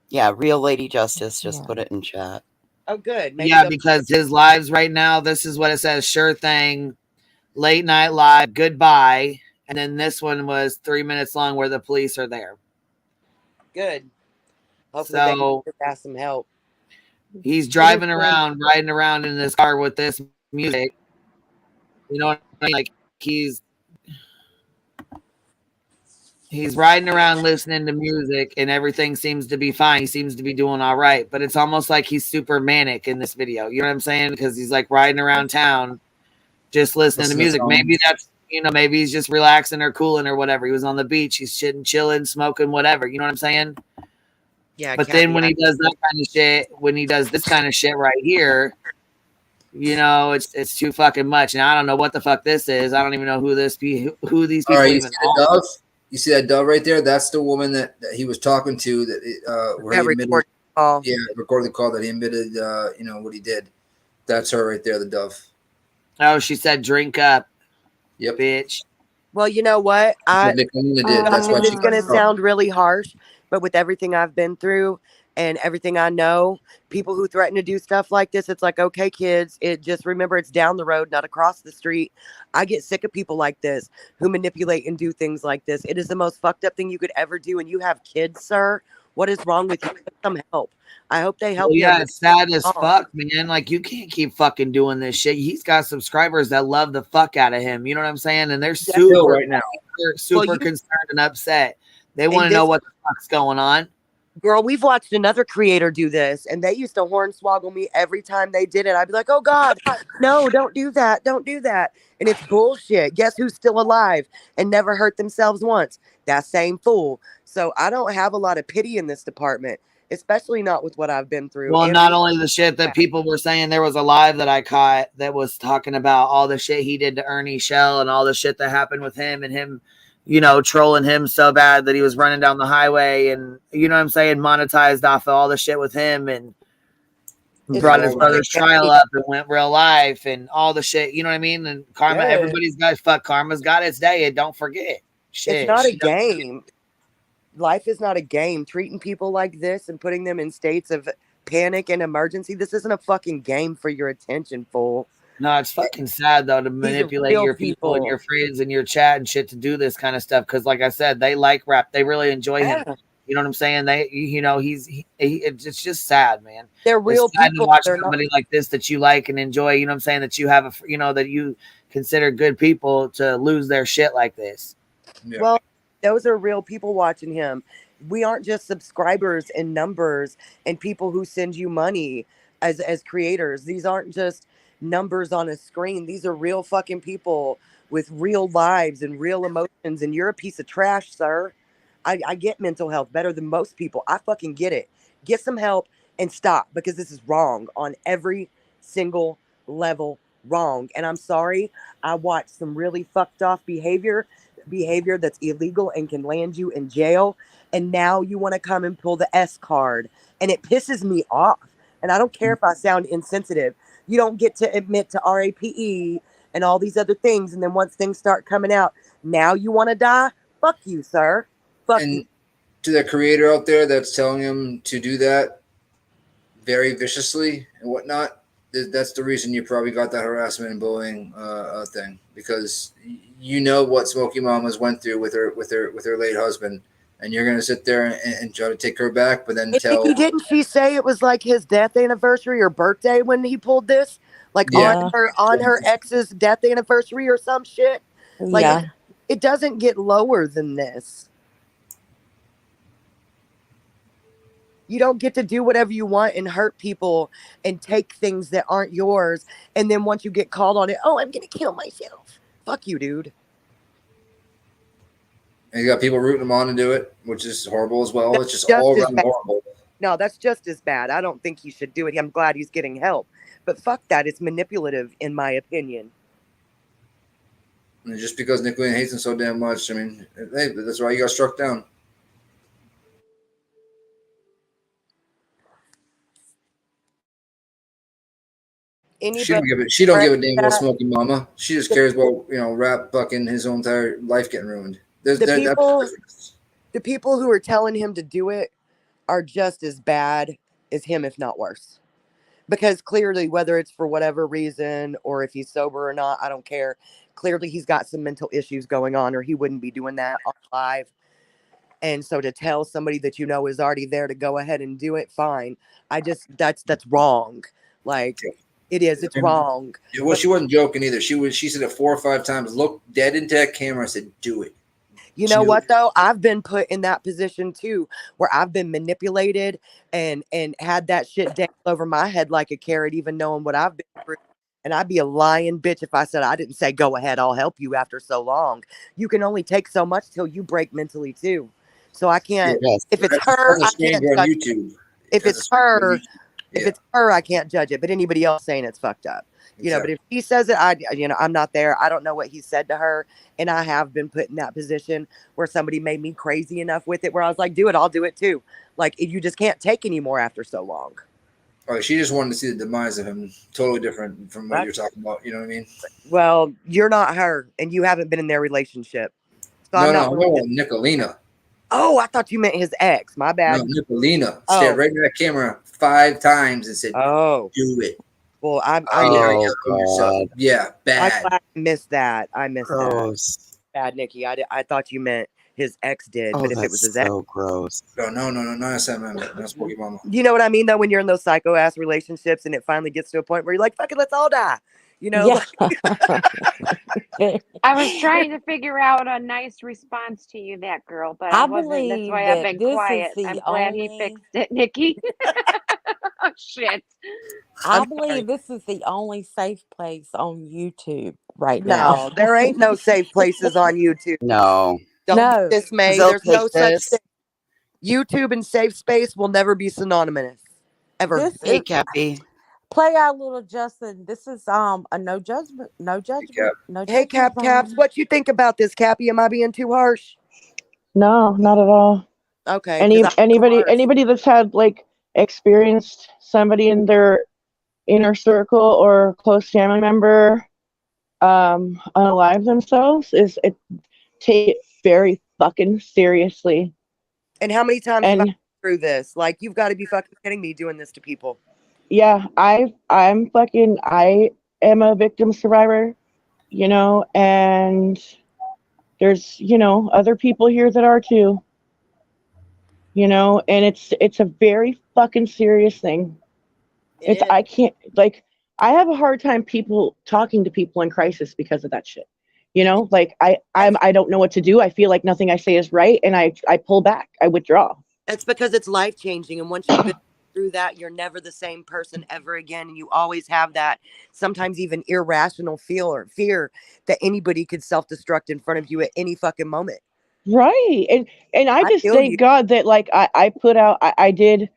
Yeah, Real Lady Justice just put it in chat. Oh, good. Maybe because his lives right now, this is what it says. Sure thing. Late night live. Goodbye. And then this one was 3 minutes long where the police are there. Good. Hopefully they can ask some help. He's riding around in this car with this music. You know what I mean? Like he's riding around listening to music and everything seems to be fine. He seems to be doing all right. But it's almost like he's super manic in this video. You know what I'm saying? Because he's like riding around town just listening to music. Maybe that's maybe he's just relaxing or cooling or whatever. He was on the beach. He's chilling, smoking, whatever. You know what I'm saying? Yeah. But then when he does that kind of shit, when he does this kind of shit right here, it's too fucking much. And I don't know what the fuck this is. I don't even know who these people even are. You see that dove right there? That's the woman that he was talking to where he admitted, recorded the call that he admitted, what he did. That's her right there, the dove. Oh, she said, drink up. Yep. Bitch. Well, you know what? That's why it's going to sound really harsh, but with everything I've been through and everything I know, people who threaten to do stuff like this, it's like, okay, kids, just remember it's down the road, not across the street. I get sick of people like this who manipulate and do things like this. It is the most fucked up thing you could ever do. And you have kids, sir. What is wrong with you? Get some help. I hope they help you. Yeah, it's sad as fuck, man. Like, you can't keep fucking doing this shit. He's got subscribers that love the fuck out of him. You know what I'm saying? And they're super right now. They're super concerned and upset. They want to know what the fuck's going on. Girl, we've watched another creator do this, and they used to hornswoggle me every time they did it. I'd be like, oh, God, no, don't do that. Don't do that. And it's bullshit. Guess who's still alive and never hurt themselves once? That same fool. So I don't have a lot of pity in this department, especially not with what I've been through. Well, not only the shit that people were saying, there was a live that I caught that was talking about all the shit he did to Ernie Shell and all the shit that happened with him and him, trolling him so bad that he was running down the highway and, you know what I'm saying, monetized off of all the shit with him and brought his brother's trial up and went real life and all the shit, you know what I mean? And karma, everybody's got karma's got its day. And don't forget. Shit, it's not a she does- game. Life is not a game. Treating people like this and putting them in states of panic and emergency. This isn't a fucking game for your attention, fool. No, it's fucking sad though to These are manipulate real your people and people. your friends and your chat and shit to do this kind of stuff. Because, like I said, they like rap. They really enjoy him. Yeah. You know what I'm saying? They, you know, it's just sad, man. They're real It's sad people. to watch They're not. somebody like this that you like and enjoy. You know what I'm saying? That you have a, you know, that you consider good people to lose their shit like this. Yeah. Well, those are real people watching him. We aren't just subscribers and numbers and people who send you money as creators. These aren't just numbers on a screen. These are real fucking people with real lives and real emotions. And you're a piece of trash, sir. I get mental health better than most people. I fucking get it. Get some help and stop, because this is wrong on every single level. Wrong. And I'm sorry, I watched some really fucked off behavior that's illegal and can land you in jail. And now you want to come and pull the S card. And it pisses me off. And I don't care if I sound insensitive. You don't get to admit to RAPE and all these other things. And then once things start coming out, now you want to die? Fuck you, sir. Fuck you. And to that creator out there that's telling him to do that very viciously and whatnot, that's the reason you probably got that harassment and bullying thing, because you know what Smokey Mama's went through with her late husband, and you're gonna sit there and try to take her back, but then tell. Nikki, didn't she say it was like his death anniversary or birthday when he pulled this? Like Yeah. on her ex's death anniversary or some shit? Like Yeah. it doesn't get lower than this. You don't get to do whatever you want and hurt people and take things that aren't yours. And then once you get called on it, oh, I'm going to kill myself. Fuck you, dude. And you got people rooting him on to do it, which is horrible as well. That's It's just just all as around bad. horrible. No, that's just as bad. I don't think he should do it. I'm glad he's getting help. But fuck that. It's manipulative, in my opinion. And just because Nick Lane hates him so damn much, I mean, hey, that's why you got struck down. She don't give a damn about Smokey Mama. She just cares about, you know, rap fucking his whole entire life getting ruined. The people who are telling him to do it are just as bad as him, if not worse. Because clearly, whether it's for whatever reason or if he's sober or not, I don't care. Clearly, he's got some mental issues going on, or he wouldn't be doing that on live. And so to tell somebody that you know is already there to go ahead and do it, fine. That's wrong. Like, it is. It's wrong. Well, she wasn't joking either. She said it 4 or 5 times. Looked dead into that camera and said, "Do it." You know what, though? I've been put in that position too, where I've been manipulated and had that shit dangled over my head like a carrot, even knowing what I've been through. And I'd be a lying bitch if I said I didn't say, go ahead, I'll help you after so long. You can only take so much till you break mentally too. So I can't, if it's her, I can't judge it. If it's her, I can't judge it. But anybody else saying it's fucked up. You know, but if he says it, I'm not there. I don't know what he said to her. And I have been put in that position where somebody made me crazy enough with it where I was like, do it, I'll do it too. Like, you just can't take anymore after so long. Oh, she just wanted to see the demise of him. Totally different from what you're talking about. You know what I mean? Well, you're not her, and you haven't been in their relationship. So No, Nicolina. Oh, I thought you meant his ex. My bad. No, Nicolina stared right into that camera 5 times and said, "Oh, do it." Well, God. Yeah, bad. I missed that. I missed Gross. that. Bad, Nikki. I thought you meant his ex did, but if it was his ex, gross. No, that's that man. That's Smokey Mama. You know what I mean, though, when you're in those psycho ass relationships and it finally gets to a point where you're like, fuck it, let's all die. You know? I was trying to figure out a nice response to you, that girl, but I wasn't. That's why I've been quiet. I'm glad he fixed it, Nikki. Oh, shit. I believe this is the only safe place on YouTube right now. No, there ain't no safe places on YouTube. No. Don't be dismayed. There's no such thing. YouTube and safe space will never be synonymous. Ever. Hey, Cappy. Play our little Justin. This is a no judgment. Hey, Caps, what you think about this, Cappy? Am I being too harsh? No, not at all. Okay. Anybody that's had like experienced somebody in their inner circle or close family member unalive themselves take it very fucking seriously. And how many times have I And been through this? Like, you've got to be fucking kidding me doing this to people. yeah, I am a victim survivor, you know, and there's, you know, other people here that are too, you know, and it's a very fucking serious thing. I can't, like, I have a hard time talking to people in crisis because of that shit. You know, like I don't know what to do. I feel like nothing I say is right, and I pull back. I withdraw. It's because it's life changing, and once you've been through that, you're never the same person ever again, and you always have that sometimes even irrational fear that anybody could self-destruct in front of you at any fucking moment. Right, and I just feel thank you. God that like I put out. I did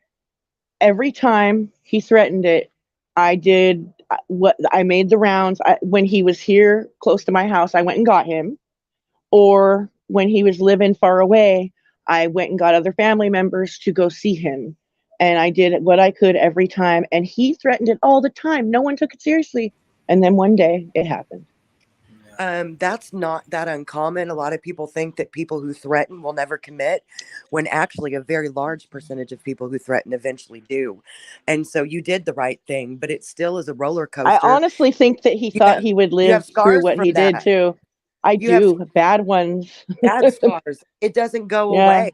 every time he threatened it. I did what I made the rounds. When he was here close to my house, I went and got him. Or when he was living far away, I went and got other family members to go see him. And I did what I could every time. And he threatened it all the time. No one took it seriously. And then one day it happened. That's not that uncommon. A lot of people think that people who threaten will never commit, when actually a very large percentage of people who threaten eventually do. And so you did the right thing, but it still is a roller coaster. I honestly think that he thought he would you have live through scars what from he did that. too. I You have do. Bad ones. bad scars. It doesn't go Yeah. away.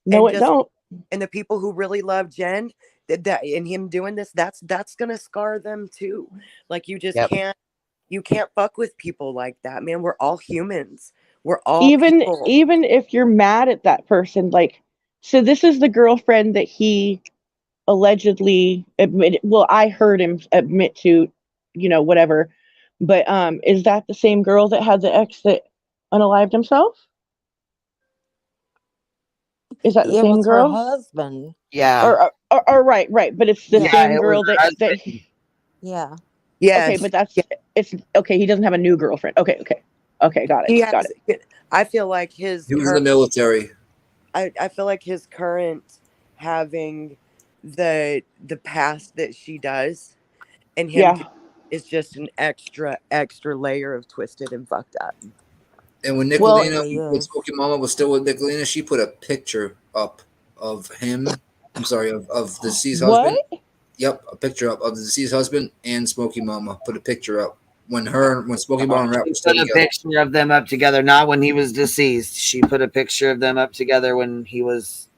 No, And it don't. And the people who really love Jen, that and him doing this, that's gonna scar them too. Like, you just can't fuck with people like that, man. We're all humans. We're all people. Even if you're mad at that person, like, so this is the girlfriend that he allegedly admitted. Well, I heard him admit to, you know, whatever. But is that the same girl that had the ex that unalived himself? Is that the It same was her girl? husband. Yeah. Or right. But it's the same it girl was her that husband. Yeah. Okay, but it's okay. He doesn't have a new girlfriend. Okay, got He it. Got has, it. I feel like his He was in the military. I feel like his current having the past that she does, and him is just an extra layer of twisted and fucked up. And when Nicolina, when Smokey Mama was still with Nicolina, she put a picture up of him. I'm sorry, of the deceased husband. Yep, a picture up of the deceased husband and Smokey Mama. Put a picture up when Smokey Mama and Rap She were still put a together. picture of them up together, not when he was deceased. She put a picture of them up together when he was.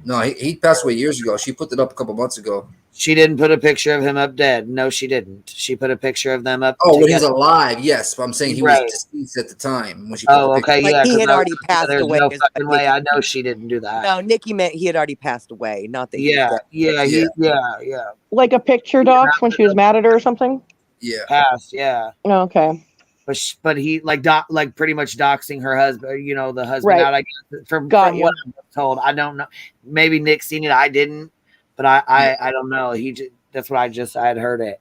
No, he passed away years ago. She put it up a couple months ago. She didn't put a picture of him up dead. No, she didn't. She put a picture of them up. Oh, together. when he's alive, yes. But I'm saying he was deceased at the time when she put the picture. Okay, yeah. He had already passed There's away. no fucking way. I know she didn't do that. No, Nikki meant he had already passed away. Not that. Yeah. Like a picture docs when she was mad at her or something. Yeah. Passed. Yeah. Oh, okay. But he like pretty much doxing her husband. You know, the husband out. I guess from what I'm told. I don't know. Maybe Nick seen it. I didn't. But I don't know. That's what I had heard it.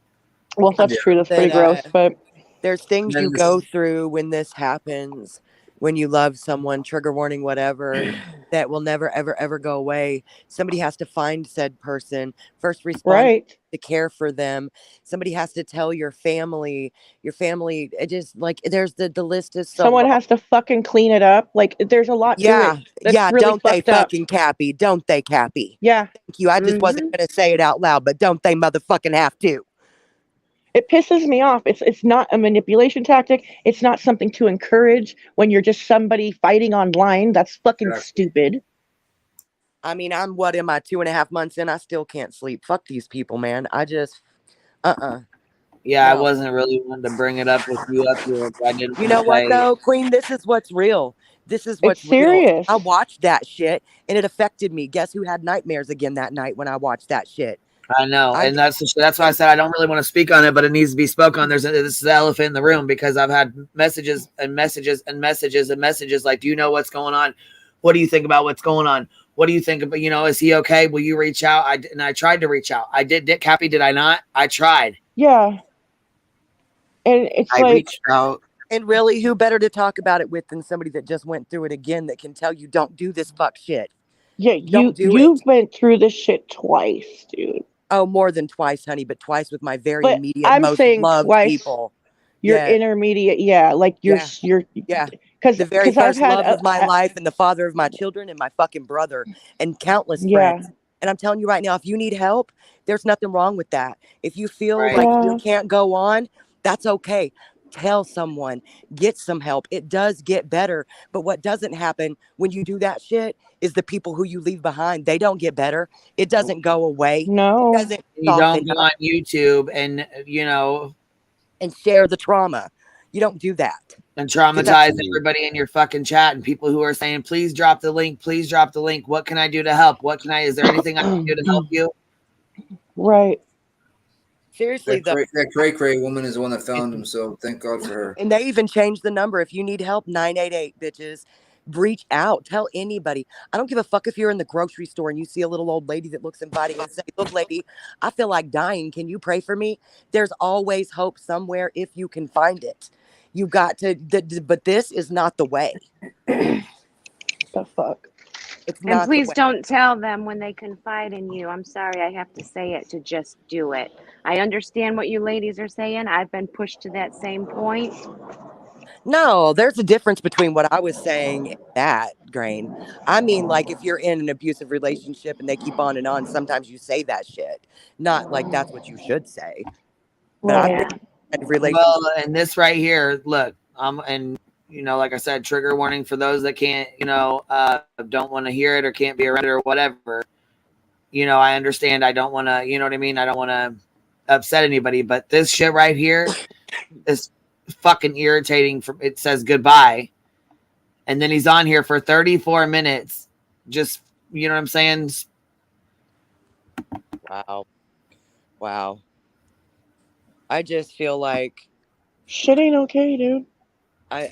Well, if that's true, that's pretty gross. But there's things you go through when this happens, when you love someone, trigger warning, whatever, that will never, ever, ever go away. Somebody has to find said person, first respond to care for them. Somebody has to tell your family, it just like, there's the list is so someone long. has to fucking clean it up. Like, there's a lot to it. That's really don't they fucked up. fucking Cappy? Don't they, Cappy? Yeah. Thank you. I just wasn't going to say it out loud, but don't they motherfucking have to? It pisses me off. It's not a manipulation tactic. It's not something to encourage when you're just somebody fighting online. That's fucking stupid. I mean, I'm 2.5 months in? I still can't sleep. Fuck these people, man. I just, Yeah, I wasn't really wanting to bring it up with you up here. I didn't. You know what, though, Queen? This is what's real. This is what's serious. Real. I watched that shit, and it affected me. Guess who had nightmares again that night when I watched that shit? I know, and that's why I said I don't really want to speak on it, but it needs to be spoke on. This is the elephant in the room, because I've had messages and messages and messages and messages like, do you know what's going on? What do you think about what's going on? What do you think about, is he okay? Will you reach out? I tried to reach out. I did. Cappy, did I not? I tried. Yeah. And it's I reached out. And really, who better to talk about it with than somebody that just went through it again, that can tell you, don't do this fuck shit. Yeah, you went through this shit twice, dude. Oh, more than twice, honey, but twice with my very immediate, I'm most saying loved twice, people. You're intermediate, like you're, because The very first love of my life and the father of my children and my fucking brother and countless friends. And I'm telling you right now, if you need help, there's nothing wrong with that. If you feel like you can't go on, that's okay. Tell someone, get some help. It does get better. But what doesn't happen when you do that shit is the people who you leave behind, they don't get better. It doesn't go away. No. It doesn't You don't soften go up on YouTube and, you know, and share the trauma. You don't do that. And traumatize everybody in your fucking chat and people who are saying, please drop the link. Please drop the link. What can I do to help? Is there anything I can do to help you? Right. Seriously, that cray woman is the one that found him, so thank God for her. And they even changed the number. If you need help, 988, bitches. Reach out. Tell anybody. I don't give a fuck if you're in the grocery store and you see a little old lady that looks inviting and say, look, lady, I feel like dying. Can you pray for me? There's always hope somewhere if you can find it. You got to, but this is not the way. The fuck? It's And not please the way. don't tell them when they confide in you. I'm sorry I have to say it, to just do it. I understand what you ladies are saying. I've been pushed to that same point. No, there's a difference between what I was saying and that, Grain. I mean, like, if you're in an abusive relationship and they keep on, sometimes you say that shit. Not like that's what you should say. But I've been in a relationship. Well, and this right here, look, and you know, like I said, trigger warning for those that can't, you know, don't want to hear it or can't be around it or whatever. You know, I understand. I don't want to, you know what I mean? I don't want to upset anybody, but this shit right here is fucking irritating. It says goodbye. And then he's on here for 34 minutes. Just, you know what I'm saying? Wow. I just feel like shit ain't okay, dude. I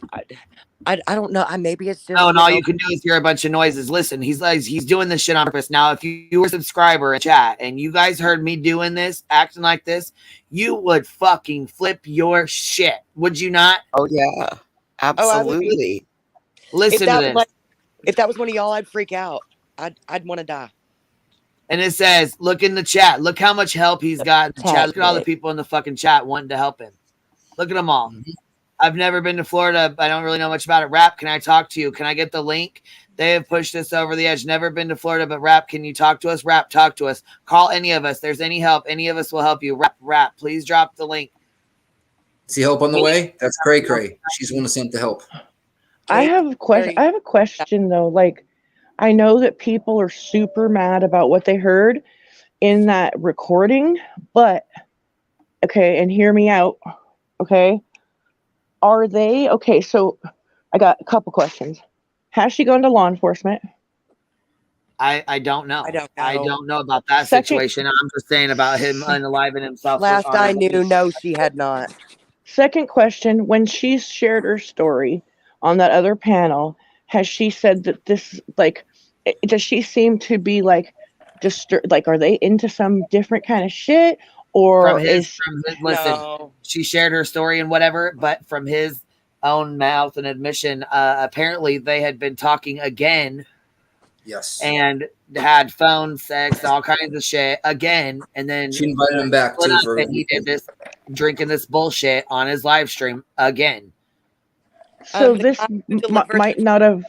don't know. Maybe it's just. Oh, and all you can do is hear a bunch of noises. Listen, he's doing this shit on purpose. Now, if you were a subscriber in chat and you guys heard me doing this, acting like this, you would fucking flip your shit. Would you not? Oh yeah, absolutely. Listen to this. If that was one of y'all, I'd freak out. I'd want to die. And it says, look in the chat. Look how much help he's got in the chat. Look at all the people in the fucking chat wanting to help him. Look at them all. Mm-hmm. I've never been to Florida. I don't really know much about it. Rap, can I talk to you? Can I get the link? They have pushed this over the edge. Never been to Florida, but Rap, can you talk to us? Rap, talk to us. Call any of us. There's any help. Any of us will help you. Rap, please drop the link. See help on the way? That's cray. She's one sent to help. I have a question though. Like, I know that people are super mad about what they heard in that recording, but okay, and hear me out. Okay. Are they okay? So I got a couple questions. Has she gone to law enforcement? I don't know. I don't know about that situation. I'm just saying about him unaliving himself. Last I knew, no, she had not. Second question, when she shared her story on that other panel, has she said that this, like, does she seem to be like, like, are they into some different kind of shit? Or listen, she shared her story and whatever, but from his own mouth and admission, apparently they had been talking again. Yes. And had phone sex, all kinds of shit again. And then she invited him back too. And he did this, drinking this bullshit on his live stream again. So this might not have.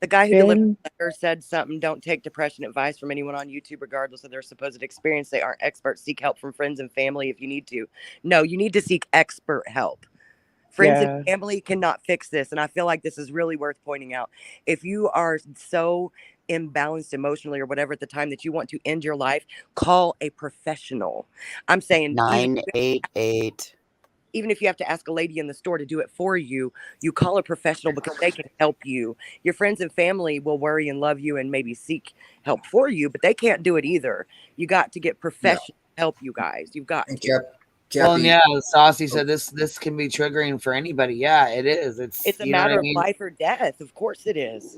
The guy who delivered the letter said something. Don't take depression advice from anyone on YouTube, regardless of their supposed experience. They aren't experts. Seek help from friends and family if you need to. No, you need to seek expert help. Friends and family cannot fix this. And I feel like this is really worth pointing out. If you are so imbalanced emotionally or whatever at the time that you want to end your life, call a professional. I'm saying 988. Even if you have to ask a lady in the store to do it for you, you call a professional because they can help you. Your friends and family will worry and love you and maybe seek help for you, but they can't do it either. You got to get professional help, you guys. You've got to. Well, yeah, Saucy said this can be triggering for anybody. Yeah, it is. It's a matter of life or death. Of course it is.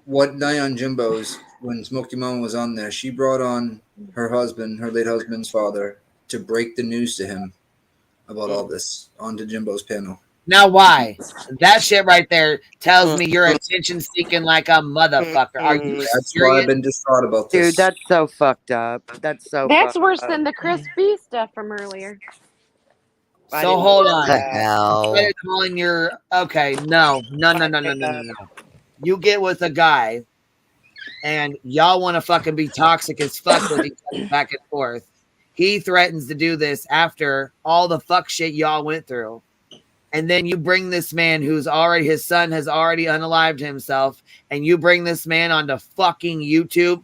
What night on Jimbo's, when Smokey Mama was on there, she brought on her husband, her late husband's father, to break the news to him about all this onto Jimbo's panel. Now, why? That shit right there tells me you're attention seeking like a motherfucker. Are you serious? That's why I've been distraught about this. Dude, that's so fucked up. That's worse than the Chris B stuff from earlier. So hold on. The hell? Instead of calling your no. You get with a guy and y'all want to fucking be toxic as fuck with each other back and forth. He threatens to do this after all the fuck shit y'all went through. And then you bring this man his son has already unalived himself, and you bring this man onto fucking YouTube.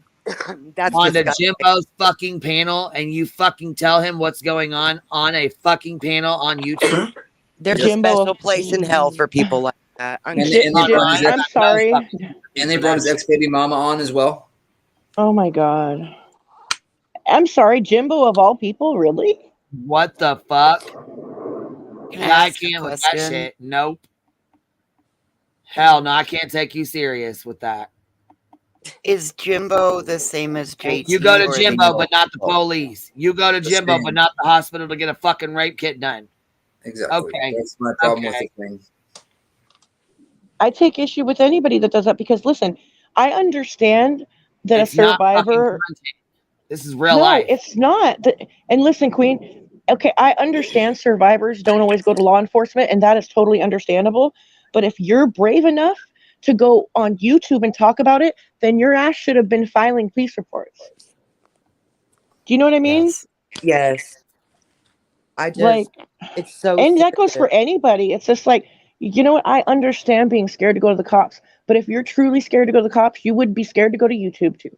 That's onto disgusting. Jimbo's fucking panel, and you fucking tell him what's going on a fucking panel on YouTube. There's Jimbo- a special place in hell for people like that. And they brought his I'm sorry. And they brought his ex-baby mama on as well. Oh my God. I'm sorry, Jimbo of all people, really? What the fuck? Can I I ask a can't with that question? shit. Nope. Hell no, I can't take you serious with that. Is Jimbo the same as JT? You go to or Jimbo, the- but not the police. You go to Jimbo, same. but not the hospital to get a fucking rape kit done. Exactly. Okay. That's my problem with the thing. I take issue with anybody that does that because listen, I understand that It's a not fucking survivor. content. This is real No, life. it's not. And listen, Queen. Okay, I understand survivors don't always go to law enforcement, and that is totally understandable. But if you're brave enough to go on YouTube and talk about it, then your ass should have been filing police reports. Do you know what I mean? Yes. I just, Like, it's so. and that goes serious. for anybody. It's just like, you know what? I understand being scared to go to the cops, but if you're truly scared to go to the cops, you would be scared to go to YouTube too.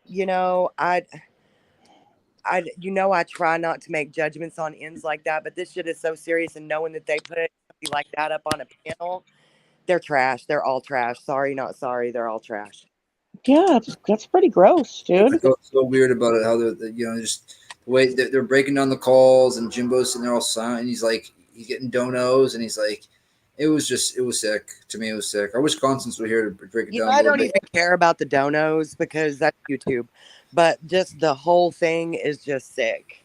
You know, I try not to make judgments on ends like that, but this shit is so serious, and knowing that they put somebody like that up on a panel, they're trash. They're all trash. Sorry, not sorry. They're all trash. Yeah, that's pretty gross, dude. I felt so weird about it. How they're just the way they're breaking down the calls, and Jimbo's sitting there all silent. And he's getting donos, and he's like, it was sick to me. It was sick. I wish Constance were here to break it down. I don't even care about the donos because that's YouTube, but just the whole thing is just sick.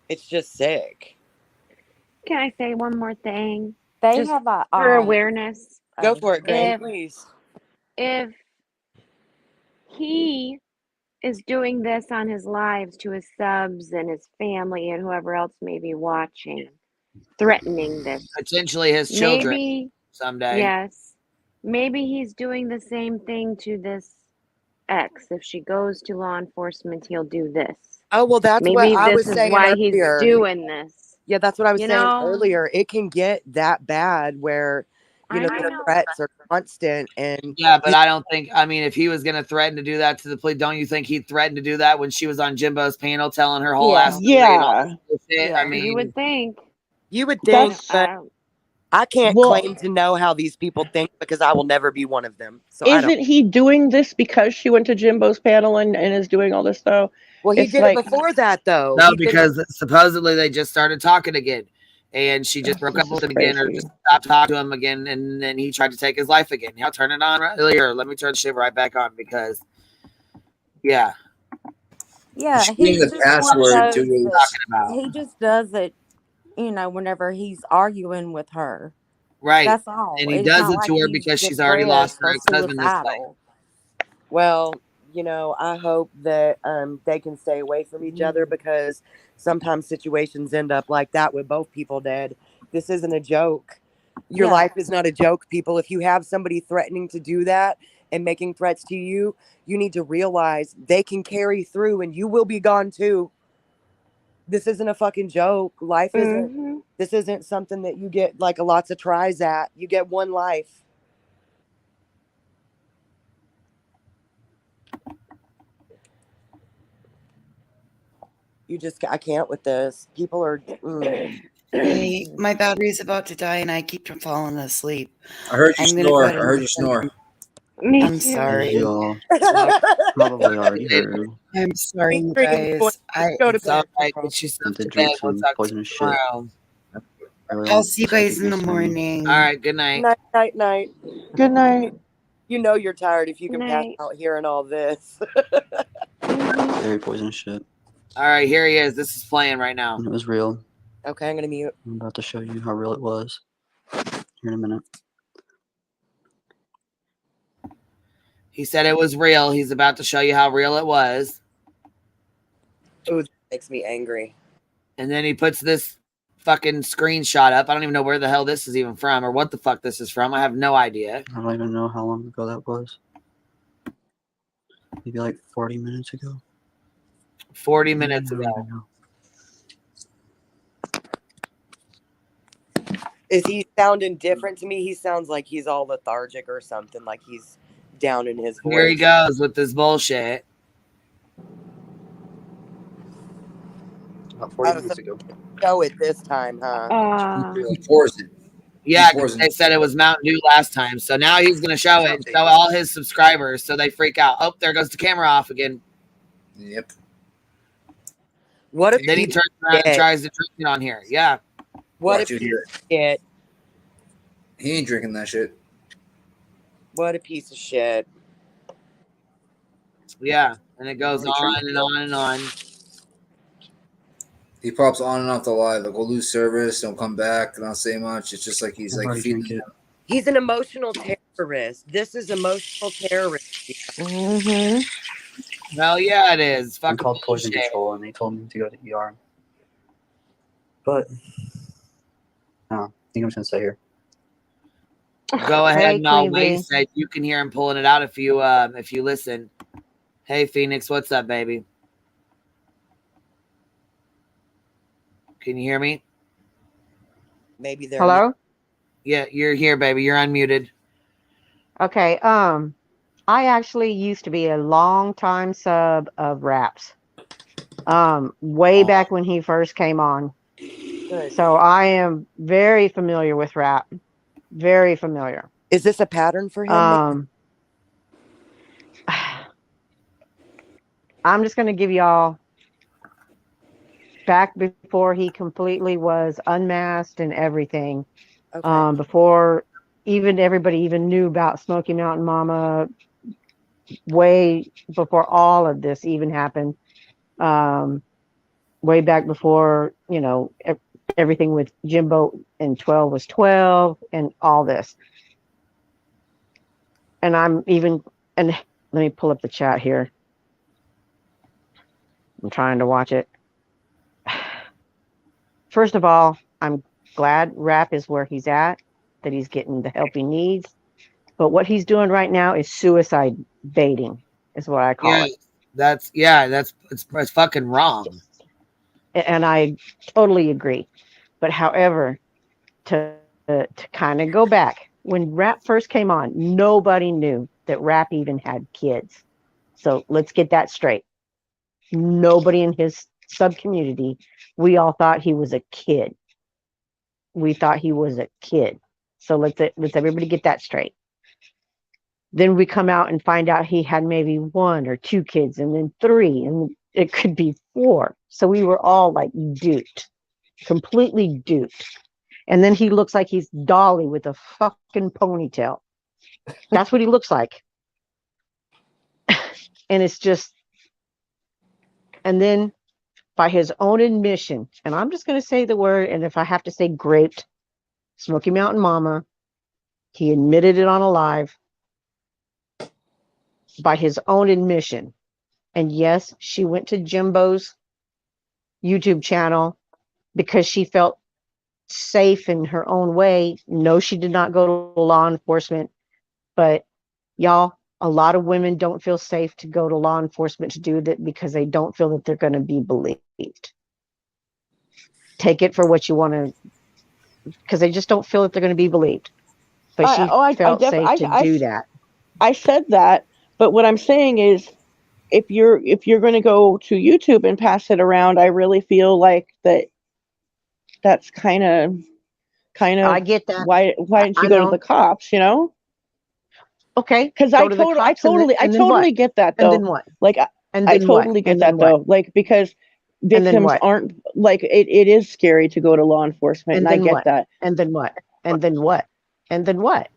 It's just sick. Can I say one more thing? They Just have a for awareness. Go for it, Gray, If please. if he is doing this on his lives to his subs and his family and whoever else may be watching, threatening this, Potentially his children maybe someday. yes, maybe he's doing the same thing to this ex. If she goes to law enforcement, he'll do this. Oh, well, that's maybe what I this was is saying why he's earlier. doing this. Yeah, that's what I was You saying know? earlier. It can get that bad where, the threats are constant. And yeah, but I don't think, I mean, if he was going to threaten to do that to the police, don't you think he'd threaten to do that when she was on Jimbo's panel telling her whole ass story and all this bullshit? I mean, you would think. You would think, but I can't claim to know how these people think because I will never be one of them. So I don't. Isn't he doing this because she went to Jimbo's panel and is doing all this though? Well, he It's did like, it before that, though. no, He did because supposedly they just started talking again. And she just broke up with him again or just stopped talking to him again. And then he tried to take his life again. I'll turn it on earlier. Let me turn the shit right back on because, yeah. Yeah, Shooting the password to his- he just does it, whenever he's arguing with her. Right. That's all. And he It's does not it like to her he's because she's already lost her depressed or ex-husband this way. suicidal. Well, I hope that they can stay away from each other because sometimes situations end up like that with both people dead. This isn't a joke. Your life is not a joke, people. If you have somebody threatening to do that and making threats to you, you need to realize they can carry through and you will be gone too. This isn't a fucking joke. Life isn't, this isn't something that you get like lots of tries at. You get one life. I can't with this. People are. Hey, my battery's about to die and I keep falling asleep. I heard you I'm gonna snore. go I ahead and heard you snore. I'm sorry. As y'all probably already heard. I'm sorry, you guys. It's all right. Get yourself To to drink bed. We'll some talk to you poisonous shit. tomorrow. I'll see you guys in the morning. All right. Good night. Night. Good night. You know you're tired if you can pass Night. out hearing all this. Very poisonous shit. All right. Here he is. This is playing right now. And it was real. Okay, I'm gonna mute. I'm about to show you how real it was. Here in a minute. He said it was real. He's about to show you how real it was. Ooh, that makes me angry. And then he puts this fucking screenshot up. I don't even know where the hell this is even from or what the fuck this is from. I have no idea. I don't even know how long ago that was. Maybe like 40 minutes ago. 40 minutes ago. Is he sounding different to me? He sounds like he's all lethargic or something, like he's down in his voice. Here he goes with this bullshit. About 40 minutes ago. Show it this time, huh? He pours it. Yeah, because they said it was Mountain Dew last time. So now he's going to show it, show all his subscribers so they freak out. Oh, there goes the camera off again. Yep. What if then he turns around and tries to drink it on here? Yeah. What Watch if you he shit? He ain't drinking that shit. What a piece of shit. Yeah, and it goes on and on and on. He pops on and off the live. Like, we'll lose service, don't come back, don't say much. It's just like he's like feeding it. He's an emotional terrorist. This is emotional terrorism. Mm-hmm. Well, yeah, it is. I called poison control and they told me to go to ER. But I think I'm just gonna stay here. Go ahead, Hey, and I'll Queen wait. Bee. Say you can hear him pulling it out if you listen. Hey, Phoenix, what's up, baby? Can you hear me? Maybe they're Hello? Yeah, you're here, baby. You're unmuted. Okay. I actually used to be a long time sub of Raps. Way back when he first came on. Good. So I am very familiar with Rap. Very familiar. Is this a pattern for him? I'm just going to give y'all back before he completely was unmasked and everything. Okay. Before even everybody even knew about Smoky Mountain Mama, way before all of this even happened. Way back before, you know, everything with Jimbo and 12 was 12 and all this. And I'm even, and let me pull up the chat here. I'm trying to watch it. First of all, I'm glad Rap is where he's at, that he's getting the help he needs. But what he's doing right now is suicide baiting, is what I call it. It's fucking wrong. And I totally agree. But however, to kind of go back, when Rap first came on, nobody knew that Rap even had kids. So let's get that straight. Nobody in his sub community, we all thought he was a kid. We thought he was a kid. So let's everybody get that straight. Then we come out and find out he had maybe 1 or 2 kids, and then 3, and it could be 4. So we were all like duped, completely duped. And then he looks like he's Dolly with a fucking ponytail. That's what he looks like. And it's just, and then by his own admission, and I'm just going to say the word, and if I have to say graped, Smoky Mountain Mama, he admitted it on a live by his own admission. And yes, she went to Jimbo's YouTube channel because she felt safe in her own way. No, she did not go to law enforcement, but y'all, a lot of women don't feel safe to go to law enforcement to do that because they don't feel that they're going to be believed. Take it for what you want to, because they just don't feel that they're going to be believed. But she felt safe to do that. I said that, but what I'm saying is, if you're going to go to YouTube and pass it around, I really feel like that's kind of. I get that. Why didn't you go to the cops? You know? Okay. Because I totally get that though. And then what? Like I totally get that though. Like because victims aren't like it is scary to go to law enforcement, and I get that. And then what? And then what? And then what?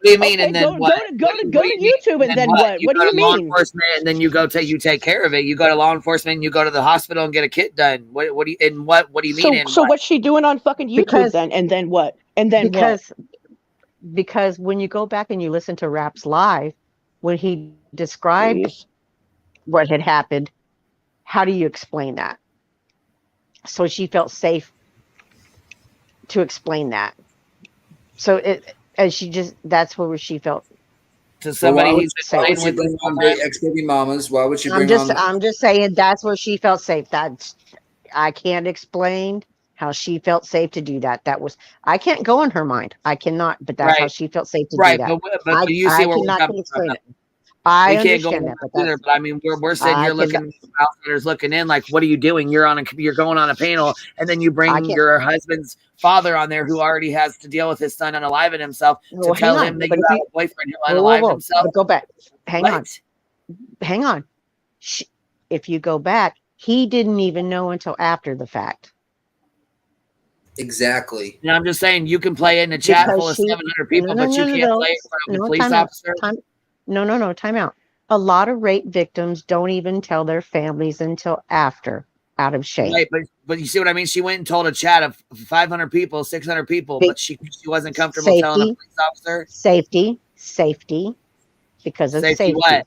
What do you mean? And then what? Go to YouTube, and then what? What do you mean? Law enforcement, and then you take care of it. You go to law enforcement, and you go to the hospital and get a kit done. What do you mean? So what's she doing on fucking YouTube then? And then what? And then because when you go back and you listen to Rap's live, when he described what had happened, how do you explain that? So she felt safe to explain that. So and she just, that's where she felt To somebody why would, he's been why would playing she with his bring on girlfriend. ex-baby mamas? Why would she I'm bring on just saying that's where she felt safe. That's, I can't explain how she felt safe to do that. That was, I can't go in her mind. I cannot, but that's how Right. she felt safe to do Right. that. But you see I where we're cannot coming from. explain it. I We can't go understand that, but either. that's, But I mean, we're sitting I here cannot. looking, outsiders looking in, like, what are you doing? You're going on a panel, and then you bring can't. your husband's father on there, who already has to deal with his son unaliving himself, Well, to hang tell on. him that But you if have you, a boyfriend who whoa, unalived himself. but go back. Hang on. What? Hang on. If you go back, he didn't even know until after the fact. exactly? And I'm just saying, you can play in a chat Because full of she, 700 people, but you can't play in front of a police time out. officer. No, time out. A lot of rape victims don't even tell their families until after, out of shame. Right, but you see what I mean? She went and told a chat of 500 people, 600 people, but she wasn't comfortable telling a police officer. Safety, because of safety. What?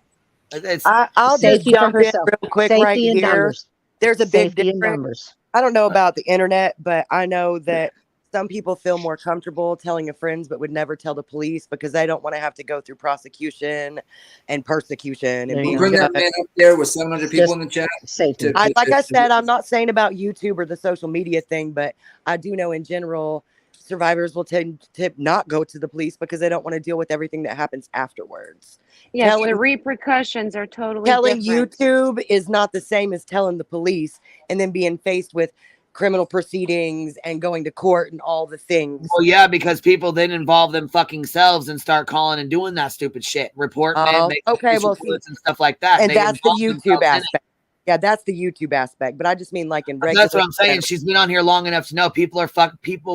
It's I'll just safety for jump in herself. real quick Safety right in here. numbers. There's a big Safety in difference. numbers. I don't know about the internet, but I know that some people feel more comfortable telling a friends, but would never tell the police because they don't want to have to go through prosecution and persecution and being Bring that man up there with 700 people in the chat. Safety. Like I said, I'm not saying about YouTube or the social media thing, but I do know in general, survivors will tend to not go to the police because they don't want to deal with everything that happens afterwards. Yes, the repercussions are totally Telling different. YouTube is not the same as telling the police and then being faced with criminal proceedings and going to court and all the things. Well, yeah, because people then involve them fucking selves and start calling and doing that stupid shit, reporting it, making okay, well, and stuff like that. And They that's the involve YouTube themselves in it. aspect. Yeah, that's the YouTube aspect. But I just mean like in regular. That's what I'm saying. She's been on here long enough to know people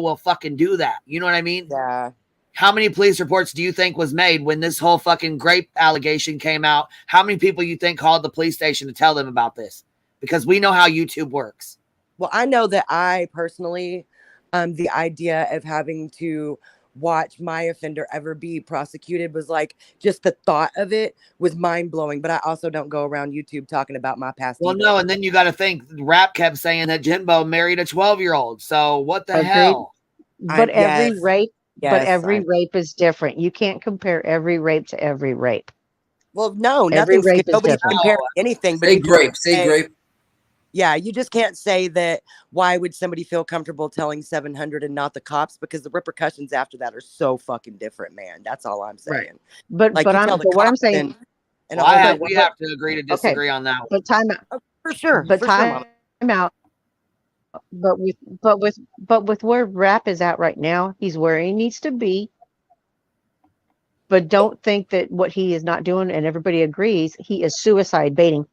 will fucking do that. You know what I mean? Yeah. How many police reports do you think was made when this whole fucking grape allegation came out? How many people you think called the police station to tell them about this? Because we know how YouTube works. Well, I know that I personally, the idea of having to watch my offender ever be prosecuted was like, just the thought of it was mind blowing. But I also don't go around YouTube talking about my past. Well, no, and then you got to think, Rap kept saying that Jimbo married a 12-year-old. So what the hell? But every rape is different. You can't compare every rape to every rape. Well, no, every nothing's rape is nobody different. compare anything. But Say grape, say grape. Yeah, you just can't say that. Why would somebody feel comfortable telling 700 and not the cops? Because the repercussions after that are so fucking different, man. That's all I'm saying. Right. But like what you I'm tell the what I'm cops saying. We have to agree to disagree on that. But time out. For sure. But for sure, time out. But with where Rap is at right now, he's where he needs to be. But don't think that what he is not doing, and everybody agrees, he is suicide baiting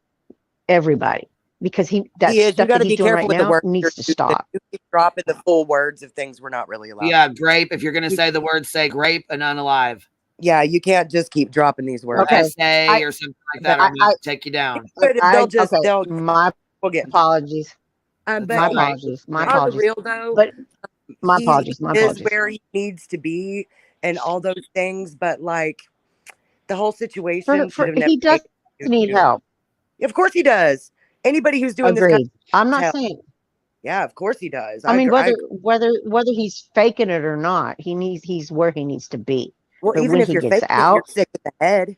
everybody, because that is. stuff You got that to he's be doing careful right with the now words needs to stop. You keep dropping the full words of things we're not really allowed. Yeah, grape. If you're going to say the word, say grape and unalive. Yeah, you can't just keep dropping these words. Okay. SA or something like that. I'm going to take you down. My apologies. But my apologies. My on apologies. the real though, But my apologies. My he apologies. is where he needs to be and all those things. But like the whole situation should have never. He does need help. Of course he does. Anybody who's doing Agreed. this, I'm not saying. Yeah, of course he does. I mean, whether he's faking it or not, he's where he needs to be. Well, but even when if he you're gets faking out, you're sick in the head.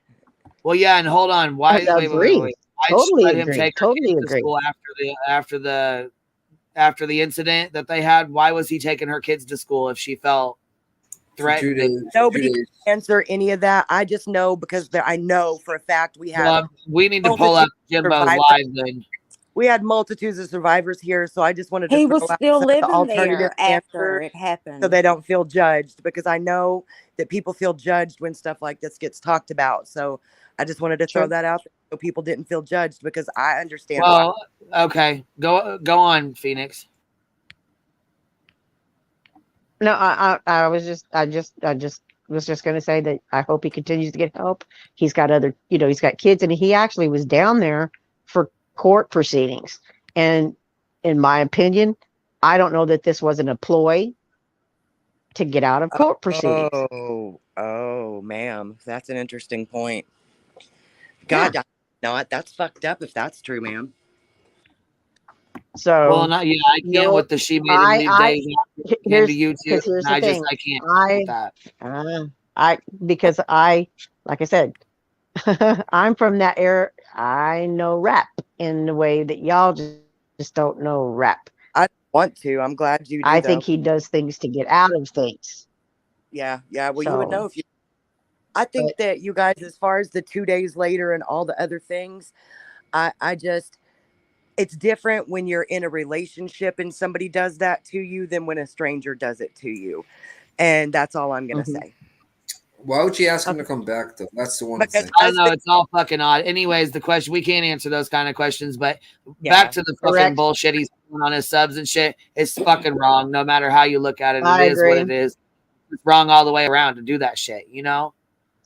Well, yeah, and hold on. Why? Wait. Why totally let him agree. take Totally her kids to agree. school after the incident that they had? Why was he taking her kids to school if she felt threatened? Nobody can answer any of that. I just know because I know for a fact we have. Well, we need to pull up Jimbo's live then. We had multitudes of survivors here, so I just wanted to He throw was out still some of the living alternative there after answers it happened. so they don't feel judged, because I know that people feel judged when stuff like this gets talked about. So I just wanted to throw that out there so people didn't feel judged, because I understand. Well, okay, go on, Phoenix. No, I was just going to say that I hope he continues to get help. He's got he's got kids, and he actually was down there for court proceedings. And in my opinion, I don't know that this wasn't a ploy to get out of court proceedings. Oh, ma'am, that's an interesting point. God, that's fucked up if that's true, ma'am. So Well, not yeah, I can't with the she made him leave days after he came to YouTube. here's the thing. I can't with that. Because like I said, I'm from that era. I know rap in the way that y'all just don't know rap. I want to. I'm glad you do. I think he does things to get out of things. Yeah. Well, you would know if you. I think that you guys, as far as the 2 days later and all the other things, I just, it's different when you're in a relationship and somebody does that to you than when a stranger does it to you. And that's all I'm going to say. Why would she ask him to come back, though? That's the one thing. I don't know. It's all fucking odd. Anyways, the question, we can't answer those kind of questions, but back to the fucking bullshit he's doing on his subs and shit. It's fucking wrong. No matter how you look at it, it is what it is. It's wrong all the way around to do that shit, you know?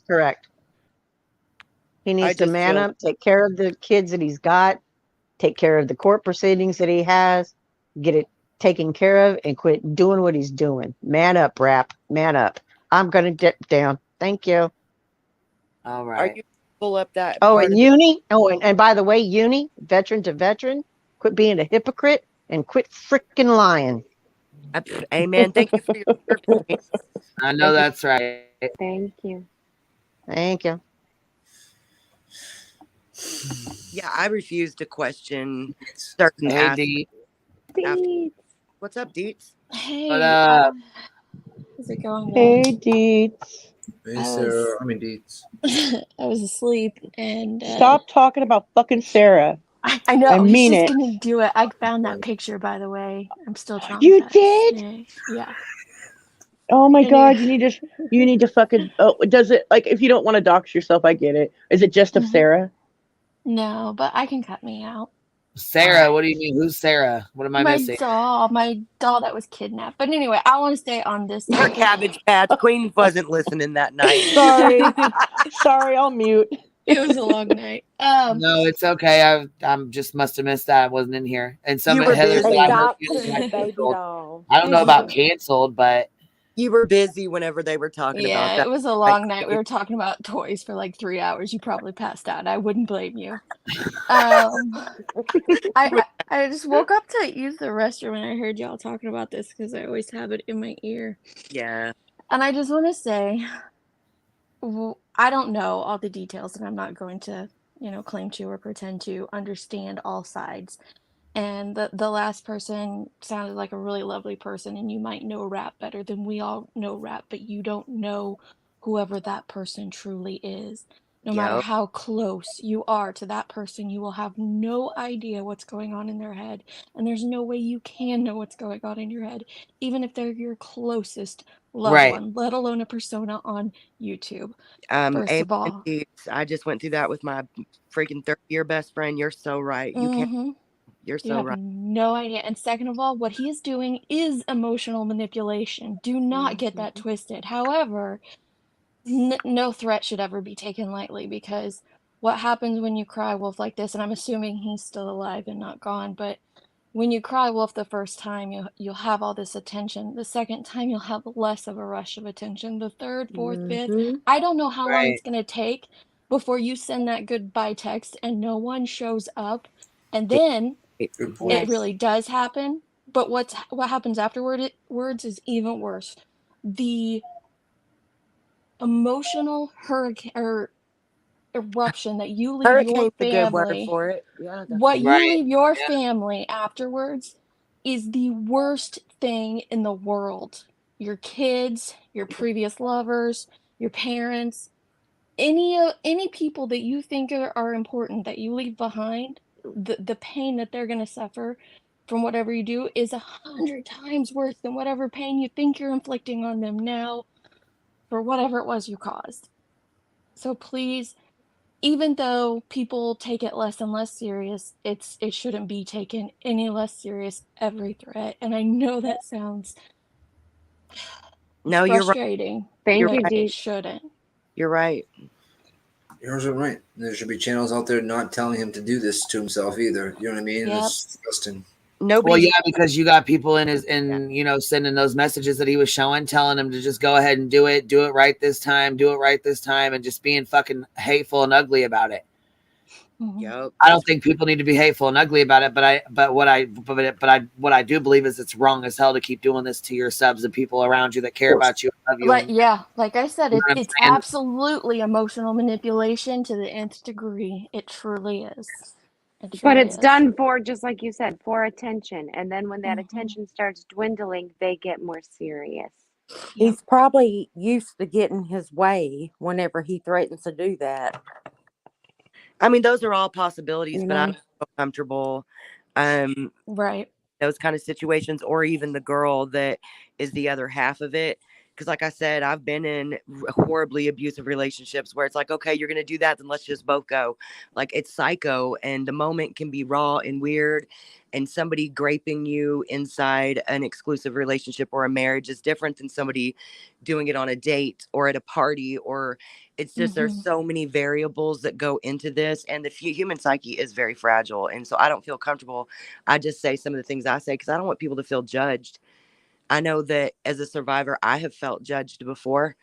Correct. He needs to man up, take care of the kids that he's got, take care of the court proceedings that he has, get it taken care of, and quit doing what he's doing. Man up, rap. Man up. I'm going to dip down. Thank you. All right. Are you pull up that? Oh, and Uni. Oh, and by the way, Uni, veteran to veteran, quit being a hypocrite and quit freaking lying. Amen. Thank you for your service. I know that's right. Thank you. Thank you. Yeah, I refuse to question certain Hey, Deets. What's up, Deets? Hey. What up? How's it going? Hey, Deets. Hey, Sarah. I mean, Deets. I was asleep and Stop talking about fucking Sarah. I know. I mean he's it. just gonna do it. I found that picture, by the way. I'm still traumatized. You did? Yeah. Oh my Anyway. god, you need to fucking does it like if you don't want to dox yourself, I get it. Is it just of Sarah? No, but I can cut me out. Sarah, what do you mean? Who's Sarah? What am I missing? My doll that was kidnapped. But anyway, I want to stay on this Your topic. Cabbage Patch Queen wasn't listening that night. Sorry, I'll mute. It was a long night. No, it's okay. I'm just must have missed that. I wasn't in here. And some of Heather said I heard you got canceled. I don't know about canceled, but you were busy whenever they were talking about that. It was a long night. We were talking about toys for like 3 hours. You probably passed out. I wouldn't blame you. I just woke up to use the restroom and I heard y'all talking about this because I always have it in my ear. Yeah. And I just want to say, I don't know all the details, and I'm not going to, claim to or pretend to understand all sides. And the last person sounded like a really lovely person, and you might know rap better than we all know rap, but you don't know whoever that person truly is. No matter how close you are to that person, you will have no idea what's going on in their head. And there's no way you can know what's going on in your head, even if they're your closest loved one, let alone a persona on YouTube. First of all, I just went through that with my freaking 30-year best friend. You're so right. You can't. You're so right. No idea. And second of all, what he is doing is emotional manipulation. Do not get that twisted. However, no threat should ever be taken lightly, because what happens when you cry wolf like this, and I'm assuming he's still alive and not gone, but when you cry wolf the first time, you'll have all this attention. The second time, you'll have less of a rush of attention. The third, fourth, fifth, I don't know how long it's going to take before you send that goodbye text and no one shows up. And then it really does happen. But what happens afterwards is even worse. The emotional hurricane or eruption that you leave your family. A good word for it. Yeah, what you leave your family afterwards is the worst thing in the world. Your kids, your previous lovers, your parents, any people that you think are important that you leave behind, the pain that they're going to suffer from whatever you do is 100 times worse than whatever pain you think you're inflicting on them now for whatever it was you caused. So please, even though people take it less and less serious, it shouldn't be taken any less serious, every threat. And I know that sounds frustrating. Thank you, but Dee. it shouldn't. You're right. Yours are right. There should be channels out there not telling him to do this to himself either. You know what I mean? It's disgusting. Well, yeah, because you got people sending those messages that he was showing, telling him to just go ahead and do it right this time, and just being fucking hateful and ugly about it. Yep. I don't think people need to be hateful and ugly about it, but what I do believe is it's wrong as hell to keep doing this to your subs and people around you that care about you and love you. Like, yeah, like I said, You know what I'm it's saying? absolutely emotional manipulation to the nth degree. It truly is. It But truly it's is. done for, just like you said, for attention. And then when that Mhm. attention starts dwindling, they get more serious. He's probably used to getting his way whenever he threatens to do that. I mean, those are all possibilities, You but I know? don't feel comfortable. Right. Those kind of situations, or even the girl that is the other half of it. Because, like I said, I've been in horribly abusive relationships where it's like, okay, you're going to do that, then let's just both go. Like, it's psycho, and the moment can be raw and weird. And somebody graping you inside an exclusive relationship or a marriage is different than somebody doing it on a date or at a party. Or it's just, there's so many variables that go into this, and the human psyche is very fragile. And so I don't feel comfortable. I just say some of the things I say because I don't want people to feel judged. I know that as a survivor, I have felt judged before.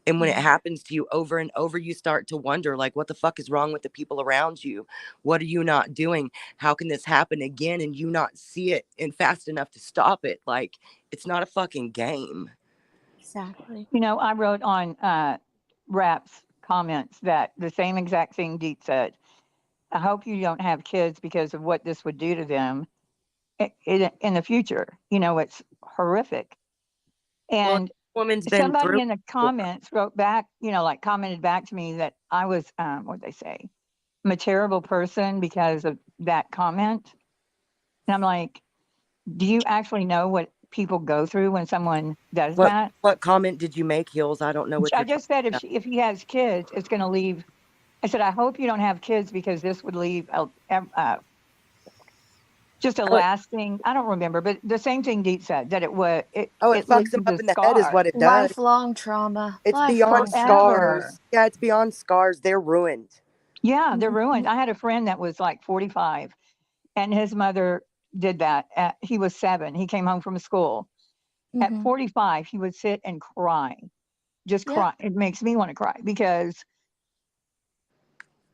And when it happens to you over and over, you start to wonder, like, what the fuck is wrong with the people around you? What are you not doing? How can this happen again and you not see it and fast enough to stop it? Like, it's not a fucking game. Exactly. You know, I wrote on Rap's comments that the same exact thing Deet said. I hope you don't have kids because of what this would do to them in the future. You know, it's horrific. Well, And woman's been somebody through in the comments wrote back, you know, like commented back to me that I was, what did they say? I'm a terrible person because of that comment. And I'm like, do you actually know what people go through when someone does that? What comment did you make, Hills? I don't know what I you're just said talking if he has kids, it's going to leave. I said, I hope you don't have kids because this would leave just a about. lasting. I don't remember, but the same thing Deet said that it It it fucks leaves them up a in the head is scar what it does. Lifelong trauma. It's beyond forever. scars. Yeah, it's beyond scars. They're ruined. Yeah, they're ruined. I had a friend that was like 45, and his mother did that. He was 7. He came home from school. At 45, he would sit and cry, just cry. It makes me want to cry because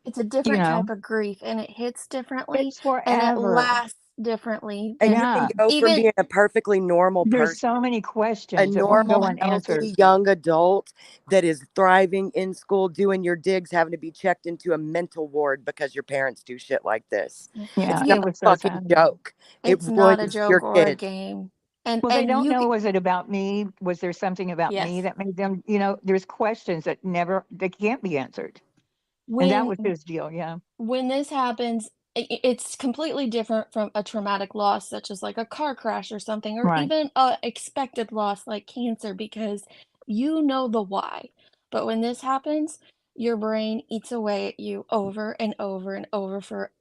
it's a different type of grief, and it hits differently, it's and it forever. lasts differently. And you can go from being a perfectly normal There's person, so many a questions that won't go normal, unanswered. healthy young adult that is thriving in school, doing your digs, having to be checked into a mental ward because your parents do shit like this. Yeah, It's it not was a so fucking sad. joke. It It's not a ruins your joke or a kids. game. Well, they don't you know, was it about me? Was there something about me that made them, you know, there's questions that they can't be answered. And that was his deal, yeah. when this happens, it's completely different from a traumatic loss, such as like a car crash or something, or Right. even a expected loss like cancer, because you know the why. But when this happens, your brain eats away at you over and over and over for.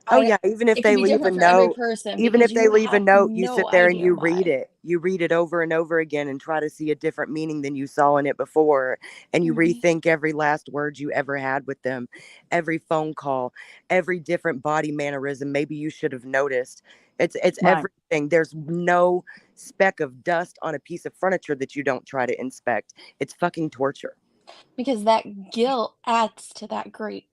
Oh yeah, even if It can they be leave a different for every note, person even because if they you leave a have note, you no sit there and idea you why. read it. You read it over and over again and try to see a different meaning than you saw in it before. And you rethink every last word you ever had with them, every phone call, every different body mannerism maybe you should have noticed. It's Right. everything. There's no speck of dust on a piece of furniture that you don't try to inspect. It's fucking torture. Because that guilt adds to that grief,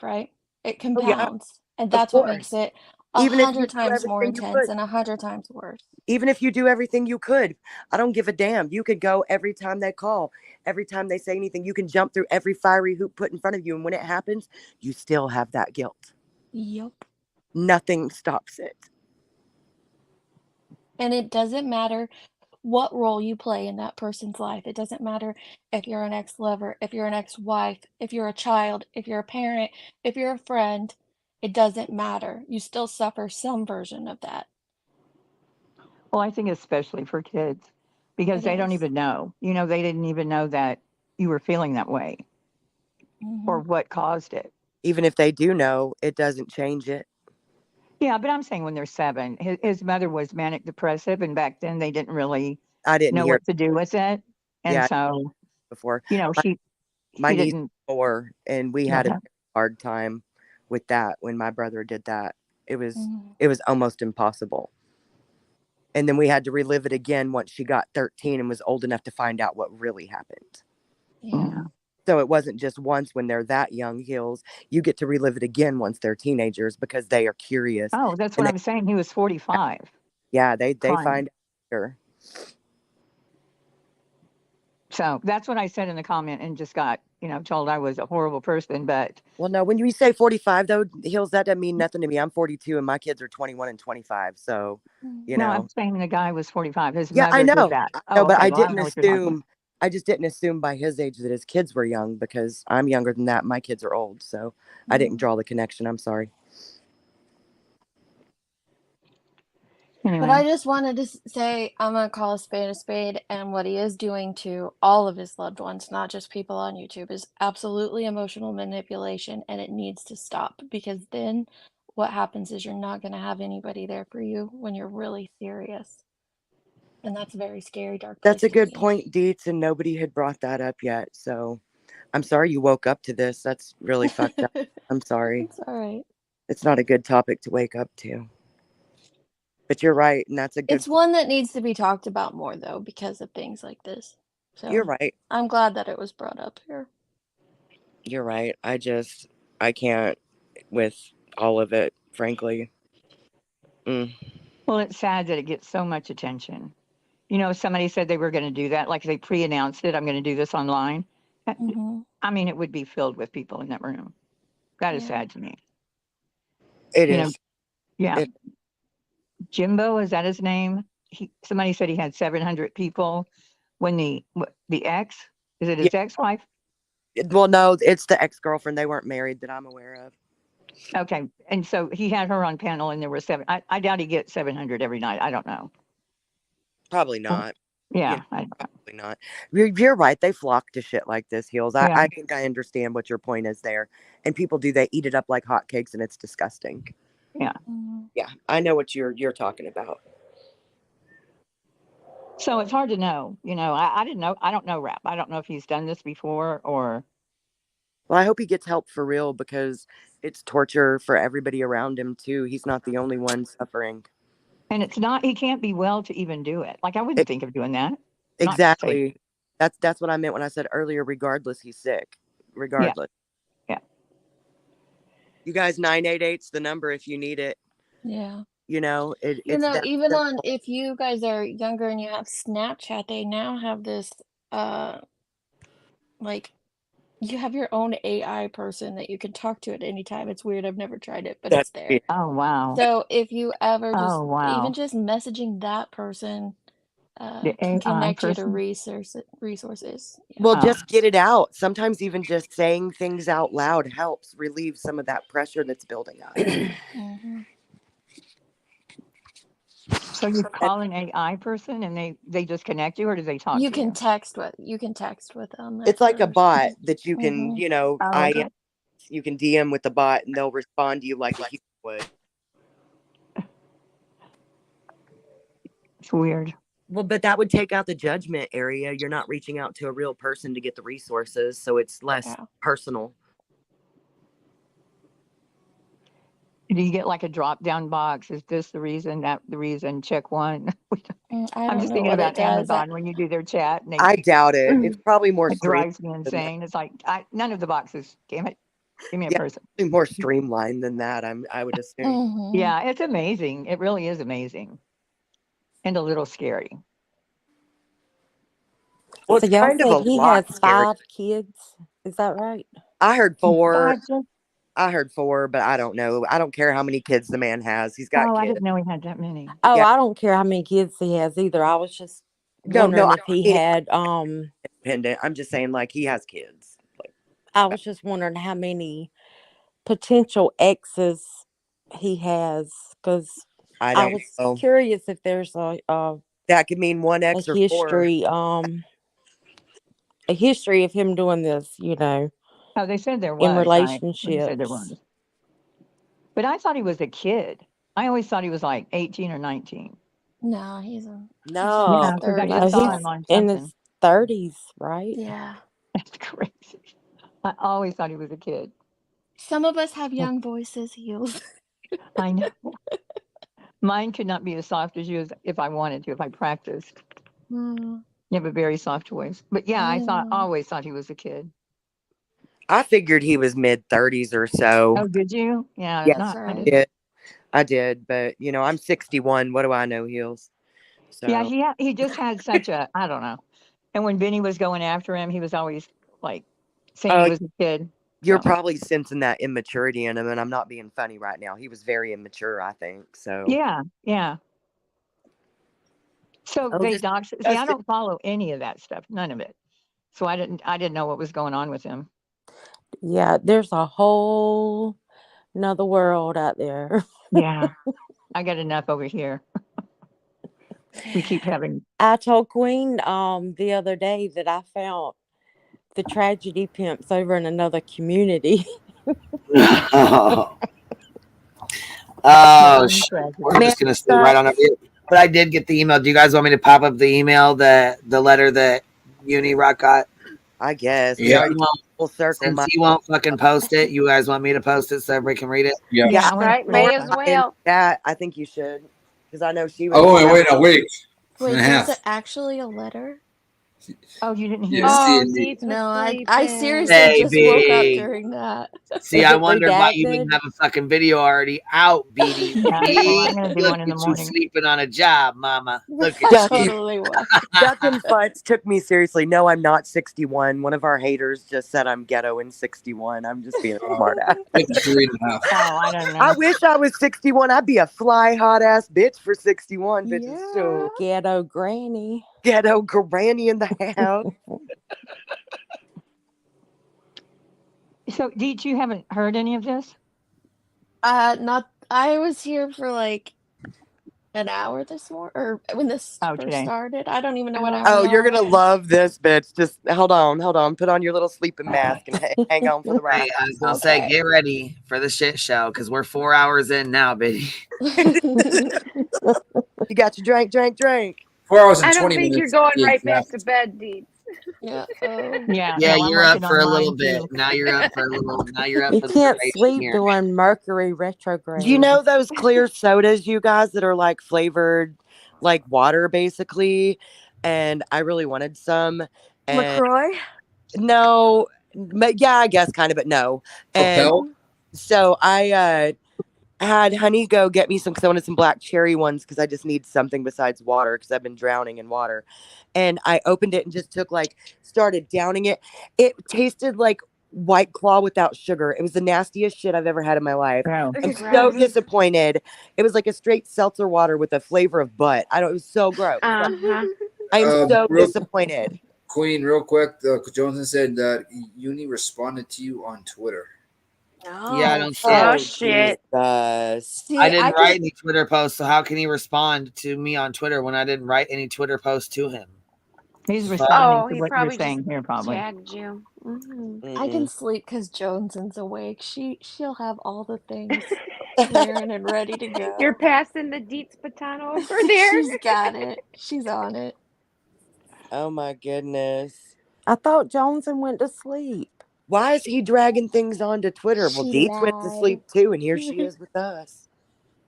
right? It Oh yeah, compounds, and of that's what makes course. it Even if you 100 do times more everything you intense could. and 100 times worse. Even if you do everything you could, I don't give a damn. You could go every time they call, every time they say anything. You can jump through every fiery hoop put in front of you. And when it happens, you still have that guilt. Yep. Nothing stops it. And it doesn't matter what role you play in that person's life. It doesn't matter if you're an ex-lover, if you're an ex-wife, if you're a child, if you're a parent, if you're a friend. It doesn't matter. You still suffer some version of that. Well, I think especially for kids because they don't even know. You know, they didn't even know that you were feeling that way or what caused it. Even if they do know, it doesn't change it. Yeah, but I'm saying when they're 7, his mother was manic depressive, and back then they didn't really I didn't know hear what to do with it. And yeah, so, before. you know, My he niece didn't. was 4, and we had a Okay. hard time with that when my brother did that. It was Mm-hmm. it was almost impossible. And then we had to relive it again once she got 13 and was old enough to find out what really happened. Yeah. So it wasn't just once when they're that young, Hills. You get to relive it again once they're teenagers because they are curious. Oh, that's And what I'm saying. He was 45. they Crying. find sure. So that's what I said in the comment and just got, told I was a horrible person. But Well, no, when you say 45 though, Hills, that doesn't mean nothing to me. I'm 42 and my kids are 21 and 25. So, you no, know. I'm saying the guy was 45. His Yeah, I mother did know. that. I know, Oh, but okay. I Well, I didn't know what you're talking about. assume. I just didn't assume by his age that his kids were young because I'm younger than that. My kids are old, so I didn't draw the connection. I'm sorry. But I just wanted to say I'm going to call a spade, and what he is doing to all of his loved ones, not just people on YouTube, is absolutely emotional manipulation, and it needs to stop, because then what happens is you're not going to have anybody there for you when you're really serious. And that's a very scary, dark place That's a to good be. point, Deets, and nobody had brought that up yet. So I'm sorry you woke up to this. That's really fucked up. I'm sorry. It's all right. It's not a good topic to wake up to. But you're right, and that's a good It's one that needs to be talked about more, though, because of things like this. So You're right. I'm glad that it was brought up here. You're right. I can't with all of it, frankly. Well, it's sad that it gets so much attention. Somebody said they were going to do that, like they pre-announced it. I'm going to do this online. I mean, it would be filled with people in that room. That is sad to me. It is. Yeah. Jimbo, is that his name? Somebody said he had 700 people when the ex, is it his ex-wife? Well, no, it's the ex-girlfriend. They weren't married that I'm aware of. Okay. And so he had her on panel and there were I doubt he gets 700 every night. I don't know. Probably not. Yeah. Probably not. You're right. They flock to shit like this, Heels. Yeah. I think I understand what your point is there. And people do, they eat it up like hotcakes and it's disgusting. Yeah. Yeah. I know what you're talking about. So it's hard to know. I didn't know. I don't know Rap. I don't know if he's done this before or. Well, I hope he gets help for real because it's torture for everybody around him too. He's not the only one suffering. And he can't be well to even do it. Like I wouldn't think of doing that. Exactly. That's what I meant when I said earlier, regardless, he's sick. Regardless. Yeah. You guys, 988's the number if you need it. Yeah. It's even on, if you guys are younger and you have Snapchat, they now have this, like, you have your own AI person that you can talk to at any time. It's weird. I've never tried it, but it's there. Oh, wow. So if you ever just, wow. even just messaging that person, The can AI connect you to person? resources. Yeah. Well, just get it out. Sometimes even just saying things out loud helps relieve some of that pressure that's building up. So you call an AI person and they just connect you, or do they talk You to can you? text with them. It's like a bot that you can, Oh, okay. you can DM with the bot and they'll respond to you like a human would. It's weird. Well, but that would take out the judgment area. You're not reaching out to a real person to get the resources, so it's less personal. Do you get like a drop down box? Is this the reason, that the reason? Check one. I'm just thinking about Amazon when you do their chat. And I doubt it. It's probably more it drives me insane. It's like none of the boxes. Damn it. Give me a person. More streamlined than that, I would assume. Yeah, it's amazing. It really is amazing. And a little scary. Well, so it's y'all kind of said a he lot has scary. 5 kids. Is that right? I heard 4. 5? I heard 4, but I don't know. I don't care how many kids the man has. He's got kids. I didn't know he had that many. Oh, I don't care how many kids he has either. I was just wondering if he had independent. I'm just saying, like, he has kids. I was just wondering how many potential exes he has, because I was curious if there's a that could mean one ex or history, 4. A history of him doing this, Oh, they said there was in relationships. Right? They said there was. But I thought he was a kid. I always thought he was like 18 or 19. No, he's no. Yeah, because I just saw him on something. In his 30s, right? Yeah. That's crazy. I always thought he was a kid. Some of us have young voices, Heels. I know. Mine could not be as soft as yours if I wanted to, if I practiced. You have a very soft voice. But yeah, I always thought he was a kid. I figured he was mid-30s or so. Oh, did you? Yeah, Yeah, not. I did. I did, but you know, I'm 61. What do I know, Heels? Yeah, So he just had such a, I don't know. And when Benny was going after him, he was always like saying he was a kid. you're So probably sensing that immaturity in him, and I'm not being funny right now. He was very immature, I think. So yeah, yeah. So I'll they just dox. See, I don't follow any of that stuff, none of it. So I didn't know what was going on with him. Yeah, there's a whole another world out there. Yeah, I got enough over here. We keep having. I told Queen the other day that I found the tragedy pimps over in another community. We're just gonna stay right on over here. But I did get the email. Do you guys want me to pop up the email, the letter that Unirock got? I guess Yeah. full circle. Since he won't fucking post it, you guys want me to post it so everybody can read it? Yeah, Right, may as well. That I think you should, because I know she was. Oh, wait a week. Wait, and a there's half. actually a letter? Oh, you didn't hear? Yes, Oh, indeed. Deets was No, I sleeping. seriously just woke up Baby. during that. See, I wondered why you didn't have a fucking video already out, BD. Yeah, well, I'm gonna do Look one in the at you morning. sleeping on a job, mama. Look at Ducky, you. Totally was. Ducking Futz took me seriously. No, I'm not 61. One of our haters just said I'm ghetto and 61. I'm just being a smart ass. 53 and a half. Oh, I don't know. I wish I was 61. I'd be a fly hot ass bitch for 61. Bitches so Ghetto granny. ghetto granny in the house. So, Deet, you haven't heard any of this? Not. I was here for like an hour this morning, or when this first today. started. I don't even know what hour. Oh, we you're are gonna on. love this, bitch. Just hold on. Put on your little sleeping mask and hang on for the ride. Hey, I was gonna say, get ready for the shit show because we're 4 hours in now, baby. You got your drink. 4 hours and I don't 20 think minutes. you're going Yeah, right back exactly. to bed, Deets. Yeah. Yeah. Yeah, no, I'm you're up working for on a little mine, bit. too. Now you're up for a little. Now you're up You for the can't duration sleep here. during Mercury retrograde. You know those clear sodas, you guys, that are like flavored like water, basically. And I really wanted some. And LaCroix? no, but yeah, I guess kind of, but no. And Propel? so I had Honey go get me some, because I wanted some black cherry ones, because I just need something besides water, because I've been drowning in water. And I opened it and just started downing it. It tasted like White Claw without sugar. It was the nastiest shit I've ever had in my life. Wow. I'm so disappointed. It was like a straight seltzer water with a flavor of butt. It was so gross. Uh-huh. I'm so real- disappointed. Queen, real quick, Johnson said that Uni responded to you on Twitter. Yeah, I don't see Oh, it. shit. See, I didn't I write could- any Twitter posts, so how can he respond to me on Twitter when I didn't write any Twitter posts to him? He's Fuck. responding Oh, to he what you're probably saying just here, probably. tagged you. Mhm. I can sleep because Joneson's awake. She'll have all the things swearing and ready to go. You're passing the Deets baton over there. She's got it. She's on it. Oh my goodness. I thought Johnson went to sleep. Why is he dragging things onto Twitter? Well, She Deets went to lied. sleep too, and here she is with us.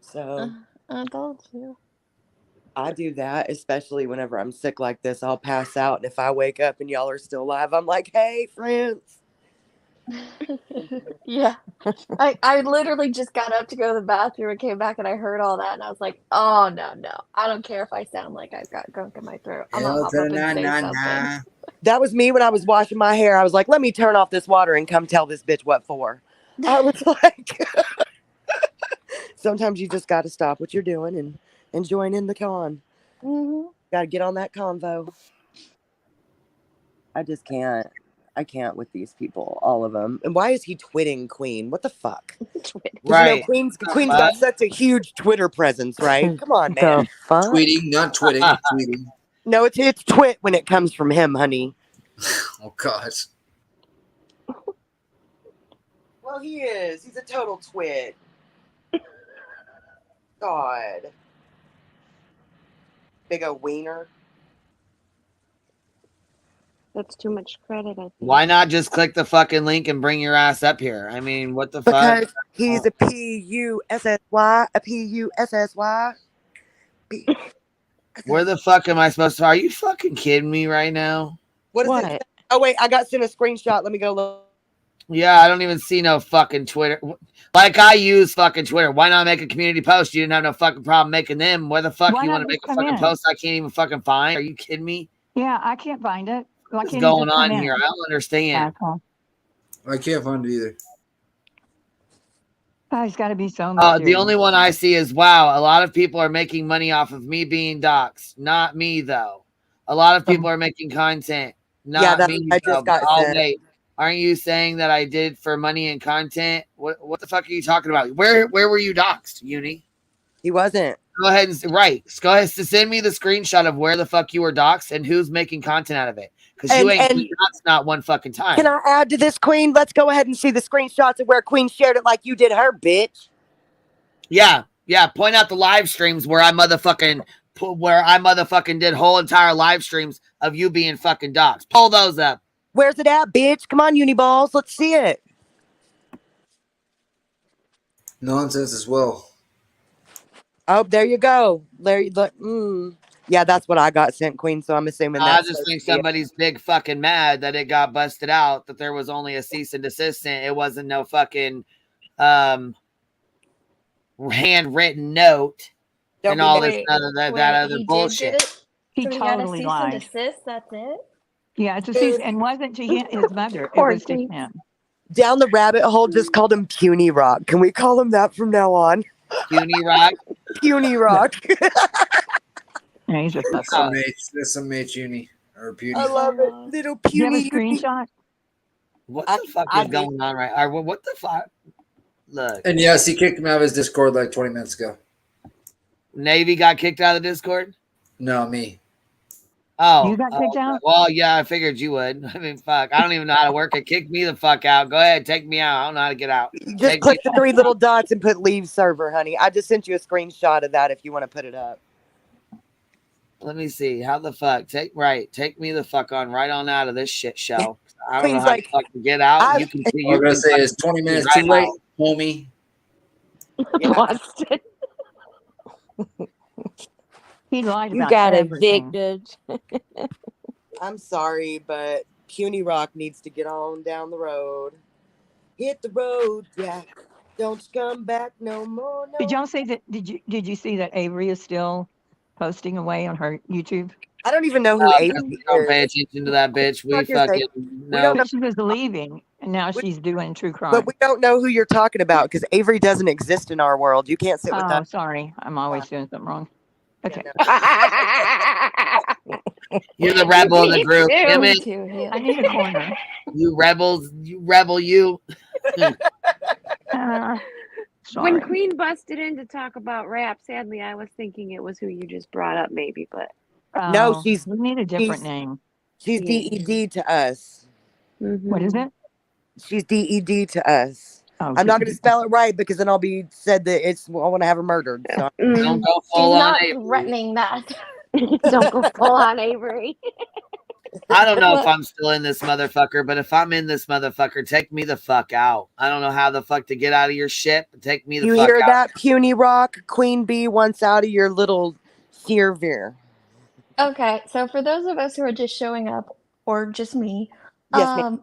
So I told you. I do that, especially whenever I'm sick like this. I'll pass out, and if I wake up and y'all are still alive, I'm like, "Hey, friends." Yeah. I literally just got up to go to the bathroom and came back and I heard all that and I was like, oh no. I don't care if I sound like I've got gunk in my throat. I'm gonna hop up and say something. That was me when I was washing my hair. I was like, "Let me turn off this water and come tell this bitch what for." I was like, sometimes you just got to stop what you're doing and join in the con. Got to get on that convo. I just can't. I can't with these people, all of them. And why is he twitting Queen? What the fuck? Right. You know, Queen's got such a huge Twitter presence, right? Come on, man. The fuck? Tweeting, not twitting. Tweeting. No, it's twit when it comes from him, honey. Oh, God. Well, he is. He's a total twit. God. Big old wiener. That's too much credit, I think. Why not just click the fucking link and bring your ass up here? I mean, what the fuck? Because he's a P-U-S-S-Y, a P-U-S-S-Y. Where the fuck am I supposed to? Are you fucking kidding me right now? What is it? Oh, wait, I got sent a screenshot. Let me go look. Yeah, I don't even see no fucking Twitter. Like, I use fucking Twitter. Why not make a community post? You didn't have no fucking problem making them. Where the fuck Why you not want to make just a come fucking in? post I can't even fucking find? Are you kidding me? Yeah, I can't find it. Why What's can't he going just come on here? in? I don't understand. Asshole. I can't find it either. Oh, he's got to be so mysterious. The only one I see is, wow, a lot of people are making money off of me being doxxed. Not me, though. A lot of people are making content. Yeah, Not that's me, what I though. just got Oh, sent. wait. Aren't you saying that I did for money and content? What the fuck are you talking about? Where were you doxxed, Uni? He wasn't. Go ahead and go ahead to send me the screenshot of where the fuck you were doxxed and who's making content out of it. Because you ain't doxxed not one fucking time. Can I add to this, Queen? Let's go ahead and see the screenshots of where Queen shared it like you did her, bitch. Yeah. Point out the live streams where I motherfucking did whole entire live streams of you being fucking doxxed. Pull those up. Where's it at, bitch? Come on, Uniballs. Let's see it. Nonsense as well. Oh, there you go. Yeah, that's what I got sent, Queen. So I'm assuming I that's just think somebody's big fucking mad that it got busted out that there was only a cease and desist. It wasn't no fucking handwritten note and all this other bullshit. He So he got a totally cease lied. and desist. That's it. Yeah, it's a cease, and wasn't to his mother. It was to him. Down the rabbit hole just called him Puny Rock. Can we call him that from now on? Puny Rock? Puny Rock. Yeah, he's just That's some H Uni or Puny. I love it. Little Puny. You have a screenshot? What the fuck is going on right? What the fuck? Look. And yes, he kicked him out of his Discord like 20 minutes ago. Navy got kicked out of the Discord? No, me. Oh. You got kicked out? Well, yeah, I figured you would. I mean, fuck. I don't even know how to work it. Kick me the fuck out. Go ahead. Take me out. I don't know how to get out. Just click the 3 little dots and put leave server, honey. I just sent you a screenshot of that if you want to put it up. Let me see. How the fuck? Take me the fuck on right on out of this shit show. I don't know Queen's how like, to fucking get out. You can I was going to say it's 20 minutes too late, homie. Busted. He lied You about got everything. evicted. I'm sorry, but Puny Rock needs to get on down the road. Hit the road, Jack. Don't come back no more. No. Did y'all see that? Did you see that Avery is still posting away on her YouTube? I don't even know who Avery is. Don't pay attention to that bitch. We fucking no. She was leaving, and now she's doing true crime. But we don't know who you're talking about because Avery doesn't exist in our world. You can't sit with Oh, us. sorry. I'm always doing something wrong. Okay. You're the rebel in the group. Me Damn it. too. I need a corner. You rebels. You rebel. You. When Queen busted in to talk about rap, sadly, I was thinking it was who you just brought up, maybe, but No, we need a different name. She's DED to us. What is it? She's DED to us. Oh, I'm not going to spell it right because then I'll be said that I want to have her murdered. So. Don't go She's full on not Avery. threatening that. don't go full on Avery. I don't know if I'm still in this motherfucker, but if I'm in this motherfucker, take me the fuck out. I don't know how the fuck to get out of your shit, but take me the You fuck hear out. that, Puny Rock? Queen Bee wants out of your little fear. Okay, so for those of us who are just showing up, or just me, Yes, ma'am.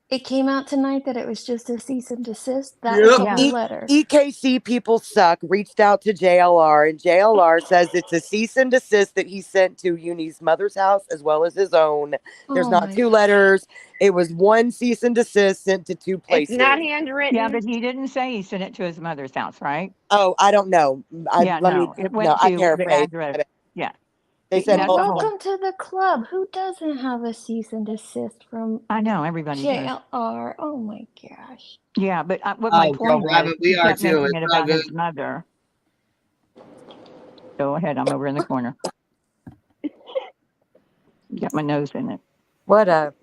it came out tonight that it was just a cease and desist. That was the letter. EKC people suck. Reached out to JLR, and JLR says it's a cease and desist that he sent to Uni's mother's house as well as his own. There's not 2 letters. It was 1 cease and desist sent to 2 places. It's not handwritten. Yeah, but he didn't say he sent it to his mother's house, right? Oh, I don't know. It went to I the paraphrased. address. Yeah. They said welcome to the club. Who doesn't have a cease and desist from I know, everybody does. JLR? Oh my gosh. Yeah, but what my point was, we he are kept too. making it It's all about his good. mother. Go ahead, I'm over in the corner. Got my nose in it. What a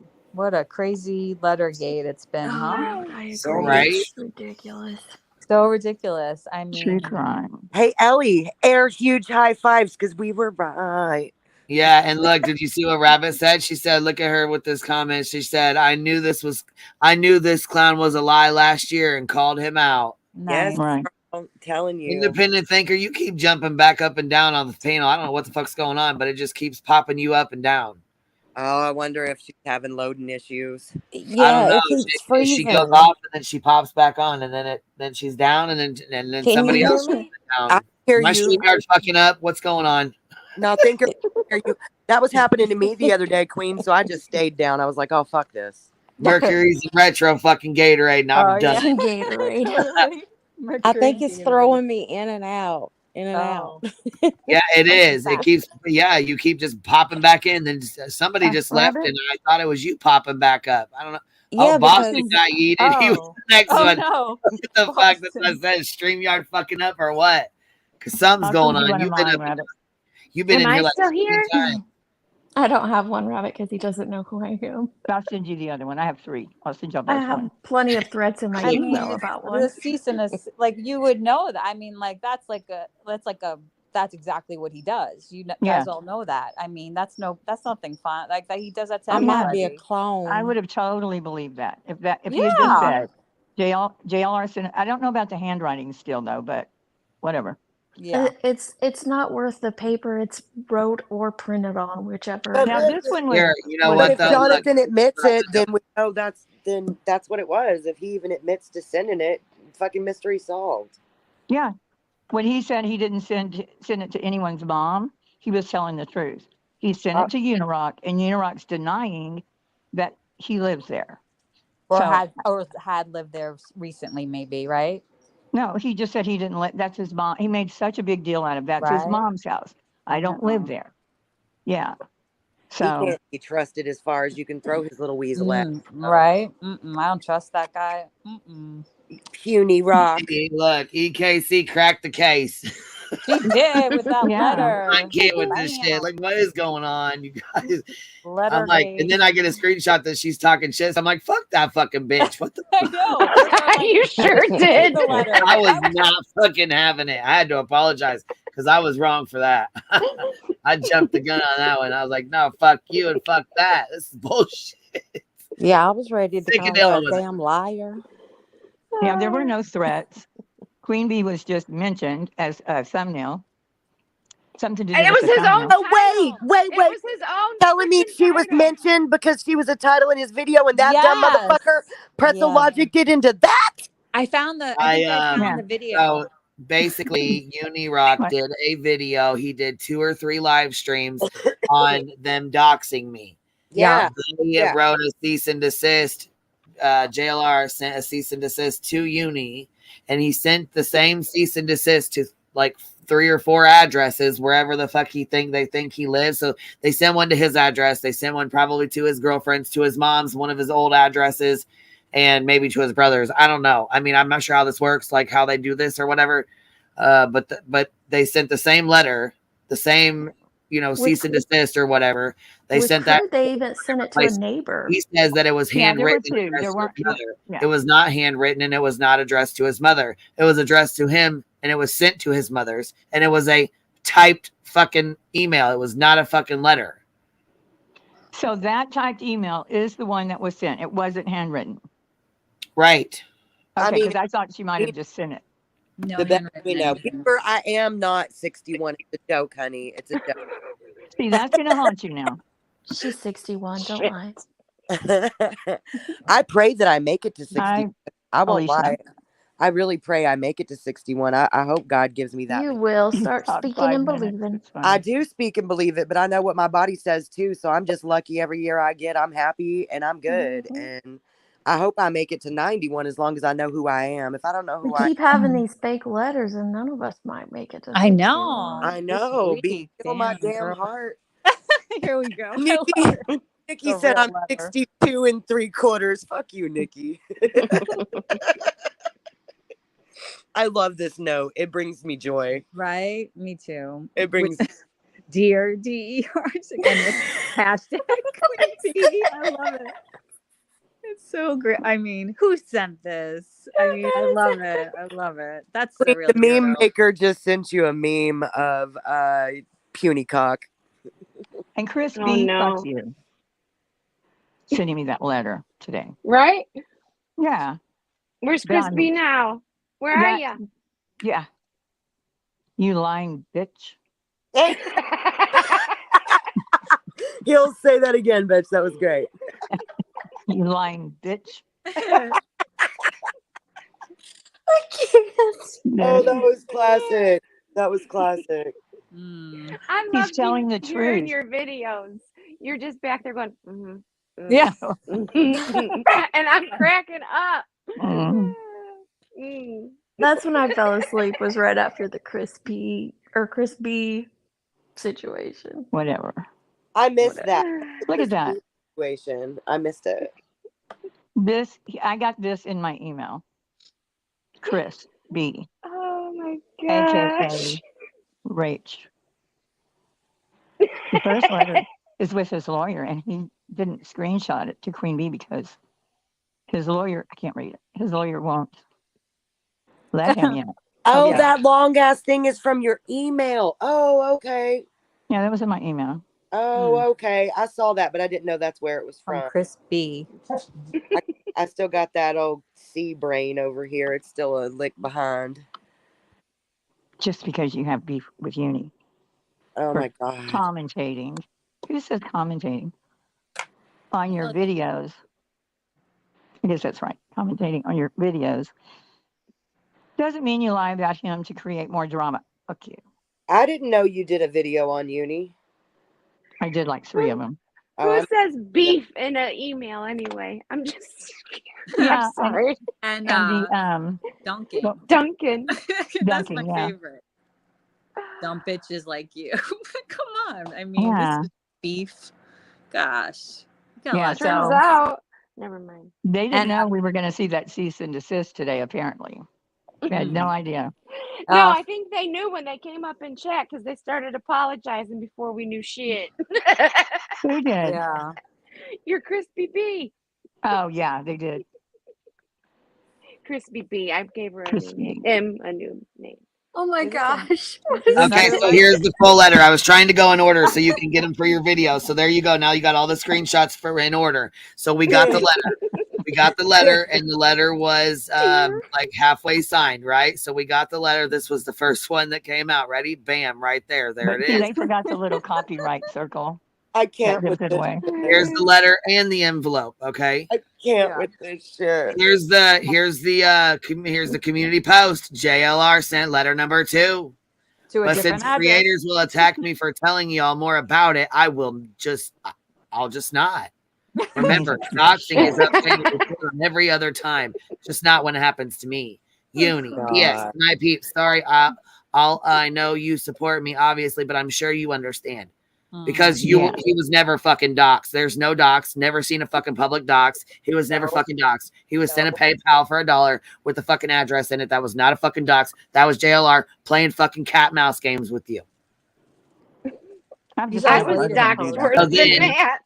crazy letter gate it's been, huh? I agree. So right? It's ridiculous. So ridiculous. I mean, True crime. Hey, Ellie, air huge high fives because we were right. Yeah, and look, did you see what Rabbit said? She said, look at her with this comment. She said, I knew this clown was a lie last year and called him out. Yes, right. I'm telling you. Independent thinker, you keep jumping back up and down on the panel. I don't know what the fuck's going on, but it just keeps popping you up and down. Oh, I wonder if she's having loading issues. I don't Yeah, know. it keeps She goes freezing. off and then she pops back on, and then she's down, and then Can somebody you hear else is me? I down. hear My you. StreamYard fucking up. What's going on? No, hear you. That was happening to me the other day, Queen. So I just stayed down. I was like, oh, fuck this. Mercury's and retro fucking Gatorade, and I'm done. Gatorade. Totally. I Mercury think and it's Gatorade. throwing me in and out, in and out. Oh. Yeah, it is. It Back. keeps. Yeah, you keep just popping back in. Then somebody just left, Rabbit? and I thought it was you popping back up. I don't know. Yeah, Oh, Boston because got yeeted. He was Oh. the next Oh one. no. What the fuck? That's what I Boston. said. StreamYard fucking up or what? Because something's I'll going send you on. one of You've been mine, up. Rabbit. You've been Am in here I like still 20 here? times. I don't have one rabbit because he doesn't know who I am. I'll send you the other one. I have 3. I'll send y'all I both have one. plenty of threats in my I email mean, about the one. cease and like you would know that. I mean, like that's exactly what he does. You Yeah. guys all know that. I mean, that's nothing fun. Like that he does that to I might be a everybody. I clone. would have totally believed that if he had just Yeah. said JLR sent. I don't know about the handwriting still though, but whatever. Yeah. It's not worth the paper it's wrote or printed on, whichever But it Now is. this one was. Here, you know But what if though? Look, Jonathan admits it, then we know that's what it was. If he even admits to sending it, fucking mystery solved. Yeah, when he said he didn't send it to anyone's mom, he was telling the truth. He sent it to Unirock, and Unirock's denying that he lives there. Or So had lived there recently, maybe, right? no, he just said he didn't let. That's his mom. He made such a big deal out of that's his Right. mom's house. I don't live there. Yeah. He So can't be trusted as far as you can throw his little weasel at. Right. I don't trust that guy. Puny rock. Hey, look, EKC cracked the case. She did with that Yeah. letter. I can't with this shit. Like, what is going on, you guys? I'm like, and then I get a screenshot that she's talking shit. So I'm like, fuck that fucking bitch. What the I know. You sure did. The letter. I was not fucking having it. I had to apologize because I was wrong for that. I jumped the gun on that one. I was like, no, fuck you and fuck that. This is bullshit. Yeah, I was ready to Sick call of her dealing a with it. damn liar. yeah, there were no threats. Queen Bee was just mentioned as a thumbnail. Something to do And it with was the his own thumbnail. Oh, wait. It was his own Telling me she was mentioned because she was a title in his video, and that dumb Yes. motherfucker Pretzel Yeah. Logic did into that. I found the. I think I found the video. So basically, Unirock did a video. He did 2 or 3 live streams on them doxing me. Yeah. They wrote a cease and desist. JLR sent a cease and desist to Uni, and he sent the same cease and desist to like 3 or 4 addresses wherever the fuck they think he lives. So they sent one to his address. They sent one probably to his girlfriend's, to his mom's, one of his old addresses, and maybe to his brother's. I don't know. I mean, I'm not sure how this works, like how they do this or whatever. But they sent the same letter, the same, cease and desist or whatever. They sent that. They even sent it to a neighbor. He says that it was handwritten. There were two. It was not handwritten, and it was not addressed to his mother. It was addressed to him, and it was sent to his mother's, and it was a typed fucking email. It was not a fucking letter. So that typed email is the one that was sent. It wasn't handwritten. Right. Okay, because I thought she might have just sent it. No, the better we know. Peter, I am not 61. It's a joke, honey. It's a joke. See, that's going to haunt you now. She's 61. Don't lie. I pray that I make it to 60. I won't Alicia. lie. I really pray I make it to 61. I hope God gives me that. You will start About speaking 5 and minutes. believing. It's fine. I do speak and believe it, but I know what my body says too. So I'm just lucky every year I get. I'm happy and I'm good. And I hope I make it to 91 as long as I know who I am. If I don't know who We I keep having these fake letters, and none of us might make it to I 61. know. I know. This Be week, still my damn, damn girl. heart. Here we go. Nikki The said real I'm letter. 62 3/4. Fuck you, Nikki. I love this note. It brings me joy. Right? Me too. It brings Dear DER and this hashtag Queen Bee. I love it. It's so great. I mean, who sent this? I mean, I love it. I love it. That's the real the meme hero. maker just sent you a meme of puny cock. And Chris Oh, B, no. fuck you. Sending me that letter today. Right? Yeah. Where's Chris Done. B now? Where are you? Yeah. You lying bitch. He'll say that again, bitch. That was great. You lying bitch. I can't. Oh, that was classic. That was classic. I He's love telling the hearing truth. your videos. You're just back there going, Yeah. and I'm cracking up. Mm. That's when I fell asleep, was right after the Chris B situation. Whatever. I missed that. Look at that. Situation. I missed it. I got this in my email. Chris B. Oh my AKA gosh. Rach. The first letter is with his lawyer, and he didn't screenshot it to Queen Bee because his lawyer, I can't read it. His lawyer won't let him yet. Oh, Yeah. that long ass thing is from your email. Oh, okay. Yeah, that was in my email. Oh, okay. I saw that, but I didn't know that's where it was from. Chris B. I still got that old C brain over here. It's still a lick behind. Just because you have beef with Uni. Oh for my God. Commentating. Who says commentating? On your videos. I guess that's right. Commentating on your videos. Doesn't mean you lie about him to create more drama. Fuck you. I didn't know you did a video on Uni. I did like 3 of them. Who says beef in an email anyway? I'm just Yeah, I'm sorry. And the Duncan. Duncan. That's my Duncan, yeah. favorite. Dumb bitches like you. Come on. I mean, Yeah. this is beef. Gosh. You got a Yeah, lot Turns so out, never mind. they didn't And, know we were going to see that cease and desist today, apparently. They had no idea. No, I think they knew when they came up in chat because they started apologizing before we knew shit. Who did? Yeah. You're Crispy B. Oh, yeah, they did. Crispy B. I gave her a Crispy. a new name. Oh my gosh. Okay, so here's the full letter. I was trying to go in order so you can get them for your video. So there you go. Now you got all the screenshots for in order. So we got the letter. We got the letter, and the letter was like halfway signed, right? So we got the letter. This was the first one that came out. Ready? Bam, right there. There But it see, is. they forgot the little copyright circle. I can't that with gives this. it away. Here's the letter and the envelope. Okay. I can't with this shit. Here's the community post. JLR sent letter number 2. To a But different since address. creators will attack me for telling y'all more about it, I'll just not. Remember, doxing is okay on every other time, just not when it happens to me. Uni, yes, my peeps. Sorry, I know you support me, obviously, but I'm sure you understand. Because he was never fucking doxed. There's no dox. Never seen a fucking public dox. He was never fucking doxed. He was sent a PayPal for $1 with the fucking address in it. That was not a fucking dox. That was JLR playing fucking cat mouse games with you. I was doxed worse than that.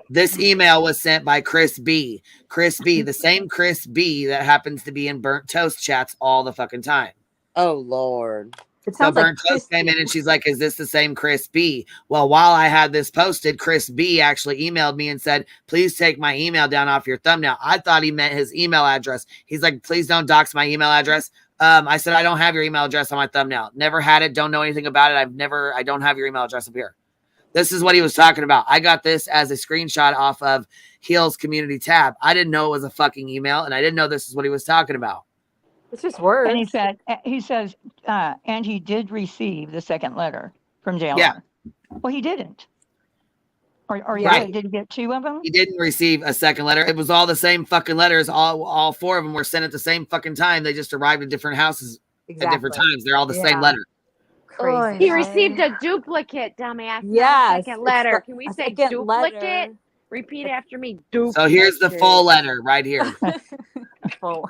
This email was sent by Chris B. Chris B, the same Chris B that happens to be in Burnt Toast chats all the fucking time. Oh Lord. So Burnt Toast came in and she's like, is this the same Chris B? Well, while I had this posted, Chris B actually emailed me and said, please take my email down off your thumbnail. I thought he meant his email address. He's like, please don't dox my email address. I said, I don't have your email address on my thumbnail. Never had it. Don't know anything about it. I don't have your email address up here. This is what he was talking about. I got this as a screenshot off of Heel's community tab. I didn't know it was a fucking email, and I didn't know this is what he was talking about. It's just words. And he says, and he did receive the second letter from JLR. Yeah. Well, he didn't. Or Right. did he get 2 of them? He didn't receive a second letter. It was all the same fucking letters. All 4 of them were sent at the same fucking time. They just arrived at different houses at different times. They're all the same letter. Crazy. He received a duplicate, dumbass. Yes, Second it's letter. the- Can we a say second duplicate? letter. Repeat after me. Duplicate. So here's the full letter right here. Full.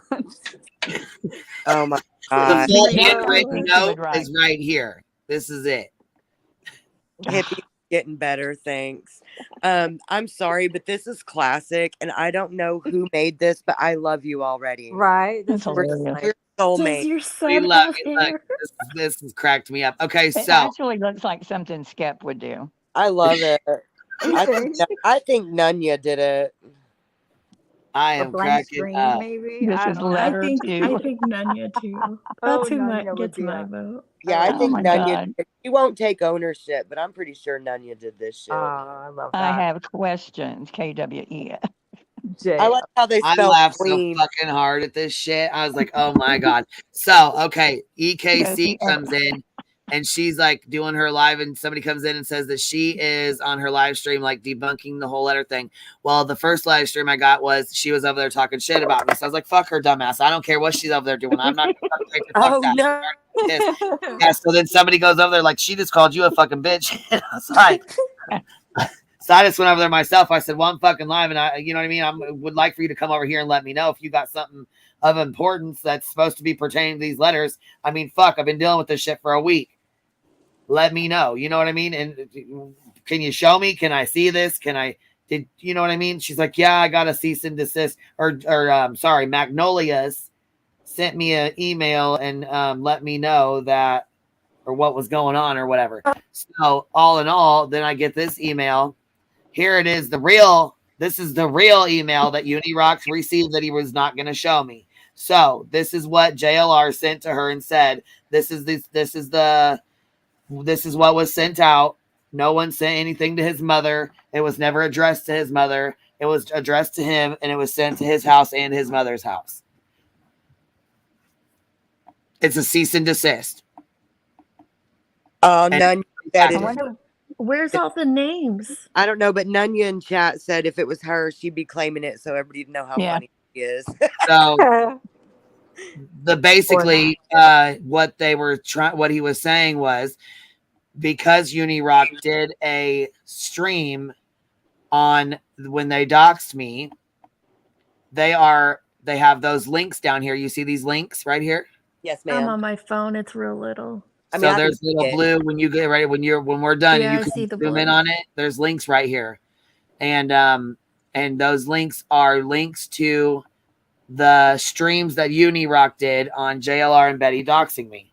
Oh my The God. full handwritten note is right here. This is it. Hippie's getting better, thanks. I'm sorry, but this is classic, and I don't know who made this, but I love you already. Right. That's hilarious. We're soulmates. Does your We son love have it. hair? Look, this has cracked me up. Okay, It so actually looks like something Skep would do. I love it. I think Nunya did it. I A am blank cracking screen, up. maybe. This I is don't know. I letter think too. Nanya too. Oh, That's who Nanya would gets be my a. vote. Yeah, I Oh think my Nunya. God. She won't take ownership, but I'm pretty sure Nunya did this shit. I love I that. have questions. KWE. I like how they I spell laughed so queen. fucking hard at this shit. I was like, oh my God. So, okay, Does EKC he ever? comes in and she's like doing her live, and somebody comes in and says that she is on her live stream, like debunking the whole letter thing. Well, the first live stream I got was she was over there talking shit about me. So I was like, fuck her, dumbass. I don't care what she's over there doing. I'm not gonna take her. Fuck Oh that. no. Yeah, so then somebody goes over there like, she just called you a fucking bitch. And I was like, so I just went over there myself. I said, well, I'm fucking live, and I, you know what I mean? I would like for you to come over here and let me know if you got something of importance that's supposed to be pertaining to these letters. I mean, fuck, I've been dealing with this shit for a week. Let me know. You know what I mean? And can you show me? Can I see this? Did you know what I mean? She's like, yeah, I got a cease and desist, or sorry, Magnolia's sent me an email and let me know that, or what was going on or whatever. So all in all, then I get this email. Here it is, this is the real email that Unirock received that he was not going to show me. So this is what JLR sent to her and said, this is what was sent out. No one sent anything to his mother. It was never addressed to his mother. It was addressed to him, and it was sent to his house and his mother's house. It's a cease and desist. Oh, Nunya said it. Where's all the names? I don't know, but Nunya in chat said if it was her, she'd be claiming it so everybody'd know how funny she is. So basically what they were trying, what he was saying was, because Unirock did a stream on when they doxed me, they have those links down here. You see these links right here? Yes, I'm ma'am. on my phone. It's real little. So there's little blue when you get ready, when we're done, Yeah, and you I can see the zoom in blue. on it. There's links right here. And those links are links to the streams that Unirock did on JLR and Betty doxing me.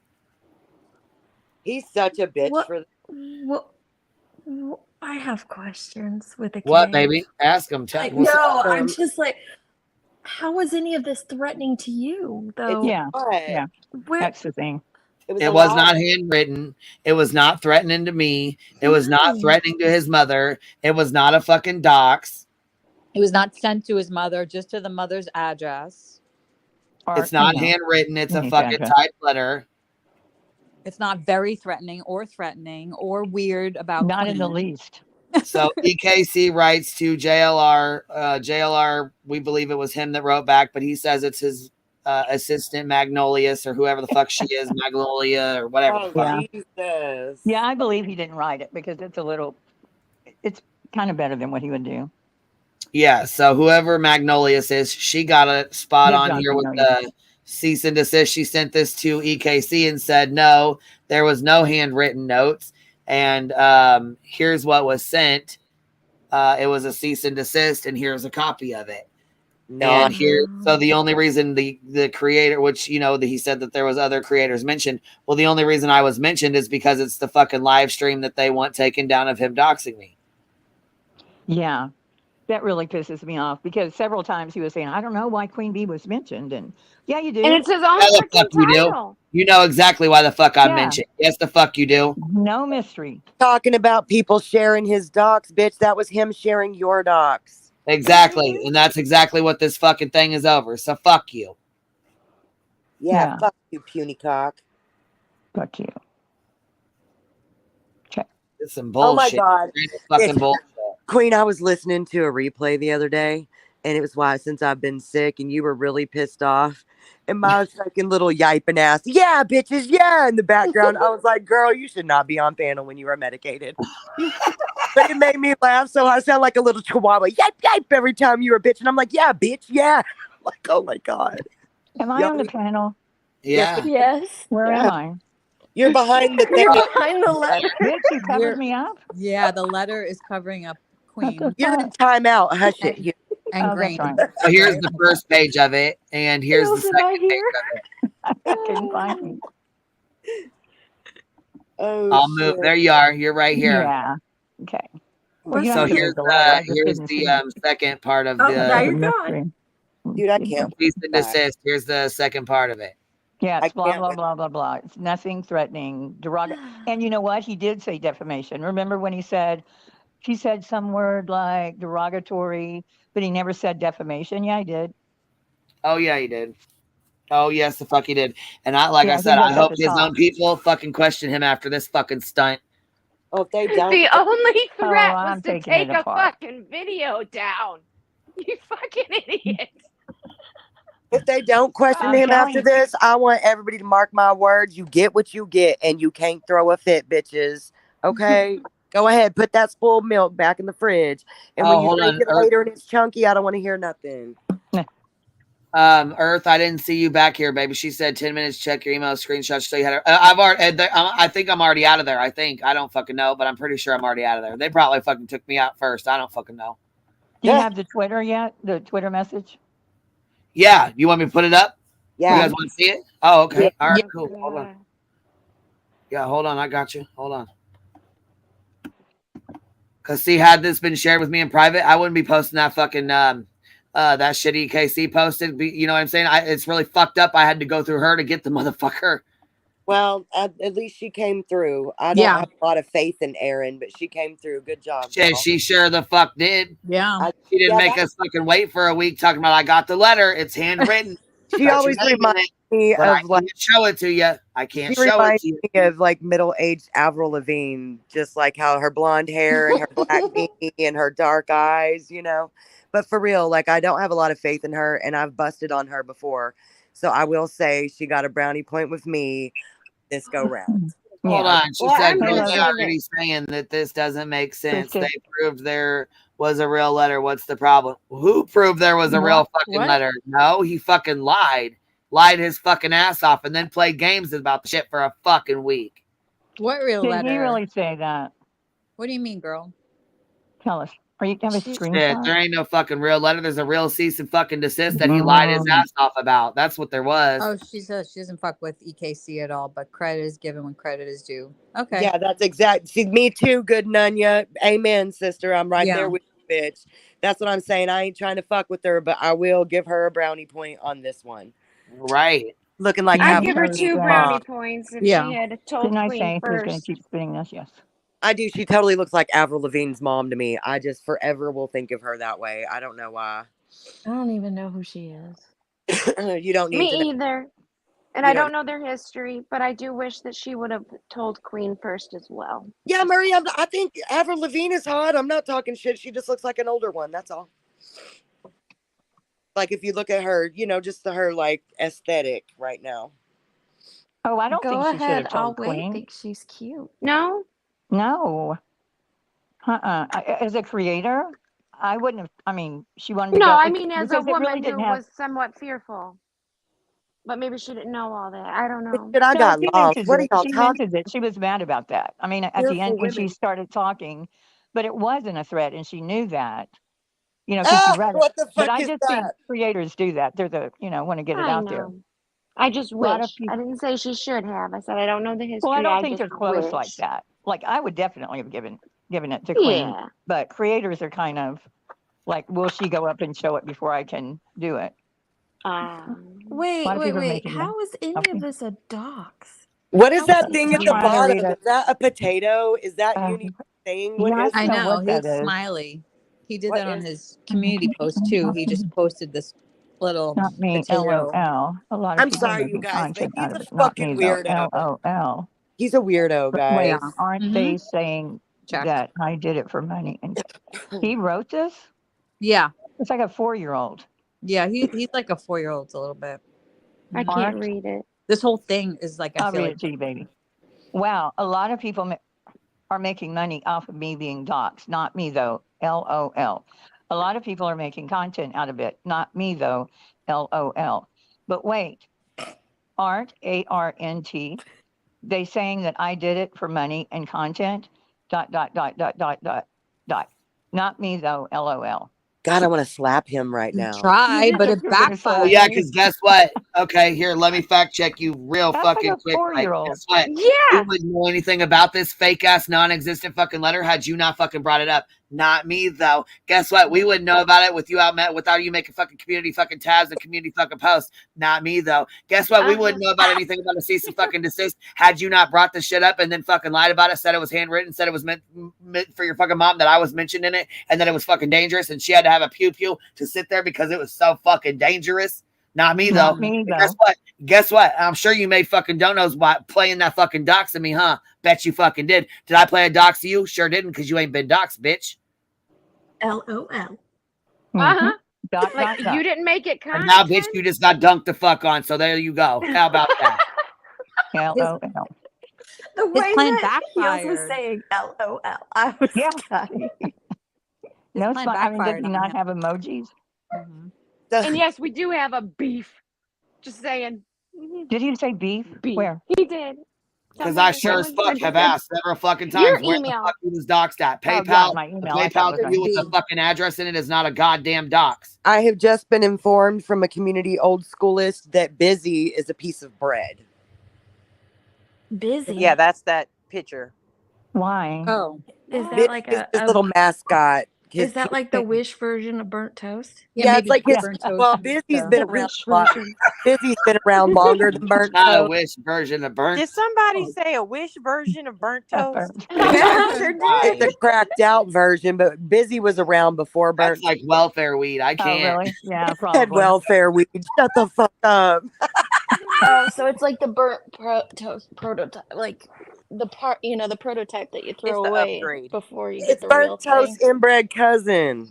He's such a bitch for I have questions with a K. What, baby? Ask him. No, I'm just like, how was any of this threatening to you, though? Yeah. That's the thing. It was not handwritten. It was not threatening to me. It was not threatening to his mother. It was not a fucking dox. It was not sent to his mother, just to the mother's address. It's not handwritten. It's a fucking typed letter. It's not very threatening or weird about Not in the Queen. least. So EKC writes to JLR. JLR, we believe it was him that wrote back, but he says it's his assistant Magnolius, or whoever the fuck she is, Magnolia or whatever. Oh, Jesus. Yeah, I believe he didn't write it because it's kind of better than what he would do. Yeah, so whoever Magnolius is, she got a spot on here with the cease and desist. She sent this to EKC and said, no, there was no handwritten notes. And here's what was sent. It was a cease and desist, and here's a copy of it. And here, so the only reason the creator, which, you know, he said that there was other creators mentioned. Well, the only reason I was mentioned is because it's the fucking live stream that they want taken down of him doxing me. Yeah. That really pisses me off because several times he was saying, I don't know why Queen Bee was mentioned. And yeah, you do. And it's his own Yeah, the fuck you do. You know exactly why the fuck I mentioned. Yes, the fuck you do. No mystery. Talking about people sharing his docs, bitch. That was him sharing your docs. Exactly. And that's exactly what this fucking thing is over. So fuck you. Yeah. Fuck you, puny cock. Fuck you. Okay. It's some bullshit. Oh my God. Fucking bullshit. Queen, I was listening to a replay the other day, and it was why since I've been sick, and you were really pissed off. And my fucking little yiping ass, yeah, bitches, yeah, in the background. I was like, girl, you should not be on panel when you are medicated. But it made me laugh, so I sound like a little chihuahua, yipe, yipe, every time you were a bitch. And I'm like, yeah, bitch, yeah. I'm like, oh my God. Am I on the panel? Yeah. Yes. Where am I? You're behind the You're thing. behind the letter. Bitch, you covered me up? Yeah, the letter is covering up Queen. You're in timeout. Hush it. You. And Green. So here's the first page of it, and here's the second page of it. I couldn't find me. Oh, I'll move. There you are. You're right here. Yeah. Okay. Well, So here's the second part of Oh, the. now you're gone. Dude, I can't Cease and desist. Here's the second part of it. Yeah, I it's blah, can't blah, wait. blah, blah, blah. It's nothing threatening, derogatory. And you know what? He did say defamation. Remember when he said, she said some word like derogatory, but he never said defamation? Yeah, he did. Oh, yeah, he did. Oh, yes, the fuck he did. And I Yeah, said, he I just at hope the his top. own people fucking question him after this fucking stunt. Oh, if they don't. The only Oh, threat was I'm to taking it take a apart. fucking video down. You fucking idiot. If they don't question I'm him telling after you. this, I want everybody to mark my words. You get what you get, and you can't throw a fit, bitches. Okay? Go ahead, put that spoiled milk back in the fridge. And when you Hold drink on. it later and it's chunky, I don't want to hear nothing. Earth, I didn't see you back here, baby. She said 10 minutes. Check your email screenshots. So you had her. I've already. I think I'm already out of there. I don't fucking know, but I'm pretty sure I'm already out of there. They probably fucking took me out first. I don't fucking know. Do you have the Twitter yet? The Twitter message? Yeah, you want me to put it up? Yeah. You guys want to see it? Oh, okay. Yeah. All right, Yeah. cool. Hold on. Yeah, hold on. I got you. Hold on. Cause see, had this been shared with me in private, I wouldn't be posting that fucking that shitty KC posted. You know what I'm saying? It's really fucked up. I had to go through her to get the motherfucker. Well, at least she came through. I don't have a lot of faith in Erin, but she came through. Good job, girl. She sure the fuck did. Yeah. She didn't make us fucking wait for a week talking about I got the letter. It's handwritten. She always reminds me but I of like. can't show it to you. I She can't show it reminds to you. me of like middle-aged Avril Lavigne, just like how her blonde hair and her black beanie and her dark eyes, you know. But for real, like I don't have a lot of faith in her, and I've busted on her before. So I will say she got a brownie point with me this go round. Hold on. She Well, said I'm gonna they're say already saying that this doesn't make sense. Kristen. They proved there was a real letter. What's the problem? Who proved there was a real fucking What? letter? No, he fucking lied. Lied his fucking ass off and then played games about the shit for a fucking week. What real Did letter? he really say that? What do you mean, girl? Tell us. Are you have a Shit, screenshot? there ain't no fucking real letter. There's a real cease and fucking desist that he lied his ass off about. That's what there was. Oh, she says she doesn't fuck with EKC at all, but credit is given when credit is due. Okay. Yeah, that's exact. See, me too, good Nunya. Amen, sister. I'm right there with you, bitch. That's what I'm saying. I ain't trying to fuck with her, but I will give her a brownie point on this one. Right. Looking like I'd give her Avril 2 Lavigne's brownie mom. points if Yeah. she had told Didn't I Queen say he was going to first. keep spinning this? Yes. I do. She totally looks like Avril Lavigne's mom to me. I just forever will think of her that way. I don't know why. I don't even know who she is. You don't need to know. Me either. And You I don't- don't know their history, but I do wish that she would have told Queen first as well. Yeah, Marie, I think Avril Lavigne is hot. I'm not talking shit. She just looks like an older one. That's all. Like if you look at her, you know, just her like aesthetic right now. Oh, I don't Go think she should ahead. have told I'll wait. Queen. Think she's cute. No? No. As a creator, I wouldn't have. I mean, she wanted to No, go. I mean as a because it really woman who didn't have. was somewhat fearful. But maybe she didn't know all that. I don't know. But I No, got she lost. mentioned What are it. y'all She talking? mentioned it. She was mad about that. I mean, at the Fearful end when she women. started talking, but it wasn't a threat, and she knew that. You know, because she read it. What the But fuck I is just think that? creators do that. They're the want to get it I out there. know. I just A lot of wish. people. I didn't say she should have. I said I don't know the history. Well, I don't I think just they're close like wish. that. Like I would definitely have given it to Queen, Yeah. but creators are kind of like, will she go up and show it before I can do it? A Wait, lot of wait, people are wait. making How is any okay. of this a dox? What is How that is thing this at the trying to read bottom? it. Is that a potato? Is that Uh, uni saying? yeah, What I is don't I know know. what He that looks is. smiley. He did what that on is his community post too. He just posted this little Not me, potato. LOL. A lot of I'm people are sorry, you making guys, but content he's out of a it. Not fucking me though, weirdo. LOL. He's a weirdo, Wait, guys. aren't they saying Check. that I did it for money? And he wrote this? Yeah. It's like a 4-year-old. Yeah, he's like a 4-year-old a little bit. I can't Aren't read it. This whole thing is like I I'll feel read like it to you, baby. Wow, a lot of people are making money off of me being doxxed. Not me though, LOL. A lot of people are making content out of it. Not me though, LOL. But wait, aren't ARNT they saying that I did it for money and content? ... Not me though, LOL. God, I want to slap him right you now. try, You but said it you were gonna Oh slap backfired. yeah, me. because guess what? Okay, here, let me fact check you real That's like fucking a quick. Like, 4-year-old. guess what? Yeah. You wouldn't know anything about this fake ass non-existent fucking letter had you not fucking brought it up. Not me though. Guess what? We wouldn't know about it without you making fucking community fucking tabs and community fucking posts. Not me though. Guess what? We wouldn't know about anything about a cease and fucking desist had you not brought the shit up and then fucking lied about it, said it was handwritten, said it was meant for your fucking mom, that I was mentioned in it, and that it was fucking dangerous, and she had to have a pew pew to sit there because it was so fucking dangerous. Not me though. Not me, though. Guess what? Guess what? I'm sure you made fucking donos by playing that fucking dox of me, huh? Bet you fucking did. Did I play a dox of you? Sure didn't, because you ain't been doxed, bitch. LOL. Uh-huh. Like you didn't make it And content. now, bitch, you just got dunked the fuck on. So there you go. How about that? LOL. The His way plan that Heels was backfired. saying LOL, I was dying. No, plan I mean, does backfired he on not him. have emojis? And yes, we do have a beef. Just saying. Did he say beef? Beef. Where? He did. Because I sure as fuck have asked several fucking times Your where the email. fuck he was doxed at. Oh, PayPal, God, my the email. I thought PayPal it to was you with the on. fucking address in it is not a goddamn dox. I have just been informed from a community old schoolist that busy is a piece of bread. Busy. Yeah, that's that picture. Why? Oh, Is Busy that like is a, his little mascot. is that like the Wish version of burnt toast? Yeah, it's maybe like his. burnt toast. Well, Busy's So. been The around Wish a lot. version. Busy's been around longer than burnt Not a toast. Wish version of burnt. Did somebody say a Wish version of burnt toast? Yeah, sure did. It's a cracked out version, but Busy was around before burnt. That's like welfare weed. I Oh, can't. really? Yeah, Said probably. welfare weed. Shut the fuck up. Oh, so it's like the burnt toast prototype, like the part, the prototype that you It's throw the away upgrade. before you get It's the real burnt toast thing. inbred cousin.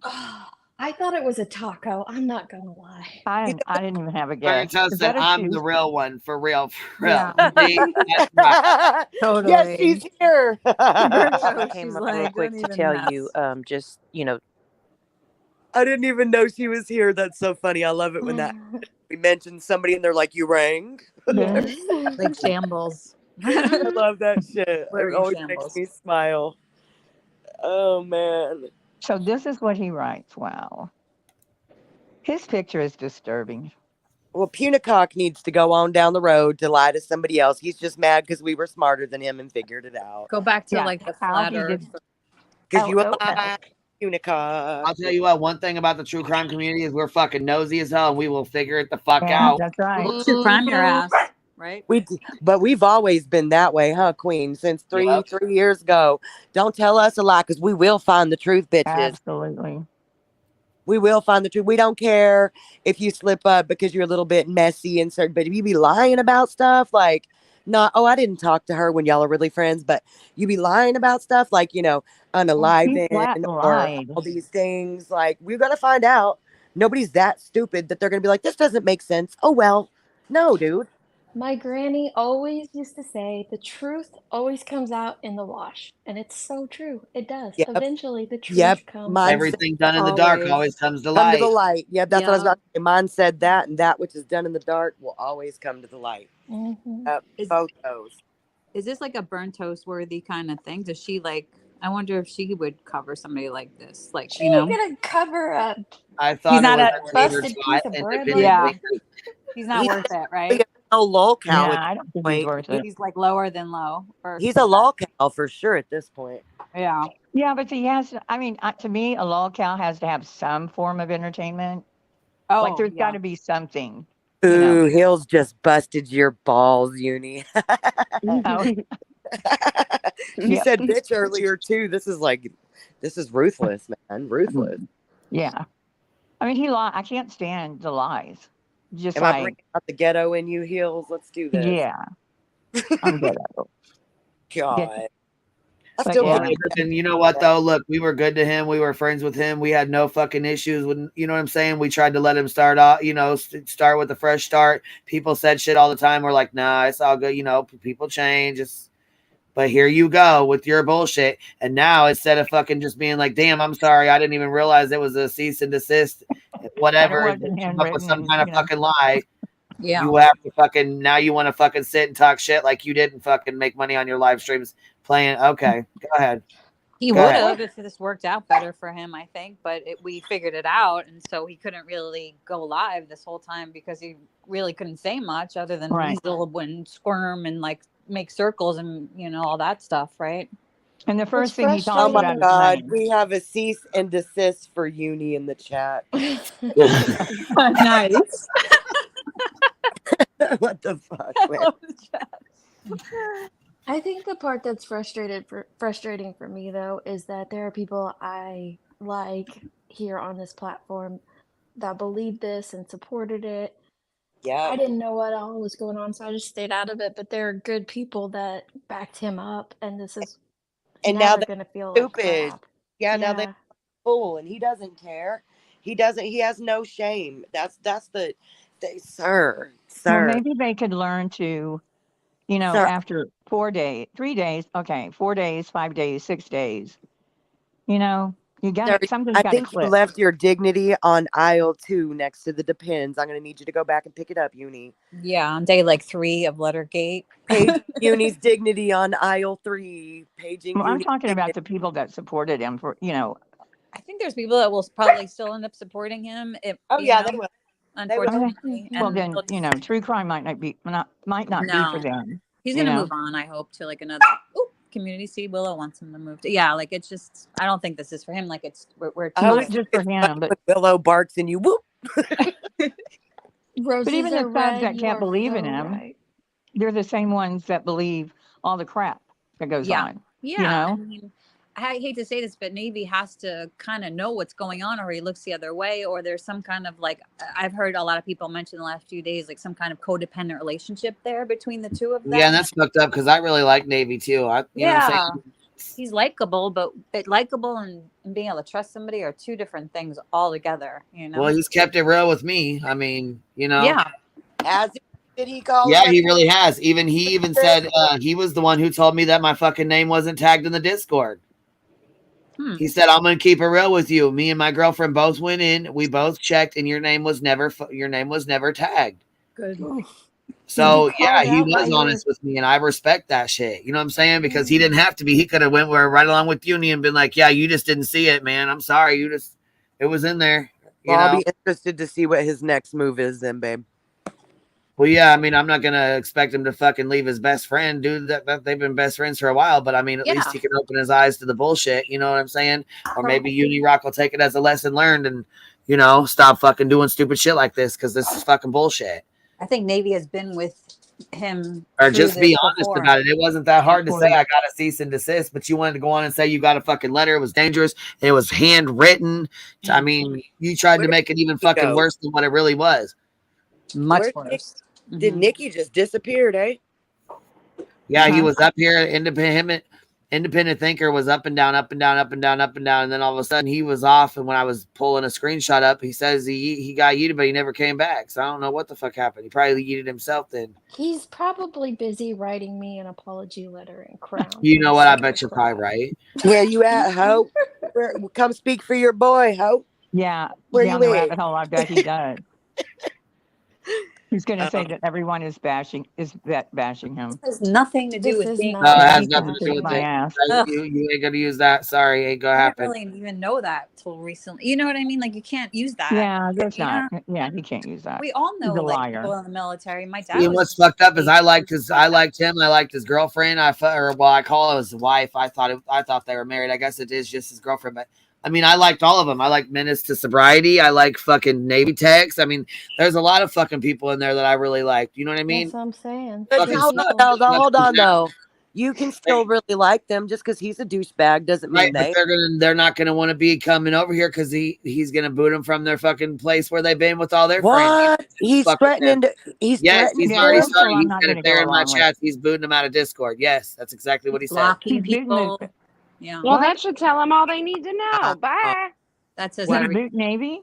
Oh, I thought it was a taco. I'm not gonna lie. I didn't even have a Burnt guess. toast Is said, that a I'm shoe? the real one, for real, for real. Yeah. See? That's right. Totally. Yes, she's here. Burnt I toast. came She's up real like, quick don't to even tell mess. you, just I didn't even know she was here. That's so funny. I love it when that we mention somebody and they're like, "You rang." Yes. Like shambles. I love that shit. It We're in always shambles. makes me smile. Oh man. So this is what he writes. Wow. His picture is disturbing. Well, Punicock needs to go on down the road to lie to somebody else. He's just mad because we were smarter than him and figured it out. Go back to Yeah, like the how flat he earth. did. Because you LOL. lied, Punicock. I'll tell you what, one thing about the true crime community is we're fucking nosy as hell and we will figure it the fuck Yeah, out. that's right. Well, true crime your ass, right? But we've always been that way, huh, Queen? Since three Yep. years ago. Don't tell us a lie, because we will find the truth, bitches. Absolutely. We will find the truth. We don't care if you slip up because you're a little bit messy and certain, but if you be lying about stuff, like, not, I didn't talk to her when y'all are really friends, but you be lying about stuff like, unaliving flat or lied. all these things. Like, we're going to find out. Nobody's that stupid that they're going to be like, this doesn't make sense. Oh, well, no, dude. My granny always used to say, the truth always comes out in the wash. And it's so true. It does. Yep. Eventually, the truth Yep. comes Mine out. Everything done in the dark Always. always comes to Come to the light. light. Yep, that's what I was Yeah. about to say. Mine said that, and that which is done in the dark will always come to the light. Mhm. Yep, Is- both those. Is this like a burnt toast worthy kind of thing? Does she like? I wonder if she would cover somebody like this. Like, She ain't gonna cover a I thought He's it not was a a tater busted tot piece of and bread a like Yeah. that. He's not He's worth it, right? a lol cow Yeah, at I this don't think he's point. worth it. He's like lower than low. Or He's a lol cow for sure at this point. yeah. Yeah, but he has. I mean, to me, a lol cow has to have some form of entertainment. Oh, Like there's yeah. got to be something. Ooh, Hills just busted your balls, Uni. Oh, She Yep. said bitch earlier too. This is ruthless, man. Ruthless. yeah. I mean, he lied. I can't stand the lies. Just Am I like, bringing out the ghetto in you, Hills? Let's do this. yeah, I'm good at it. God. I But still yeah. think And you know what though? Look, we were good to him. We were friends with him. We had no fucking issues with, you know what I'm saying? We tried to let him start off, start with a fresh start. People said shit all the time. We're like, nah, it's all good. People change. But here you go with your bullshit. And now instead of fucking just being like, damn, I'm sorry, I didn't even realize it was a cease and desist, whatever, And it wasn't come up with handwritten some and, kind of fucking lie. Yeah. You have to fucking, now you want to fucking sit and talk shit like you didn't fucking make money on your live streams playing. Okay, go ahead. He Go would ahead. have if this worked out better for him, I think. But we figured it out, and so he couldn't really go live this whole time because he really couldn't say much other than Right. weasel and squirm and like make circles and all that stuff, right? And the first thing he talks Oh my about is God, money. we have a cease and desist for Uni in the chat. Nice. What the fuck, man? I think the part that's frustrating for me though is that there are people I like here on this platform that believed this and supported it. Yeah. I didn't know what all was going on, so I just stayed out of it. But there are good people that backed him up, and this is And now never they're gonna feel like stupid. crap. Yeah, now they're Yeah. fool, and he doesn't care. He has no shame. That's sir. Well, maybe they could learn to, Sir. after 4 days, 3 days, okay, 4 days, 5 days, 6 days, you got Sir, it. Something's I got to think you click. left your dignity on aisle 2 next to the depends. I'm gonna need you to go back and pick it up, Uni. Yeah, on day like 3 of Lettergate. Page Uni's dignity on aisle 3. Paging Well, I'm Uni's talking about dignity. the people that supported him for, I think there's people that will probably still end up supporting him. Oh yeah, they will. Unfortunately. well, And then, they'll true crime might not be for No. them. He's you gonna know? move on, I hope, to like another community. See, Willow wants him to move to. Yeah, like it's just. I don't think this is for him. Like we're too. Not just for him, but Willow barks and you whoop. Roses but even the are thugs red. that You can't are believe in so him, right. they're the same ones that believe all the crap that goes Yeah. on. Yeah. I mean, I hate to say this, but Navy has to kind of know what's going on, or he looks the other way, or there's some kind of like I've heard a lot of people mention the last few days, like some kind of codependent relationship there between the two of them. Yeah, and that's fucked up because I really like Navy too. You know what I'm saying? He's likable, but likable and being able to trust somebody are two different things altogether. Well, he's kept it real with me. I mean, Yeah. As did he call? Yeah, he really has. He even said he was the one who told me that my fucking name wasn't tagged in the Discord. He said, "I'm gonna keep it real with you. Me and my girlfriend both went in. We both checked, and your name was never tagged." Good. So yeah, he was honest with me, and I respect that shit. You know what I'm saying? Because he didn't have to be. He could have went right along with Uni and been like, "Yeah, you just didn't see it, man. I'm sorry. It was in there." Well, I'll be interested to see what his next move is, then, babe. Well, yeah, I mean, I'm not gonna expect him to fucking leave his best friend, dude. That they've been best friends for a while, but I mean, at least he can open his eyes to the bullshit. You know what I'm saying? Or maybe Unirock will take it as a lesson learned and stop fucking doing stupid shit like this because this is fucking bullshit. I think Navy has been with him. Or just be honest about it. It wasn't that hard to say I got a cease and desist, but you wanted to go on and say you got a fucking letter. It was dangerous. It was handwritten. I mean, you tried to make it even fucking worse than what it really was. Much worse. Did Nikki just disappeared, eh? Yeah, he was up here. Independent thinker was up and down, up and down, up and down, up and down, and then all of a sudden he was off. And when I was pulling a screenshot up, he says he got yeeted, but he never came back. So I don't know what the fuck happened. He probably yeeted himself then. He's probably busy writing me an apology letter in Crown. You know what? I bet you're probably right. Where you at, Ho? Come speak for your boy, Ho. Yeah, Where down you the at? rabbit hole. I bet he does. He's going to say that everyone is bashing him. This has nothing to do with being. No, it has nothing to do with my it. ass. You ain't gonna use that. Sorry, ain't gonna happen. I didn't really even know that till recently. You know what I mean? Like you can't use that. Yeah, that's not. Yeah, he can't use that. We all know He's a like liar. people in the military. My dad. And what's fucked up is I liked him. I liked his girlfriend. I call it his wife. I thought they were married. I guess it is just his girlfriend, but I mean, I liked all of them. I like Menace to Sobriety. I like fucking Navy Techs. I mean, there's a lot of fucking people in there that I really liked. You know what I mean? That's what I'm saying. But hold on though. You can still really like them just because he's a douchebag doesn't mean Right, but they're not gonna want to be coming over here because he's gonna boot them from their fucking place where they've been with all their friends. He's threatening to. He's threatening. threatening. Already to- started. I'm He's not got gonna it there go in my along with chats. He's booting them out of Discord. Yes, that's exactly what he said. Blocking people. Yeah. Well, that should tell them all they need to know. Bye. That says Did he boot Navy?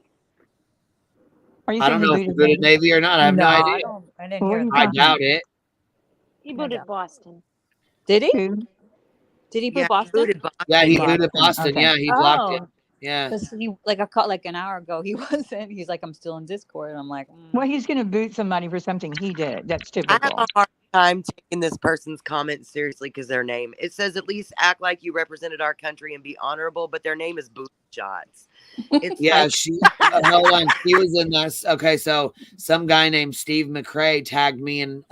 Are you I don't know if he booted Navy or not. I have no idea. I didn't hear I doubt it. He booted Boston. Did he? Did he boot Boston? Yeah, he booted Boston. Okay. Yeah, he blocked it. Yeah. Because he like an hour ago he wasn't. He's like, I'm still in Discord. I'm like, Well, he's going to boot somebody for something he did. That's I typical. have a hard time taking this person's comment seriously because their name. It says at least act like you represented our country and be honorable, but their name is Boot Shots. It's Yeah, like, she hold on. She was in this. Okay, so some guy named Steve McRae tagged me in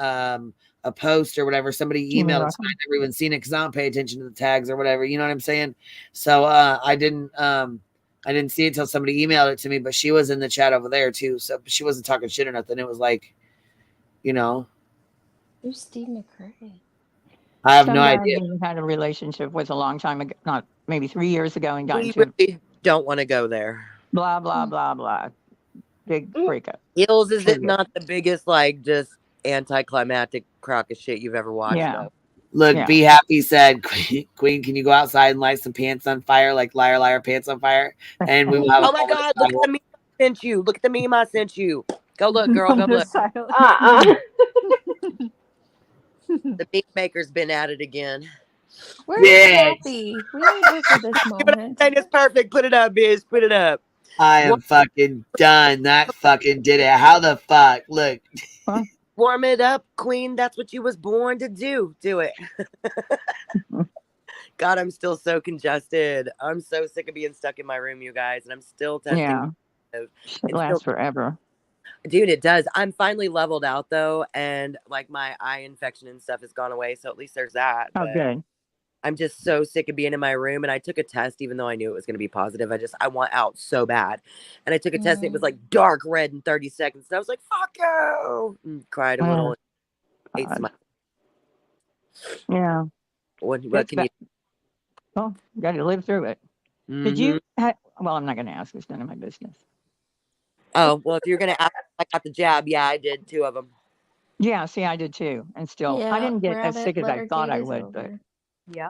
a post or whatever. Somebody emailed it to me. I never even seen it because I don't pay attention to the tags or whatever. You know what I'm saying? So I didn't see it until somebody emailed it to me, but she was in the chat over there too. So she wasn't talking shit or nothing. It was like, you know. Who's Steve McCurry? I have Some no guy idea. we had a relationship with a long time ago, not maybe 3 years ago, and got We into really don't want to go there. blah blah blah blah. Big breakup. Hills, is it Period. not the biggest, like, just anticlimactic crock of shit you've ever watched? Yeah. Though? Look, Yeah. Be Happy said, Queen, can you go outside and light some pants on fire, like liar, liar, pants on fire? And we will have Oh my God, look at the meme I sent you. Look at the meme I sent you. Go look, girl, go look. The meme maker's been at it again. Where's Kathy? We need her for this moment. It's perfect. Put it up, bitch. Put it up. I am fucking done. That fucking did it. How the fuck? Look. Warm it up, Queen. That's what you was born to do. Do it. God, I'm still so congested. I'm so sick of being stuck in my room, you guys, and I'm still testing. Yeah. It lasts forever. Dude, it does. I'm finally leveled out though, and like my eye infection and stuff has gone away, so at least there's that. Oh, but good. I'm just so sick of being in my room, and I took a test even though I knew it was going to be positive. I want out so bad, and I took a test and it was like dark red in 30 seconds, and I was like, "Fuck you!" and cried a little. Ate some. Yeah. What That's can you? Well, you got to live through it. Did you? Well, I'm not going to ask. It's none of my business. Oh, well, if you're going to ask, I got the jab. Yeah, I did 2 of them. Yeah, see, I did too. And still, I didn't get as sick as I thought I would. But yeah.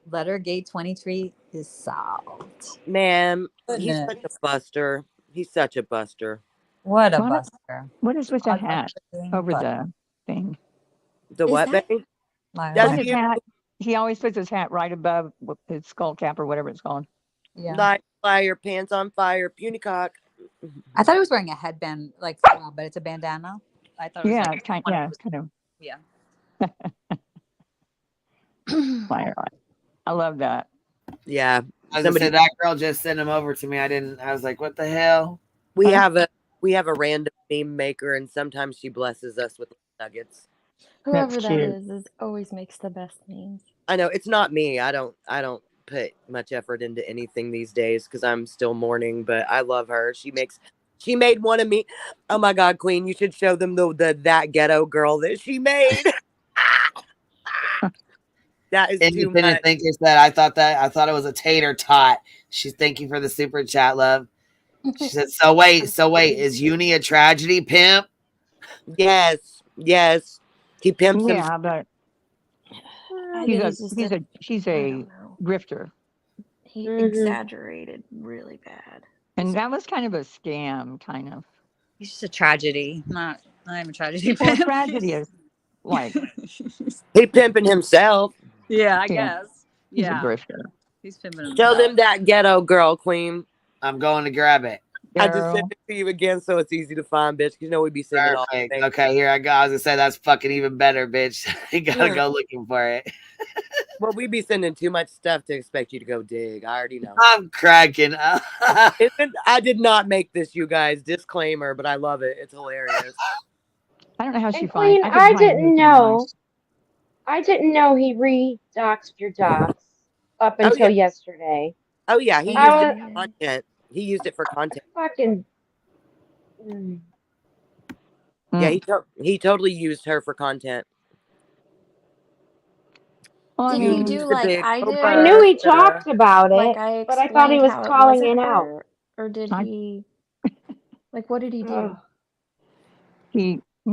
Lettergate 23 is solved. Man, he's such a buster. He's such a buster. What a buster. What is with the hat over the thing? The what, baby? That's his hat. He always puts his hat right above his skull cap or whatever it's called. Yeah. Fire, pants on fire, puny cock. I thought he was wearing a headband, like, but it's a bandana. I thought it was it's kind of. Yeah. Fire. I love that. Yeah. Somebody said that girl just sent him over to me. I was like, what the hell? We have a random meme maker, and sometimes she blesses us with nuggets. Whoever that is always makes the best memes. I know it's not me. I don't put much effort into anything these days because I'm still mourning, but I love her. She made one of me. Oh my God, Queen, you should show them that ghetto girl that she made. That is too much. Thinker said, I thought it was a tater tot. She's thank you for the super chat, love. She said, so wait, is Uni a tragedy pimp? Yes. He pimps him. Yeah, but she's a grifter. He exaggerated really bad. And that was kind of a scam, kind of. He's just a tragedy. I'm a tragedy. Well, tragedy is like he pimping himself. Yeah, I guess. He's a grifter. He's pimping himself. Show them that ghetto girl, Queen. I'm going to grab it. I just sent it to you again, so it's easy to find, bitch. You know we be singing all the things. Okay, here I go. I was gonna say that's fucking even better, bitch. You gotta go looking for it. Well, we be sending too much stuff to expect you to go dig. I already know. I'm cracking. I did not make this, you guys. Disclaimer, but I love it. It's hilarious. I don't know how she Queen, finds. I didn't know. I didn't know he re-doxed your docs up until yesterday. Oh yeah, he used it for content. He used it for content. Fucking. Yeah, he totally used her for content. Did he do like I did? I knew he talked about it, like but I thought he was calling it out. Or did he? Like, what did he do? He, I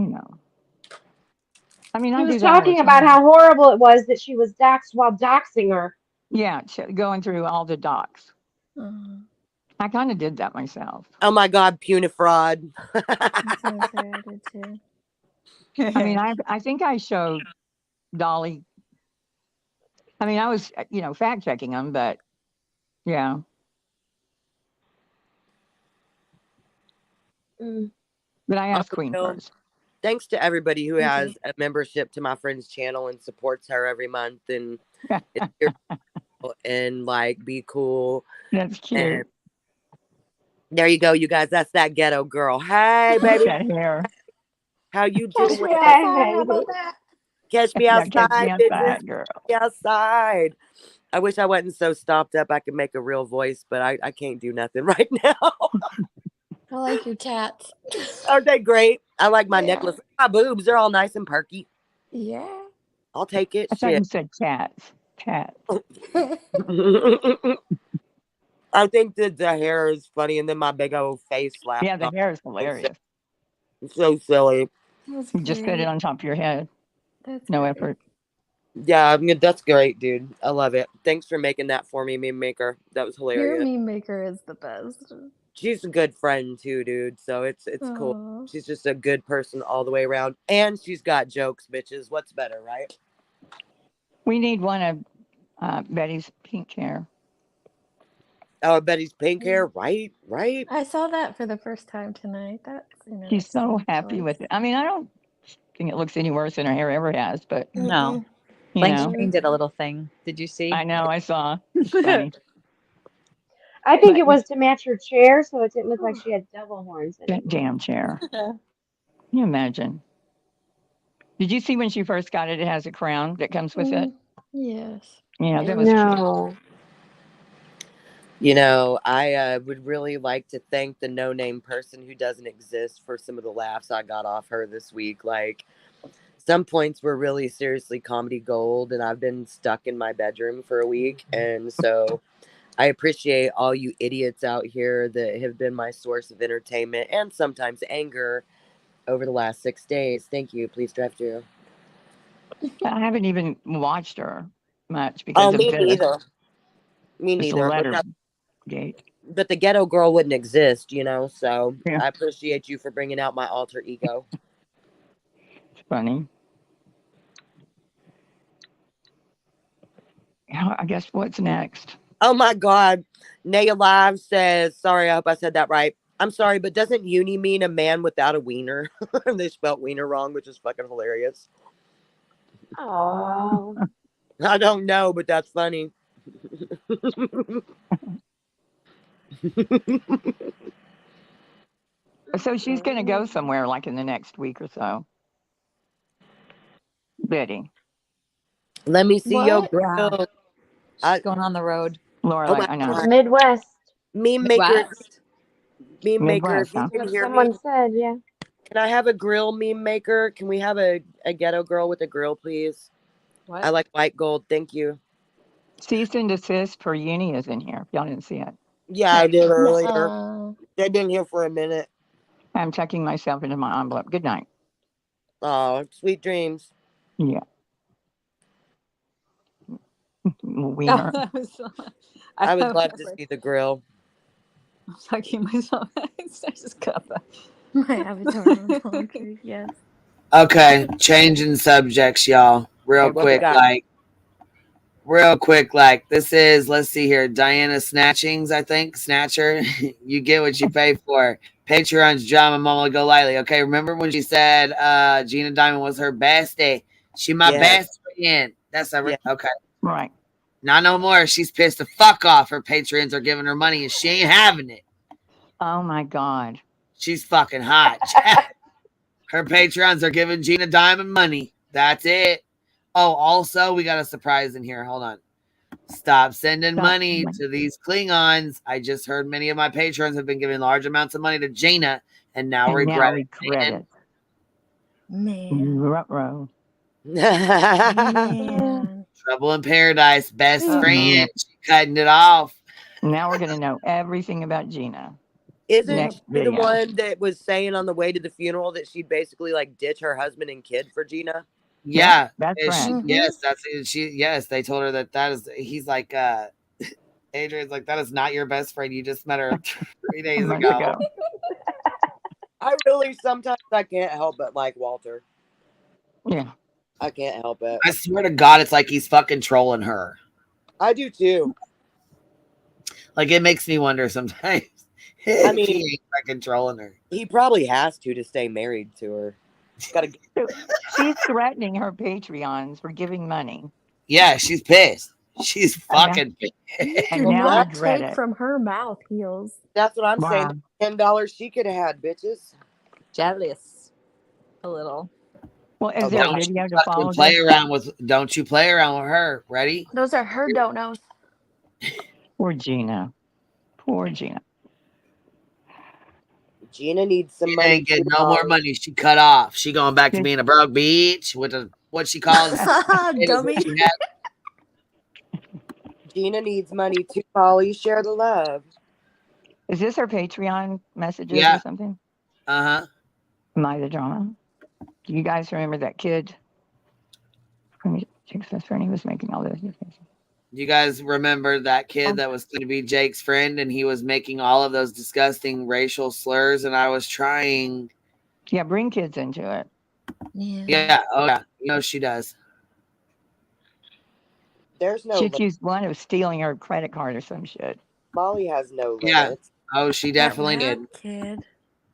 mean, he was talking about how horrible it was that she was doxxed while doxing her. Yeah, going through all the docs. I kind of did that myself. Oh my God, puny fraud. I did too. I mean, I think I showed Dolly. I mean, I was, fact checking them, but yeah. But I asked Queen first. Thanks to everybody who has a membership to my friend's channel and supports her every month and and like be cool. That's cute. And there you go, you guys. That's that ghetto girl. Hey, baby. That hair. How you doing? How about that? Catch me Yeah, outside, catch me bitches. outside, girl. Catch me outside. I wish I wasn't so stopped up I could make a real voice, but I can't do nothing right now. I like your tats. Aren't they great? I like my Yeah. necklace. My boobs, they're all nice and perky. Yeah. I'll take it. I thought you Shit. said cats. Cats. I think that the hair is funny, and then my big old face slapped. Yeah, the hair is hilarious. So silly. That's You just put it great. on top of your head. That's No great. effort. Yeah, I mean, that's great, dude. I love it. Thanks for making that for me, meme maker. That was Your hilarious. meme maker is the best. She's a good friend too, dude. So it's cool. Aw. She's just a good person all the way around, and she's got jokes, bitches. What's better, right? We need one of Betty's pink hair. Oh, Betty's pink hair, right? Right. I saw that for the first time tonight. That's She's so interesting happy choice. with it. I mean, I don't think it looks any worse than her hair ever has, but No. you Blank know, Screen did a little thing. Did you see? I know, I saw. It's funny. I think But it was to match her chair, so it didn't look like she had devil horns anymore. that damn chair. Can you imagine? Did you see when she first got it? It has a crown that comes with it. Yes. Yeah, that was cute. No. You know, I would really like to thank the no-name person who doesn't exist for some of the laughs I got off her this week. Like, some points were really seriously comedy gold, and I've been stuck in my bedroom for a week. And so I appreciate all you idiots out here that have been my source of entertainment and sometimes anger over the last 6 days. Thank you. Please drive through. I haven't even watched her much because Oh, of me this. neither. Me This neither. letter gate. But the ghetto girl wouldn't exist, you know, so Yeah. I appreciate you for bringing out my alter ego. It's funny. Yeah, I guess what's next? Oh my God. Naya Live says, sorry, I hope I said that right. I'm sorry, but doesn't uni mean a man without a wiener? They spelled wiener wrong, which is fucking hilarious. Oh. I don't know, but that's funny. So she's going to go somewhere like in the next week or so. Betty. Let me see your What? grill. She's going on the road. Laura, Oh my I know. God. Midwest. Meme maker. Midwest? Meme maker, Midwest, if you huh? can What hear someone me, said, yeah. can I have a grill meme maker? Can we have a ghetto girl with a grill, please? What? I like white gold. Thank you. Cease and desist for uni is in here. If y'all didn't see it. Yeah, I did earlier. Nuh-uh. They've been here for a minute. I'm tucking myself into my envelope. Good night. Oh, sweet dreams. Yeah. Wiener. That was, I would love to see the grill. I'm tucking myself. I just got that. My avatar on poetry, yes. Okay, changing subjects, y'all. Okay, what we got? Real quick, like this is, let's see here, Diana Snatchings, I think. Snatcher. You get what you pay for. Patreon's drama mama go lightly. Okay, remember when she said Gina Diamond was her bestie? She my best friend. That's a okay. Right. Not no more. She's pissed the fuck off. Her patrons are giving her money and she ain't having it. Oh my God. She's fucking hot. Her patrons are giving Gina Diamond money. That's it. Oh, also, we got a surprise in here. Hold on. Stop sending money to these Klingons. I just heard many of my patrons have been giving large amounts of money to Gina and now regret it. Man. Ruh-roh. Man. Trouble in paradise. Best Uh-oh. friend. She cutting it off. Now we're going to know everything about Gina. Isn't Next she the video. one that was saying on the way to the funeral that she'd basically like ditch her husband and kid for Gina? Yeah, that's right. right. Yes, that's she. Yes, they told her that is. He's like, Adrian's like, that is not your best friend. You just met her 3 days ago. I really sometimes I can't help but like Walter. Yeah, I can't help it. I swear to God, it's like he's fucking trolling her. I do too. Like it makes me wonder sometimes. I mean, he ain't fucking trolling her. He probably has to stay married to her. Gotta. She's threatening her Patreons for giving money. Yeah, she's pissed. She's fucking pissed. And Do now not regret take it. from her mouth, Heels. That's what I'm Wow. saying. $10 she could have had, bitches. Jealous. A little. Well, is there a Don't video you to fucking follow play this? around with. Don't you play around with her? Ready? Those are her don't-knows. Poor Gina. Poor Gina. Gina needs some She money ain't too, getting no more Molly. money. She cut off. She going back to being a broke bitch with a what she calls Dummy. she had. Gina needs money too, Molly. Share the love. Is this her Patreon messages Yeah. or something? Uh-huh. Am I the drama? Do you guys remember that kid? Jake's best friend, he was making all those. You guys remember that kid that was going to be Jake's friend and he was making all of those disgusting racial slurs and I was trying. Yeah, bring kids into it. Yeah. Oh, yeah. You know she does. There's no She limit. accused one of stealing her credit card or some shit. Molly has no Yeah. limits. Oh, she definitely did. Kid.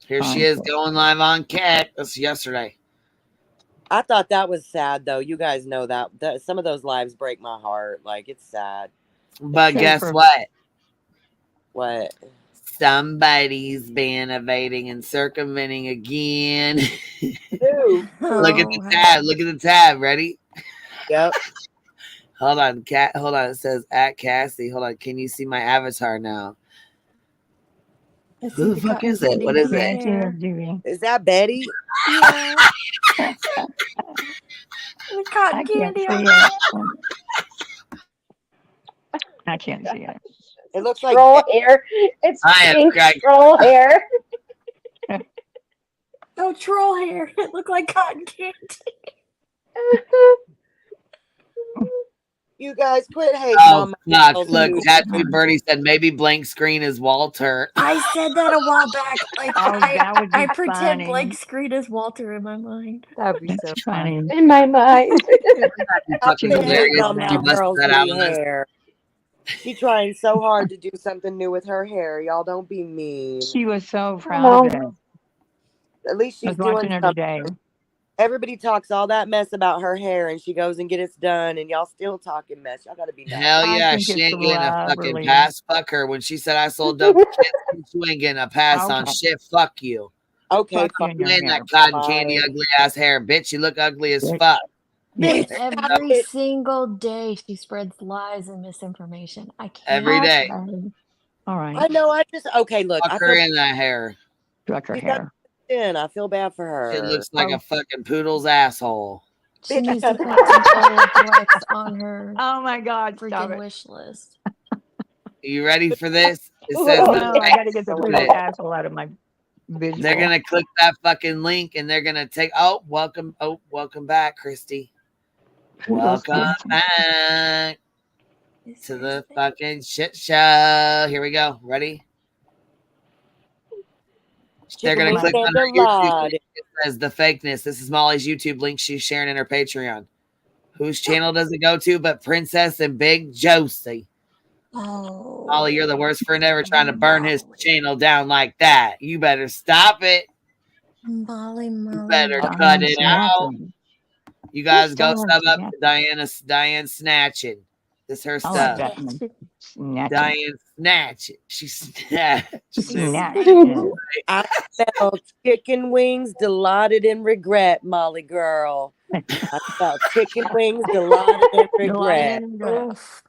Here she Fine. is going live on Cat. That's yesterday. I thought that was sad, though. You guys know that some of those lives break my heart. Like, it's sad. But guess what? What? Somebody's been evading and circumventing again. Who? Look at the tab. Look at the tab. Ready? Yep. Hold on, Cat. Hold on. It says at Cassie. Hold on. Can you see my avatar now? Who the fuck is it? What is it? Is that Betty? Yeah. The cotton I can't candy see on it. I can't see it. It looks like troll hair. It's I am pink cracking. troll hair. No troll hair. It looked like cotton candy. You guys quit hating Oh, on my fuck. girls, Look, dude. Tattoo Birdie said maybe blank screen is Walter. I said that a while back. Like that would be I pretend funny. blank screen is Walter in my mind. That'd be so funny. In my mind. I've Fucking been hating hilarious on if my you busted girls' that out new on us. hair. She trying so hard to do something new with her hair. Y'all don't be mean. She was so proud of it. At least I she's was watching doing her something. today. Everybody talks all that mess about her hair, and she goes and get it done, and y'all still talking mess. Y'all gotta be nice. Hell I yeah, think she it's ain't getting a fucking lovely. pass. Fuck her. When she said I sold dope to kids, you ain't getting a pass on Okay. shit. Fuck you. Okay, Fuck you fine. and You your ain't hair. that cotton candy, Molly. ugly ass hair, bitch. You look ugly as Bitch. fuck. Bitch, stop Every it. single day she spreads lies and misinformation. I can't. Every day. Okay. All right. I know. Okay. Look, Fuck I her feel in that hair. Fuck her she's got hair. thin. I feel bad for her. It looks like Oh. a fucking poodle's asshole. She needs to put some Olaplex on her Oh my God! Stop freaking it. wish list. You ready for this? It says No, I got to get the Don't poodle do it. asshole out of my visual. they're gonna click that fucking link and they're gonna take. Oh, welcome back, Christy. Poodle's Welcome back to the fucking shit show. Here we go. Ready? They're Chicken gonna wings click on and her a YouTube lot. link. It says the fakeness. This is Molly's YouTube link she's sharing in her Patreon. Whose channel does it go to but Princess and Big Josie? Oh. Molly, you're the worst friend ever trying to burn his channel down like that. You better stop it. Molly. You better Diane cut it out. Snatching. You guys Who's go Diane sub up to Snatching? Diane Snatching. This her I stuff. like that one. Snatching. Diane Snatching. She snatched. Snatching. I smell chicken wings delighted in regret, Molly girl. I smell chicken wings delighted in regret. Oof.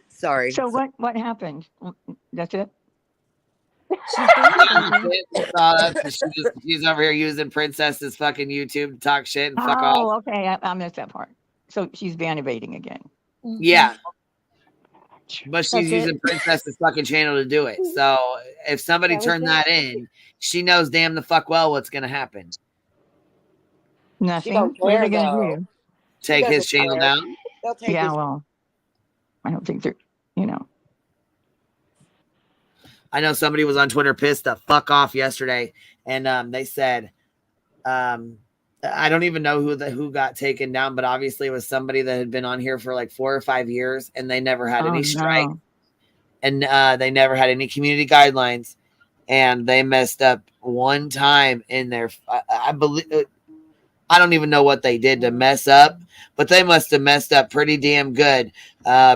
Sorry. So what happened? That's it? She's over here using Princess's fucking YouTube to talk shit and fuck off. Oh, okay. I missed that part. So she's van evading again. Yeah. But she's That's using it. Princess's fucking channel to do it. So if somebody That was turned it. that in, she knows damn the fuck well what's gonna happen. Nothing. don't What are care, they going to though. do? Take his doesn't channel care. down. They'll take Yeah, his well, I don't think they're, you know. I know somebody was on Twitter pissed the fuck off yesterday, and they said, I don't even know who got taken down, but obviously it was somebody that had been on here for like 4 or 5 years, and they never had any strike, and they never had any community guidelines, and they messed up one time in their. I believe. I don't even know what they did to mess up, but they must have messed up pretty damn good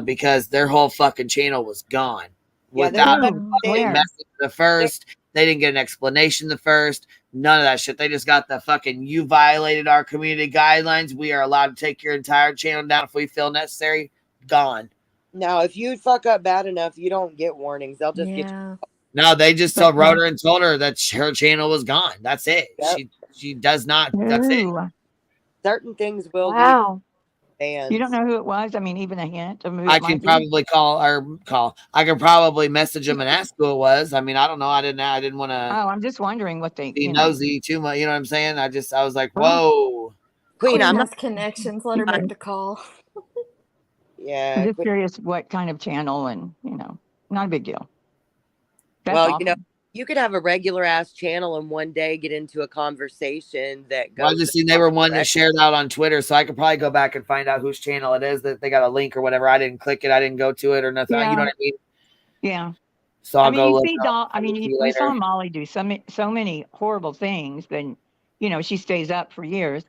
because their whole fucking channel was gone. Yeah, Without they're fucking messing the first, They didn't get an explanation the first. None of that shit. They just got the fucking, you violated our community guidelines. We are allowed to take your entire channel down if we feel necessary. Gone. Now, if you fuck up bad enough, you don't get warnings. They'll just get you. No, they just wrote her and told her that her channel was gone. That's it. Yep. She does not. That's it. Certain things will Wow. get banned. You don't know who it was? I mean, even a hint of who I it can might be? probably call. I could probably message them and ask who it was. I mean, I don't know. I didn't want to Oh, I'm just wondering what they, be nosy too much. You know what I'm saying? I was like, Well, whoa. Queen, I'm has not connections. Let her make the call. Yeah. I'm just curious what kind of channel, and not a big deal. That's Well, awesome. you could have a regular ass channel and one day get into a conversation that goes. Well, I just seen they were one that shared out on Twitter, so I could probably go back and find out whose channel it is. That they got a link or whatever. I didn't click it. I didn't go to it or nothing. Yeah. You know what I mean? Yeah. So I'll I mean, go you look. see, we saw Molly do so many horrible things. Then, she stays up for years.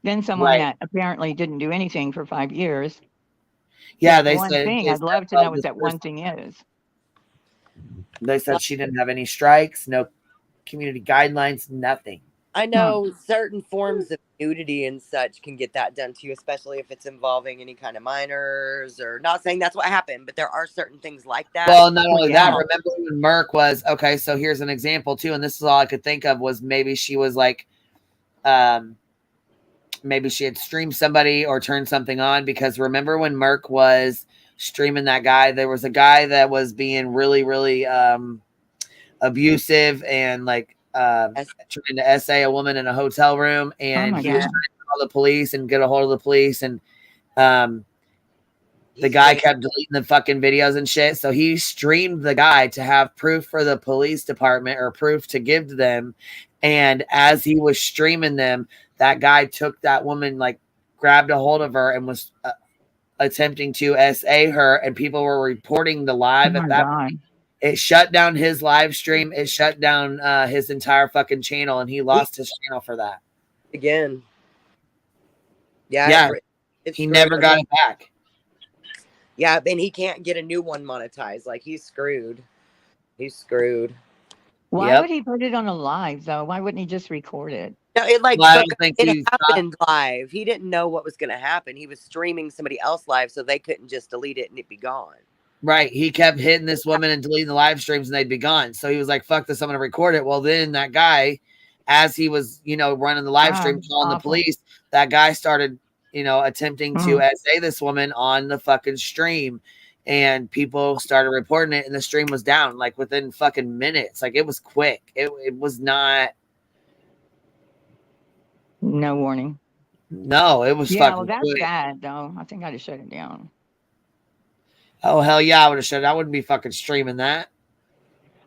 Then someone Right. that apparently didn't do anything for 5 years. Yeah, That they one said. thing. I'd love to know what that one thing is. They said she didn't have any strikes, no community guidelines, nothing. I know certain forms of nudity and such can get that done to you, especially if it's involving any kind of minors, or not saying that's what happened, but there are certain things like that. Well, not only that, remember when Merck was, okay, so here's an example too, and this is all I could think of was maybe she was like, maybe she had streamed somebody or turned something on, because remember when Merck was streaming that guy, there was a guy that was being really, really abusive and like trying to essay a woman in a hotel room, and he was trying to call the police and get a hold of the police, and the guy kept deleting the fucking videos and shit. So he streamed the guy to have proof for the police department or proof to give to them. And as he was streaming them, that guy took that woman, like grabbed a hold of her and was attempting to SA her, and people were reporting the live at that point. It shut down his live stream. It shut down his entire fucking channel, and he lost his channel for that. Again. Yeah. He never got it back. Yeah, and he can't get a new one monetized. Like, he's screwed. He's screwed. Why would he put it on a live, though? Why wouldn't he just record it? No, it I don't think it happened live. He didn't know what was going to happen. He was streaming somebody else live, so they couldn't just delete it and it be gone. Right. He kept hitting this woman and deleting the live streams, and they'd be gone. So he was like, fuck this, I'm going to record it. Well, then that guy, as he was, running the live stream, calling the police, that guy started, attempting to SA this woman on the fucking stream. And people started reporting it, and the stream was down like within fucking minutes. Like, it was quick. It was not. No warning. No, it was fucking well, that's quick. bad, though. I think I'd have shut it down. Oh, hell yeah, I would have shut it. I wouldn't be fucking streaming that.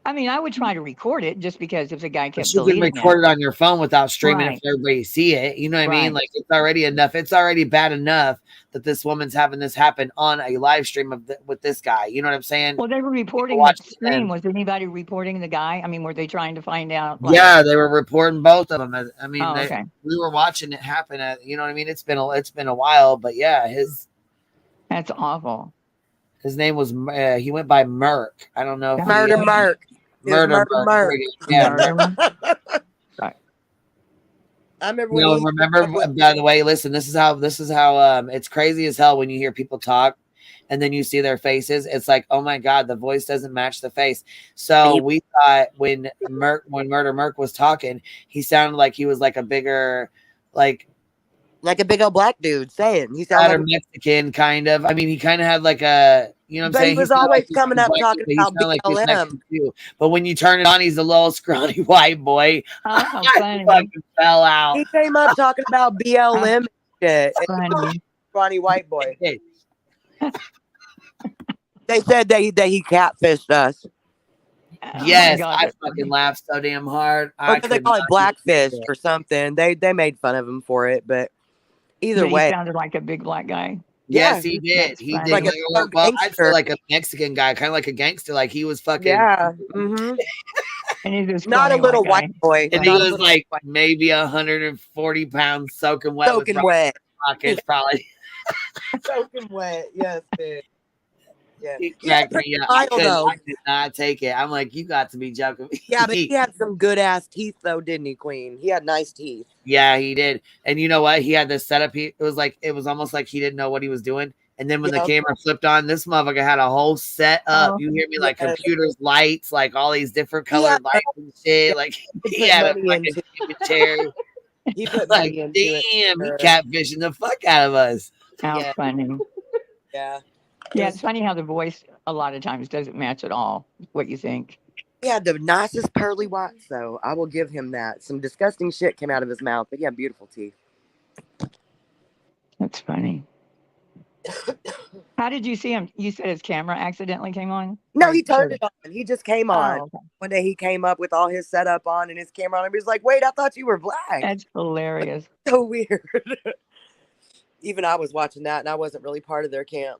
I mean, I would try to record it just because if the guy kept You can deleting record it on your phone without streaming it Right. for everybody to see it. You know what I mean? Right. Like, it's already enough. It's already bad enough that this woman's having this happen on a live stream with this guy. You know what I'm saying? Well, they were reporting watch the it stream. then. Was anybody reporting the guy? I mean, were they trying to find out? Yeah, they were reporting both of them. I mean, Oh, okay. we were watching it happen. You know what I mean? It's been a while, but yeah, That's awful. his name was he went by Merck. I don't know if Murder Merck. Murder Merck. Yeah, Merck. I remember You know, remember, by the way, listen, this is how it's crazy as hell when you hear people talk and then you see their faces. It's like, oh my God, the voice doesn't match the face. So we thought when Murder Merck was talking, he sounded like he was like a bigger, like a big old black dude saying. He sounded sounded Mexican, kind of. I mean, he kind of had like a, you know what I'm But saying? he was sounded always he's coming up Mexican, talking but he about sounded like he's BLM. Mexican too. But when you turn it on, he's a little scrawny white boy. Oh, I fucking fell out. He came up talking about BLM and shit. Funny. Funny white boy. They said that he catfished us. Yes, God, I fucking laughed so damn hard. Or they call it blackfish or something. They made fun of him for it, but either But way, he sounded like a big black guy. Yes, Yeah, he did. that's He funny. did. Like a Well, I'd gangster. say like a Mexican guy, kind of like a gangster. Like he was fucking. yeah. Mm-hmm. And he's this Not a funny little white white boy. And he Not a was little like white- maybe 140 pounds, soaking wet. soaking with wet. pockets, probably. Soaking wet. Yes, dude. Yeah. He He had a cracked pretty me up smile because though. I did not take it. I'm like, you got to be joking me. Yeah, but he had some good ass teeth though, didn't he, Queen? He had nice teeth. Yeah, he did. And you know what? He had this setup. It was almost like he didn't know what he was doing. And then when the Yeah. camera flipped on, this motherfucker had a whole set up. Oh, You hear me? yes. Like computers, lights, like all these different He had colored lights and shit. yeah, Like he he put had a money fucking into human chair. he put Like, money into it. damn, he for sure. catfishing the fuck out of us. How Yeah. funny. Yeah. Yeah, it's funny how the voice a lot of times doesn't match at all what you think. He had the nicest pearly whites though. I will give him that. Some disgusting shit came out of his mouth, but he had beautiful teeth. That's funny. How did you see him? You said his camera accidentally came on? No, Or he turned showed it on. He just came on. Oh, okay. One day he came up with all his setup on and his camera on, and he was like, "Wait, I thought you were black." That's hilarious. So weird. Even I was watching that, and I wasn't really part of their camp.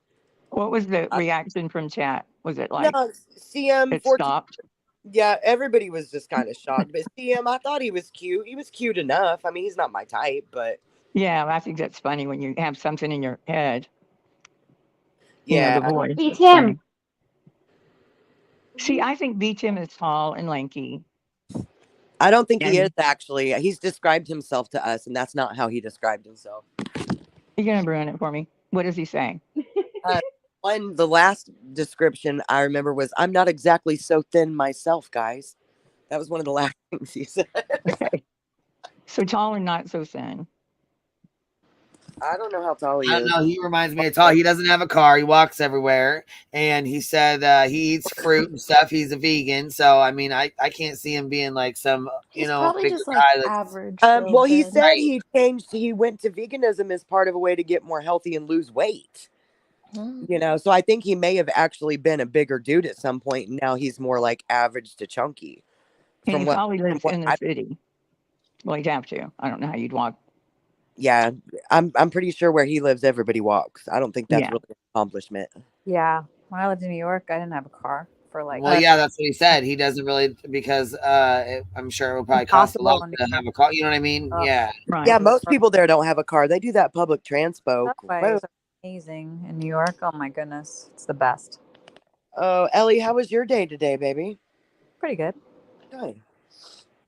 What was the reaction from chat? Was it like No, CM it 14. stopped? Yeah, everybody was just kind of shocked. But CM, I thought he was cute. He was cute enough. I mean, he's not my type, but Yeah, I think that's funny when you have something in your head. yeah. The voice. Beat It's him. funny. See, I think Beat Him is tall and lanky. I don't think he And- is actually. He's described himself to us, and that's not how he described himself. You're gonna ruin it for me. What is he saying? The last description I remember was, "I'm not exactly so thin myself, guys." That was one of the last things he said. Okay. So tall and not so thin. I don't know how tall he I don't is. know. He reminds me of tall. He doesn't have a car. He walks everywhere. And he said he eats fruit and stuff. He's a vegan. So, I mean, I can't see him being like some, He's probably bigger just like guy that's average. Well, he build. said he went to veganism as part of a way to get more healthy and lose weight. So I think he may have actually been a bigger dude at some point, and now he's more like average to chunky. And he probably lives in the city. Well, you'd have to. I don't know how you'd walk. Yeah, I'm pretty sure where he lives, everybody walks. I don't think that's really an accomplishment. Yeah. When I lived in New York, I didn't have a car for like. well, yeah, that's what he said. He doesn't really because I'm sure it would probably cost a lot to have a car. You know what I mean? Yeah. Yeah, most people there don't have a car. They do that public transpo. Subways are amazing in New York. Oh my goodness, it's the best. Oh, Ellie, how was your day today, baby? Pretty good. Good.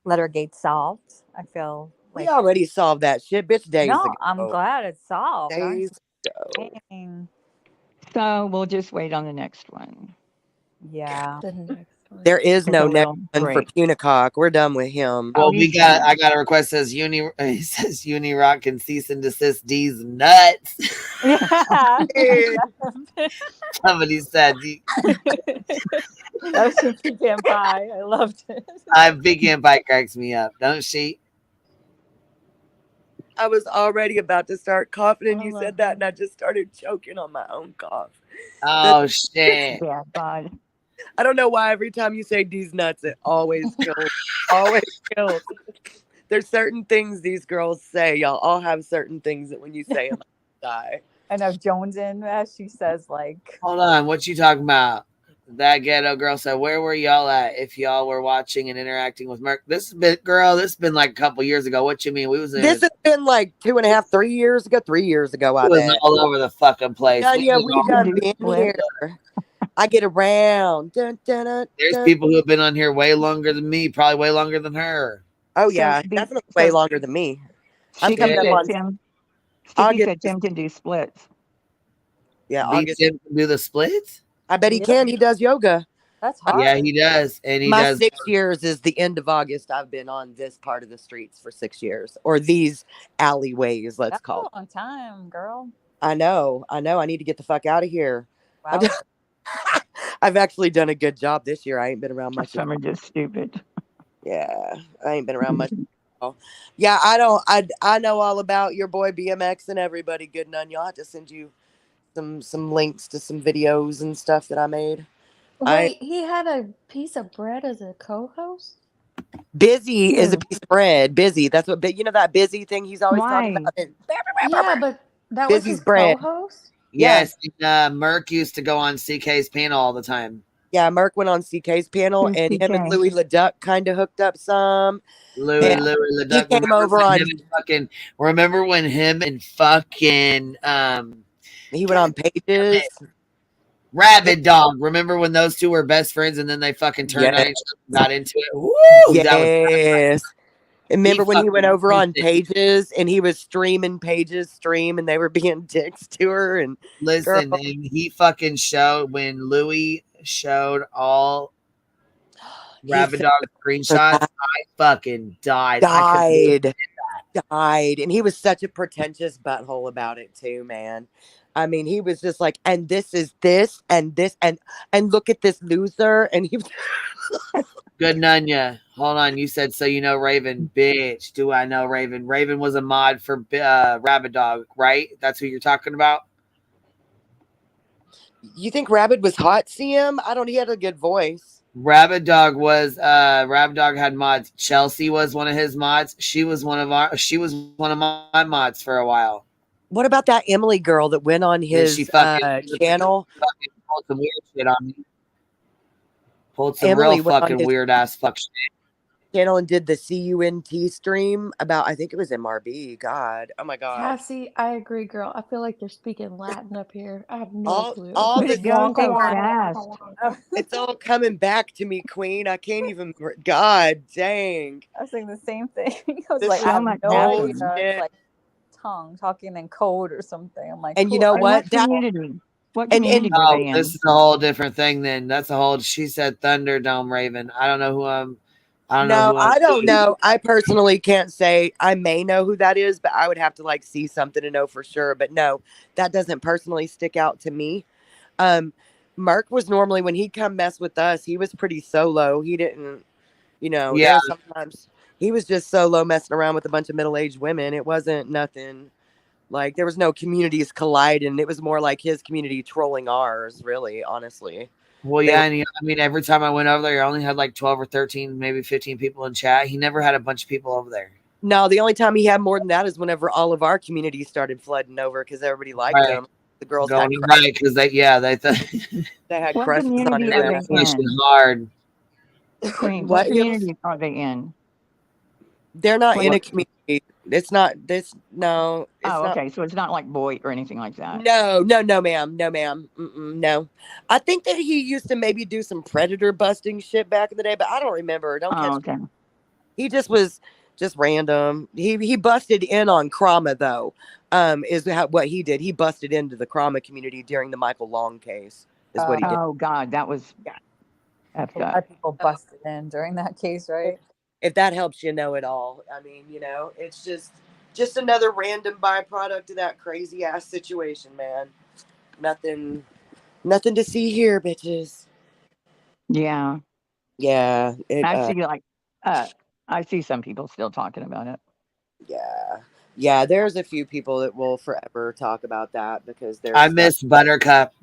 Lettergate solved. I feel like We already solved that shit, bitch. Days no, ago. I'm glad it's solved. Days ago. Dang. So we'll just wait on the next one. Yeah. There is no Take a next little one for break. Punicock. We're done with him. Well, I got a request says he says unirock and cease and desist D's nuts. Somebody said That was a pecan pie. I loved it. pecan pie cracks me up, don't she? I was already about to start coughing, and you said that, and I just started choking on my own cough. Oh shit! Yeah, God. I don't know why every time you say these nuts, it always kills. Always kills. There's certain things these girls say. Y'all all have certain things that when you say them, die. I know Jones in she says like. Hold on, what you talking about? That ghetto girl said, "Where were y'all at if y'all were watching and interacting with Merc?" This has been like a couple years ago. What you mean? We was in This has been like 2.5, 3 years ago. 3 years ago, I it was bet. all over the fucking place. Yeah, we done been here. I get around. Dun, dun, dun, There's dun. people who have been on here way longer than me, probably way longer than her. Oh yeah, definitely way longer than me. I'm coming up on. Stevie said Tim can do splits. Yeah, Beats him to do the splits. I bet he can. He does yoga. That's hard. Yeah, he does, and he My does. 6 years is the end of August. I've been on this part of the streets for 6 years, or these alleyways, let's That's call a long time, girl. I know. I need to get the fuck out of here. Wow. I've actually done a good job this year. I ain't been around much. Some are just stupid. Yeah, I ain't been around much. Yeah, I know all about your boy BMX and everybody. Good none. Y'all have to send you some links to some videos and stuff that I made. Wait, he had a piece of bread as a co-host? Busy is a piece of bread. Busy. That's what that busy thing he's always talking about. Yeah, but that was Busy's his bread. co-host? Yes, Merc used to go on CK's panel all the time. Yeah, Merc went on CK's panel, Who's and him CK? and Louis LeDuc kind of hooked up some. Louis LeDuc. He came over on. Remember when him and fucking he went on Pages. Rabid Dog. Remember when those two were best friends and then they fucking turned on Yes. each other and got into it? Woo! That was Yes. Remember when he went fucking over on twisted. Pages and he was streaming Pages stream and they were being dicks to her and Listen, girl, and he fucking showed when Louis showed all he Rabid said Dog screenshots, I fucking died. I couldn't believe he did died, and he was such a pretentious butthole about it too, man. I mean, he was just like, and this is this and this and look at this loser, and he was Good Nunya. Hold on. You said so you know Raven. Bitch, do I know Raven? Raven was a mod for Rabid Dog, right? That's who you're talking about? You think Rabbit was hot, CM? I don't. He had a good voice. Rabid Dog was Rabid Dog had mods. Chelsea was one of his mods. She was one of my mods for a while. What about that Emily girl that went on Then his she fucking channel? Pulled some weird shit on me. Pulled some Emily real went on fucking his weird ass fuck shit. channel and did the CUNT stream about, I think it was MRB. God, oh my God. Cassie, I agree, girl. I feel like they're speaking Latin up here. I have no clue. All But the it goes so fast. it's all coming back to me, Queen. I can't even. God dang. I was saying the same thing. I was This like, is I have much no bullshit. idea. It's like tongue talking in code or something. I'm like, And you who know are what? What That community? What and community were Oh, they in? this is a whole different thing then. That's a whole she said Thunderdome Raven. I don't know who I'm no, I don't doing. know. I personally can't say. I may know who that is, but I would have to like see something to know for sure. But no, that doesn't personally stick out to me. Mark was normally when he'd come mess with us, he was pretty solo. He didn't, there Yeah. were sometimes he was just solo messing around with a bunch of middle-aged women. It wasn't nothing like there was no communities colliding. It was more like his community trolling ours, really, honestly. Well, They yeah, were, and I mean, every time I went over there, I only had like 12 or 13, maybe 15 people in chat. He never had a bunch of people over there. no, the only time he had more than that is whenever all of our communities started flooding over because everybody liked Right. them. The girls Going had right because they they had What crushes on community his are they ass. pushing in? hard. Queen, What what Hills? community are they in? They're not What? in a community. It's not this. No, it's Oh, not. okay. So it's not like Boyd or anything like that. No, ma'am. No, ma'am. No. I think that he used to maybe do some predator busting shit back in the day, but I don't remember. Don't catch Oh, okay. me. He just was just random. He busted in on Krama though. What he did. He busted into the Krama community during the Michael Long case. Is what he did. Oh God, that was effed A lot up. of people busted in during that case, right? If that helps you know it all. I mean, it's just another random byproduct of that crazy ass situation, man. Nothing to see here, bitches. Yeah. Yeah. I see some people still talking about it. Yeah, there's a few people that will forever talk about that because there's I miss Buttercup.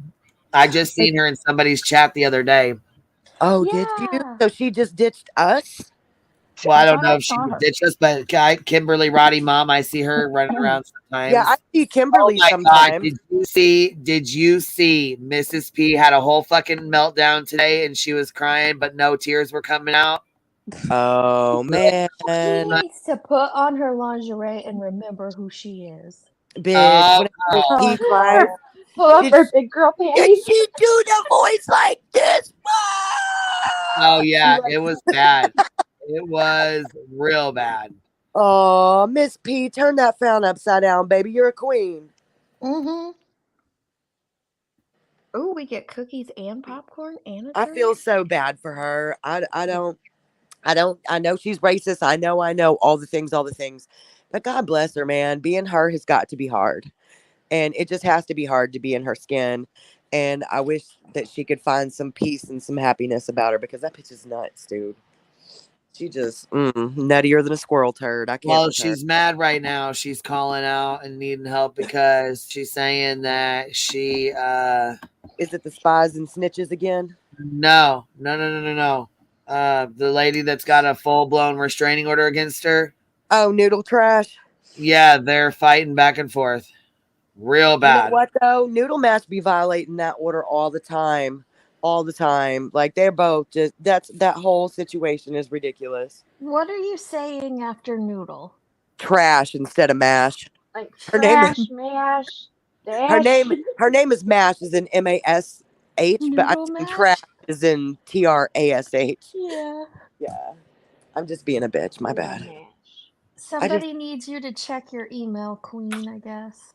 I just seen her in somebody's chat the other day. Oh, did you? So she just ditched us? Well, I don't know if she ditched us, but Kimberly Roddy mom, I see her running around sometimes. Yeah, I see Kimberly oh my sometimes. God, did you see Mrs. P had a whole fucking meltdown today and she was crying, but no tears were coming out? Oh man. She needs to put on her lingerie and remember who she is. Bitch, whenever P cried, Pull up her big girl panties. did she do the voice like this? Oh yeah, it was bad. It was real bad. Oh, Miss P, turn that frown upside down, baby. You're a queen. Mm-hmm. Oh, we get cookies and popcorn and a I drink. feel so bad for her. I know she's racist. I know all the things. But God bless her, man. Being her has got to be hard. And it just has to be hard to be in her skin. And I wish that she could find some peace and some happiness about her because that bitch is nuts, dude. She just nuttier than a squirrel turd. I can't. Well, with her. she's mad right now. She's calling out and needing help because she's saying that she is it the spies and snitches again? No. The lady that's got a full-blown restraining order against her. Oh, Noodle Trash. Yeah, they're fighting back and forth. Real bad. You know what though? Noodle Mash be violating that order all the time. Like they're both just that whole situation is ridiculous. What are you saying after Noodle? Trash instead of mash. Like Her name trash, mash, dash. her name is Mash is an MASH H, but I'm Noodle saying mash? trash is in TRASH. Yeah. Yeah. I'm just being a bitch. My bad. Somebody needs you to check your email, Queen, I guess.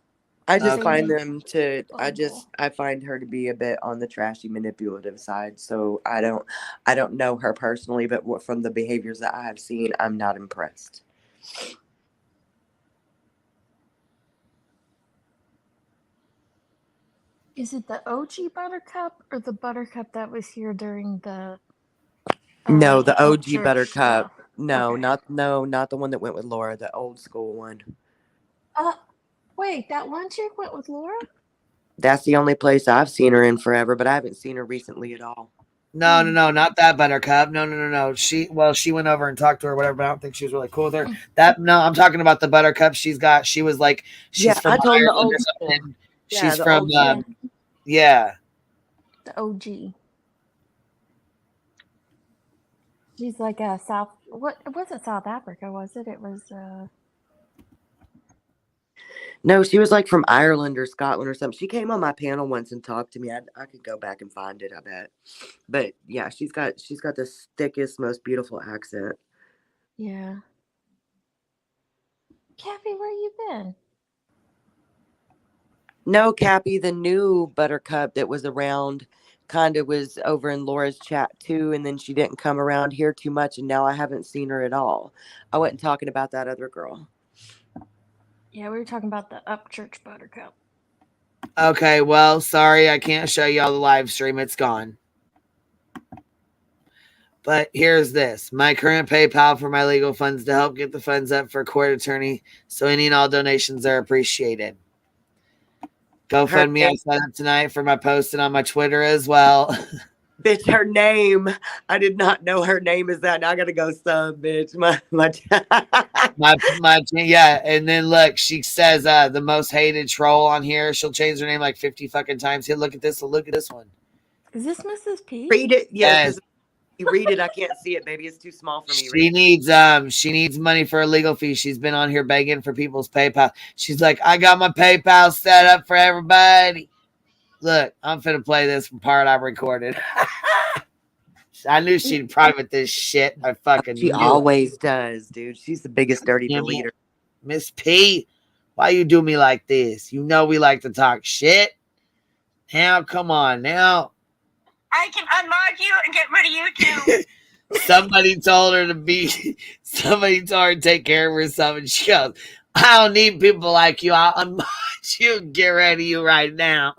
I To just say find the them to bundle. I find her to be a bit on the trashy manipulative side. So I don't know her personally, but from the behaviors that I have seen, I'm not impressed. Is it the OG Buttercup or the Buttercup that was here during the No, the OG Upchurch Buttercup. stuff? No, Okay. not the one that went with Laura, the old school one. Wait, that one chick went with Laura? That's the only place I've seen her in forever, but I haven't seen her recently at all. No, not that Buttercup. No. She went over and talked to her, whatever, but I don't think she was really cool with her. I'm talking about the Buttercup she was like, she's from I told him the Ireland or old school. something. Yeah, She's the from, old school. yeah. The OG. She's like a South, what, it wasn't South Africa, was it? It was, No, she was like from Ireland or Scotland or something. She came on my panel once and talked to me. I could go back and find it, I bet. But yeah, she's got the thickest, most beautiful accent. yeah. Kathy, where you been? No, Cappy, the new Buttercup that was around kind of was over in Laura's chat too, and then she didn't come around here too much, and now I haven't seen her at all. I wasn't talking about that other girl. Yeah, we were talking about the Upchurch Buttercup. Okay, well, sorry, I can't show y'all the live stream. It's gone. But here's this. My current PayPal for my legal funds to help get the funds up for court attorney. So any and all donations are appreciated. GoFundMe I set up tonight for my posting on my Twitter as well. Bitch, her name. I did not know her name is that. Now I gotta go sub, bitch. Yeah, and then look, she says the most hated troll on here. She'll change her name like 50 fucking times. Here, look at this one. Is this Mrs. P? Read it. Yes. Yes. You read it. I can't see it, baby. It's too small for me. She needs money for a legal fee. She's been on here begging for people's PayPal. She's like, I got my PayPal set up for everybody. Look, I'm finna play this part I recorded. I knew she'd private this shit. I fucking She knew always does, dude. She's the biggest dirty deleter. Miss P, why you do me like this? You know we like to talk shit. Now, come on, now. I can unmod you and get rid of you too. Somebody told her to take care of herself, and she goes, I don't need people like you. I'll unmod you and get rid of you right now.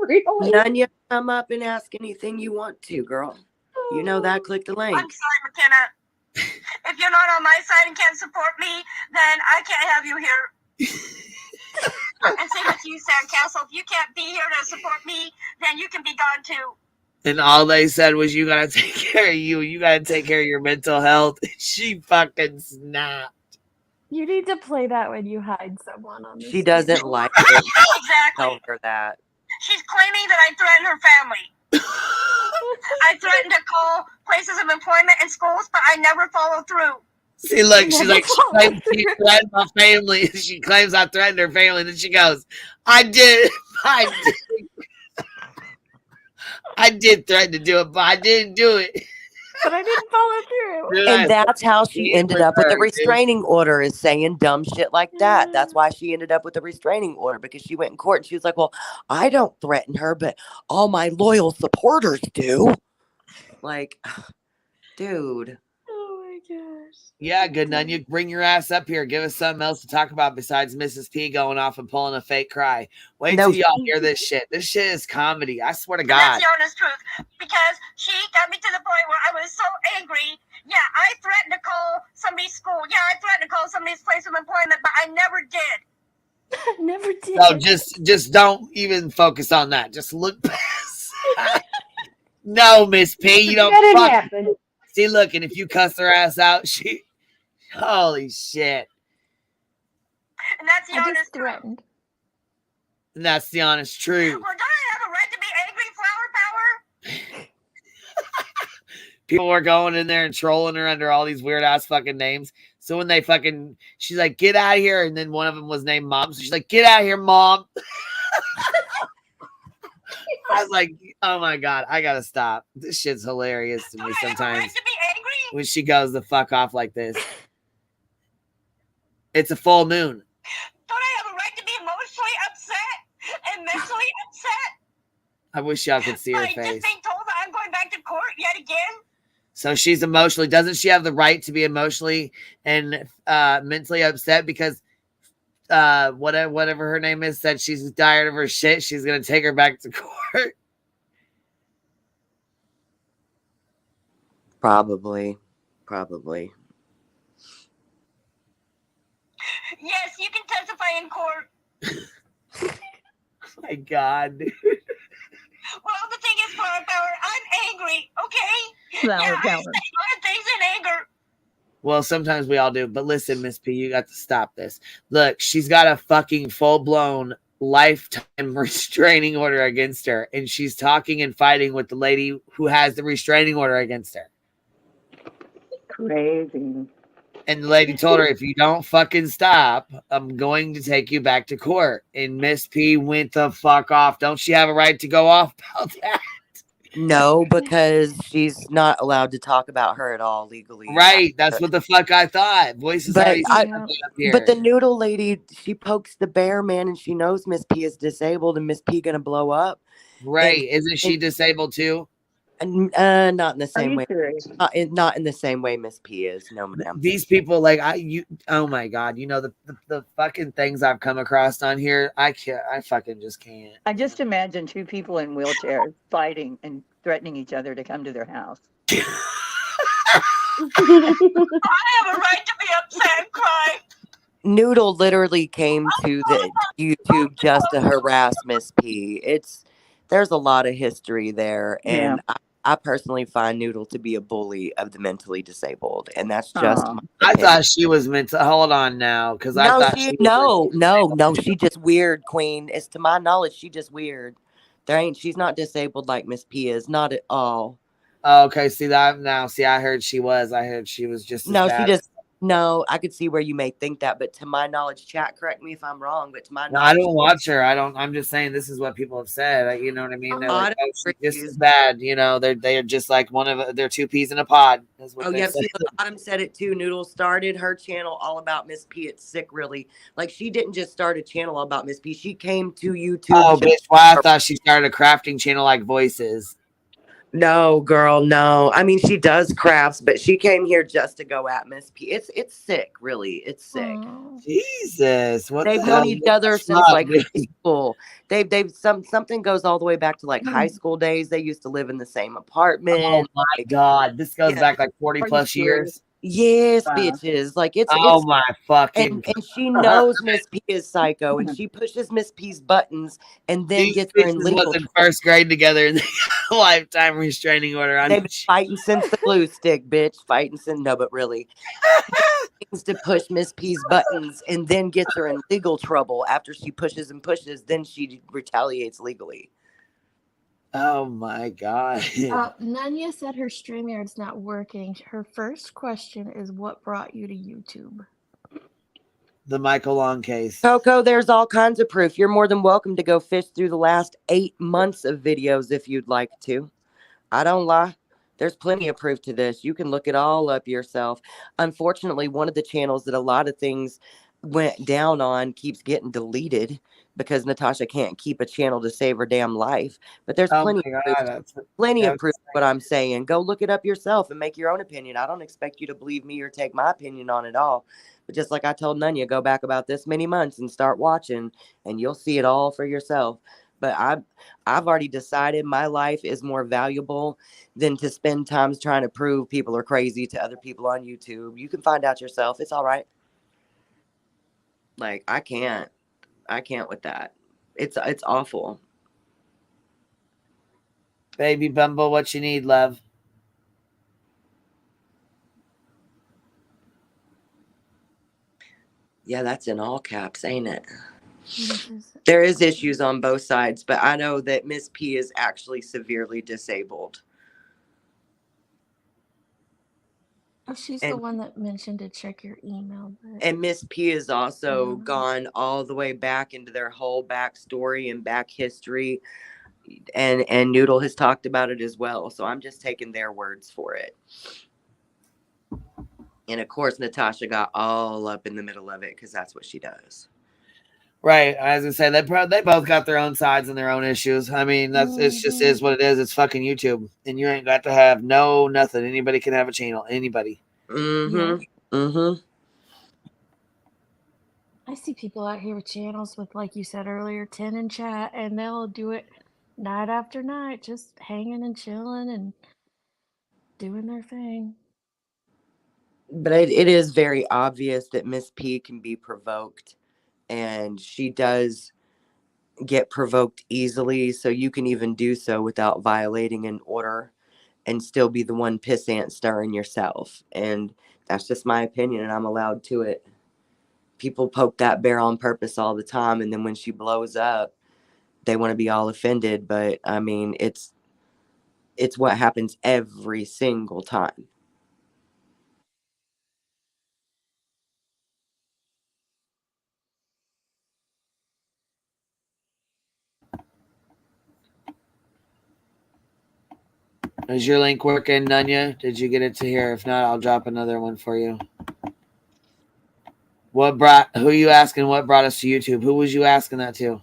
Really? None, you come up and ask anything you want to, girl. You know that. Click the link. I'm sorry, McKenna. If you're not on my side and can't support me, then I can't have you here. And same with you, Sandcastle. If you can't be here to support me, then you can be gone too. And all they said was, you gotta take care of you. You gotta take care of your mental health. She fucking snapped. You need to play that when you hide someone on this. She doesn't channel. like it. Exactly. Tell her that. She's claiming that I threatened her family. I threatened to call places of employment and schools, but I never followed through. See, look, she's like, she claims she threatened my family. She claims I threatened her family. Then she goes, I did threaten to do it, but I didn't do it. But I didn't follow through. And that's how she ended up with the restraining order, is saying dumb shit like that. That's why she ended up with the restraining order, because she went in court and she was like, well, I don't threaten her, but all my loyal supporters do. Like, dude. Oh my gosh. Yeah, good none. You bring your ass up here. Give us something else to talk about besides Mrs. P going off and pulling a fake cry. Wait till y'all hear this shit. This shit is comedy. I swear to God. That's the honest truth. Because she got me to the point where I was so angry. Yeah, I threatened to call somebody's school. Yeah, I threatened to call somebody's place of employment, but I never did. Never did. No, just don't even focus on that. Just look past. No, Miss P, you don't fuck. See, look, and if you cuss her ass out, holy shit. And that's the honest truth. And that's the honest truth. Well, don't I have a right to be angry, Flower Power? People were going in there and trolling her under all these weird ass fucking names. So when she's like, get out of here. And then one of them was named Mom. So she's like, get out of here, Mom. I was like, oh my God, I gotta stop. This shit's hilarious to me sometimes. When she goes the fuck off like this. It's a full moon. Don't I have a right to be emotionally upset and mentally upset? I wish y'all could see her Like, face. just being told that I'm going back to court yet again? So she's emotionally, doesn't she have the right to be emotionally and mentally upset because whatever her name is said she's tired of her shit, she's gonna take her back to court? Probably. Yes, you can testify in court. Oh my God. Well, the thing is, Flower Power, I'm angry, okay? Flower I say a Power. lot of things in anger. Well, sometimes we all do, but listen, Miss P, you got to stop this. Look, she's got a fucking full-blown lifetime restraining order against her, and she's talking and fighting with the lady who has the restraining order against her. Crazy. And the lady told her, if you don't fucking stop, I'm going to take you back to court. And Miss P went the fuck off. Don't she have a right to go off about that? No, because she's not allowed to talk about her at all legally. Right. That's what the fuck I thought. Voices But already said that up here. But the noodle lady, she pokes the bear, man, and she knows Miss P is disabled and Miss P gonna blow up. Right. Isn't she disabled too? Not in the same way. serious? Not in the same way Miss P is. No, ma'am. These people, like oh my God, you know the fucking things I've come across on here. I fucking just can't. I just imagine two people in wheelchairs fighting and threatening each other to come to their house. I have a right to be upset and cry. Noodle literally came to the YouTube just to harass Miss P. There's a lot of history there, and I personally find Noodle to be a bully of the mentally disabled, and that's just. I thought she was meant to hold on now because I thought no, she just weird, Queen. It's to my knowledge, she just weird. She's not disabled like Miss P is, not at all. Oh, okay, see that now. See, I heard she was just as bad. No, I could see where you may think that, but to my knowledge, chat, correct me if I'm wrong, but to my knowledge, I don't watch her. I'm just saying this is what people have said. You know what I mean? They're like, oh, she's just as bad. You know, they're just like they're two peas in a pod. Is what yeah, said. Autumn said it too. Noodle started her channel all about Miss P. It's sick, really. Like, she didn't just start a channel about Miss P. She came to YouTube. Oh, bitch! Why I thought she started a crafting channel like Voices. No, girl, no. I mean, she does crafts, but she came here just to go at Miss P. It's sick, really. It's sick. Jesus, what they've known each other since like high school. Something goes all the way back to like high school days. They used to live in the same apartment. Oh my God, this goes back like 40 plus years. Yes, bitches. Like it's my fucking and she knows Miss P is psycho, and she pushes Miss P's buttons, and then gets her in legal. Was in first grade together, and lifetime restraining order on. They've been fighting since the glue stick, bitch. Fighting since but really, things to push Miss P's buttons, and then gets her in legal trouble after she pushes and pushes. Then she retaliates legally. Oh my God. Nanya said her StreamYard's not working. Her first question is, what brought you to YouTube? The Michael Long case. Coco, there's all kinds of proof. You're more than welcome to go fish through the last 8 months of videos if you'd like to. I don't lie. There's plenty of proof to this. You can look it all up yourself. Unfortunately, one of the channels that a lot of things went down on keeps getting deleted because Natasha can't keep a channel to save her damn life. But there's plenty of proof what I'm saying. Go look it up yourself and make your own opinion. I don't expect you to believe me or take my opinion on it all. But just like I told Nanya, go back about this many months and start watching, and you'll see it all for yourself. But I've already decided my life is more valuable than to spend time trying to prove people are crazy to other people on YouTube. You can find out yourself. It's all right. Like, I can't with that. It's awful. Baby Bumble, what you need, love? Yeah, that's in all caps, ain't it? There is issues on both sides, but I know that Miss P is actually severely disabled. Oh, she's the one that mentioned to check your email. And Miss P has also gone all the way back into their whole backstory and back history. and Noodle has talked about it as well. So I'm just taking their words for it. And of course, Natasha got all up in the middle of it because that's what she does. Right. As I say, they both got their own sides and their own issues. I mean, it's just is what it is. It's fucking YouTube, and you ain't got to have nothing. Anybody can have a channel. Anybody. Mm-hmm. Mm-hmm. I see people out here with channels with, like you said earlier, 10 in chat, and they'll do it night after night, just hanging and chilling and doing their thing. But it is very obvious that Miss P can be provoked, and she does get provoked easily. So you can even do so without violating an order and still be the one pissant stirring yourself. And that's just my opinion, and I'm allowed to it. People poke that bear on purpose all the time, and then when she blows up, they want to be all offended. But I mean, it's what happens every single time. Is your link working, Nunya? Did you get it to here? If not, I'll drop another one for you. Who are you asking what brought us to YouTube? Who was you asking that to?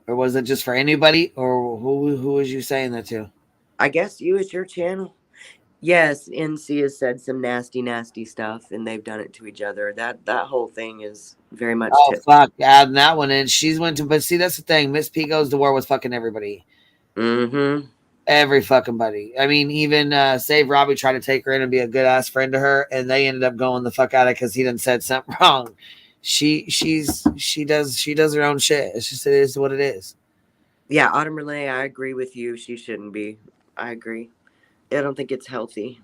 Or was it just for anybody? Or who was you saying that to? I guess you, it's your channel. Yes, NC has said some nasty stuff, and they've done it to each other. That whole thing is very much. Oh fuck, adding that one in. She's went to, but see, that's the thing. Miss P goes to war with fucking everybody. Mm-hmm. Every fucking buddy. I mean, even Save Robbie tried to take her in and be a good ass friend to her, and they ended up going the fuck out of it because he done said something wrong. She does her own shit. It's just, it is what it is. Yeah, Autumn Renee, I agree with you. She shouldn't be. I agree. I don't think it's healthy.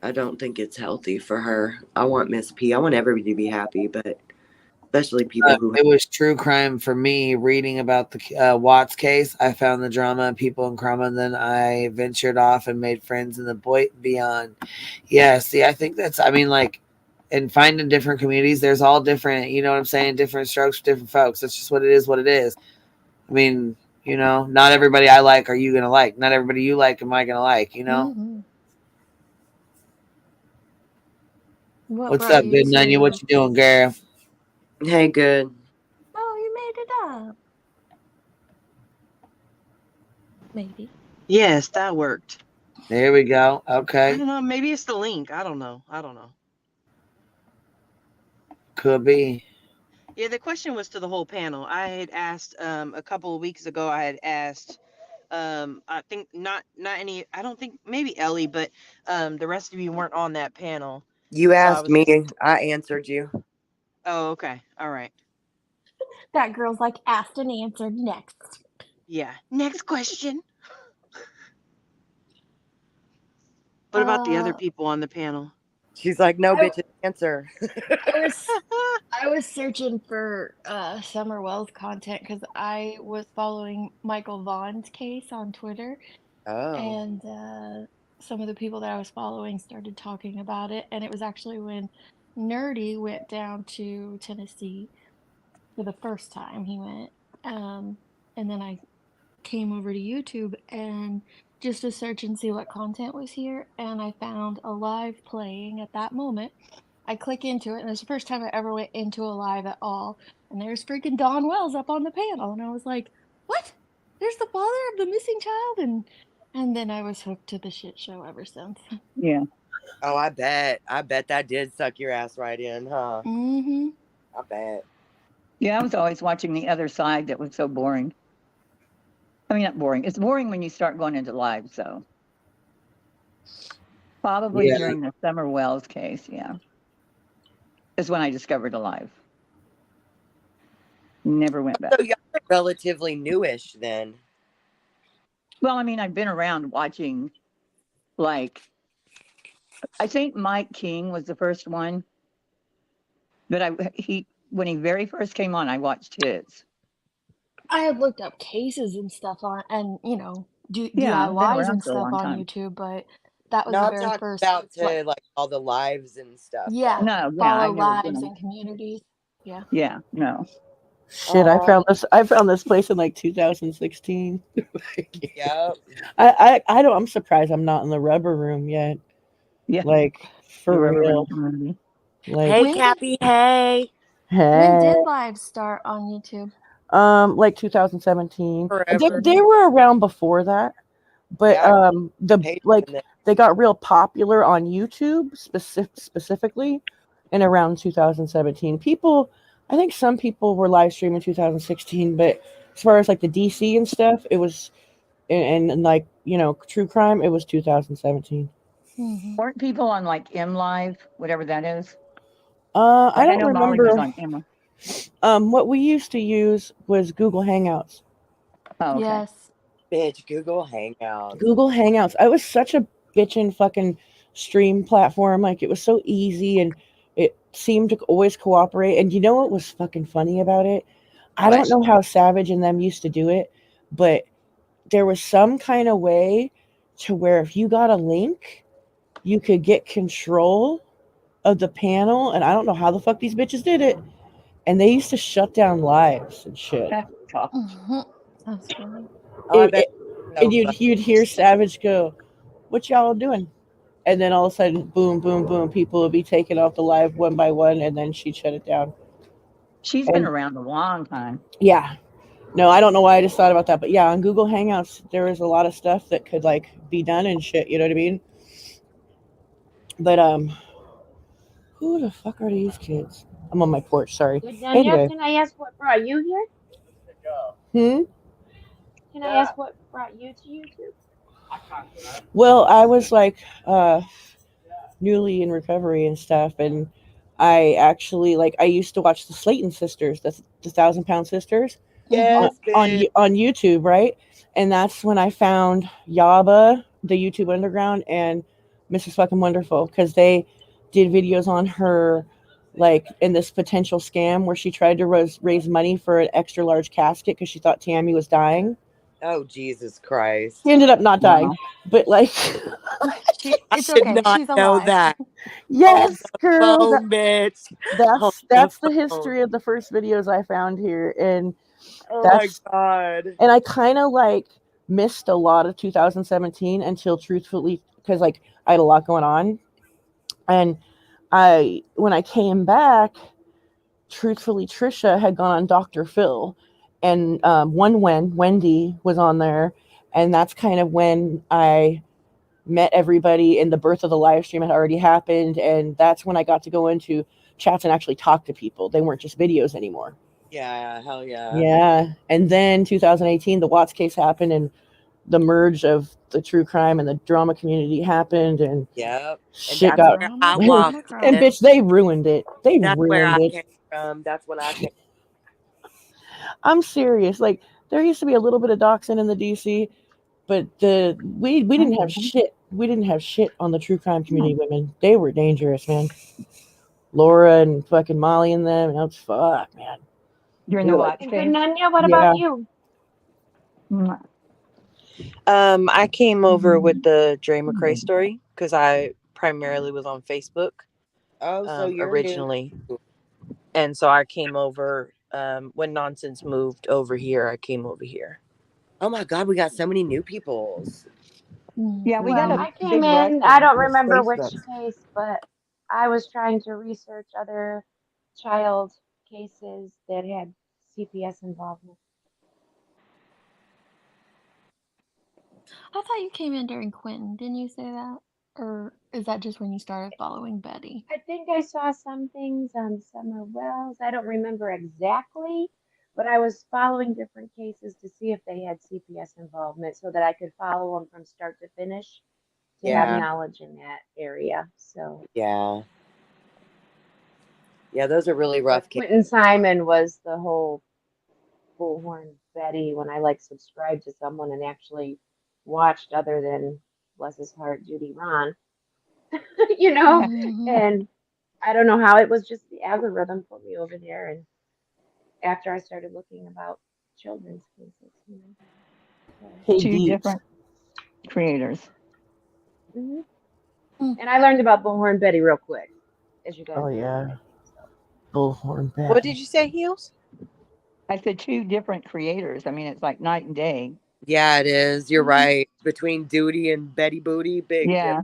I don't think it's healthy for her. I want Miss P. I want everybody to be happy, but especially people who. It was true crime for me reading about the Watts case. I found the drama and people in crime, and then I ventured off and made friends in the beyond. Yeah, see, I think that's, I mean, like, and finding different communities, there's all different, you know what I'm saying? Different strokes for different folks. That's just what it is, I mean, you know, not everybody I like are you going to like. Not everybody you like am I going to like, you know? Mm-hmm. What's up, good Nunya? What you doing, girl? Hey, good. Oh, you made it up. Maybe. Yes, that worked. There we go. Okay. I don't know. Maybe it's the link. I don't know. Could be. Yeah, the question was to the whole panel. I had asked a couple of weeks ago. I had asked, I think not any. I don't think maybe Ellie, but the rest of you weren't on that panel. You asked me. I answered you. Oh, okay. All right. That girl's like asked and answered. Next. Yeah. Next question. What about the other people on the panel? She's like, no, bitch, answer. I was searching for Summer Wells content because I was following Michael Vaughn's case on Twitter. Oh. And some of the people that I was following started talking about it. And it was actually when Nerdy went down to Tennessee for the first time. He went. And then I came over to YouTube and just to search and see what content was here. And I found a live playing at that moment. I click into it, and it's the first time I ever went into a live at all. And there's freaking Dawn Wells up on the panel, and I was like, "What? There's the father of the missing child?" And then I was hooked to the shit show ever since. Yeah. Oh, I bet that did suck your ass right in, huh? Mm-hmm. I bet. Yeah, I was always watching the other side. That was so boring. I mean, not boring. It's boring when you start going into live. So probably during the Summer Wells case, yeah, is when I discovered Alive. Never went back. So y'all are relatively newish then. Well, I mean, I've been around watching, like, I think Mike King was the first one, but when he very first came on, I watched his. I had looked up cases and stuff on, and Yeah, I've been DIYs around and for a stuff long on time. YouTube, but that was No, the I'm very talking first, about like, to like all the lives and stuff. yeah, Though. No, yeah, follow I've never lives been. and communities. Yeah. Yeah, no. Shit, I found this place in like 2016. Yep. I don't. I'm surprised I'm not in the rubber room yet. Yeah. Like The for rubber room real. community. Like Hey, When did Cappy. Hey. when hey. did lives start on YouTube? Like 2017. Forever. They were around before that, but Yeah. they got real popular on YouTube specifically in around 2017. People, I think some people were live streaming 2016, but as far as like the DC and stuff, it was and like true crime, it was 2017. Weren't people on like M Live, whatever that is? I Like, I don't know Molly was remember. on M. What we used to use was Google Hangouts. Oh, okay. Yes. Bitch, Google Hangouts. Google Hangouts. I was such a bitchin' fucking stream platform. Like it was so easy and it seemed to always cooperate. And you know what was fucking funny about it? I don't know how Savage and them used to do it, but there was some kind of way to where if you got a link, you could get control of the panel. And I don't know how the fuck these bitches did it. And they used to shut down lives and shit. That's funny. Oh, I bet. And you'd hear Savage go, "What y'all doing?" And then all of a sudden, boom, boom, boom, people would be taken off the live one by one, and then she'd shut it down. She's been around a long time. Yeah. No, I don't know why I just thought about that, but yeah, on Google Hangouts, there was a lot of stuff that could like be done and shit. You know what I mean? But who the fuck are these kids? I'm on my porch. Sorry. Dunya, Anyway. can I ask what brought you here? Can I ask what brought you to YouTube? Well, I was like newly in recovery and stuff, and I actually I used to watch the Slayton sisters, the 1,000 Pound Sisters, Yes, on YouTube, right? And that's when I found Yaba, the YouTube Underground, and Mrs. Fucking Wonderful, because they did videos on her, like in this potential scam where she tried to raise money for an extra large casket because she thought Tammy was dying. Oh, Jesus Christ. She ended up not dying, but like It's okay. She's alive. That. Yes, girl. Phone, bitch. That's the history of the first videos I found here, and Oh that's my God. and I kind of missed a lot of 2017 until truthfully, because I had a lot going on, and when I came back, truthfully, Trisha had gone on Dr. Phil, and Wendy was on there, and that's kind of when I met everybody, and the birth of the live stream had already happened, and that's when I got to go into chats and actually talk to people. They weren't just videos anymore. Yeah, hell yeah. Yeah. And then 2018, the Watts case happened, and the merge of the true crime and the drama community happened, and shit got where I walked and bitch, they ruined it. That's where I came from. That's when I came. I'm serious. Like there used to be a little bit of doxing in the DC, but we didn't have shit. We didn't have shit on the true crime community women. They were dangerous, man. Laura and fucking Molly and them, and that's fuck, man. You're in the watch phase. Dunya, what about you? I came over with the Dre McCrae story because I primarily was on Facebook. Oh, so you're originally, new. And so I came over when Nonsense moved over here. I came over here. Oh my God, we got so many new people. Yeah, we got a I came in, I don't remember which case, but I was trying to research other child cases that had CPS involvement. I thought you came in during Quentin. Didn't you say that? Or is that just when you started following Betty? I think I saw some things on Summer Wells. I don't remember exactly, but I was following different cases to see if they had CPS involvement so that I could follow them from start to finish to have knowledge in that area. So yeah, those are really rough. Quentin Simon was the whole bullhorn Betty when I subscribed to someone and actually watched other than bless his heart Judy Ron. And I don't know how it was, just the algorithm put me over there, and after I started looking about children's cases, Hey, two Deeps. different creators. And I learned about Bullhorn Betty real quick, as you guys. Oh yeah, Bullhorn Betty. What did you say, Heels? I said 2 different creators. I mean, it's like night and day. Yeah, it is. You're right. Between Duty and Betty Booty, big Yeah.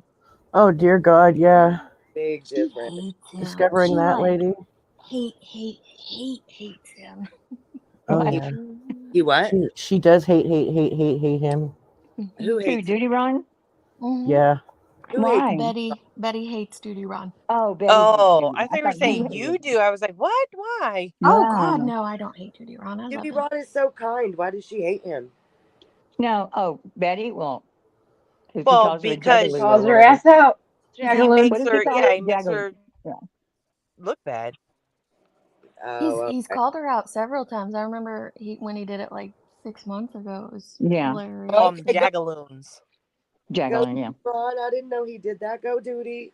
Oh dear God, yeah. Big She difference. hates him. Discovering She, that like, lady. hates him. Oh What? yeah. You what? She does hate him. Who hates Duty Ron? Yeah. Who hates Why? Betty hates Duty Ron. Oh, Betty hates Oh, Duty. I thought you were thought saying hated you do. I was like, what? Why? Oh No, God, no. no, I don't hate Duty Ron. I love Duty him. Ron is so kind. Why does she hate him? No. Oh, Betty? Well, because he Well, calls her a because juggaloo Calls or her whatever. ass out. he Jagaloon. What makes does he her, call yeah, it? he makes Jaggaloo. her Yeah. look bad. He's called her out several times. I remember when he did it like 6 months ago. It was hilarious. Call them jagaloons. Jaggaloo, yeah. Ron, I didn't know he did that. Go Duty.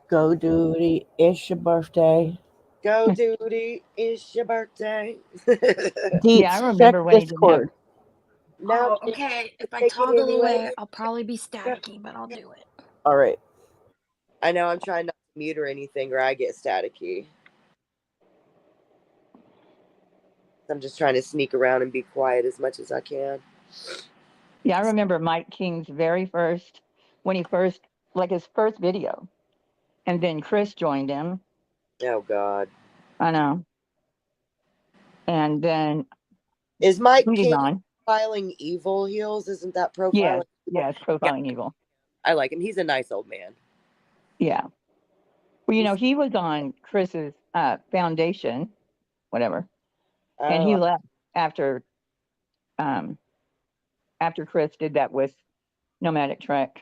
Go Duty. It's your birthday. Go Duty. It's your birthday. Deets, Yeah, I check remember when he didn't have. Discord. Now, Oh, okay. If I take it toggle anyway. away, I'll probably be staticky, but I'll do it. All right. I know I'm trying not to mute or anything, or I get staticky. I'm just trying to sneak around and be quiet as much as I can. Yeah, I remember Mike King's very first, when he first, like his first video. And then Chris joined him. Oh, God. I know. And then Is Mike Duty King Ron. profiling evil, Heels? Isn't that profiling Yes, evil? yes, profiling evil. I like him. He's a nice old man. Yeah. Well, you know, he was on Chris's foundation, whatever. And he Oh, left after Chris did that with Nomadic Trek.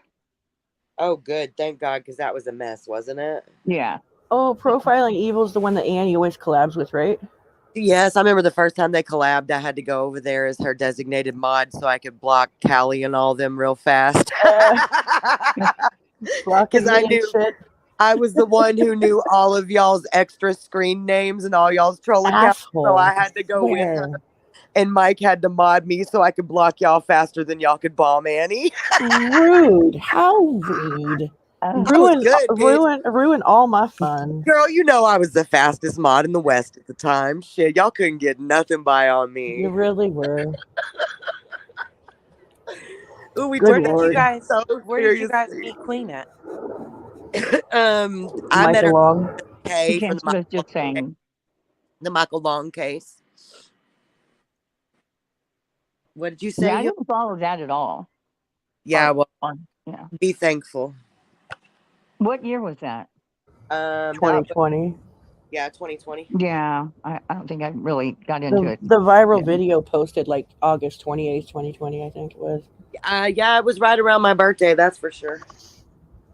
oh, good. Thank God, because that was a mess, wasn't it? Yeah. Oh, Profiling Evil's the one that Annie always collabs with, right? Yes, I remember the first time they collabed, I had to go over there as her designated mod so I could block Callie and all them real fast. Because I knew I was the one who knew all of y'all's extra screen names and all y'all's troll accounts. So I had to go with her. And Mike had to mod me so I could block y'all faster than y'all could bomb Annie. Rude. How rude. Ruin all my fun. Girl, you know I was the fastest mod in the West at the time. Shit, y'all couldn't get nothing by on me. You really were. Ooh, we Good turned Lord. Where did you guys meet Queen at? I met her Long. K from was just saying the Michael Long case. What did you say? Yeah, I didn't follow that at all. Yeah, well, yeah. Be thankful. What year was that? 2020. Yeah, 2020. Yeah, I don't think I really got into it. The viral video posted like August 28th, 2020, I think it was. Yeah, it was right around my birthday, that's for sure.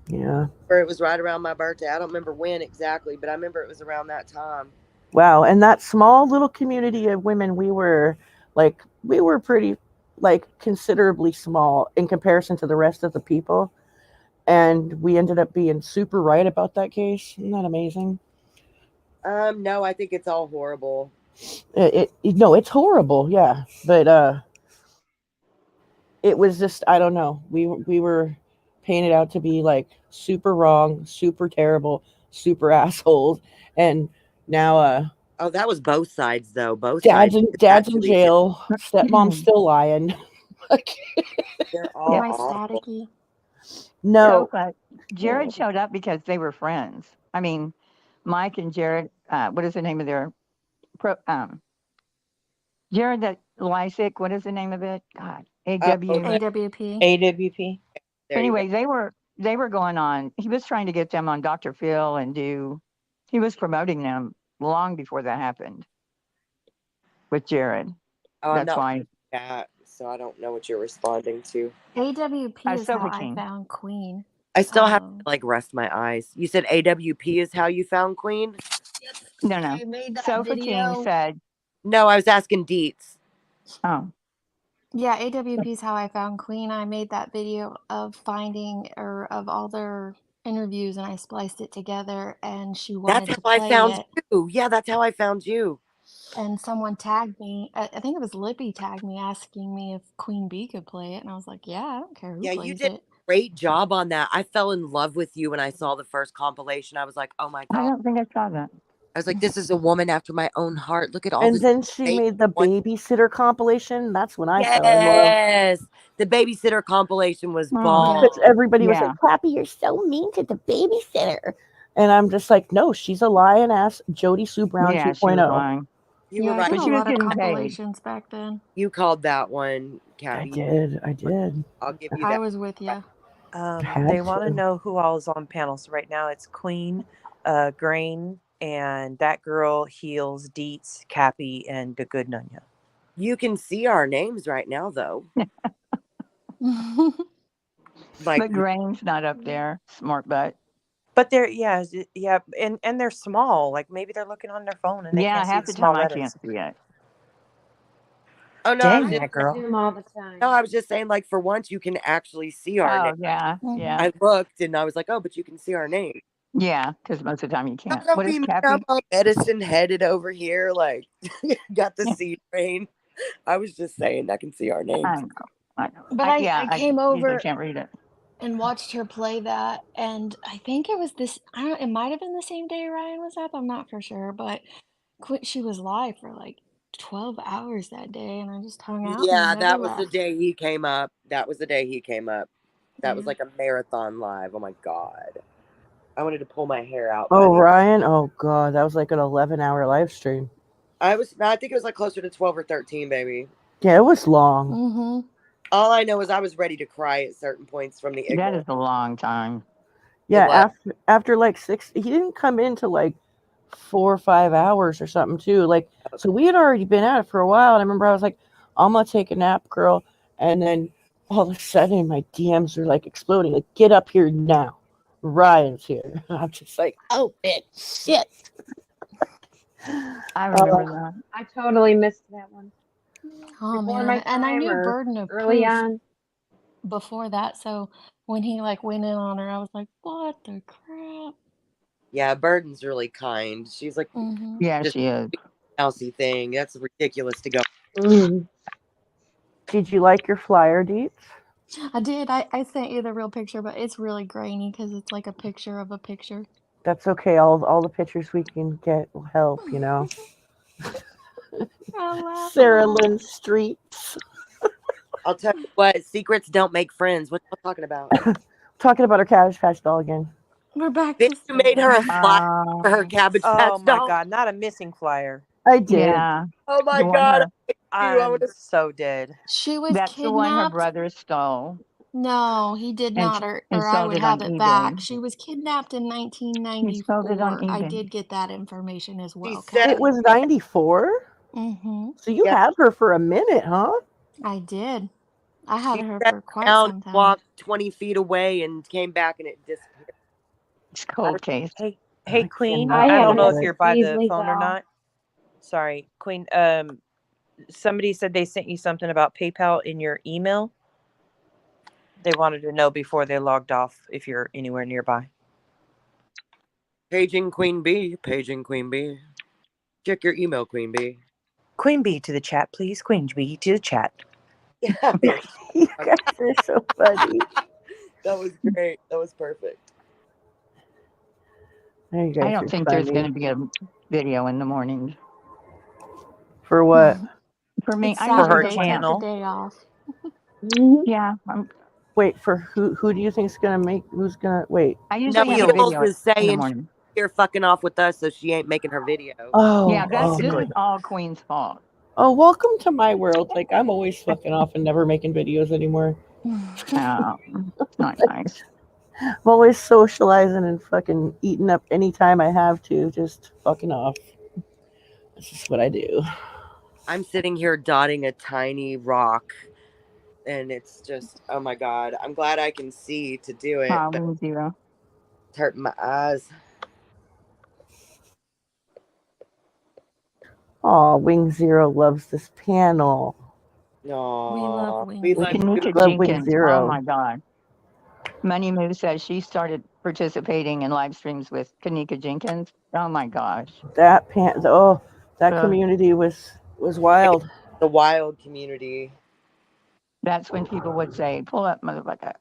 Yeah. Or it was right around my birthday. I don't remember when exactly, but I remember it was around that time. Wow, and that small little community of women, we were pretty, like, considerably small in comparison to the rest of the people. And we ended up being super right about that case. Isn't that amazing? No, I think it's all horrible. No, it's horrible, yeah. But it was just, I don't know. We were painted out to be like super wrong, super terrible, super assholes. And now oh, that was both sides though. Both dad's sides. in jail, stepmom's still lying. They're all Am I staticky? No. But Jared showed up because they were friends. I mean, Mike and Jared, what is the name of their Jared that Lysick, what is the name of it? God, AWP. AWP. Anyway, they were going on. He was trying to get them on Dr. Phil and he was promoting them long before that happened with Jared. Oh, That's why. That, so I don't know what you're responding to. AWP is how I King. found Queen. I still have to like rest my eyes. You said AWP is how you found Queen? No. I made that Sofa video. King said. No, I was asking Deets. Oh. Yeah, AWP is how I found Queen. I made that video of of all their interviews and I spliced it together and she wanted That's to how I play found it. you. Yeah, that's how I found you. and someone tagged me. I think it was Lippy tagged me asking me if Queen Bee could play it, and I was like, yeah, I don't care who Yeah, you plays did it. a great job on that. I fell in love with you when I saw the first compilation. I was like, oh my I God. don't think I saw that. I was like, this is a woman after my own heart. Look at all And this. then she great made the one- babysitter compilation. That's when I fell in love. Yes. The babysitter compilation was Oh, ball. Because everybody was yeah. like, Pappy, you're so mean to the babysitter. And I'm just like, no, she's a lying ass Jody Sue Brown Yeah, she was 2.0. lying. You Yeah, were I right. did But a she was lot of getting paid. compilations back then. You called that one, I Cappy. did. I'll give you I that. was with you. Had They want to to. know who all is on panels. Right now it's Queen, Grain, and that girl Heels, Deets, Cappy, and the Good Nunya. You can see our names right now, though. Like, But Grain's not up there. Smart butt. But they're yeah, and they're small. Like maybe they're looking on their phone and they Yeah, can't see half the the time small I letters. can't see it. oh no, Dang I that girl. Zoom all the time. I was just saying, like, for once, you can actually see our name. Oh, yeah, yeah. I looked and I was like, oh, but you can see our name. Yeah, because most of the time you I can't. don't What is mean Cappy? I'm all medicine headed over here, like, got the seed brain. I was just saying, I can see our I names. know. I know. But I came usually over can't read it. and watched her play that, and I think it was this. I don't. It might have been the same day Ryan was up. I'm not for sure, but she was live for like 12 hours that day, and I just hung out Yeah, and never that was the left. day he came up. That was the day he came up. That was Yeah. like a marathon live. Oh my God. I wanted to pull my hair out. Oh, Buddy. Ryan? Oh, God. That was like an 11-hour live stream. I think it was like closer to 12 or 13, baby. Yeah, it was long. Mm-hmm. All I know is I was ready to cry at certain points from the That ignorance. is a long time. Yeah, after like 6, he didn't come into like 4 or 5 hours or something too. Like, so we had already been at it for a while. And I remember I was like, I'm gonna take a nap, girl. And then all of a sudden my DMs are like exploding. Like, get up here now. Ryan's here. I'm just like, oh shit. I remember that. I totally missed that one. Oh Before man, my and I time knew or Burden of early Proof on. before that, so when he like went in on her, I was like, what the crap? Yeah, Burden's really kind. She's like, Yeah, she is. mousy thing. That's ridiculous to go. Did you like your flyer, Deets? I did. I sent you the real picture, but it's really grainy because it's like a picture of a picture. That's okay. All the pictures we can get will help, you know. Sarah Lynn Streets. I'll tell you what, secrets don't make friends. What am I talking about? Talking about her Cabbage Patch doll again. We're back. Bitch, you made her a flyer for her Cabbage Patch Oh my doll. God, not a missing flyer. I did. Yeah. Oh my The one God. her- I'm so dead. She was That's the one her kidnapped. brother stole. No, he did And not, s- or and I sold would it have on it back. eBay. She was kidnapped in He sold it on 1994. I eBay. did get that information as well. It was 94? Mm-hmm. So you had her for a minute, huh? I did. I had her sat for quite down, some time. walked 20 feet away and came back and it disappeared. It's cold case. Hey, Queen. I I had don't know a if you're by the Beasley phone or doll. not. Sorry, Queen. Somebody said they sent you something about PayPal in your email. They wanted to know before they logged off if you're anywhere nearby. Paging Queen Bee. Paging Queen Bee. Check your email, Queen Bee. Queen Bee to the chat, please. Queen Bee to the chat. Yeah, you guys are so funny. That was great. That was perfect. You guys I don't are think there's funny. going to be a video in the morning. For what? For me, It's I usually Saturday. go Take out. the day off. Yeah. Wait, for who do you think's gonna make? Who's gonna wait? I No, usually have a Heels video is in the saying morning. you're fucking off with us, so she ain't making her video. Oh, This is all Queen's fault. Oh, welcome to my world. Like, I'm always fucking off and never making videos anymore. It's not nice. I'm always socializing and fucking eating up any time I have to, just fucking off. That's just what I do. I'm sitting here dotting a tiny rock, and it's just, oh my God. I'm glad I can see to do it. But Wing Zero. it's hurting my eyes. Oh, Wing Zero loves this panel. No, we love Wing. we like Kanika love Wing Jenkins. Zero. Oh my God. Money Move says she started participating in live streams with Kanika Jenkins. Oh my gosh. That That community was wild. The wild community. That's when people would say, "Pull up, motherfucker,"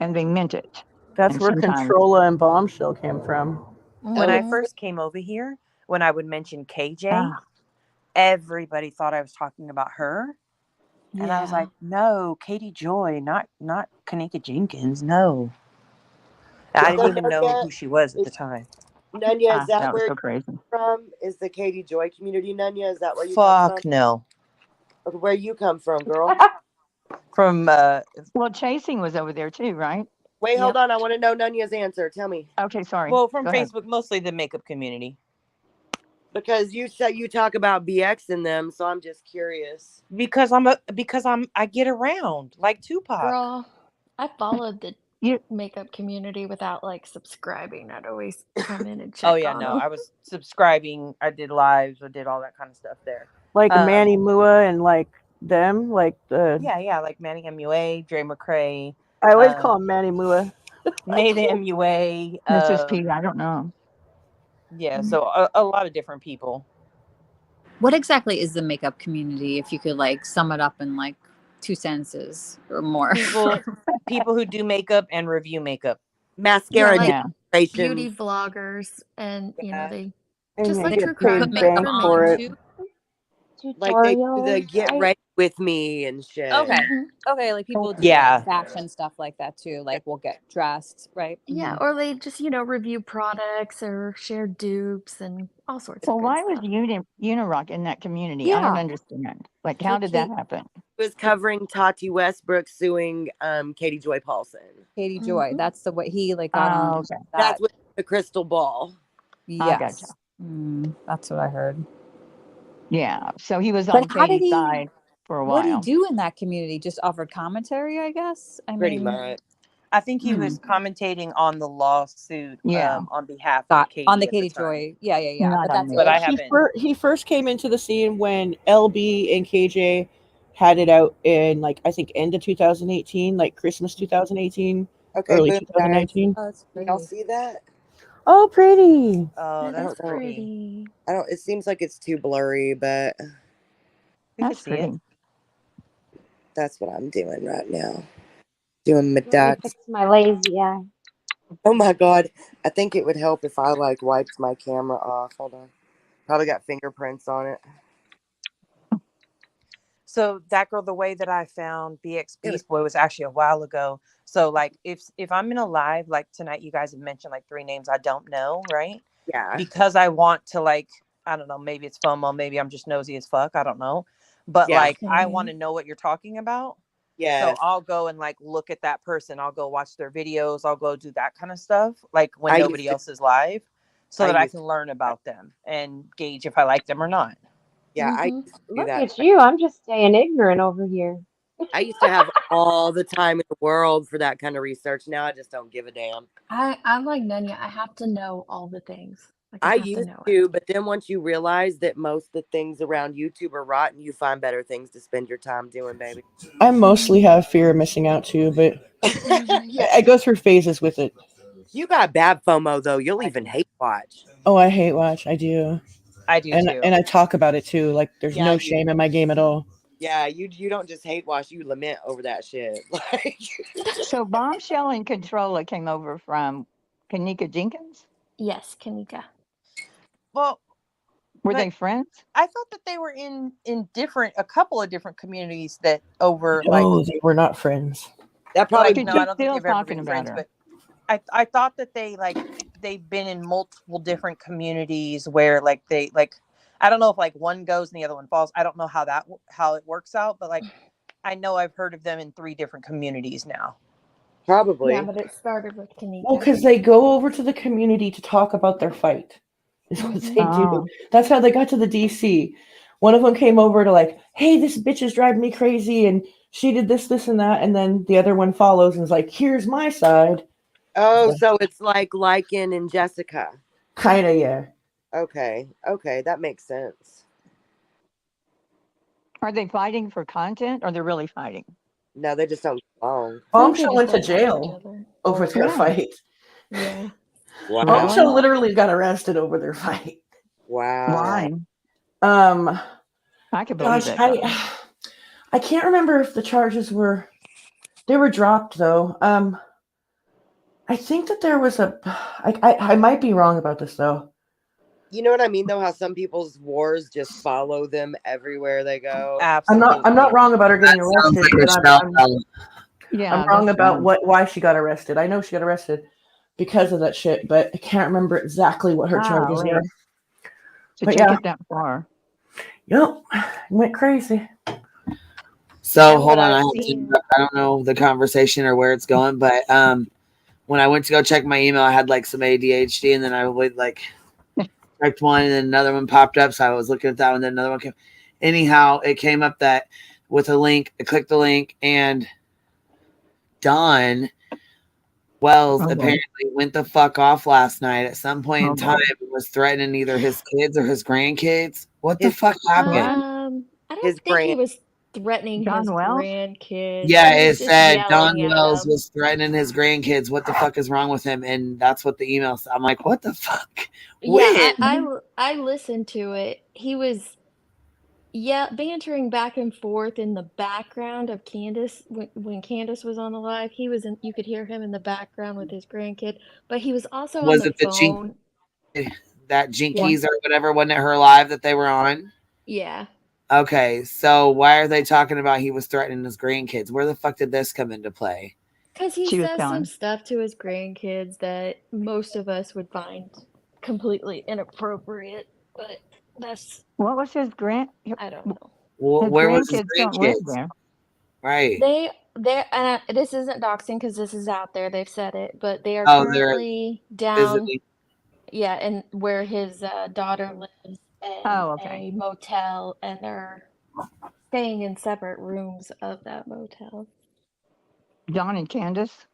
and they meant it. That's And where sometimes, Controlla and Bombshell came from. When I first came over here, when I would mention KJ, Ah. everybody thought I was talking about her. And I was like, no, Katie Joy, not Kanika Jenkins, no. I didn't even know who she was at the time. Nunya, is that that was where so crazy. you're from? Is the Katie Joy community, Nunya? Is that where you Fuck come from? no. Okay, where you come from, girl? From Well, Chasing was over there too, right? Wait, hold on. I want to know Nunya's answer. Tell me. Okay, sorry. Well, from Go ahead. Facebook, mostly the makeup community. Because you said you talk about BX in them, so I'm just curious. Because I get around like Tupac. Girl, I followed the makeup community without like subscribing. I'd always come in and check Oh yeah, on no, them. I was subscribing. I did lives. I did all that kind of stuff there. Like Manny Mua and like them, like the yeah, like Manny MUA, Dre McCrae. I always call him Manny Mua. May the MUA. Mrs. P, I don't know. Yeah, so a lot of different people. What exactly is the makeup community, if you could like sum it up in like 2 sentences or more? People who do makeup and review makeup. Mascara like beauty vloggers, and you know they And just they like get true crime paid makeup bank for for men it. too. Like they do the Tutorials, get right? ready with me and shit. Okay. Okay, like people do like fashion stuff like that too. Like we'll get dressed, right? Yeah, or they just review products or share dupes and all sorts Well, of good why stuff. was Unirock in that community? I don't understand. Like, how did that happen? Was covering Tati Westbrook suing Katie Joy Paulson. Katie Joy. That's the way he like got on. Okay. That's with the crystal ball. I gotcha. That's what I heard. Yeah. So he was on But how did Katie's he? side for a What did he while. do in that community? Just offered commentary, I guess. I Pretty mean, much. I think he was commentating on the lawsuit on behalf of Katie on the at Katie the time. Joy. Yeah. Not But on that's me. But I it. haven't. He first came into the scene when LB and KJ had it out in like I think end of 2018, like Christmas 2018, Okay, early boom, 2019. Oh, that's Y'all see that? Oh, pretty. Oh, That is that's pretty. pretty. I don't. It seems like it's too blurry, but We That's could see it. pretty. that's what I'm doing right now. Doing my Let me dots. fix my lazy eye. Oh my god! I think it would help if I like wiped my camera off. Hold on. Probably got fingerprints on it. So that girl, the way that I found BX Beast Boy was actually a while ago. So like if I'm in a live like tonight, you guys have mentioned like 3 names I don't know, right? Yeah. Because I want to like, I don't know, maybe it's FOMO, maybe I'm just nosy as fuck. I don't know. But like I want to know what you're talking about. Yeah. So I'll go and like look at that person. I'll go watch their videos. I'll go do that kind of stuff. Like when nobody else is live. So that I can learn about them and gauge if I like them or not. Yeah, I used to do Look that. at you. I'm just staying ignorant over here. I used to have all the time in the world for that kind of research. Now I just don't give a damn. I'm like Nunya. I have to know all the things. Like, I have used know to, but then once you realize that most of the things around YouTube are rotten, you find better things to spend your time doing, baby. I mostly have fear of missing out too, but I go through phases with it. You got bad FOMO though. You'll even hate watch. Oh, I hate watch. I do. I do and, too. And I talk about it too. Like there's no shame in my game at all. Yeah, you don't just hate watch, you lament over that shit. Like So Bombshell and Controlla came over from Kanika Jenkins? Yes, Kanika. Well, were they friends? I thought that they were in a couple of different communities that over No, they were not friends. That probably no, I don't think they've ever been friends, but I thought that they've been in multiple different communities where like they like I don't know if like one goes and the other one falls. I don't know how it works out, but like I know I've heard of them in 3 different communities now. Probably. Yeah, but it started with Kanika. Well, because they go over to the community to talk about their fight. Is what they do. That's how they got to the DC. One of them came over to like, hey, this bitch is driving me crazy, and she did this, this, and that, and then the other one follows and is like, here's my side. Oh, so it's like Lycan and Jessica. Kinda, yeah. Okay, that makes sense. Are they fighting for content or they're really fighting? No, they just don't get along. Bombshell went to jail over their fight. Yeah. Wow. Bombshell literally got arrested over their fight. Wow. Why? I could believe Gosh, that. I can't remember if the charges were dropped though. I think that there was I might be wrong about this though. You know what I mean, though? How some people's wars just follow them everywhere they go. Absolutely. I'm not wrong about her getting arrested, but I'm wrong about why she got arrested. I know she got arrested because of that shit, but I can't remember exactly what her charges were. To But take yeah. it that far. Yep. Went crazy. So And hold what on, I've I have to seen- interrupt. I don't know the conversation or where it's going, but when I went to go check my email, I had like some ADHD, and then I would like checked one, and then another one popped up. So I was looking at that one, then another one came. Anyhow, it came up that with a link. I clicked the link, and Don Wells apparently went the fuck off last night at some point in time and was threatening either his kids or his grandkids. What the fuck happened? I don't think he was threatening John his Wells? grandkids. Yeah, He it was just said Don yelling at Wells them. was threatening his grandkids. What the fuck is wrong with him? And that's what the email said. I'm like, what the fuck? Yeah, When? I listened to it. He was bantering back and forth in the background of Candace when Candace was on the live. He was you could hear him in the background with his grandkid, but he was also on Was the it the phone. that Jinkies or whatever? Wasn't it her live that they were on? Yeah. Okay, so why are they talking about he was threatening his grandkids? Where the fuck did this come into play? Because he She was says telling. some stuff to his grandkids that most of us would find completely inappropriate, but that's What was his I don't know. Well, His where was his grandkids don't live grandkids? there. Right. They and this isn't doxing because this is out there. They've said it, but they are Oh, they're currently down. visiting. Yeah, and where his daughter lives in a motel, and they're staying in separate rooms of that motel. John and Candace?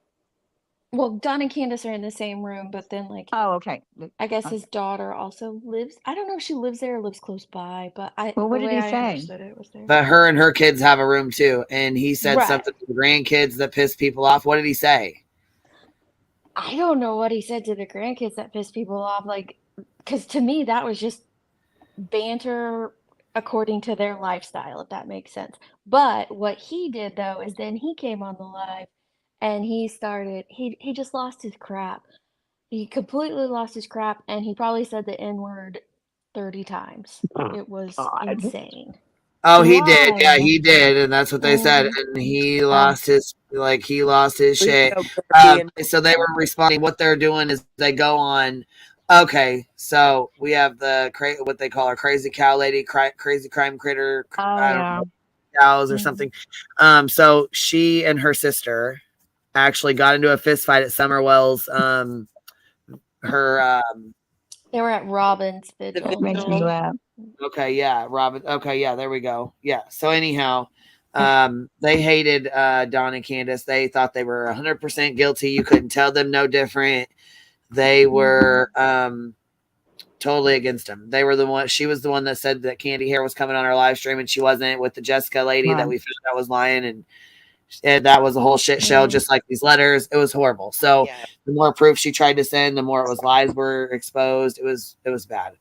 Well, Don and Candace are in the same room, but then like I guess his daughter also lives. I don't know if she lives there or lives close by, but Well, what the did way he I say? understood it was there. But her and her kids have a room too. And he said Right. something to the grandkids that pissed people off. What did he say? I don't know what he said to the grandkids that pissed people off. Like, because to me that was just banter according to their lifestyle, if that makes sense. But what he did though is then he came on the live and he just lost his crap. He completely lost his crap and he probably said the N-word 30 times. It was insane. Oh, he did. Yeah, he did. And that's what they said. And he lost his shit. So they were responding. What they're doing is they go on. Okay, so we have the what they call our crazy cow lady, crazy crime critter. I don't know, cows or something. So she and her sister actually got into a fist fight at Summerwell's. They were at Robin's vigil. Makes me laugh. Okay, yeah, Robin. Okay, yeah, there we go. Yeah. So anyhow, they hated Don and Candace. They thought they were 100% guilty. You couldn't tell them no different. They were totally against him. They were the one. She was the one that said that Candy Hair was coming on our live stream, and she wasn't, with the Jessica lady that we found out was lying, and that was a whole shit show, just like these letters. It was horrible. So the more proof she tried to send, the more it was lies were exposed. It was bad.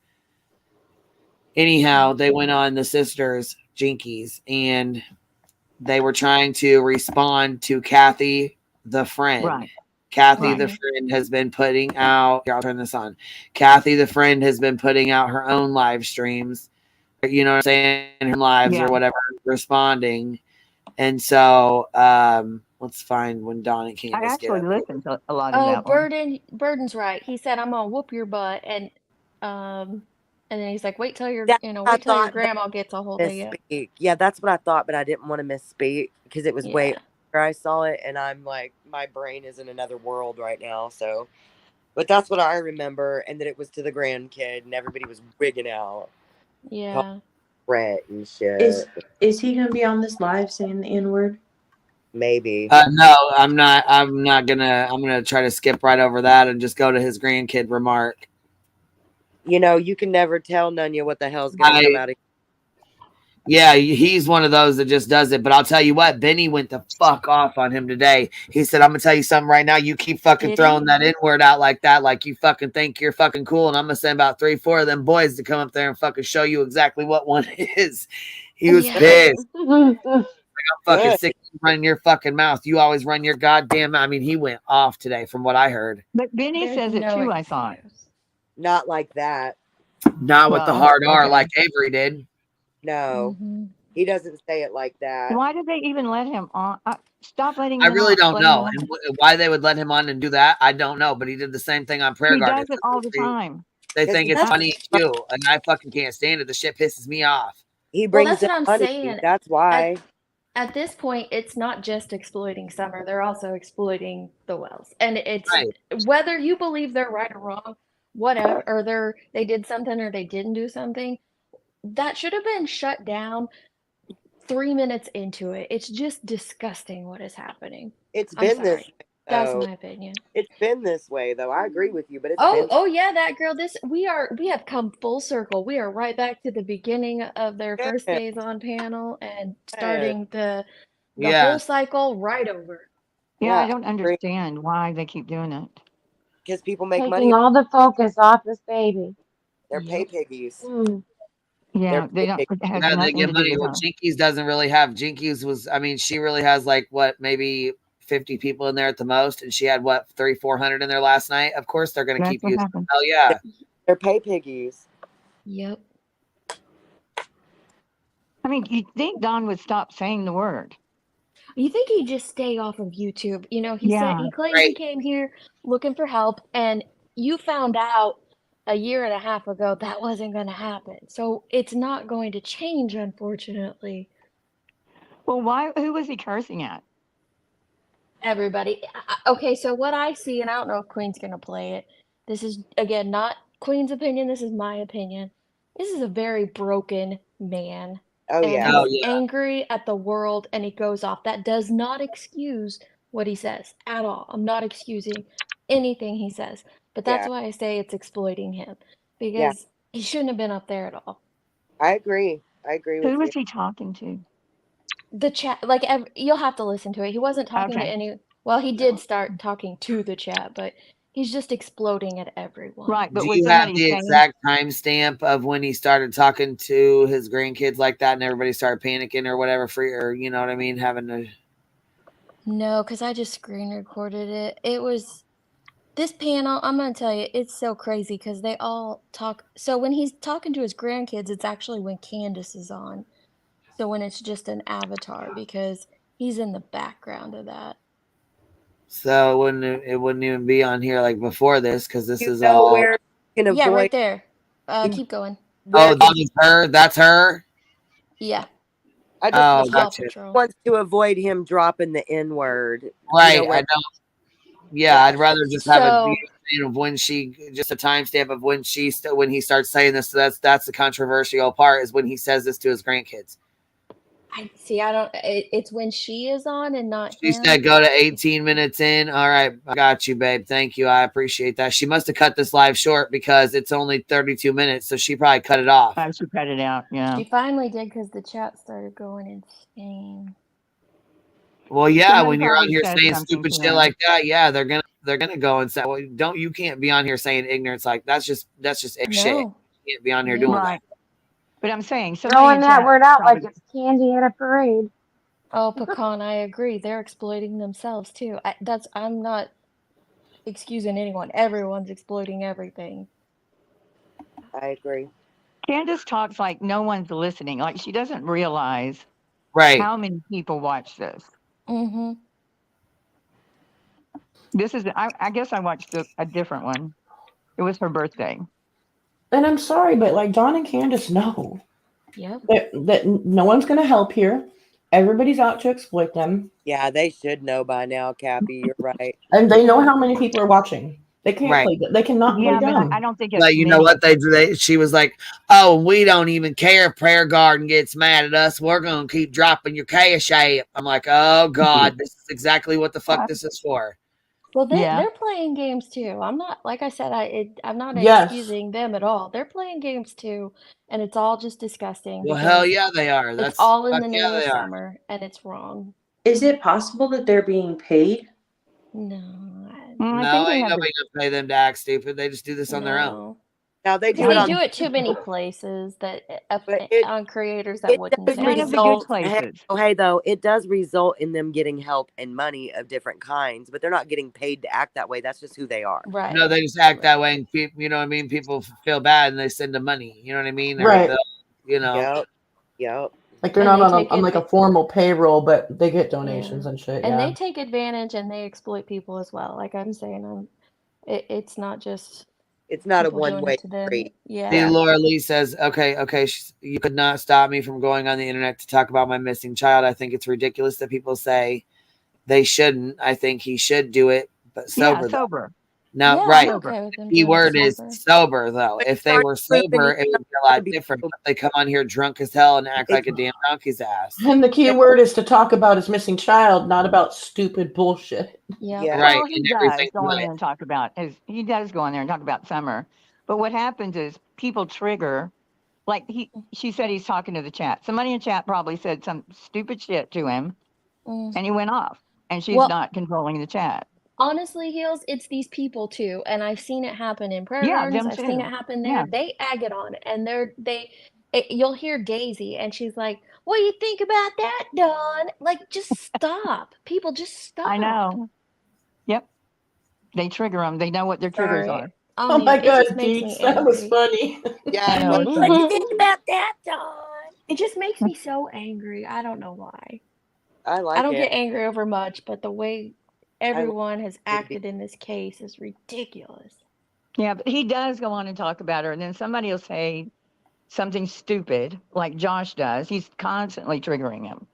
Anyhow, they went on the sisters, Jinkies, and they were trying to respond to Kathy, the friend. Right. Kathy, the friend, has been putting out. Here, I'll turn this on. Kathy, the friend, has been putting out her own live streams. You know what I'm saying? Her lives or whatever, responding. And so let's find when Don and Candace I actually listened to a lot of that one. Burden's right. He said, "I'm gonna whoop your butt," and then he's like, "Wait till your I wait till your thought grandma gets a hold of you." misspeak. Yeah, that's what I thought, but I didn't want to misspeak because it was way after I saw it, and I'm like, my brain is in another world right now. So, but that's what I remember, and that it was to the grandkid, and everybody was wigging out. Yeah. Brett and shit. Is he gonna be on this live saying the N-word? Maybe. No, I'm not. I'm gonna try to skip right over that and just go to his grandkid remark. You know, you can never tell Nunya what the hell's gonna come out of. Yeah, he's one of those that just does it. But I'll tell you what, Benny went the fuck off on him today. He said, I'm going to tell you something right now. You keep fucking Did throwing he? that N-word out like that, like you fucking think you're fucking cool. And I'm going to send about 3-4 of them boys to come up there and fucking show you exactly what one is. He was Yeah. pissed. Like, I'm fucking Good. sick of running your fucking mouth. You always run your goddamn mouth. I mean, he went off today from what I heard. But Benny There's says it no too, I thought. excuse. Not like that. Not with the Well, hard R okay. like Avery did. No, Mm-hmm. he doesn't say it like that. Why did they even let him on? Stop letting I him really on. don't Let him know. on. And why they would let him on and do that, I don't know. But he did the same thing on Prayer He Garden. does it all the time. They 'Cause think he it's That's funny too, and I fucking can't stand it. The shit pisses me off. he well, brings that's in what I'm money. saying. That's why. At this point, it's not just exploiting Summer; they're also exploiting the Wells, and it's Right. whether you believe they're right or wrong, whatever, or they did something or they didn't do something. That should have been shut down 3 minutes into it. It's just disgusting what is happening. It's I'm been this sorry. way, That's though. my opinion. It's been this way, though. I agree with you, but it's Oh, been. oh yeah, that girl. We have come full circle. We are right back to the beginning of their first Yes, days on panel and yes, starting the Yeah. whole cycle right over. Yeah, I yeah. don't understand why they keep doing it. Because people make Taking money. all the focus off this baby. They're pay Yep. piggies. Mm. Yeah, They're they pay don't. piggies. It has Yeah, they nothing get to do money. with Well, her. Jinkies doesn't really have. Jinkies was, I mean, she really has like what, maybe 50 people in there at the most, and she had what, 300-400 in there last night. Of course, they're gonna That's keep what using. happened. Hell yeah. They're pay piggies. Yep. I mean, you'd think Don would stop saying the word. You think he'd just stay off of YouTube? You know, he Yeah. claims he Right. came here looking for help, and you found out a year and a half ago that wasn't going to happen. So it's not going to change, unfortunately. Well, who was he cursing at? Everybody. Okay, so what I see, and I don't know if Queen's going to play it. This is, again, not Queen's opinion. This is my opinion. This is a very broken man. Oh, And yeah. Oh he's yeah. angry at the world and he goes off. That does not excuse what he says at all. I'm not excusing anything he says. But that's Yeah. why I say it's exploiting him. Yeah. Because he shouldn't have been up there at all. I agree. I agree with Who you. was he talking to? The chat, like, you'll have to listen to it. He wasn't talking to Okay. any. Well, he did start talking to the chat, but he's just exploding at everyone. Right, but Do was you have somebody the saying? exact timestamp of when he started talking to his grandkids like that, and everybody started panicking or whatever, or you know what I mean, having to? No, because I just screen recorded it. It was this panel. I'm gonna tell you, it's so crazy because they all talk. So when he's talking to his grandkids, it's actually when Candace is on. So when it's just an avatar, because he's in the background of that. So it wouldn't even be on here like before this, because this You is know all. where you can Yeah, right avoid. there. Keep going. Where Oh, that is her. That's her. Yeah, I just Oh, that's Paw gotcha. Patrol. wants to avoid him dropping the N word. Right. You know, I where, don't. Yeah, I'd rather just have So- it be of when she, just a timestamp of when when he starts saying this. So that's the controversial part, is when he says this to his grandkids. I see. I don't. It's when she is on and not She him. said go to 18 minutes in. All right, I got you, babe. Thank you. I appreciate that. She must have cut this live short because it's only 32 minutes, so she probably cut it off. I should cut it out. Yeah. She finally did because the chat started going insane. Well, yeah, Somebody when you're on probably here said saying something stupid to shit them. like that, yeah, they're gonna go and say, well, you can't be on here saying ignorance like that's just shit. No. You can't be on here doing Right. But I'm saying somebody Throwing in that chat word out like probably- it's candy at a parade. Oh, Pecan, I agree. They're exploiting themselves too. I'm not excusing anyone. Everyone's exploiting everything. I agree. Candace talks like no one's listening. Like she doesn't realize Right. how many people watch this. Mm-hmm. This is, I guess I watched a different one. It was her birthday. And I'm sorry, but like Don and Candace know Yep. that no one's going to help here. Everybody's out to exploit them. Yeah, they should know by now, Cappy. You're right. And they know how many people are watching. They can't Right. play. They cannot play Yeah, but dumb. I don't think it's But you know many. what she was like, oh, we don't even care if Prayer Garden gets mad at us. We're gonna keep dropping your cash app. I'm like, oh god, this is exactly what the fuck this is for. Well, Yeah. they're playing games too. I'm not, like I said, I'm not Yes. excusing them at all. They're playing games too, and it's all just disgusting Well, hell because yeah, they are. it's That's all in fuck the yeah, name of they are. summer, and it's wrong. Is it possible that they're being paid? No, I No, think they ain't have nobody gonna pay them to act stupid. They just do this on their own. no. Now they Because do it they on, do it too many places that but it on creators that it wouldn't does say none of the good result. Hey, places. hey, though, it does result in them getting help and money of different kinds, but they're not getting paid to act that way. That's just who they are. right. No, they just act that way, and people, you know what I mean. People feel bad, and they send them money. You know what I mean? Or Right. they'll, you know. Yep. Yep. Like they're And not they on take like a adva- formal payroll, but they get donations Yeah. and shit. And Yeah. they take advantage and they exploit people as well. Like I'm saying, it's not just It's not a people doing one-way it to them. street. See, Yeah. Laura Lee says, okay, you could not stop me from going on the internet to talk about my missing child. I think it's ridiculous that people say they shouldn't. I think he should do it, but sober. Yeah, sober. Now, Yeah, right. I'm okay with them The key doing it word is sober. sober, though. But If they trying were to prove sober, anything it would be a gonna lot be different. sober. But they come on here drunk as hell and act like It's a damn donkey's ass. And the key word is to talk about his missing child, not about stupid bullshit. Yeah. yeah. Right, Well, he and does everything go on good. there and talk about he does go on there and talk about summer. But what happens is people trigger, like she said he's talking to the chat. Somebody in chat probably said some stupid shit to him, and he went off. And she's Well, not controlling the chat. honestly, Heels, it's these people too, and I've seen it happen in prayer Yeah, gardens. them I've seen it too. happen Yeah. there. They egg it on, and you'll hear Daisy, and she's like, "What do you think about that, Dawn?" Like, just stop, people, just stop. I know. Yep. They trigger them. They know what their triggers Sorry. are. Oh my It God, just makes me Deeks, that was angry. funny. Yeah. It know. makes What do you me. think about that, Dawn? It just makes me so angry. I don't know why. I I like don't it. get angry over much, but the way I like everyone has it. acted in this case is ridiculous. Yeah, but he does go on and talk about her, and then somebody will say something stupid, like Josh does. He's constantly triggering him,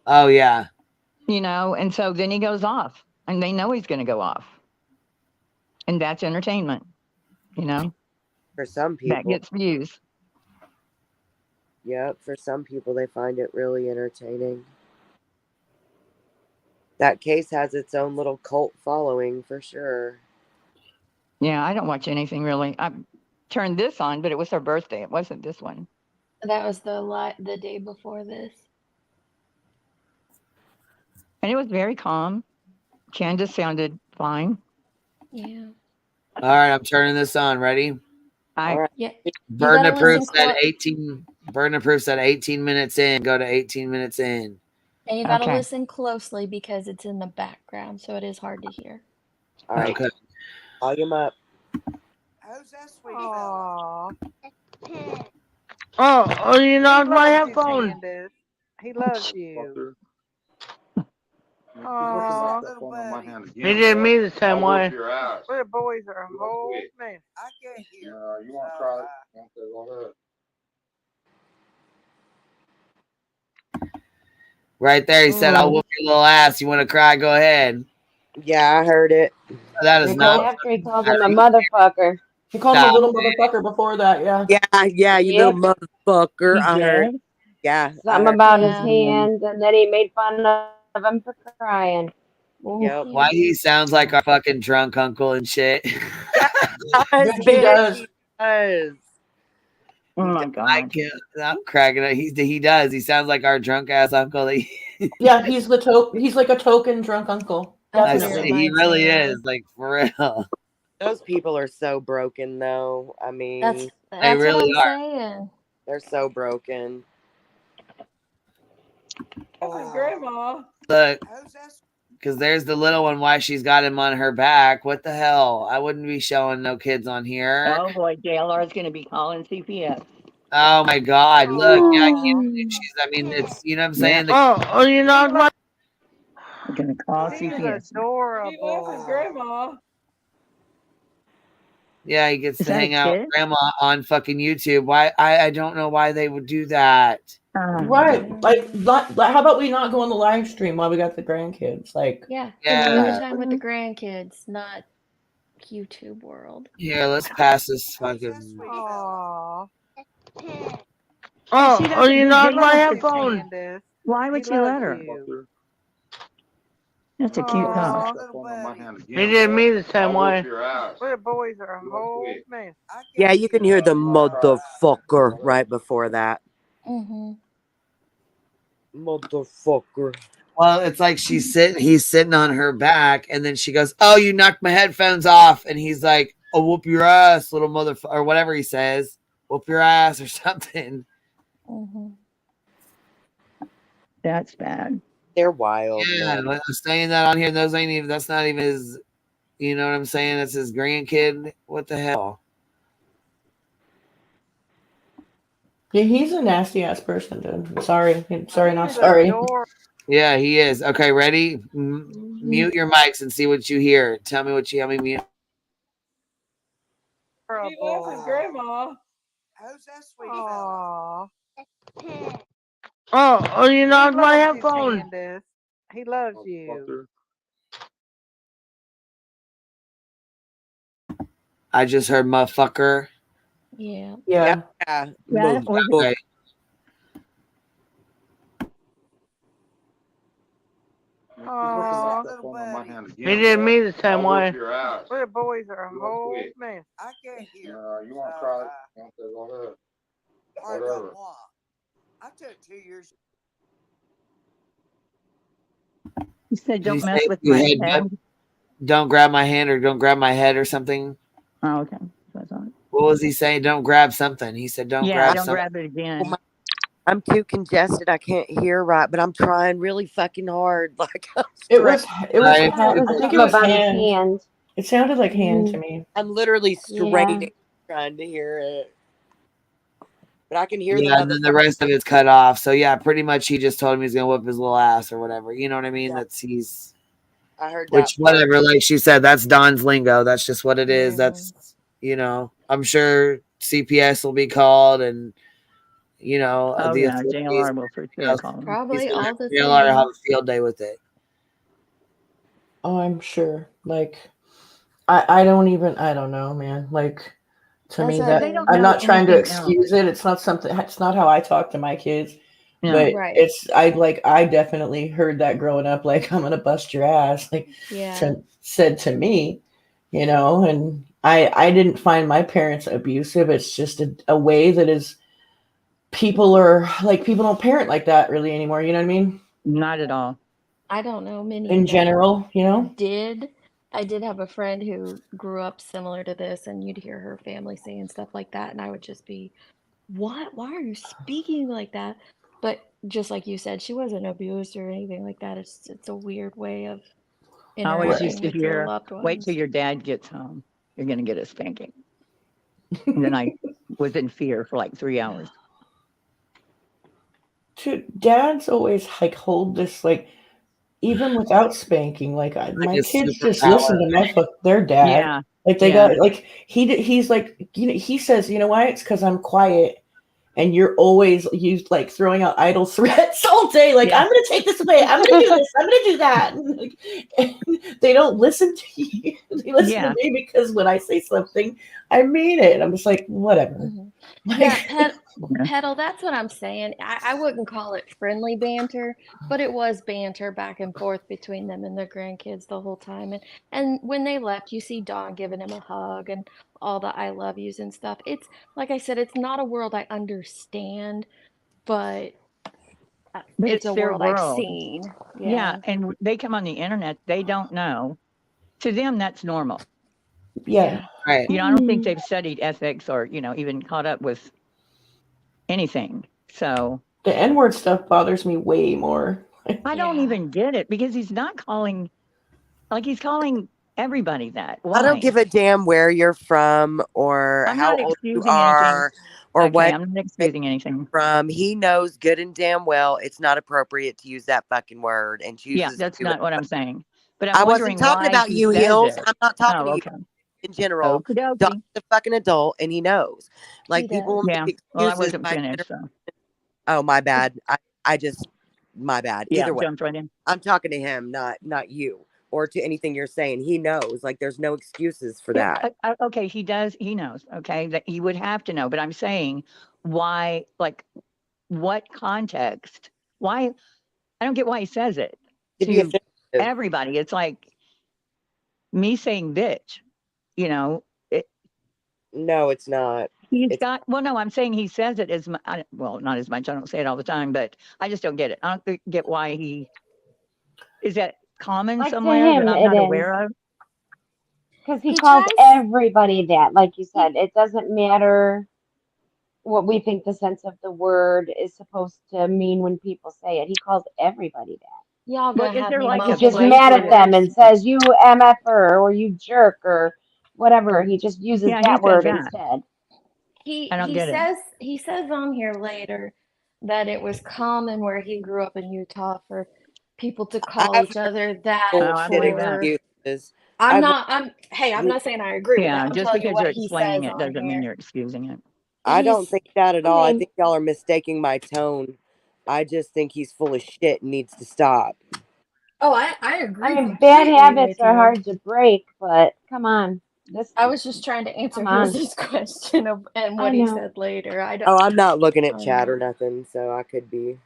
Oh, yeah. and so then he goes off, and they know he's going to go off, and that's entertainment, For some that people. gets views. Yep. For some people, they find it really entertaining. That case has its own little cult following for sure. Yeah, I don't watch anything really. I turned this on, but it was her birthday. It wasn't this one. That was the day before this. And it was very calm. Candace sounded fine. Yeah. All right, I'm turning this on. Ready? All right. Yeah. Burden of proof listen said 18. Burden of proof said 18 minutes in. Go to 18 minutes in. And you gotta Okay. listen closely because it's in the background, so it is hard to hear. All right. Okay. Volume up. How's that sweet fella? Oh, you knocked my loves you, headphone. Candace. He loves you. Aww, He did me the same way. little boys are a whole mess. I can't hear. You want to try it? Okay, go ahead. Right there, he said, "I'll whoop your little ass. You want to cry? Go ahead." Yeah, I heard it. That is not. After he called him a motherfucker. He called him a Stop. little motherfucker before that, yeah. Yeah, you Yep. little motherfucker. He I heard. did? Yeah. I Something heard. about his hands, and then he made fun of him for crying. Yep. Why he sounds like our fucking drunk uncle and shit. He does. He does. Oh my God. I'm cracking up. He does. He sounds like our drunk ass uncle. Yeah, he's like a token drunk uncle. Definitely. He really is. Like, for real. Those people are so broken, though. I mean, That's They really what I'm are. saying. they're so broken. Grandma. Look, because there's the little one. Why she's got him on her back? What the hell? I wouldn't be showing no kids on here. Oh boy, JLR is going to be calling CPS. Oh my God! Look, yeah, I can't believe she's. I mean, it's you know what I'm saying. Oh, you knocked my. We're going to call She's CPS. adorable. He loves his grandma. Yeah, he gets Is to that a hang out with kid? grandma on fucking YouTube. Why? I don't know why they would do that. Right. Like, how about we not go on the live stream while we got the grandkids? Like, Yeah. Yeah. Spend time with the grandkids, not YouTube world. Here, let's pass this fucking. Aww. Oh, you knocked my He loves you, headphone. Candace. Why would He you let loves her? you. That's a cute dog. He did me the same way. Little boys are a whole mess. Yeah, you can hear the motherfucker right before that. Mm-hmm. Motherfucker. Well, it's like he's sitting on her back, and then she goes, "Oh, you knocked my headphones off," and he's like, "Oh, whoop your ass, little motherfucker," or whatever he says, "Whoop your ass" or something. Mm-hmm. That's bad. They're wild. Yeah, Man. I'm saying that on here. Those ain't even. That's not even his. You know what I'm saying? That's his grandkid. What the hell? Yeah, he's a nasty ass person, dude. Sorry, not sorry. Yeah, he is. Okay, ready? Mute your mics and see what you hear. Tell me what you have me mute. He loves his grandma. How's that sweet? Aww. Oh, you knocked my loves you, headphone. Candace. He loves you. I just heard motherfucker. Yeah. Yeah. Okay. He did me the same way. Little boys are a whole mess. I can't hear. You want to try it? Go ahead. Whatever. I took 2 years. You said don't Did he mess say with you my had- head. Don't grab my hand or don't grab my head or something. Oh, okay. That's all right. What was he saying? Don't grab something. He said don't grab don't something. grab it again. I'm too congested. I can't hear right, but I'm trying really fucking hard. Like It was I think it was hand. It sounded like hand to me. I'm literally straining trying to hear it. But I can hear the and then the rest of it's cut off. So yeah, pretty much he just told him he's gonna whip his little ass or whatever. You know what I mean? Yeah. That's he's I heard that. which whatever, like she said, that's Don's lingo. That's just what it is. That's I'm sure CPS will be called and the JLR will for sure call him. Probably all the JLR will have things. a field day with it. Oh, I'm sure. Like, I don't know, man. Like, to me, that I'm not trying to excuse it. It's not something. It's not how I talk to my kids. No. But Right. I definitely heard that growing up. Like, I'm gonna bust your ass. Like, said to me, and I didn't find my parents abusive. It's just a way that is. People don't parent like that really anymore. You know what I mean? Not at all. I don't know many In general, I did have a friend who grew up similar to this, and you'd hear her family saying stuff like that, and I would just be, what? Why are you speaking like that? But just like you said, she wasn't abused or anything like that. It's a weird way of I always used interacting to with your hear, loved ones. wait till your dad gets home. You're going to get a spanking. And then I was in fear for like 3 hours. Dads always hold this even without spanking. Like my kids just listen to their dad. Yeah. Like they got he's like he says why it's because I'm quiet. And you're always throwing out idle threats all day. Like, I'm going to take this away. I'm going to do this. I'm going to do that. And they don't listen to you. They listen to me because when I say something, I mean it. I'm just like, whatever. Mm-hmm. Petal, that's what I'm saying. I wouldn't call it friendly banter, but it was banter back and forth between them and their grandkids the whole time. And when they left, you see Dawn giving him a hug and all the I love yous and stuff. It's like I said, it's not a world I understand, but it's a their world I've seen. Yeah, and they come on the internet, they don't know. To them, that's normal. Yeah. Right. I don't think they've studied ethics or, even caught up with anything. So the N-word stuff bothers me way more. I don't even get it because he's not calling, he's calling everybody that. Why? I don't give a damn where you're from or how old you are or what. I'm not excusing anything. From he knows good and damn well it's not appropriate to use that fucking word and chooses. Yeah, that's not what I'm saying. But I wasn't talking about you, Hills. I'm not talking to you in general. Doc's a fucking adult and he knows. Like people will make excuses. Well, I wasn't finished. So. Oh, my bad. I just my bad. Yeah, Either way, jumped right in. I'm talking to him, not you. Or to anything you're saying. He knows. Like, there's no excuses for that. Okay, he does. He knows, okay, that he would have to know. But I'm saying why, what context? Why? I don't get why he says it. everybody. It's like me saying bitch, you know. No, it's not. He's got, well, no, I'm saying he says it as much, well, not as much. I don't say it all the time, but I just don't get it. I don't get why is that common Like to somewhere him, that I'm it not is. aware of? Because he calls everybody that, like you said. It doesn't matter what we think the sense of the word is supposed to mean when people say it. He calls everybody that. Y'all Well, gonna is have there me like He's a just mumbling place mad for at where them words. and says, you MFer, or you jerk, or whatever. He just uses yeah, he that says word that. instead. I don't get it. He says on here later that it was common where he grew up in Utah for people to call I've each heard other that I believe that. for excuses. I'm I've heard, not I'm hey, I'm not saying I agree with it. Yeah, I'm just telling you because what you're he explaining says it on doesn't mean here. you're excusing it. I don't He's think that at I all. I mean, think y'all are mistaking my tone. I just think he's full of shit and needs to stop. oh, I agree bad completely habits with are you. hard to break, but come on. I was just trying to answer Come on. his question and I what he know. said later. Oh, I'm not looking at I chat know. or nothing, so I could be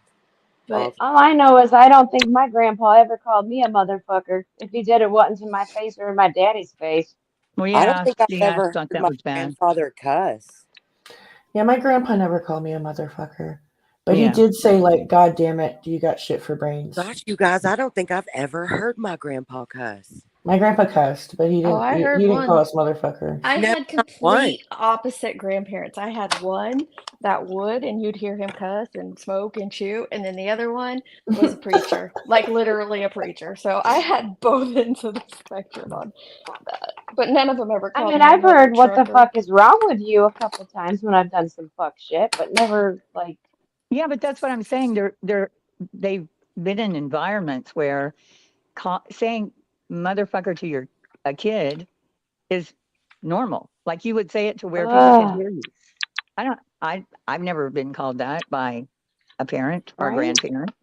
But off. All I know is I don't think my grandpa ever called me a motherfucker. If he did, it wasn't to my face or in my daddy's face. Well, I don't yeah, think I've see, I ever thought heard that my was bad. grandfather cuss. Yeah, my grandpa never called me a motherfucker. But he Yeah. did say, like, God damn it, you got shit for brains. Gosh, you guys, I don't think I've ever heard my grandpa cuss. My grandpa cussed, but he oh, didn't I he, heard he didn't call one. us motherfuckers. I Never, had not once. complete opposite grandparents. I had one that would, and you'd hear him cuss and smoke and chew, and then the other one was a preacher, like literally a preacher. So I had both ends of the spectrum on that. But none of them ever I called mean, me a I've mother heard what the trucker. fuck is wrong with you a couple times when I've done some fuck shit, but never like. Yeah, but that's what I'm saying. They've been in environments where saying motherfucker to a kid is normal. Like you would say it to where people can hear you. I've never been called that by a parent or Right? grandparent.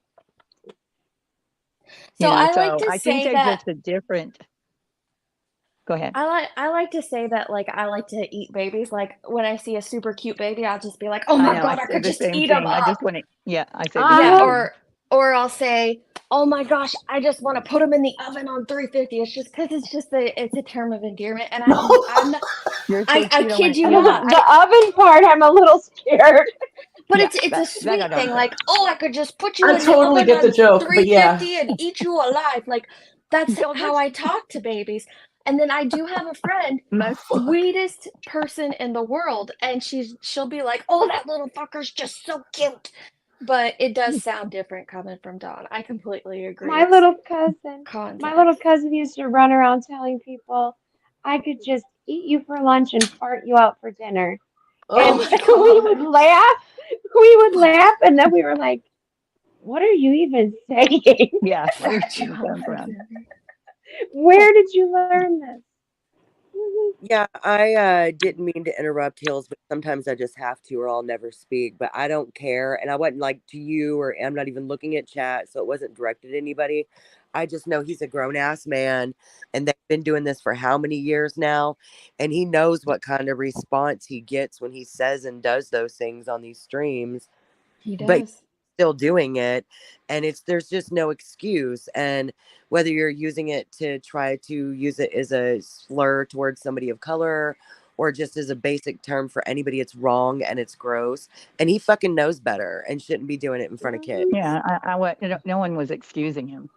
So I like So to I think say they're that just a different. Go ahead. I like to say that like I like to eat babies. Like when I see a super cute baby, I'll just be like, "Oh I my know. I God, I say could the just same eat them thing. I up." just want to. Yeah, I say the Yeah, same thing. or I'll say, "Oh my gosh, I just want to put them in the oven on 350." It's just because it's a term of endearment, and I'm not, You're so I cute. I kid went. you Yeah. not. The oven part, I'm a little scared. But Yeah. it's a That I sweet don't thing. care. Like, oh, I could just put you I in the totally oven get the on joke, but yeah. 350 and eat you alive. Like that's So how I talk to babies. And then I do have a friend, Oh, fuck. sweetest person in the world, and she'll be like, "Oh, that little fucker's just so cute." But it does sound different coming from Dawn. I completely agree. My It's little cousin, context. used to run around telling people, I could just eat you for lunch and fart you out for dinner. Oh And my we would God. laugh. We would laugh, and then we were like, what are you even saying? Yeah. Where Fart did you you out come for from? dinner. Where did you learn this? Yeah, I didn't mean to interrupt Hills, but sometimes I just have to or I'll never speak. But I don't care. And I wasn't like to you, or I'm not even looking at chat, so it wasn't directed at anybody. I just know he's a grown ass man and they've been doing this for how many years now. And he knows what kind of response he gets when he says and does those things on these streams. He But does. still doing it, and there's just no excuse. And whether you're using it to try to use it as a slur towards somebody of color or just as a basic term for anybody, it's wrong and it's gross, and he fucking knows better and shouldn't be doing it in front of kids. Yeah. No one was excusing him.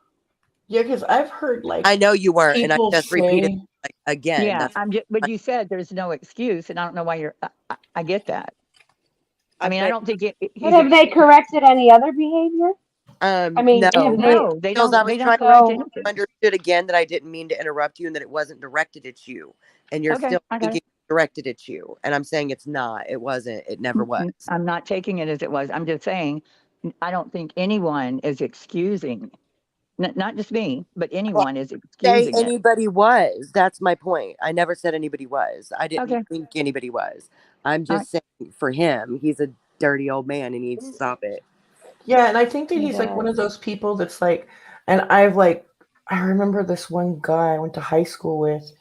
Yeah, because I've heard like I know you weren't, and I people just repeated say, like, again. Yeah. That's But you said there's no excuse, and I don't know why you're. I get that. I mean, I but don't think But he's have they excusing. corrected any other behavior? I mean, have no. they? No, they Hills, I don't. was They don't trying correct to So, anything. understood again that I didn't mean to interrupt you and that it wasn't directed at you, and you're Okay, still I got thinking it. it's directed at you, and I'm saying it's not. It wasn't. It never was. I'm not taking it as it was. I'm just saying, I don't think anyone is excusing, not just me, but Well, anyone is say excusing it. anybody was. That's my point. I never said anybody was. I didn't Okay. think anybody was. I'm All right. just saying for him, he's a dirty old man. He needs to stop it. yeah, and I think that He he's like one does. of those people that's like, and I remember this one guy I went to high school with.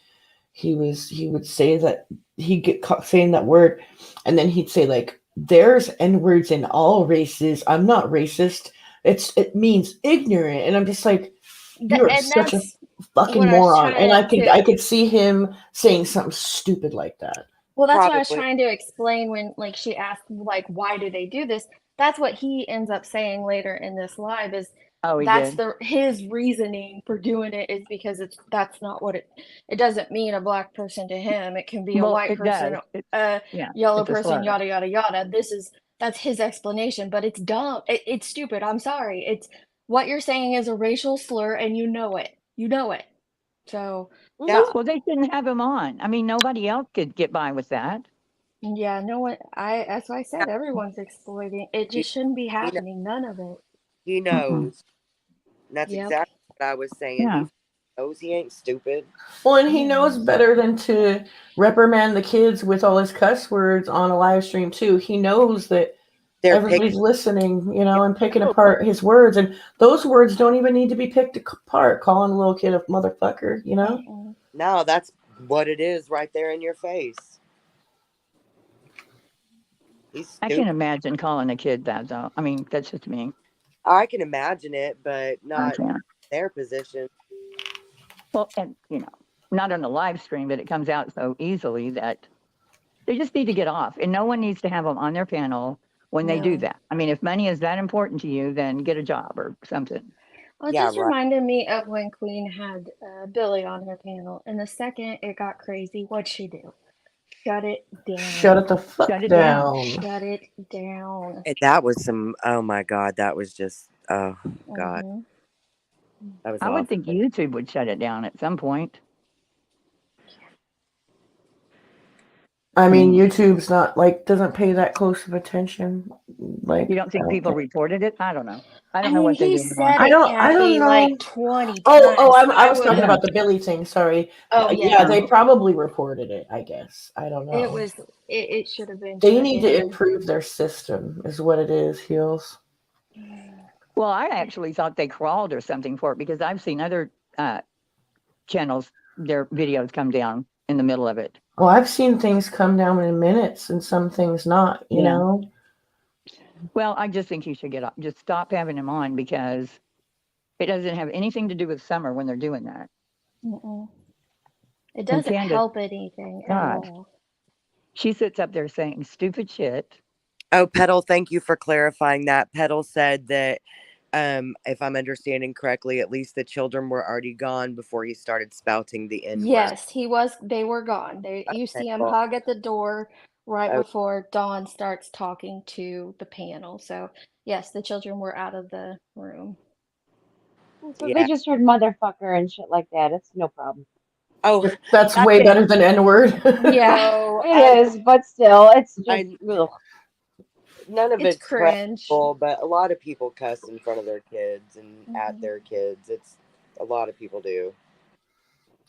He would say that he'd get caught saying that word, and then he'd say like, "There's N words in all races. I'm not racist. It means ignorant," and I'm just like, You're And such a that's fucking what I was moron. And trying to I could see him saying something stupid like that. Well, that's what I was Probably. trying to explain when, like, she asked, like, why do they do this? That's what he ends up saying later in this live is Oh, he that's did. his reasoning for doing it is because that's not what it doesn't mean a black person to him. It can be a Well, white it does. person, a Yeah, yellow it's a person, slur. yada yada yada. That's his explanation, but it's dumb. It's stupid. I'm sorry. It's what you're saying is a racial slur, and you know it. You know it. So Yeah. Well, they shouldn't have him on. I mean, nobody else could get by with that. yeah, no one. That's why I said everyone's exploiting. It He, just shouldn't be he, kn- happening. None of it. he knows. And that's Yep. exactly what I was saying. Yeah. He knows he ain't stupid. Well, and he knows better than to reprimand the kids with all his cuss words on a live stream too. He knows that They're everybody's listening, and picking apart his words, and those words don't even need to be picked apart. Calling a little kid a motherfucker, No, that's what it is right there in your face. He's I stupid. can imagine calling a kid that, though. I mean, that's just me. I can imagine it, but not can't. their position. Well, and, not on the live stream, but it comes out so easily that they just need to get off. And no one needs to have them on their panel when they do No. that. I mean, if money is that important to you, then get a job or something. Well, it Yeah, just right. reminded me of when Queen had Billy on her panel, and the second it got crazy, what'd she do? Shut it down. Shut it the fuck Shut it down. Shut it down. And that was some. Oh my god, that was just. Oh god, Mhm. that was I awful. would think YouTube would shut it down at some point. I mean, YouTube's not doesn't pay that close of attention. You don't think people reported it? I don't know. I don't I know mean, what they he do. said I it, don't Kathy, know. like 20 Oh, times. I was talking would've- about the Billy thing. Sorry. Oh, Yeah, yeah. they probably reported it. I guess. I don't know. It should have been. They shut need to down. improve their system, is what it is, Heels. Well, I actually thought they crawled or something for it because I've seen other channels, their videos come down in the middle of it. Well, I've seen things come down in minutes and some things not, you Yeah. know? Well, I just think you should get up. Just stop having him on because it doesn't have anything to do with summer when they're doing that. Mm-mm. It doesn't help anything at all. She sits up there saying stupid shit. Oh, Petal, thank you for clarifying that. Petal said that, if I'm understanding correctly, at least the children were already gone before he started spouting the N-word. Yes, they were gone. You see him hug at the door right before Dawn starts talking to the panel. So, yes, the children were out of the room. So they just heard motherfucker and shit like that. It's no problem. Oh, that's way better than N-word. Yeah, it is, but still, it's just ugh. None of It's it's cringe. questionable, but a lot of people cuss in front of their kids and at their kids. It's a lot of people do.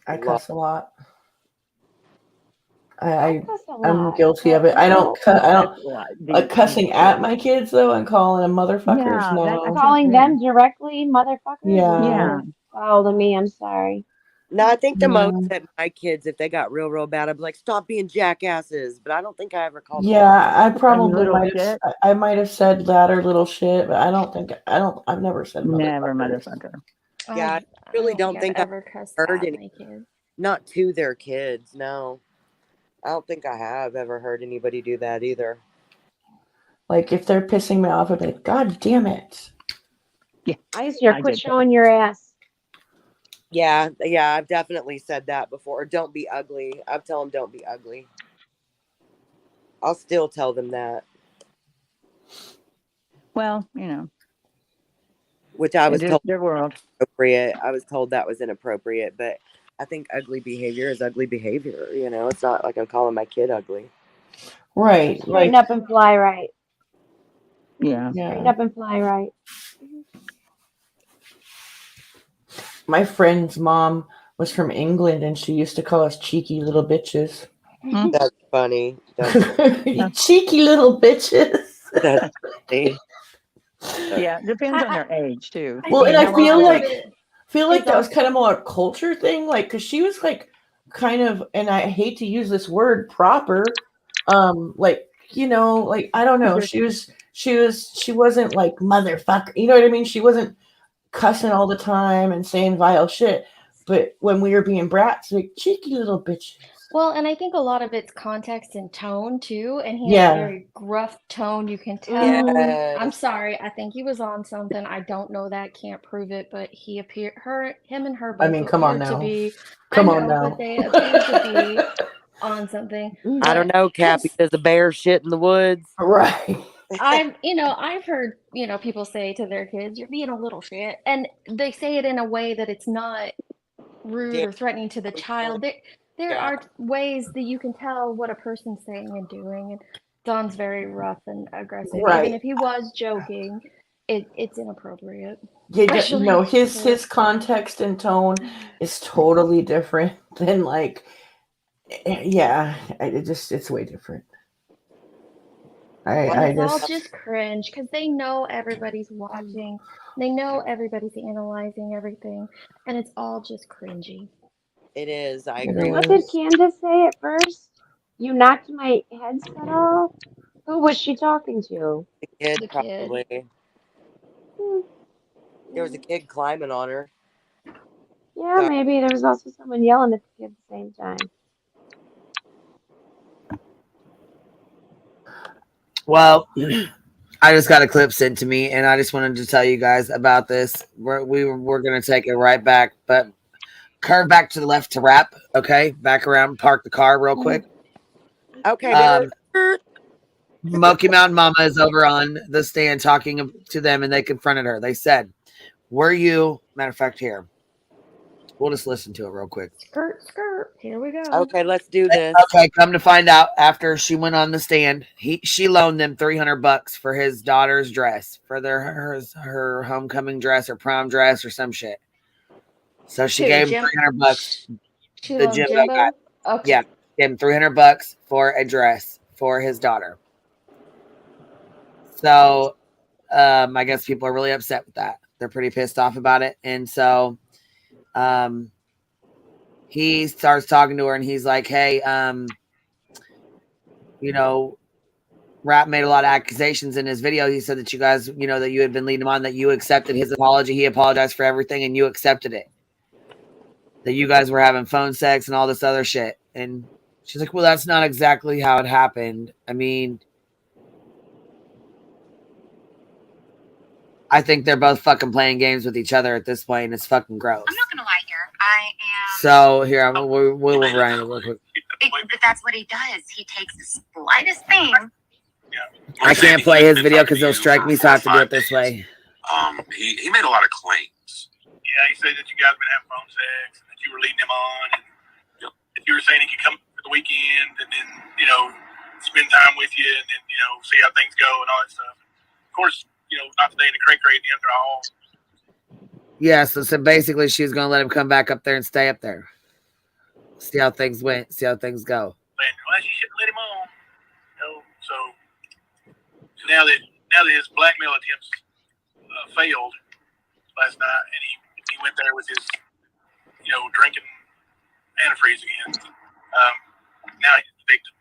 I cuss a lot. I cuss a I'm lot, guilty of but it. I don't lot. like cussing at my kids though and calling them motherfuckers. Yeah, no. calling them directly motherfuckers. Yeah. Foul to me. I'm sorry. No, I think the Yeah. most that my kids, if they got real bad, I'd be like, stop being jackasses. But I don't think I ever called them. Yeah, I probably little might have. I might have said that or little shit, but I've never said Never motherfucker. Yeah, I really don't think I've I've ever cussed heard at any. my kids. Not to their kids, no. I don't think I have ever heard anybody do that either. Like if they're pissing me off, I'd be like, God damn it. Yeah. I used to quit showing your ass. Yeah, I've definitely said that before. Don't be ugly. I'll tell them don't be ugly. I'll still tell them that. Well, which I was told their world. Appropriate. I was told that was inappropriate, but I think ugly behavior is ugly behavior. It's not like I'm calling my kid ugly. Right. Straighten up and fly right. Yeah. Straighten up and fly right. My friend's mom was from England and she used to call us cheeky little bitches. That's funny. You cheeky little bitches. That's funny. Yeah, depends on their age too. Well, and I feel like that was also- kind of more a culture thing, like because she was like kind of, and I hate to use this word, proper, like I don't know, she wasn't like motherfucker, you know what I mean? She wasn't cussing all the time and saying vile shit. But when we were being brats, like cheeky little bitches. Well, and I think a lot of it's context and tone too, and he has a Yeah. very gruff tone. You can tell. Yes. I'm sorry. I think he was on something. I don't know that. Can't prove it, but him and her I both mean, come on appeared to now. be. Come I on know, now. but they appeared to be on something. I don't But know, Cappy. Does a bear shit in the woods? Right. I've heard, people say to their kids, "You're being a little shit," and they say it in a way that it's not rude or threatening to the child. There are ways that you can tell what a person's saying and doing, and Don's very rough and aggressive. Even Right. if he was joking, it's inappropriate. Yeah, Especially no, for his context and tone is totally different than like, yeah, it's way different. And I it's all just just cringe because they know everybody's watching. They know everybody's analyzing everything, and it's all just cringy. It is. I It agree What with did Candace say at first? You knocked my headset off? Who was she talking to? the kid, The kid. probably. There was a kid climbing on her. Yeah, maybe there was also someone yelling at the kid at the same time. Well, I just got a clip sent to me, and I just wanted to tell you guys about this. We're gonna take it right back, but curve back to the left to wrap. Okay, back around, park the car real quick. Okay, neighbor. Smoky Mountain Mama is over on the stand talking to them, and they confronted her. They said, "Were you?" Matter of fact, here, we'll just listen to it real quick. Skirt, skirt. Here we go. Okay, let's do this. Okay, come to find out, after she went on the stand, she loaned them $300 for his daughter's dress, for her homecoming dress or prom dress or some shit. So she gave him $300. She The loaned Jimbo Jimbo? guy. Okay. Yeah, gave him $300 for a dress for his daughter. So I guess people are really upset with that. They're pretty pissed off about it. And so he starts talking to her and he's like, hey, Rap made a lot of accusations in his video. He said that you guys, that you had been leading him on, that you accepted his apology. He apologized for everything and you accepted it. That you guys were having phone sex and all this other shit. And she's like, well, that's not exactly how it happened. I mean, I think they're both fucking playing games with each other at this point. And it's fucking gross. I'm not gonna lie here. I am. So here, we'll run it real quick. But that's what he does. He takes the slightest thing. I can't play his video because they'll strike me, so I have to do it this way. He made a lot of claims. Yeah, he said that you guys have been having phone sex, and that you were leading him on, and that you were saying he could come for the weekend, and then spend time with you, and then see how things go and all that stuff. Of course, not today in the cray cray at the end of all. Yeah, so basically she was going to let him come back up there and stay up there. See how things went, see how things go. And, well, you should let him on. So now that his blackmail attempts failed last night, and he went there with his, drinking antifreeze again. Now he's the victim.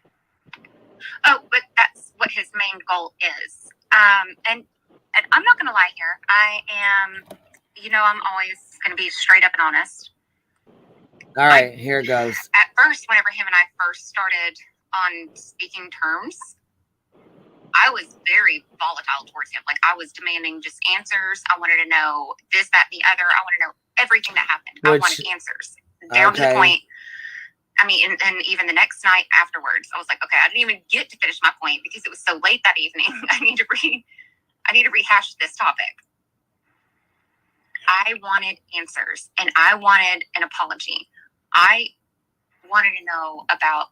Oh, but that's what his main goal is. And I'm not gonna lie here. I am, I'm always gonna be straight up and honest. All right, here it goes. At first, whenever him and I first started on speaking terms, I was very volatile towards him. Like, I was demanding just answers. I wanted to know this, that, and the other. I wanted to know everything that happened. I wanted answers. Down to the point, I mean, and even the next night afterwards, I was like, okay, I didn't even get to finish my point because it was so late that evening. I need to rehash this topic. I wanted answers, and I wanted an apology. I wanted to know about,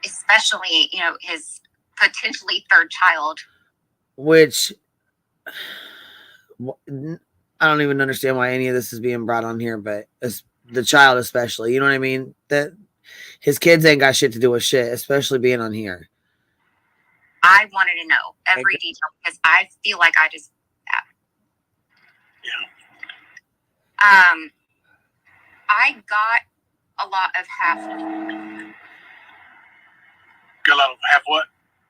especially, his potentially third child. Which I don't even understand why any of this is being brought on here, but the child especially, you know what I mean? That his kids ain't got shit to do with shit, especially being on here. I wanted to know every detail because I feel like I just that. Yeah. I got a lot of half. Got a lot of half what?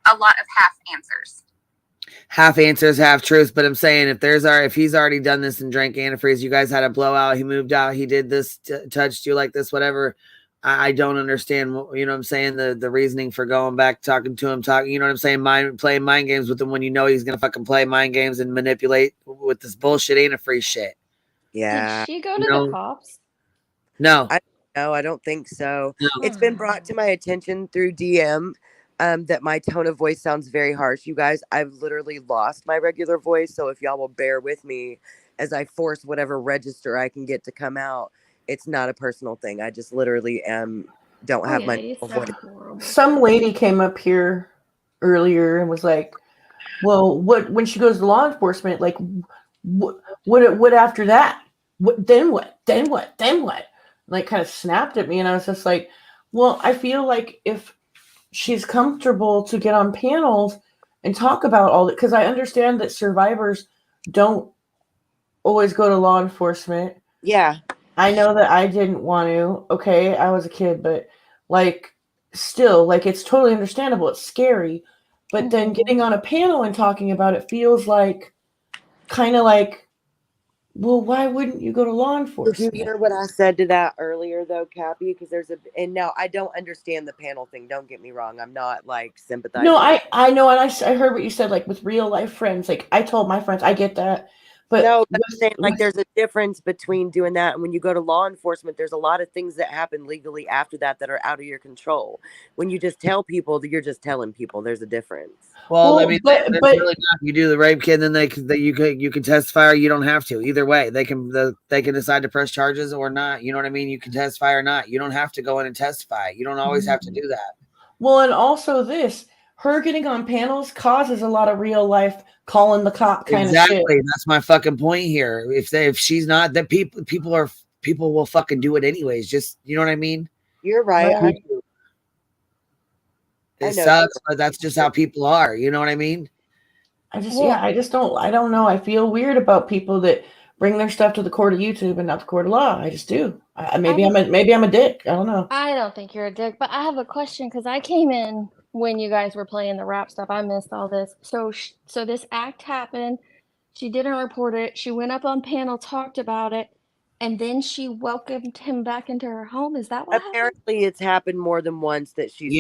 A lot of half answers. half answers, half truths. But I'm saying if he's already done this and drank antifreeze, you guys had a blowout, he moved out, he did this, touched you like this, whatever. I don't understand, you know what I'm saying, the reasoning for going back, talking to him, you know what I'm saying, playing mind games with him when you know he's gonna fucking play mind games and manipulate with this bullshit antifreeze shit. Yeah. Did she go to the cops? No. I don't think so. No. It's been brought to my attention through DM that my tone of voice sounds very harsh. You guys, I've literally lost my regular voice. So if y'all will bear with me as I force whatever register I can get to come out, it's not a personal thing. I just literally don't have my voice. Some lady came up here earlier and was like, well, when she goes to law enforcement, like, what after that? Then what? Like, kind of snapped at me, and I was just like, well, I feel like if she's comfortable to get on panels and talk about all that, because I understand that survivors don't always go to law enforcement. Yeah. I know that I didn't want to. Okay, I was a kid, but like, still, like, it's totally understandable. It's scary. But then getting on a panel and talking about it feels like, kind of like, well, why wouldn't you go to law enforcement? Did you hear what I said to that earlier, though, Cappy? Because and now I don't understand the panel thing. Don't get me wrong. I'm not like sympathizing. No, I know, and I heard what you said, like with real life friends. Like, I told my friends, I get that. But no, I'm saying, like, there's a difference between doing that and when you go to law enforcement. There's a lot of things that happen legally after that are out of your control. When you just tell people that you're just telling people, there's a difference. Well, I mean, really not. You do the rape kid, then you can testify, or you don't have to. Either way, they can decide to press charges or not. You know what I mean? You can testify or not. You don't have to go in and testify. You don't always have to do that. Well, and also her getting on panels causes a lot of real life calling the cop kind of shit. Exactly. That's my fucking point here. If she's not, that people will fucking do it anyways. Just, you know what I mean? You're right. It sucks, but that's just how people are. You know what I mean? I don't know. I feel weird about people that bring their stuff to the court of YouTube and not the court of law. I just do. Maybe I'm a dick. I don't know. I don't think you're a dick, but I have a question because I came in when you guys were playing the rap stuff. I missed all this. So this act happened. She didn't report it. She went up on panel, talked about it, and then she welcomed him back into her home. Is that what Apparently, it's happened more than once that she's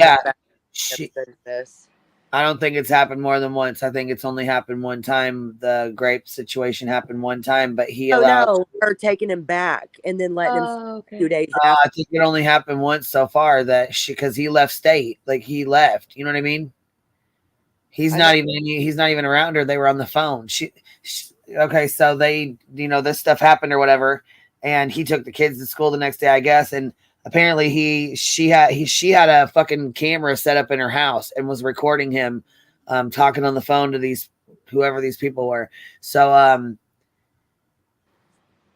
this. I don't think it's happened more than once. I think it's only happened one time. The grape situation happened one time, but he allowed her taking him back and then letting him 2 days after. I think it only happened once so far because he left state. Like, he left. You know what I mean? He's not even around her. They were on the phone. Okay, so they, this stuff happened or whatever, and he took the kids to school the next day, I guess, and apparently she had a fucking camera set up in her house and was recording him talking on the phone to whoever these people were. So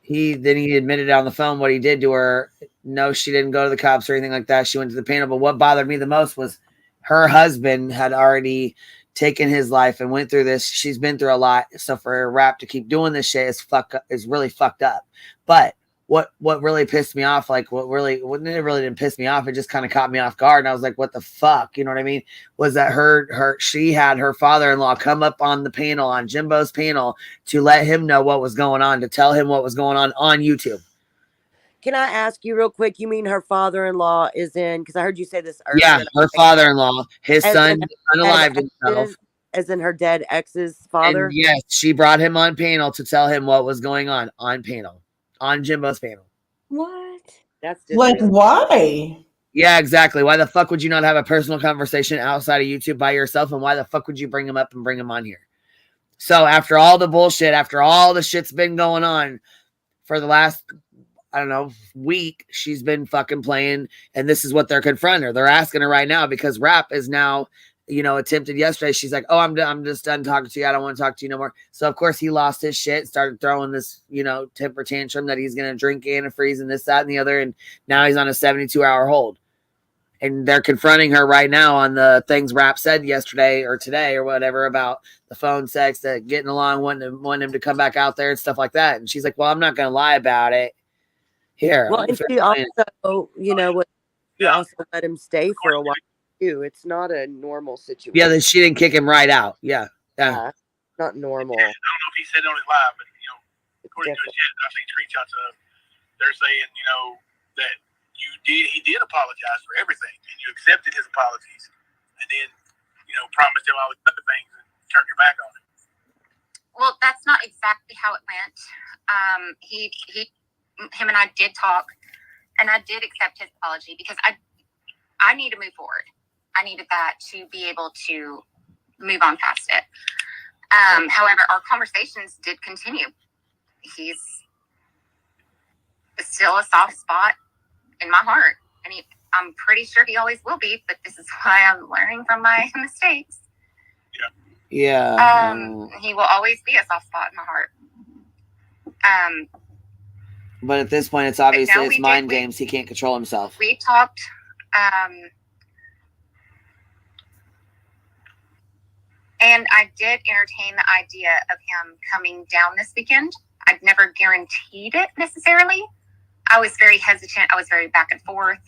he admitted on the phone what he did to her. No, she didn't go to the cops or anything like that. She went to the panel. But what bothered me the most was her husband had already taken his life and went through this. She's been through a lot. So for her rap to keep doing this shit is really fucked up. But what really pissed me off, like it really didn't piss me off. It just kind of caught me off guard. And I was like, what the fuck? You know what I mean? Was that she had her father-in-law come up on the panel, on Jimbo's panel, to let him know what was going on, to tell him what was going on YouTube. Can I ask you real quick? You mean her father-in-law is in? Because I heard you say this earlier. Yeah, her father-in-law, his son, unalived himself. As in her dead ex's father? And yes, she brought him on panel to tell him what was going on panel. On Jimbo's panel. What? That's like, why? Yeah, exactly. Why the fuck would you not have a personal conversation outside of YouTube by yourself? And why the fuck would you bring him up and bring him on here? So after all the bullshit, after all the shit's been going on for the last, I don't know, week, she's been fucking playing, and this is what they're confronting her. They're asking her right now because Rap is now, attempted yesterday. She's like, oh, I'm just done talking to you. I don't want to talk to you no more. So of course he lost his shit, started throwing this, temper tantrum that he's going to drink antifreeze and this, that, and the other. And now he's on a 72-hour hold. And they're confronting her right now on the things Rap said yesterday or today or whatever about the phone sex, that getting along, wanting him to come back out there and stuff like that. And she's like, well, I'm not going to lie about it. Here. Well, and she also, she also let him stay for a while too. It's not a normal situation. Yeah, she didn't kick him right out. Yeah. Not normal. I don't know if he said it on his live, but according to the chat, I've seen screenshots of. They're saying that he did apologize for everything, and you accepted his apologies, and then promised him all these other things and turned your back on him. Well, that's not exactly how it went. Him and I did talk, and I did accept his apology because I need to move forward. I needed that to be able to move on past it. However, our conversations did continue. He's still a soft spot in my heart, and I'm pretty sure he always will be, but this is why I'm learning from my mistakes. Yeah. He will always be a soft spot in my heart. But at this point, it's obviously it's mind games. He can't control himself. We talked. And I did entertain the idea of him coming down this weekend. I'd never guaranteed it necessarily. I was very hesitant. I was very back and forth.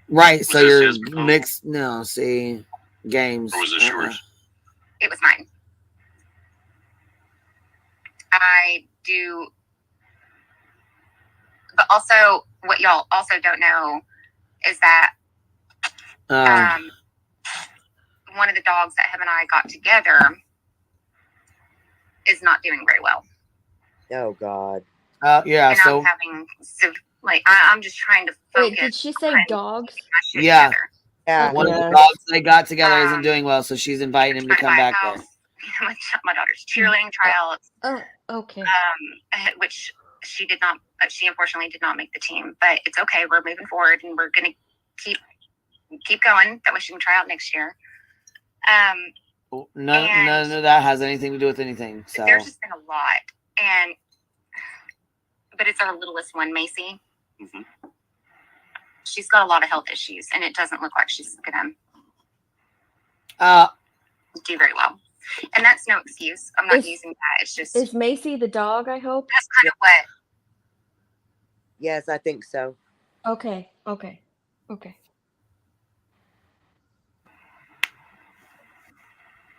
Right. So you're mixed. No, see, games. Or was this yours? It was mine. I do. But also, what y'all also don't know is that one of the dogs that him and I got together is not doing very well. Oh God. Yeah. And So I'm having I'm just trying to focus. Wait, did she say dogs? yeah. Yeah. One of the dogs they got together isn't doing well, so she's inviting him to come back there. My daughter's cheerleading tryouts. Oh, okay. Which she did not. She unfortunately did not make the team, but it's okay. We're moving forward, and we're gonna keep going. That way she can try out next year. None of that has anything to do with anything. So there's just been a lot, but it's our littlest one, Macy. Mm-hmm. She's got a lot of health issues, and it doesn't look like she's gonna do very well. And that's no excuse. I'm not using that. It's just is Macy the dog? I hope that's kind of what. Yes, I think so. Okay.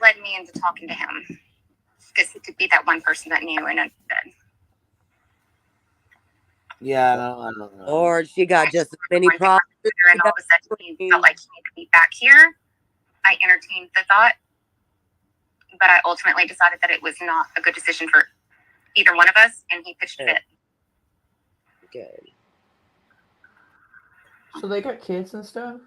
Led me into talking to him because he could be that one person that knew and understood. yeah, I don't know. Or she got just as many problems. And all of a sudden he felt like he needed to be back here. I entertained the thought, but I ultimately decided that it was not a good decision for either one of us, and he pitched fit. Good. So they got kids and stuff?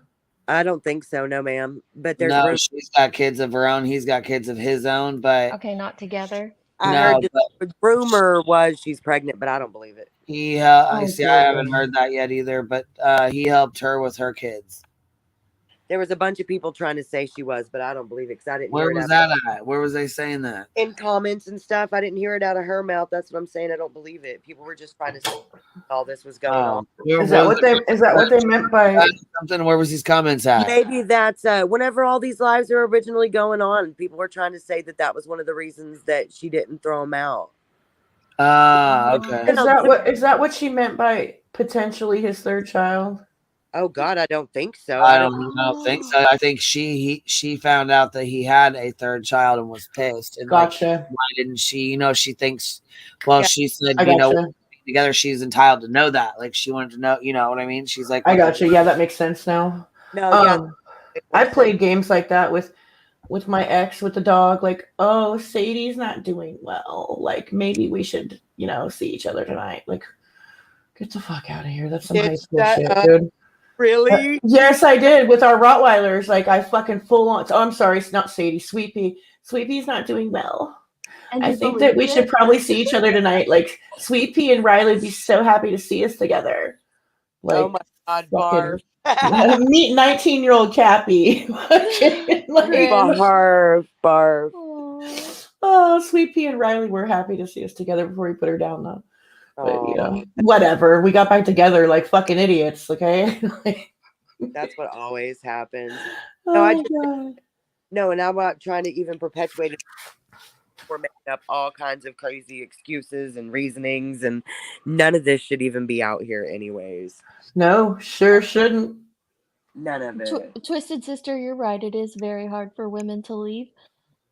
I don't think so, no, ma'am. But there's she's got kids of her own. He's got kids of his own, but okay, not together. I heard the rumor was she's pregnant, but I don't believe it. I haven't heard that yet either, but he helped her with her kids. There was a bunch of people trying to say she was, but I don't believe it because I didn't Where hear it. was that at? Where was they saying that? In comments and stuff. I didn't hear it out of her mouth. That's what I'm saying. I don't believe it. People were just trying to say all this was going on. Is that what they meant by something? Where was these comments at? Maybe that's whenever all these lives are originally going on, people were trying to say that was one of the reasons that she didn't throw him out. Okay. Is that what she meant by potentially his third child? Oh God, I don't think so. I don't think so. I think she found out that he had a third child and was pissed. And gotcha. Why didn't she? She thinks. She said, together she's entitled to know that. Like she wanted to know. You know what I mean? She's like, I got you. Yeah, that makes sense now. No, I played games like that with my ex with the dog. Like, oh, Sadie's not doing well. Like maybe we should, see each other tonight. Like, get the fuck out of here. That's some high school shit, dude. Really? Yes, I did with our Rottweilers. Like I fucking full on. Oh, I'm sorry, it's not Sadie. Sweet Pea's not doing well. I think that we should probably see each other tonight. Like Sweet Pea and Riley would be so happy to see us together. Like, oh my God, Barf. Meet 19-year-old Cappy. Barf. Oh, Sweet Pea and Riley were happy to see us together before we put her down though. But whatever. We got back together like fucking idiots, okay? That's what always happens. God. No, and I'm not trying to even perpetuate it. We're making up all kinds of crazy excuses and reasonings, and none of this should even be out here anyways. No, sure shouldn't. None of it. Twisted Sister, you're right. It is very hard for women to leave.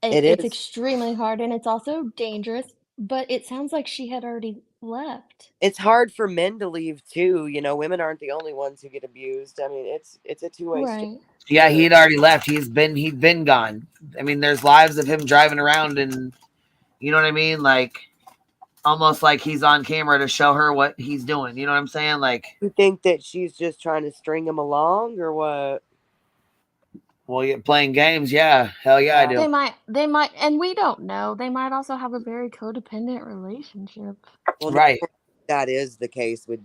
It's is. extremely hard, and it's also dangerous, but it sounds like she had already left. It's hard for men to leave too. You know, women aren't the only ones who get abused. I mean, it's a two-way street. Right. Yeah, he'd already left. He'd been gone. I mean, there's lives of him driving around, and you know what I mean, like almost like he's on camera to show her what he's doing. You know what I'm saying? Like, You think that she's just trying to string him along, or what? well, you're playing games, yeah, hell yeah, I do. They might, and we don't know. They might also have a very codependent relationship. Well, Right. that is the case with.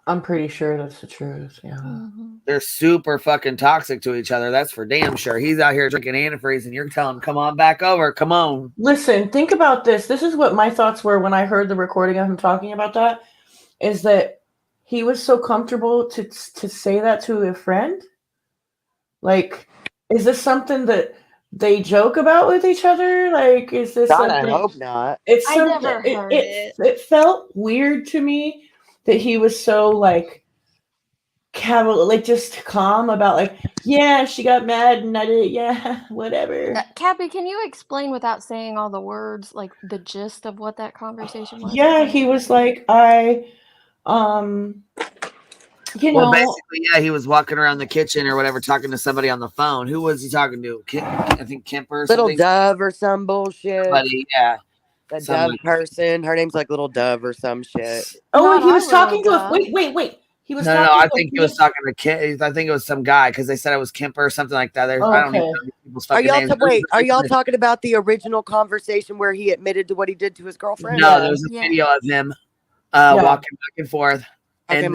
I'm pretty sure that's the truth. Yeah. Mm-hmm. They're super fucking toxic to each other. That's for damn sure. He's out here drinking antifreeze, and you're telling him, "Come on back over. Come on." Listen, think about this. This is what my thoughts were when I heard the recording of him talking about that. Is that he was so comfortable to say that to a friend? Like, is this something that they joke about with each other? Like, is this God, something? I hope not. It's I something. never heard it felt weird to me that he was so like like just calm about like, yeah, she got mad and I did, yeah, whatever. Cappy, can you explain without saying all the words, like the gist of what that conversation was? Yeah, he was like, Well, basically, yeah, he was walking around the kitchen or whatever, talking to somebody on the phone. Who was he talking to? I think Kemper or Little something. Dove or some bullshit. Somebody, yeah. That Dove person. Her name's like Little Dove or some shit. Oh, he was talking to a wait. He was No, talking I to think he was talking to Kemp. I think it was some guy because they said it was Kemper or something like that. There's, I don't even know these people's Are fucking y'all names. wait? Are y'all talking about the original conversation where he admitted to what he did to his girlfriend? No, there was a video of him walking back and forth in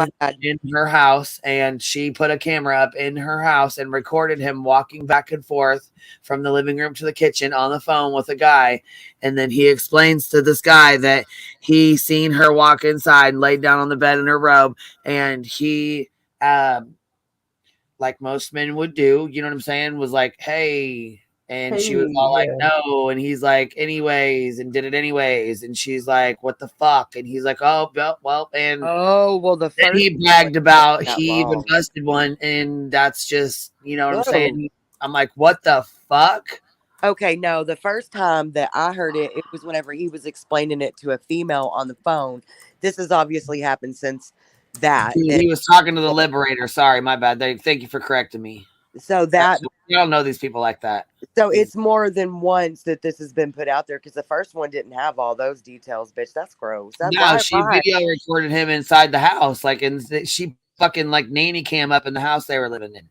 her house, and she put a camera up in her house and recorded him walking back and forth from the living room to the kitchen on the phone with a guy. And then he explains to this guy that he seen her walk inside and laid down on the bed in her robe, and he like most men would do, you know what I'm saying, was like, hey. And she was all like, no. And he's like, anyways, and did it anyways. And she's like, what the fuck? And he's like, oh, well. And the then he bragged about he even busted one. And that's just, you know what I'm saying? I'm like, what the fuck? Okay, no, the first time that I heard it, it was whenever he was explaining it to a female on the phone. This has obviously happened since that. He was talking to the Liberator. Sorry, my bad. Thank you for correcting me. So that you don't know these people like that. So it's more than once that this has been put out there because the first one didn't have all those details, bitch. That's gross. No, she video recorded him inside the house, like, and she fucking like nanny cam up in the house they were living in.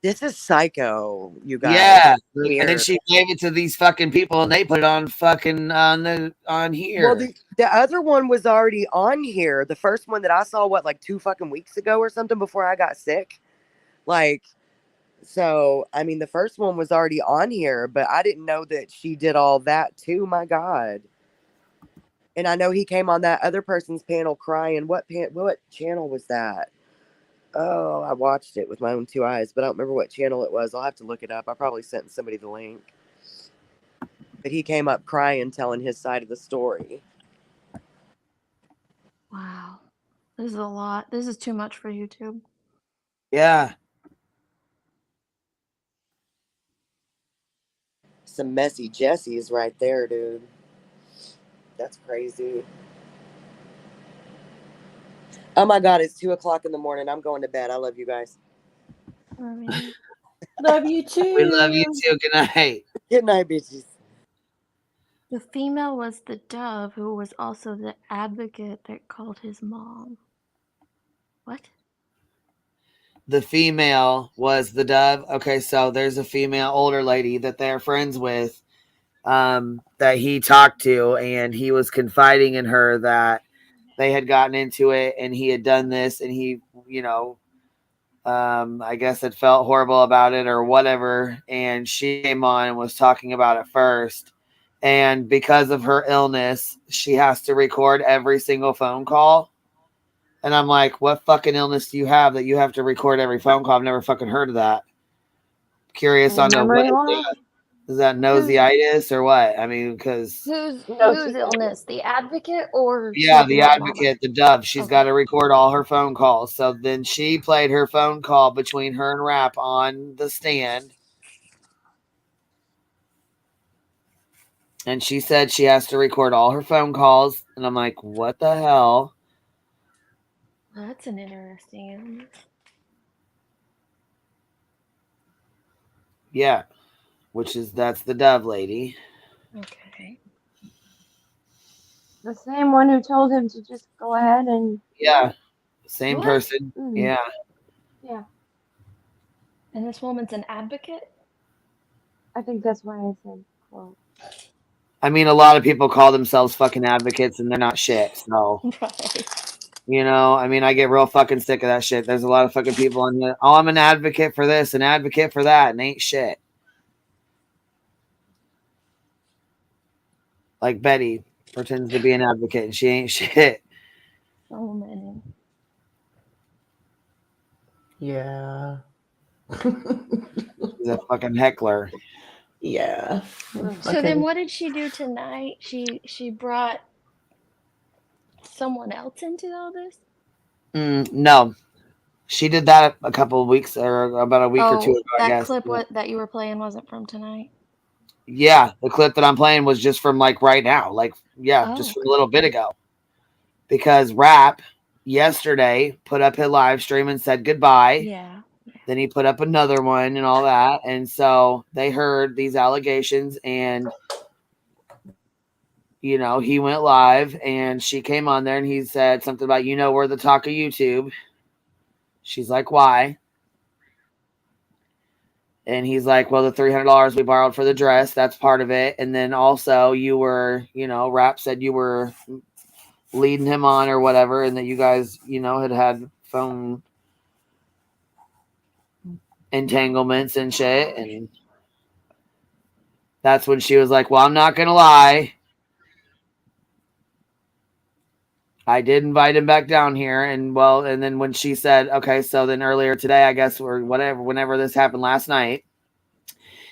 This is psycho, you guys. Yeah, and then she gave it to these fucking people, and they put it on fucking on here. Well, the other one was already on here. The first one that I saw, like 2 fucking weeks ago or something before I got sick, like. So, I mean, the first one was already on here, but I didn't know that she did all that too. My God. And I know he came on that other person's panel crying. What channel was that? Oh, I watched it with my own 2 eyes, but I don't remember what channel it was. I'll have to look it up. I probably sent somebody the link. But he came up crying, telling his side of the story. Wow. This is a lot. This is too much for YouTube. Yeah. Some messy Jessies right there, dude. That's crazy. Oh my God, it's 2:00 in the morning. I'm going to bed. I love you guys. Love you too. We love you too. Good night. Good night, bitches. The female was the Dove, who was also the advocate that called his mom. What? The female was the Dove. Okay, so there's a female older lady that they're friends with, that he talked to, and he was confiding in her that they had gotten into it and he had done this, and he, you know, I guess had felt horrible about it or whatever. And she came on and was talking about it first. And because of her illness, she has to record every single phone call. And I'm like, what fucking illness do you have that you have to record every phone call? I've never fucking heard of that. Curious on what is that noseitis or what? I mean, because whose illness? The advocate or the advocate, the Dove. She's got to record all her phone calls. So then she played her phone call between her and Rap on the stand. And she said she has to record all her phone calls. And I'm like, what the hell? Well, that's an interesting illness. Yeah. That's the Dove lady. Okay. The same one who told him to just go ahead and. Yeah. Same What? person. Yeah. Yeah. And this woman's an advocate? I think that's why I said quote. I mean, a lot of people call themselves fucking advocates and they're not shit. So, Right. you know, I mean, I get real fucking sick of that shit. There's a lot of fucking people on here. Oh, I'm an advocate for this, an advocate for that, and ain't shit. Like Betty pretends to be an advocate and she ain't shit. So many. Yeah. She's a fucking heckler. Yeah. So then what did she do tonight? She brought someone else into all this? No. She did that a couple of weeks or about a week or two ago, I that guess. clip that you were playing wasn't from tonight? Yeah, the clip that I'm playing was just from like right now. Like, yeah, just from a little bit ago. Because Rap yesterday put up his live stream and said goodbye. Yeah. Then he put up another one and all that. And so they heard these allegations and, you know, he went live and she came on there and he said something about, you know, we're the talk of YouTube. She's like, why? And he's like, well, the $300 we borrowed for the dress, that's part of it. And then also you were, you know, Rap said you were leading him on or whatever. And that you guys, you know, had phone entanglements and shit. And that's when she was like, well, I'm not going to lie. I did invite him back down here. And well, and then when she said, okay, so then earlier today, I guess, or whatever, whenever this happened last night,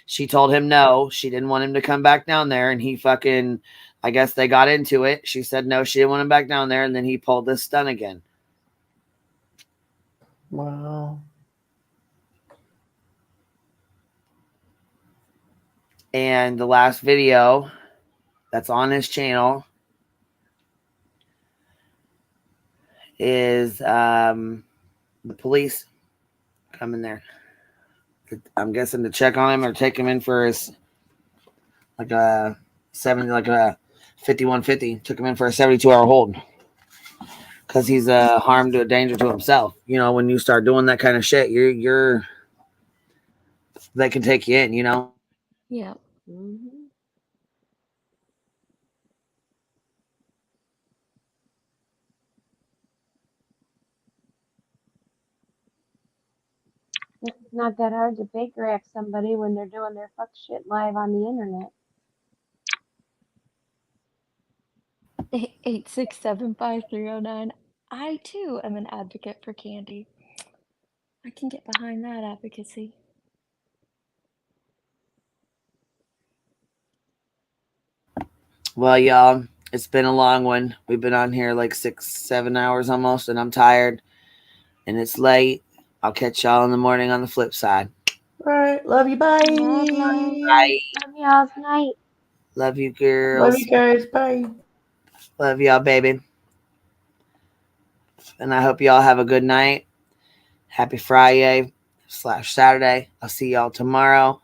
she told him no, she didn't want him to come back down there. And he fucking, I guess they got into it. She said no, she didn't want him back down there. And then he pulled this stunt again. Wow. And the last video that's on his channel is the police coming there. I'm guessing to check on him or take him in for his like a 5150. Took him in for a 72-hour hold because he's a harm to a danger to himself. You know, when you start doing that kind of shit, you're they can take you in. You know. Yeah. It's not that hard to fake rack somebody when they're doing their fuck shit live on the internet. 8675309. I too am an advocate for Candy. I can get behind that advocacy. Well, y'all, it's been a long one. We've been on here like 6-7 hours almost, and I'm tired. And it's late. I'll catch y'all in the morning on the flip side. All right. Love you. Bye. Bye. Love y'all tonight. Love you, girls. Love you guys. Bye. Love y'all, baby. And I hope y'all have a good night. Happy Friday/Saturday. I'll see y'all tomorrow.